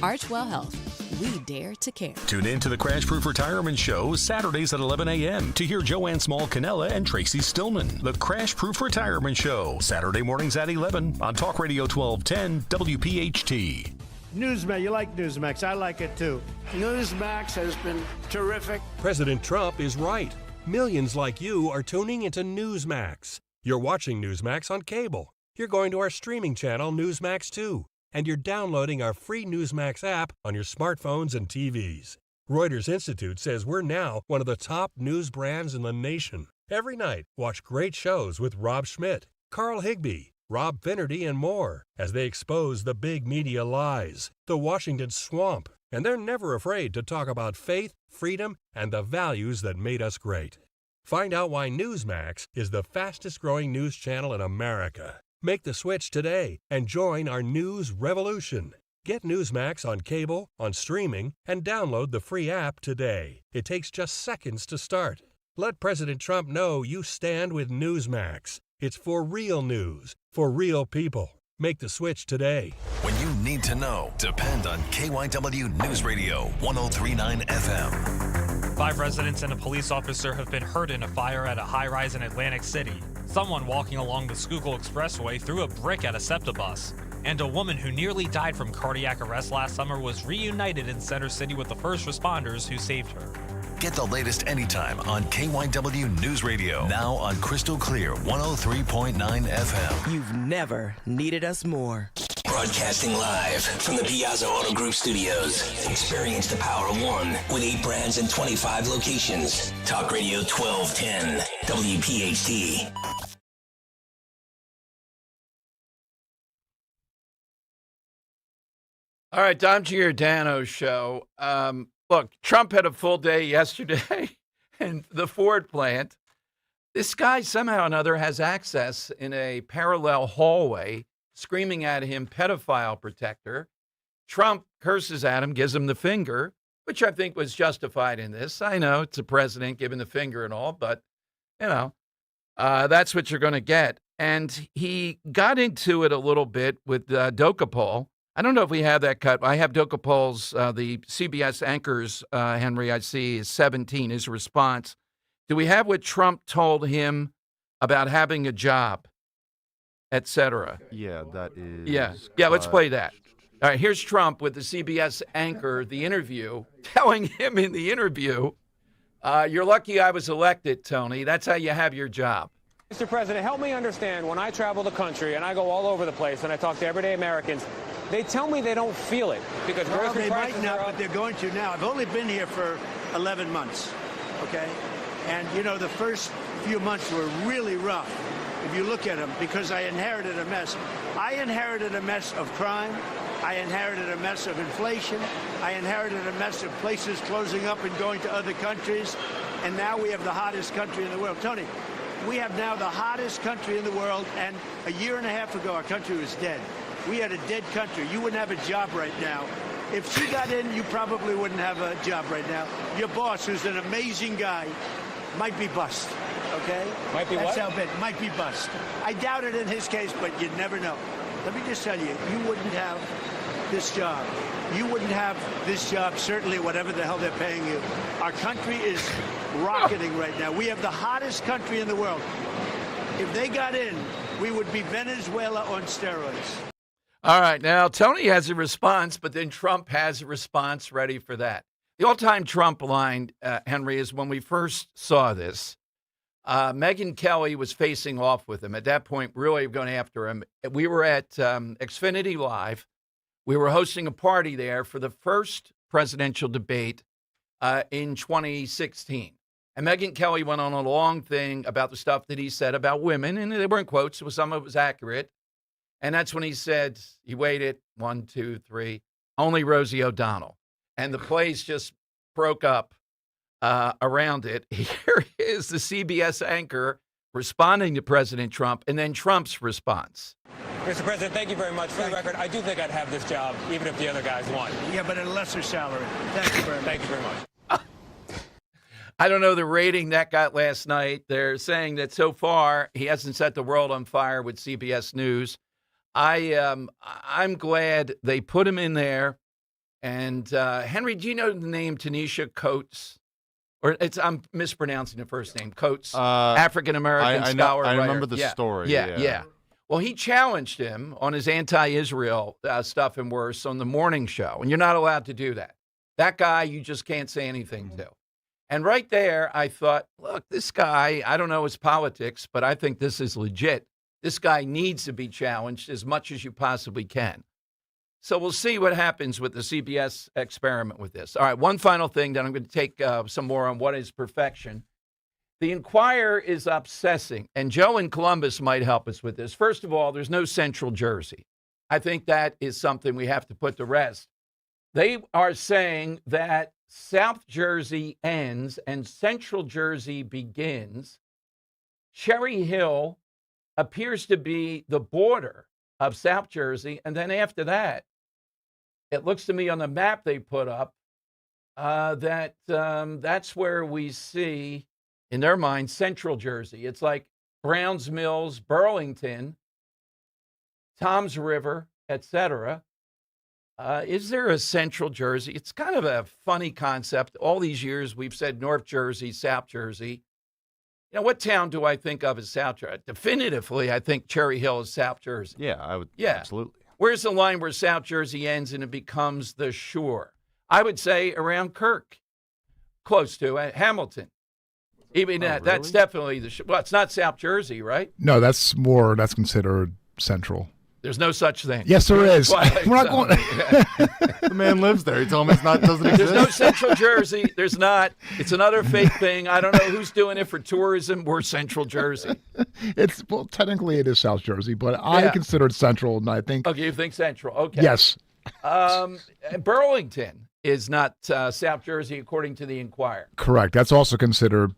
Archwell Health. We dare to care. Tune in to the Crash Proof Retirement Show Saturdays at 11 a.m. to hear Joanne Small-Canella and Tracy Stillman. The Crash Proof Retirement Show, Saturday mornings at 11 on Talk Radio 1210 WPHT. Newsmax, you like Newsmax. I like it too. Newsmax has been terrific. President Trump is right. Millions like you are tuning into Newsmax. You're watching Newsmax on cable. You're going to our streaming channel, Newsmax 2. And you're downloading our free Newsmax app on your smartphones and TVs. Reuters Institute says we're now one of the top news brands in the nation. Every night, watch great shows with Rob Schmidt, Carl Higbie, Rob Finnerty, and more as they expose the big media lies, the Washington swamp, and they're never afraid to talk about faith, freedom, and the values that made us great. Find out why Newsmax is the fastest-growing news channel in America. Make the switch today and join our news revolution. Get Newsmax on cable, on streaming, and download the free app today. It takes just seconds to start. Let President Trump know you stand with Newsmax. It's for real news, for real people. Make the switch today. When you need to know, depend on KYW News Radio 1039 FM. 5 residents and a police officer have been hurt in a fire at a high-rise in Atlantic City. Someone walking along the Schuylkill Expressway threw a brick at a SEPTA bus. And a woman who nearly died from cardiac arrest last summer was reunited in Center City with the first responders who saved her. Get the latest anytime on KYW News Radio. Now on Crystal Clear 103.9 FM. You've never needed us more. Broadcasting live from the Piazza Auto Group studios. Experience the power of one with 8 brands and 25 locations. Talk Radio 1210 WPHT. All right, Dom Giordano show. Look, Trump had a full day yesterday in the Ford plant. This guy somehow or another has access in a parallel hallway, screaming at him, pedophile protector. Trump curses at him, gives him the finger, which I think was justified in this. I know it's a president giving the finger and all, but, that's what you're going to get. And he got into it a little bit with Dokapol. I don't know if we have that cut. I have Dokapol's, the CBS anchor's, Henry, I see, is 17, his response. Do we have what Trump told him about having a job, et cetera? Yeah, that is. Yeah, let's play that. All right, here's Trump with the CBS anchor, the interview, telling him in the interview, you're lucky I was elected, Tony. That's how you have your job. Mr. President, help me understand. When I travel the country and I go all over the place and I talk to everyday Americans, they tell me they don't feel it because grocery prices might not, but they're going to now. I've only been here for 11 months, okay? And, the first few months were really rough, if you look at them, because I inherited a mess. I inherited a mess of crime. I inherited a mess of inflation. I inherited a mess of places closing up and going to other countries. And now we have the hottest country in the world. Tony, we have now the hottest country in the world, and a year and a half ago, our country was dead. We had a dead country. You wouldn't have a job right now If she got in, you probably wouldn't have a job right now. Your boss, who's an amazing guy, might be bust. Okay? Might be That's what? how bad. Might be bust. I doubt it in his case, but you never know. Let me just tell you, you wouldn't have this job. You wouldn't have this job, certainly whatever the hell they're paying you. Our country is rocketing right now. We have the hottest country in the world. If they got in, we would be Venezuela on steroids. All right, now Tony has a response, but then Trump has a response ready for that. The all-time Trump line, Henry, is when we first saw this, Megyn Kelly was facing off with him. At that point, really going after him. We were at Xfinity Live. We were hosting a party there for the first presidential debate in 2016. And Megyn Kelly went on a long thing about the stuff that he said about women, and they weren't quotes. Some of it was accurate. And that's when he said, he waited, 1, 2, 3, only Rosie O'Donnell. And the place just broke up around it. Here is the CBS anchor responding to President Trump, and then Trump's response. Mr. President, thank you very much. For the record, I do think I'd have this job, even if the other guys won. Yeah, but at a lesser salary. Thank you very much. Thank you very much. I don't know the rating that got last night. They're saying that so far he hasn't set the world on fire with CBS News. I'm glad they put him in there. And Henry, do you know the name Tanisha Coates? Or I'm mispronouncing the first name. Coates, African American scholar. I writer. remember the story. Yeah. Well, he challenged him on his anti-Israel stuff and worse on the morning show, and you're not allowed to do that. That guy, you just can't say anything to. And right there, I thought, look, this guy, I don't know his politics, but I think this is legit. This guy needs to be challenged as much as you possibly can. So we'll see what happens with the CBS experiment with this. All right, one final thing, then I'm going to take some more on what is perfection. The Inquirer is obsessing, and Joe in Columbus might help us with this. First of all, there's no Central Jersey. I think that is something we have to put to rest. They are saying that South Jersey ends and Central Jersey begins. Cherry Hill appears to be the border of South Jersey, and then after that, it looks to me on the map they put up that that's where we see, in their mind, Central Jersey. It's like Browns Mills, Burlington, Toms River, etc. Is there a Central Jersey? It's kind of a funny concept. All these years we've said North Jersey, South Jersey. You know, what town do I think of as South Jersey? Definitively, I think Cherry Hill is South Jersey. Yeah, I would. Yeah. Absolutely. Where's the line where South Jersey ends and it becomes the shore? I would say around Kirk, close to it, Hamilton. Even that's definitely the shore. Well, it's not South Jersey, right? No, that's considered central. There's no such thing. Yes, there is. We're not going. The man lives there. He told me it doesn't exist. There's no Central Jersey. There's not. It's another fake thing. I don't know who's doing it for tourism. We're Central Jersey. Technically it is South Jersey, but I consider it central, and I think. Okay, you think Central? Okay. Yes. Burlington is not South Jersey, according to the Inquirer. Correct. That's also considered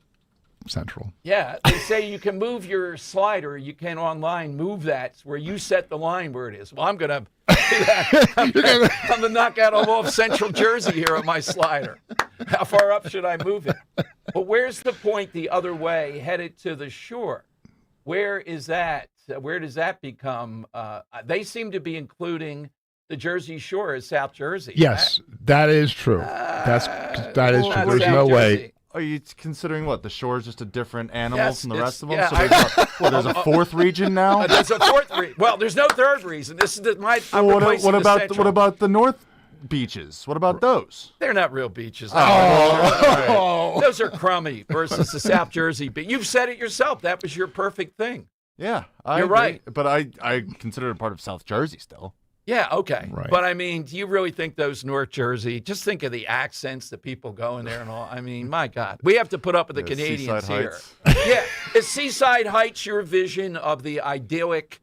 central. Yeah, they say you can move your slider. You can online move that where you set the line where it is. Well, I'm going to do that. I'm going to knock out all of Central Jersey here on my slider. How far up should I move it? But where's the point the other way, headed to the shore? Where is that? Where does that become? They seem to be including the Jersey Shore as South Jersey. Yes, that is true. That is true. There's no way. Are you considering what? The shore is just a different animal Yes, from the rest of them? yeah, So there's a fourth region now? There's a fourth region. Well, there's no third reason. This is What about the North beaches? What about those? They're not real beaches. Oh. Those are crummy versus the South Jersey beach. You've said it yourself. That was your perfect thing. Yeah, You're agree. right. But I consider it part of South Jersey still. Yeah, okay. Right. But, I mean, do you really think those North Jersey, just think of the accents that people go in there and all. I mean, my God. We have to put up with the Canadians here. Yeah. Is Seaside Heights your vision of the idyllic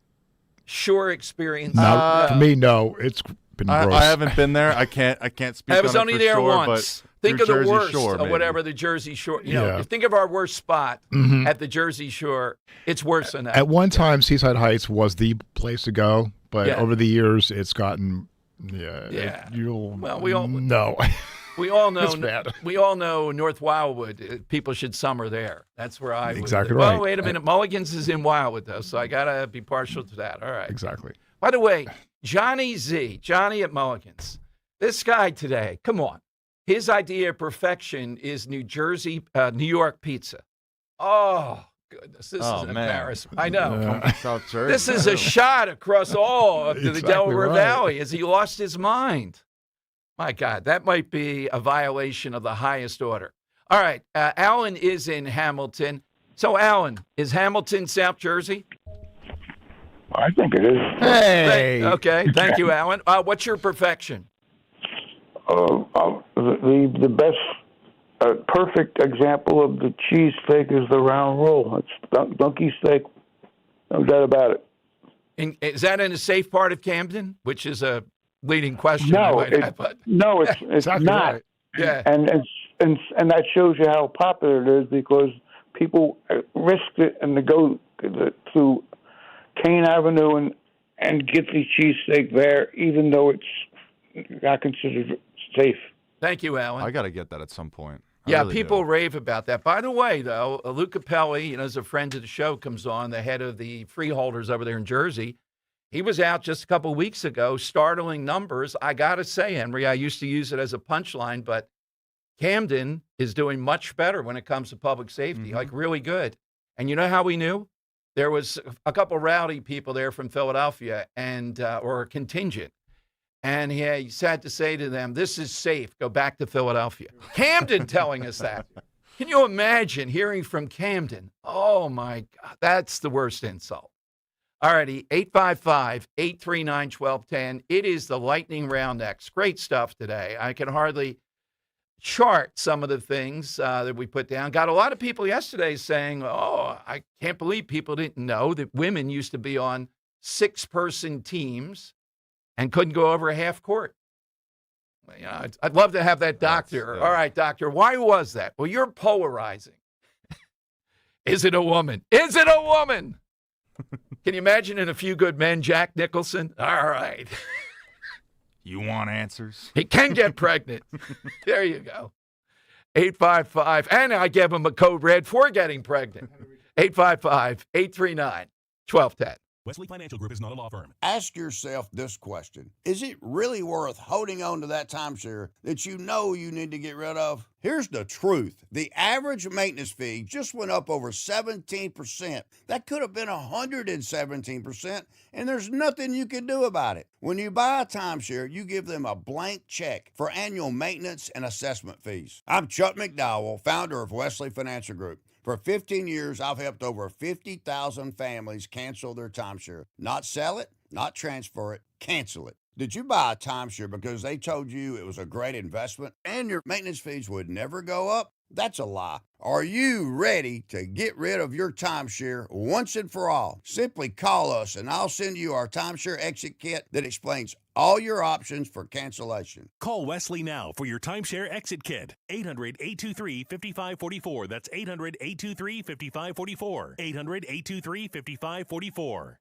shore experience? For me, no. It's been gross. I haven't been there. I can't speak on it. I was only there sure, once. But Think of the Jersey worst Shore, of whatever the Jersey Shore. You know, Yeah. think of our worst spot at the Jersey Shore. It's worse than that. At one time, Seaside Heights was the place to go, but over the years, it's gotten Yeah. You'll. Well, we all no. We all know. It's bad. We all know North Wildwood. People should summer there. That's where I would. Exactly Well, right. wait a minute. Mulligan's is in Wildwood though, so I gotta be partial to that. All right. Exactly. By the way, Johnny at Mulligan's. This guy today. Come on. His idea of perfection is New York pizza. Oh goodness, this is an embarrassment. I know. South Jersey. This is a shot across all of the Exactly Delaware right. Valley as he lost his mind. My God, that might be a violation of the highest order. All right, Alan is in Hamilton. So, Alan, is Hamilton South Jersey? I think it is. Hey. Okay, thank you, Alan. What's your perfection? The best, perfect example of the cheesesteak is the round roll. It's donkey steak, no doubt about it. Is that in a safe part of Camden, which is a leading question? No, it's Exactly not. right. Yeah. And that shows you how popular it is because people risk it and they go to Kane Avenue and get the cheesesteak there, even though it's not considered safe. Thank you, Alan. I got to get that at some point. I Yeah, really people do. rave about that. By the way, though, Luca Pelli, as a friend of the show, comes on, the head of the freeholders over there in Jersey. He was out just a couple of weeks ago, startling numbers. I got to say, Henry, I used to use it as a punchline, but Camden is doing much better when it comes to public safety, like really good. And you know how we knew? There was a couple rowdy people there from Philadelphia and or a contingent. And he had to say to them, this is safe. Go back to Philadelphia. Camden telling us that. Can you imagine hearing from Camden? Oh, my God. That's the worst insult. All righty, 855-839-1210. It is the lightning round next. Great stuff today. I can hardly chart some of the things that we put down. Got a lot of people yesterday saying, oh, I can't believe people didn't know that women used to be on 6-person teams and couldn't go over a half court. You know, I'd love to have that doctor. All right, doctor, why was that? Well, you're polarizing. Is it a woman? Is it a woman? Can you imagine in A Few Good Men, Jack Nicholson? All right. You want answers? He can get pregnant. There you go. 855, and I gave him a code red for getting pregnant. 855-839-1210. Wesley Financial Group is not a law firm. Ask yourself this question. Is it really worth holding on to that timeshare that you know you need to get rid of? Here's the truth. The average maintenance fee just went up over 17%. That could have been 117%, and there's nothing you can do about it. When you buy a timeshare, you give them a blank check for annual maintenance and assessment fees. I'm Chuck McDowell, founder of Wesley Financial Group. For 15 years, I've helped over 50,000 families cancel their timeshare. Not sell it, not transfer it, cancel it. Did you buy a timeshare because they told you it was a great investment and your maintenance fees would never go up? That's a lie. Are you ready to get rid of your timeshare once and for all? Simply call us and I'll send you our timeshare exit kit that explains all your options for cancellation. Call Wesley now for your timeshare exit kit. 800-823-5544. That's 800-823-5544. 800-823-5544.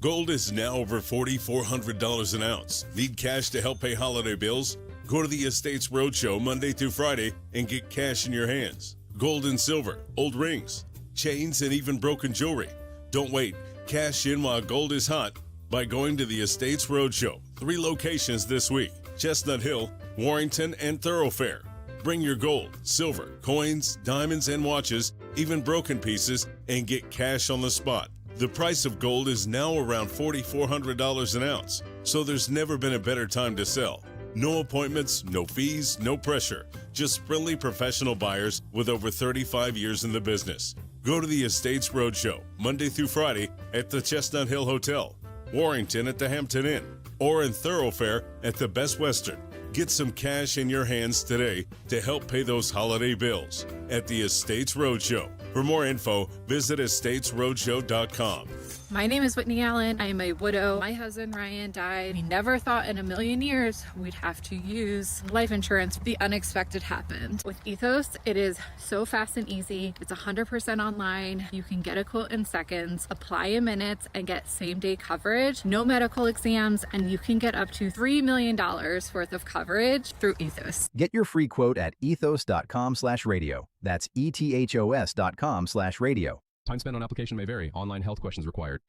Gold is now over $4,400 an ounce. Need cash to help pay holiday bills? Go to the Estates Roadshow Monday through Friday and get cash in your hands. Gold and silver, old rings, chains, and even broken jewelry. Don't wait. Cash in while gold is hot by going to the Estates Roadshow. 3 locations this week: Chestnut Hill, Warrington, and Thoroughfare. Bring your gold, silver, coins, diamonds, and watches, even broken pieces, and get cash on the spot. The price of gold is now around $4,400 an ounce, so there's never been a better time to sell. No appointments, no fees, no pressure. Just friendly professional buyers with over 35 years in the business. Go to the Estates Roadshow Monday through Friday at the Chestnut Hill Hotel, Warrington at the Hampton Inn, or in Thoroughfare at the Best Western. Get some cash in your hands today to help pay those holiday bills at the Estates Roadshow. For more info, visit estatesroadshow.com. My name is Whitney Allen. I am a widow. My husband Ryan died. We never thought in a million years we'd have to use life insurance. The unexpected happened. With Ethos, it is so fast and easy. It's 100% online. You can get a quote in seconds, apply in minutes, and get same-day coverage. No medical exams, and you can get up to $3 million worth of coverage through Ethos. Get your free quote at ethos.com/radio. That's ethos.com/radio. Time spent on application may vary. Online health questions required.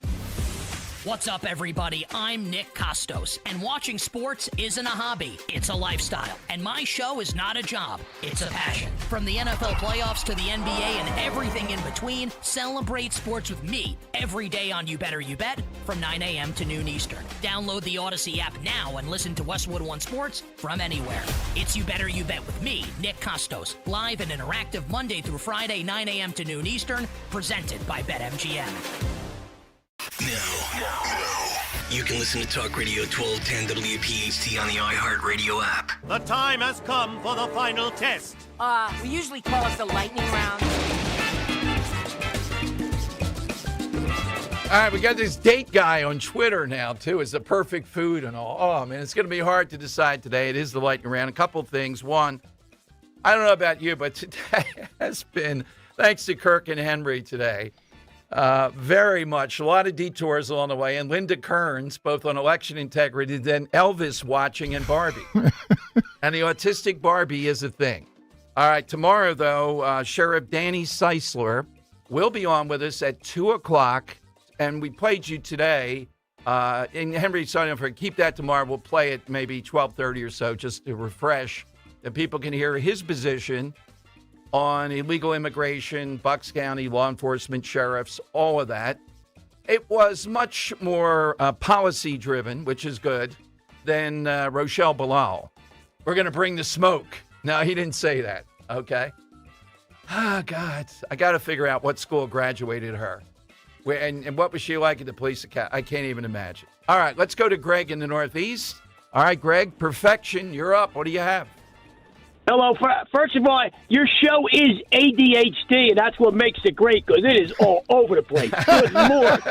What's up, everybody? I'm Nick Costos, and watching sports isn't a hobby. It's a lifestyle. And my show is not a job. It's a passion. From the NFL playoffs to the NBA and everything in between, celebrate sports with me every day on You Better You Bet from 9 a.m. to noon Eastern. Download the Odyssey app now and listen to Westwood One Sports from anywhere. It's You Better You Bet with me, Nick Costos, live and interactive Monday through Friday, 9 a.m. to noon Eastern, presented by BetMGM. Now, you can listen to Talk Radio 1210 WPHT on the iHeartRadio app. The time has come for the final test. We usually call it the lightning round. All right, we got this date guy on Twitter now, too. It's the perfect food and all. Oh, man, it's going to be hard to decide today. It is the lightning round. A couple of things. One, I don't know about you, but today has been, thanks to Kirk and Henry today, very much. A lot of detours along the way. And Linda Kearns, both on election integrity, then Elvis watching and Barbie. And the autistic Barbie is a thing. All right, tomorrow, though, Sheriff Danny Seisler will be on with us at 2 o'clock. And we played you today. And Henry signed up for it. Keep that tomorrow. We'll play it maybe 12:30 or so just to refresh. And people can hear his position on illegal immigration, Bucks County, law enforcement, sheriffs, all of that. It was much more policy-driven, which is good, than Rochelle Bilal. We're going to bring the smoke. No, he didn't say that, okay? Ah, God, I got to figure out what school graduated her. And what was she like at the police academy? I can't even imagine. All right, let's go to Greg in the Northeast. All right, Greg, perfection, you're up. What do you have? Hello. First of all, your show is ADHD, and that's what makes it great because it is all over the place. Good Lord.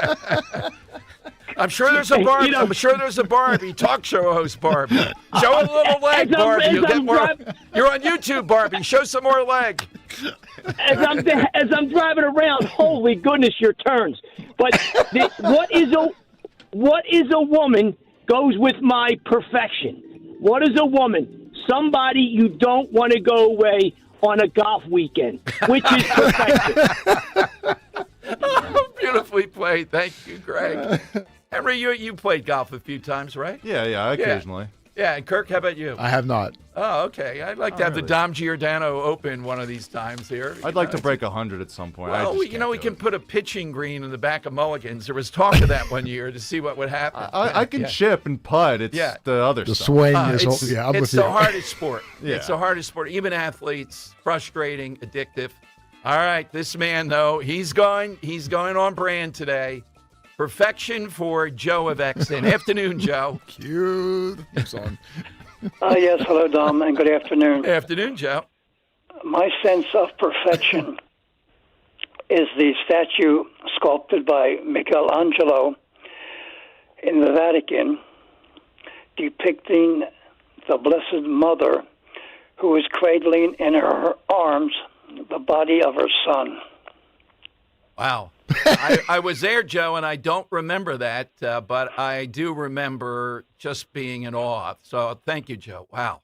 I'm sure there's a Barbie. I'm sure there's a Barbie talk show host, Barbie. Show a little leg, Barbie. You'll get more. You're on YouTube, Barbie. Show some more leg. As I'm driving around, holy goodness, your turns. But what is a woman goes with my perfection. What is a woman? Somebody you don't want to go away on a golf weekend, which is perfection. Oh, beautifully played. Thank you, Greg. Henry, you played golf a few times, right? Yeah, occasionally. Yeah, and Kirk, how about you? I have not. Oh, okay. I'd like to have the Dom Giordano Open one of these times here. I'd like to break 100 at some point. Well, we can put a pitching green in the back of Mulligan's. There was talk of that one year to see what would happen. I can chip and putt. It's the other the stuff. swing is. I'm it's with the you. hardest sport. Yeah. It's the hardest sport. Even athletes, frustrating, addictive. All right, this man though, he's going on brand today. Perfection for Joe of Exton. Afternoon, Joe. Cue the theme song. Yes, hello, Dom, and good afternoon. Afternoon, Joe. My sense of perfection is the statue sculpted by Michelangelo in the Vatican depicting the Blessed Mother who is cradling in her arms the body of her son. Wow. I was there, Joe, and I don't remember that, but I do remember just being in awe. So thank you, Joe. Wow.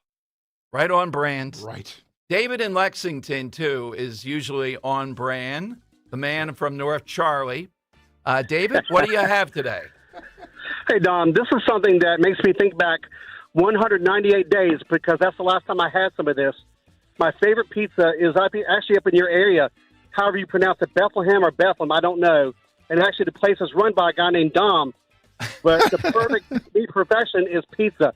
Right on brand. Right. David in Lexington, too, is usually on brand. The man from North Charlie. David, what do you have today? Hey, Dom, this is something that makes me think back 198 days because that's the last time I had some of this. My favorite pizza is actually up in your area. However you pronounce it, Bethlehem or Bethlehem, I don't know. And actually the place is run by a guy named Dom. But the perfect meat perfection is pizza.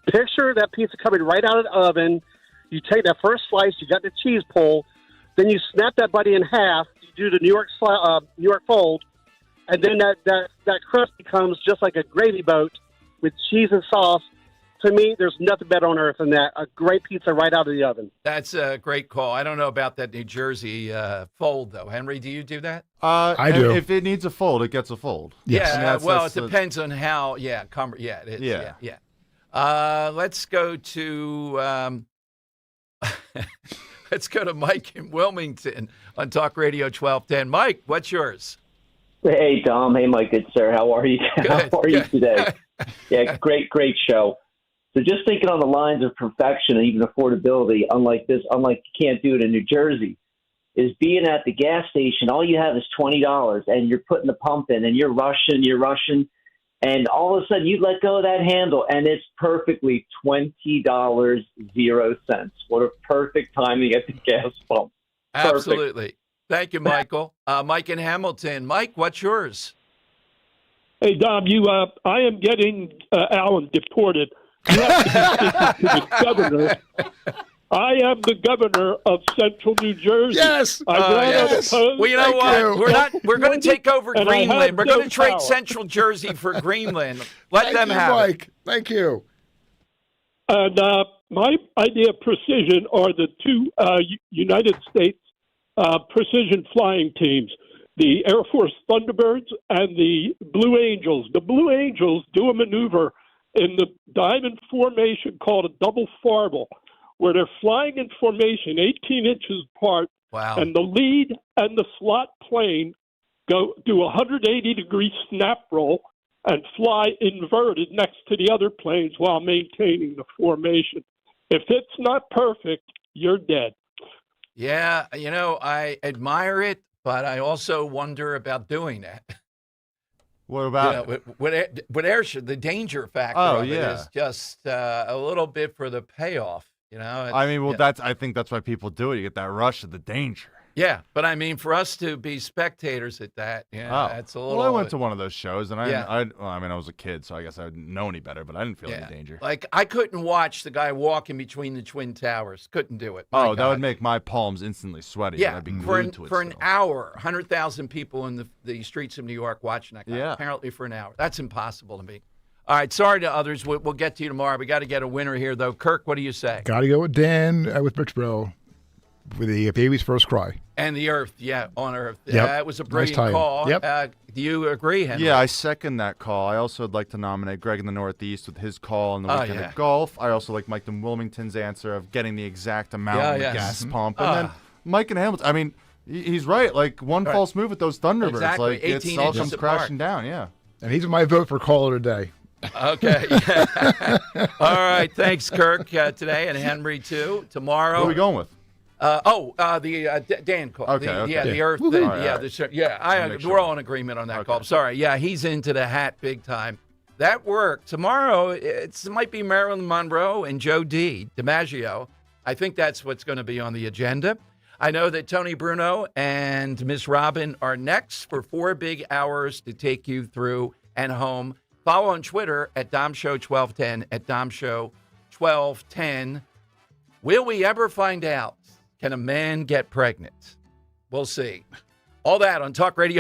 Picture that pizza coming right out of the oven. You take that first slice, you got the cheese pull, then you snap that buddy in half, you do the New York fold, and then that crust becomes just like a gravy boat with cheese and sauce to me, there's nothing better on earth than that. A great pizza right out of the oven. That's a great call. I don't know about that New Jersey fold, though. Henry, do you do that? I do. If it needs a fold, it gets a fold. Yes. Yeah, well, it depends on how, yeah, it is. Yeah. Let's go to let's go to Mike in Wilmington on Talk Radio 1210. Mike, what's yours? Hey, Dom. Hey, Mike. Good, sir. How are you? How are you today? Yeah, great show. So just thinking on the lines of perfection and even affordability, unlike you can't do it in New Jersey, is being at the gas station, all you have is $20, and you're putting the pump in, and you're rushing, and all of a sudden you let go of that handle, and it's perfectly $20.00. What a perfect timing at the gas pump. Perfect. Absolutely. Thank you, Michael. Mike in Hamilton. Mike, what's yours? Hey, Dom, I am getting Alan deported. You have to be speaking to the governor. I am the governor of Central New Jersey. Yes. Yes. Well, you know what? We're going to take over Greenland. We're going to trade Central Jersey for Greenland. Let them have Mike. it. Thank you. And my idea of precision are the two United States precision flying teams, the Air Force Thunderbirds and the Blue Angels. The Blue Angels do a maneuver in the diamond formation called a double farball, where they're flying in formation 18 inches apart, and the lead and the slot plane do a 180-degree snap roll and fly inverted next to the other planes while maintaining the formation. If it's not perfect, you're dead. Yeah, I admire it, but I also wonder about doing that. What about with air the danger factor of it is just a little bit for the payoff. I think that's why people do it. You get that rush of the danger. Yeah, but I mean, for us to be spectators at that, that's a little. Well, I went to one of those shows, and I was a kid, so I guess I didn't know any better, but I didn't feel any danger. Like, I couldn't watch the guy walking between the Twin Towers. Couldn't do it. That would make my palms instantly sweaty. Yeah, I'd be glued to it for an hour, 100,000 people in the streets of New York watching that guy. Yeah. Apparently for an hour. That's impossible to me. All right, sorry to others. We'll get to you tomorrow. We got to get a winner here, though. Kirk, what do you say? Got to go with Dan with Richboro with the baby's first cry. And the Earth, on Earth. Yep. That was a brilliant Nice call. Yep. Do you agree, Henry? Yeah, I second that call. I also would like to nominate Greg in the Northeast with his call on the weekend of golf. I also like Mike in Wilmington's answer of getting the exact amount of the gas pump. And then Mike in Hamilton, I mean, he's right. Like, one false move with those Thunderbirds. Exactly. Like, it all comes crashing down, yeah. And he's my vote for caller today. Okay. All right. Thanks, Kirk, today, and Henry, too. Tomorrow. What are we going with? Dan call. Okay, The Earth Woo-hoo. thing. All right. We're all in agreement on that call. Sorry. Yeah, he's into the hat big time. That worked. Tomorrow, it might be Marilyn Monroe and Joe DiMaggio. I think that's what's going to be on the agenda. I know that Tony Bruno and Miss Robin are next for 4 big hours to take you through and home. Follow on Twitter at DomShow1210, at DomShow1210. Will we ever find out? Can a man get pregnant? We'll see. All that on Talk Radio